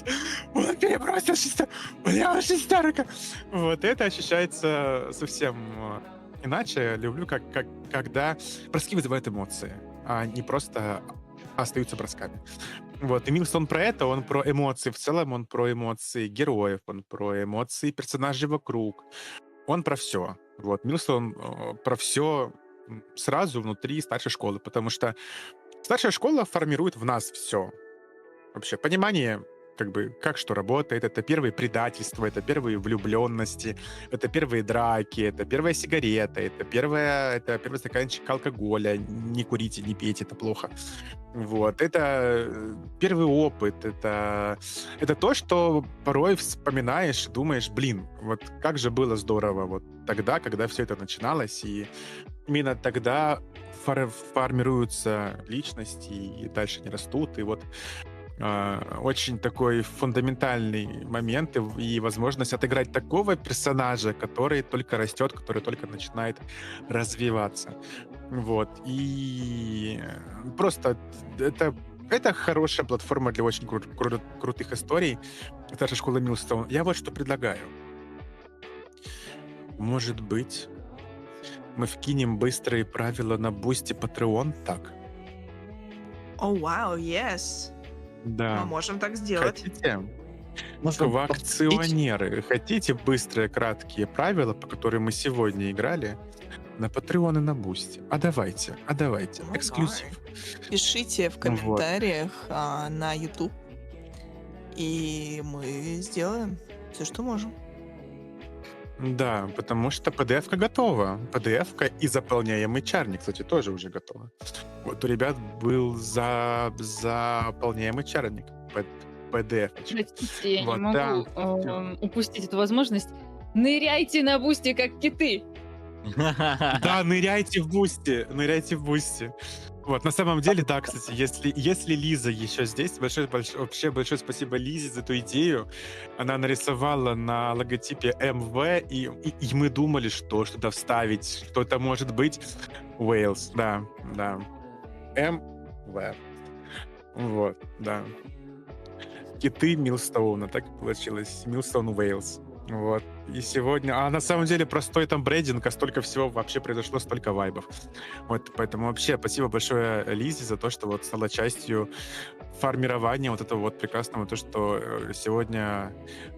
он перебросил шестерка. Вот, это ощущается совсем иначе. Люблю, когда броски вызывают эмоции, а не просто остаются бросками. Вот, и Милстон про это, он про эмоции в целом, он про эмоции героев, он про эмоции персонажей вокруг, он про все. Вот, Милстон про все сразу внутри старшей школы, потому что старшая школа формирует в нас все. Вообще, понимание, как бы, как что работает, это первые предательства, это первые влюбленности, это первые драки, это первая сигарета, это первый стаканчик алкоголя, не курите, не пейте, это плохо. Вот, это первый опыт, это то, что порой вспоминаешь, думаешь, блин, вот как же было здорово вот тогда, когда все это начиналось, и именно тогда формируются личности и дальше не растут, и вот очень такой фундаментальный момент и возможность отыграть такого персонажа, который только растет, который только начинает развиваться. Вот. И просто это хорошая платформа для очень крутых историй. Старшая школа Милстоун. Я вот что предлагаю. Может быть, мы вкинем быстрые правила на Бусти Patreon? Так.
О, вау, yes.
Да.
Мы можем так сделать.
Хотите?
Можно
В акционеры. Хотите быстрые, краткие правила, по которым мы сегодня играли? На Patreon и на Бусти. А давайте.
Ну,
Эксклюзив.
Пишите в комментариях на YouTube, и мы сделаем все, что можем.
Да, потому что PDF-ка готова. PDF-ка и заполняемый чарник, кстати, тоже уже готова. Вот у ребят был заполняемый чарник. PDF.
Простите, я
Вот,
не могу упустить эту возможность. Ныряйте на Бусти, как киты.
Да, ныряйте в Бусти. Вот, на самом деле, да, кстати, если Лиза еще здесь, вообще большое спасибо Лизе за эту идею. Она нарисовала на логотипе МВ, и мы думали, что туда вставить, что это может быть. Уэйлс, да. МВ. Вот, да. Киты Милстоуна, так и получилось. Милстоун Уэйлс. Вот. И сегодня... А на самом деле простой там брендинг, а столько всего вообще произошло, столько вайбов. Вот, поэтому вообще спасибо большое Лизе за то, что вот стала частью формирования вот этого вот прекрасного, то, что сегодня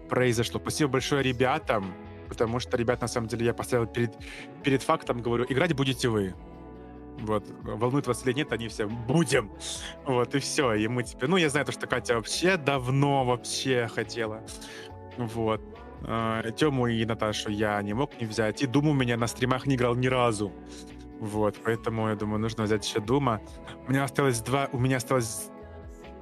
произошло. Спасибо большое ребятам, потому что, ребят, на самом деле я поставил перед фактом, говорю, играть будете вы. Вот, волнует вас или нет, они все будем. Вот, и все. И мы теперь... Ну, я знаю, то, что Катя вообще давно хотела. Вот. Тему и Наташу я не мог не взять. И Думу у меня на стримах не играл ни разу. Вот, поэтому, я думаю, нужно взять еще Дума. У меня осталось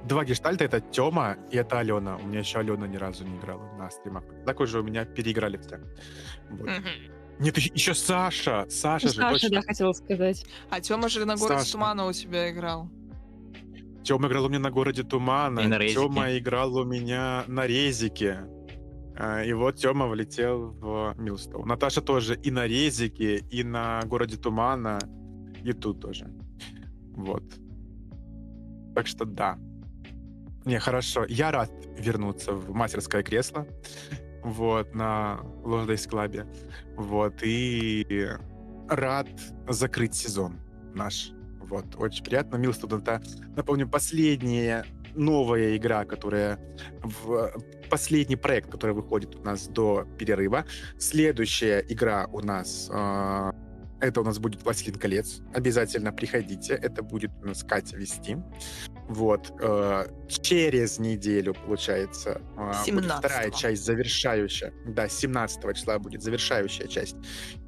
два гештальта. Это Тёма и это Алена. У меня еще Алена ни разу не играла на стримах. Так уже у меня переиграли все. Вот. Нет, еще Саша. Саша же,
Саша,
точно.
да, хотела сказать.
А Тёма же на «Городе
Саша.
тумана» у тебя играл.
Тёма играл у меня на «Городе тумана».
И на резике.
Тёма играл у меня на резике. И вот Тёма влетел в Милстоун. Наташа тоже и на резике, и на «Городе тумана», и тут тоже. Вот. Так что да. Не, хорошо. Я рад вернуться в мастерское кресло. Вот, на Lost Days Club. Вот, и рад закрыть сезон наш. Вот, очень приятно. Милстоун — это, напомню, последняя новая игра, последний проект, который выходит у нас до перерыва. Следующая игра у нас это у нас будет «Властелин колец». Обязательно приходите. Это будет у нас Катя вести. Вот. Через неделю, получается, будет вторая
17-го.
часть, завершающая. Да, 17 числа будет завершающая часть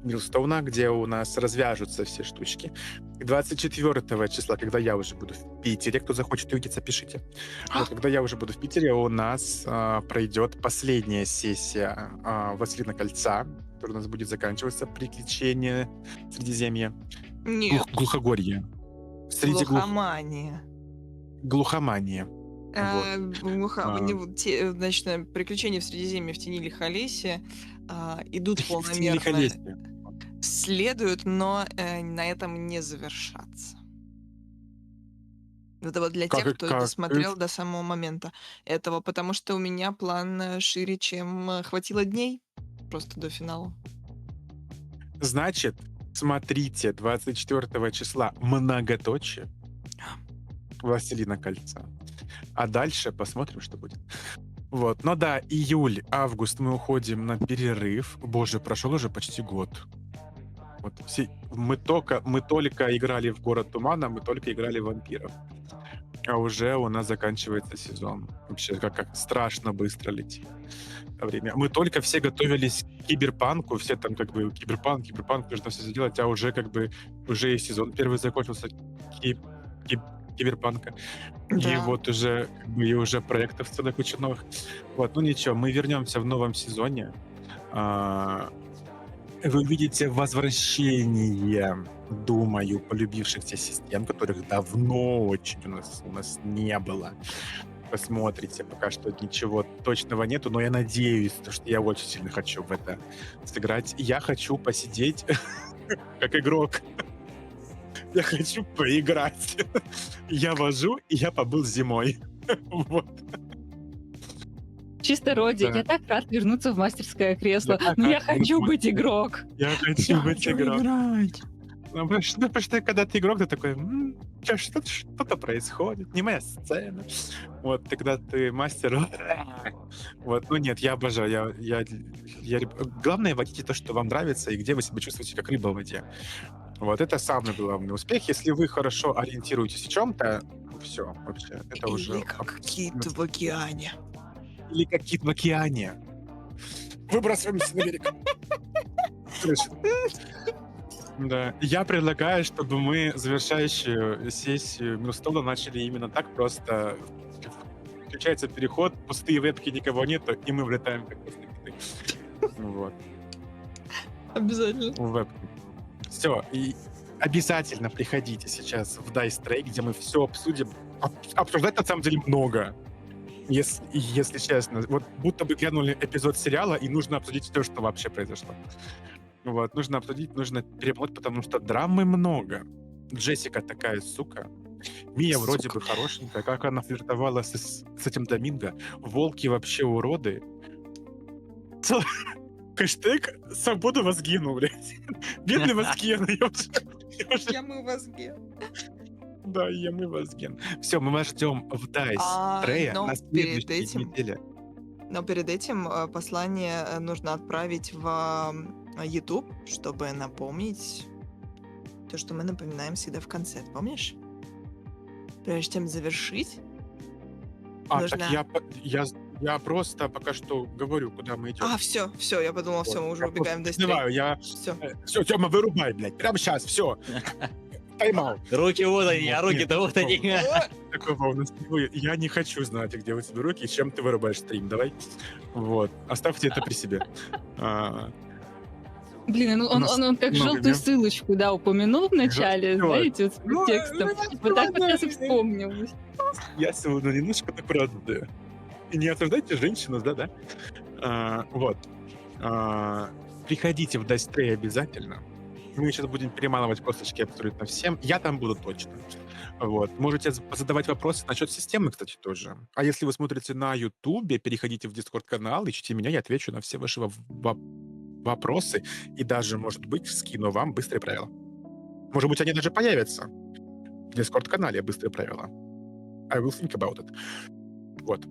Милстоуна, где у нас развяжутся все штучки. И 24 числа, когда я уже буду в Питере, кто захочет увидеться, пишите. Вот, когда я уже буду в Питере, у нас пройдет последняя сессия «Властелина кольца», которая у нас будет заканчиваться «Приключения Средиземья».
Нет,
Глухогорье. Среди
глухомания.
глухомания.
Значит, приключения в Средиземье в тени Лихолесья идут
В тени
полномерно,
Лихолесья.
следуют, но на этом не завершатся. Это вот для
Как
тех,
и
кто
как?
досмотрел до самого момента этого, потому что у меня план шире, чем хватило дней просто до финала.
Значит, смотрите 24 числа многоточие «Властелина кольца». А дальше посмотрим, что будет. Вот. Но да, июль, август мы уходим на перерыв. Боже, прошел уже почти год. Вот мы только играли в «Город тумана», мы только играли в «Вампиров». А уже у нас заканчивается сезон. Вообще, как страшно быстро летит время. Мы только все готовились к киберпанку, все там как бы киберпанк, нужно все сделать, а уже как бы уже и сезон первый закончился киберпанка. И
Да.
вот уже как бы и уже проектов целая куча новых. Вот, ну ничего, мы вернемся в новом сезоне. Вы увидите возвращение, думаю, полюбившихся систем, которых давно очень у нас не было. Посмотрите, пока что ничего точного нету, но я надеюсь, что я очень сильно хочу в это сыграть. Я хочу посидеть как игрок. Я хочу поиграть. Я вожу, и я побыл зимой. Вот.
Чисто Роди,
Да.
я так рад вернуться в мастерское кресло.
Я так
Но я
рад
хочу
вернуться.
быть игрок.
Я хочу быть игрок.
играть.
Ну, потому что когда ты игрок, ты такой, что-то происходит, не моя сцена. Вот, когда ты мастер... Вот, ну нет, я обожаю. Главное, водите то, что вам нравится, и где вы себя чувствуете как рыба в воде. Вот, это самый главный успех. Если вы хорошо ориентируетесь в чем-то, все, вообще, это уже...
Или как кит в океане.
Или как кит в океане. Выбрасываемся на берег. Слышь. Да. Я предлагаю, чтобы мы завершающую сессию Милстоуна начали именно так, просто включается переход, пустые вебки, никого нету, и мы влетаем как просто киты. Вот.
Обязательно.
В вебку. Все, и обязательно приходите сейчас в Dice Tray, где мы все обсудим. Обсуждать на самом деле много. Если честно. Вот будто бы глянули эпизод сериала, и нужно обсудить все, что вообще произошло. Вот, нужно обсудить, нужно перемолоть, потому что драмы много. Джессика такая сука. Мия вроде бы хорошенькая, как она флиртовала с этим Доминго. Волки вообще уроды. Хэштег «Свобода Вазгену», блядь. Бедный Вазген.
Я мы мозги.
Да, мы Вазген. Все, мы вас ждем в Dice Tray
но
на
перед
следующей
этим-
неделе.
Но перед этим послание нужно отправить в YouTube, чтобы напомнить то, что мы напоминаем всегда в конце. Ты помнишь? Прежде чем завершить, нужно...
Так я просто пока что говорю, куда мы идем.
все, я подумала, все, мы уже убегаем до
Давай, я...
Все.
Все, Тёма, вырубай, блядь. Прямо сейчас, все. Тайм-аут.
Руки вот они, а руки-то вот они.
Такого у нас не будет. Я не хочу знать, где у тебя руки и чем ты вырубаешь стрим. Давай. Вот. Оставьте это при себе.
Блин,
У нас
он как
много
желтую
мем.
ссылочку, да, упомянул в начале,
Желтую.
знаете, вот с
Ну,
текстом. Вот так вот сейчас и вспомнил.
Я сегодня немножко правда. И не осуждайте женщину, да? Вот. Приходите в Dice Tray обязательно. Мы сейчас будем перемалывать косточки абсолютно всем. Я там буду точно. Вот. Можете задавать вопросы насчет системы, кстати, тоже. А если вы смотрите на Ютубе, переходите в Дискорд-канал, ищите меня, я отвечу на все ваши вопросы. И даже, может быть, скину вам быстрые правила. Может быть, они даже появятся в Дискорд-канале, быстрые правила. I will think about it. Вот.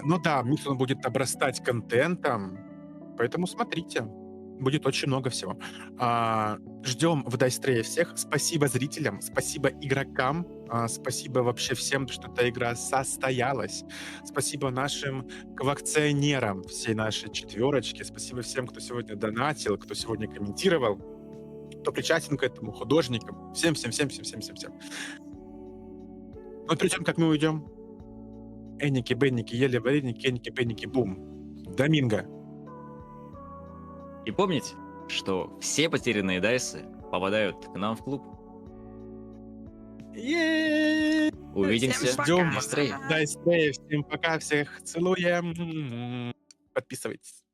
Ну да, Милсон будет обрастать контентом, поэтому смотрите. Будет очень много всего. Ждем в Дайстрее всех. Спасибо зрителям, спасибо игрокам, спасибо вообще всем, что эта игра состоялась. Спасибо нашим квакционерам, всей нашей четверочке. Спасибо всем, кто сегодня донатил, кто сегодня комментировал, кто причастен к этому, художникам. Всем. Но перед тем, как мы уйдем, Энники, Бенники, ели вареники, Энники, Бенники, бум. Доминго.
И помните, что все потерянные дайсы попадают к нам в клуб. Увидимся
Всем
Ждем
на стрее.
Дайстрее. Всем пока, всех целуем. Подписывайтесь.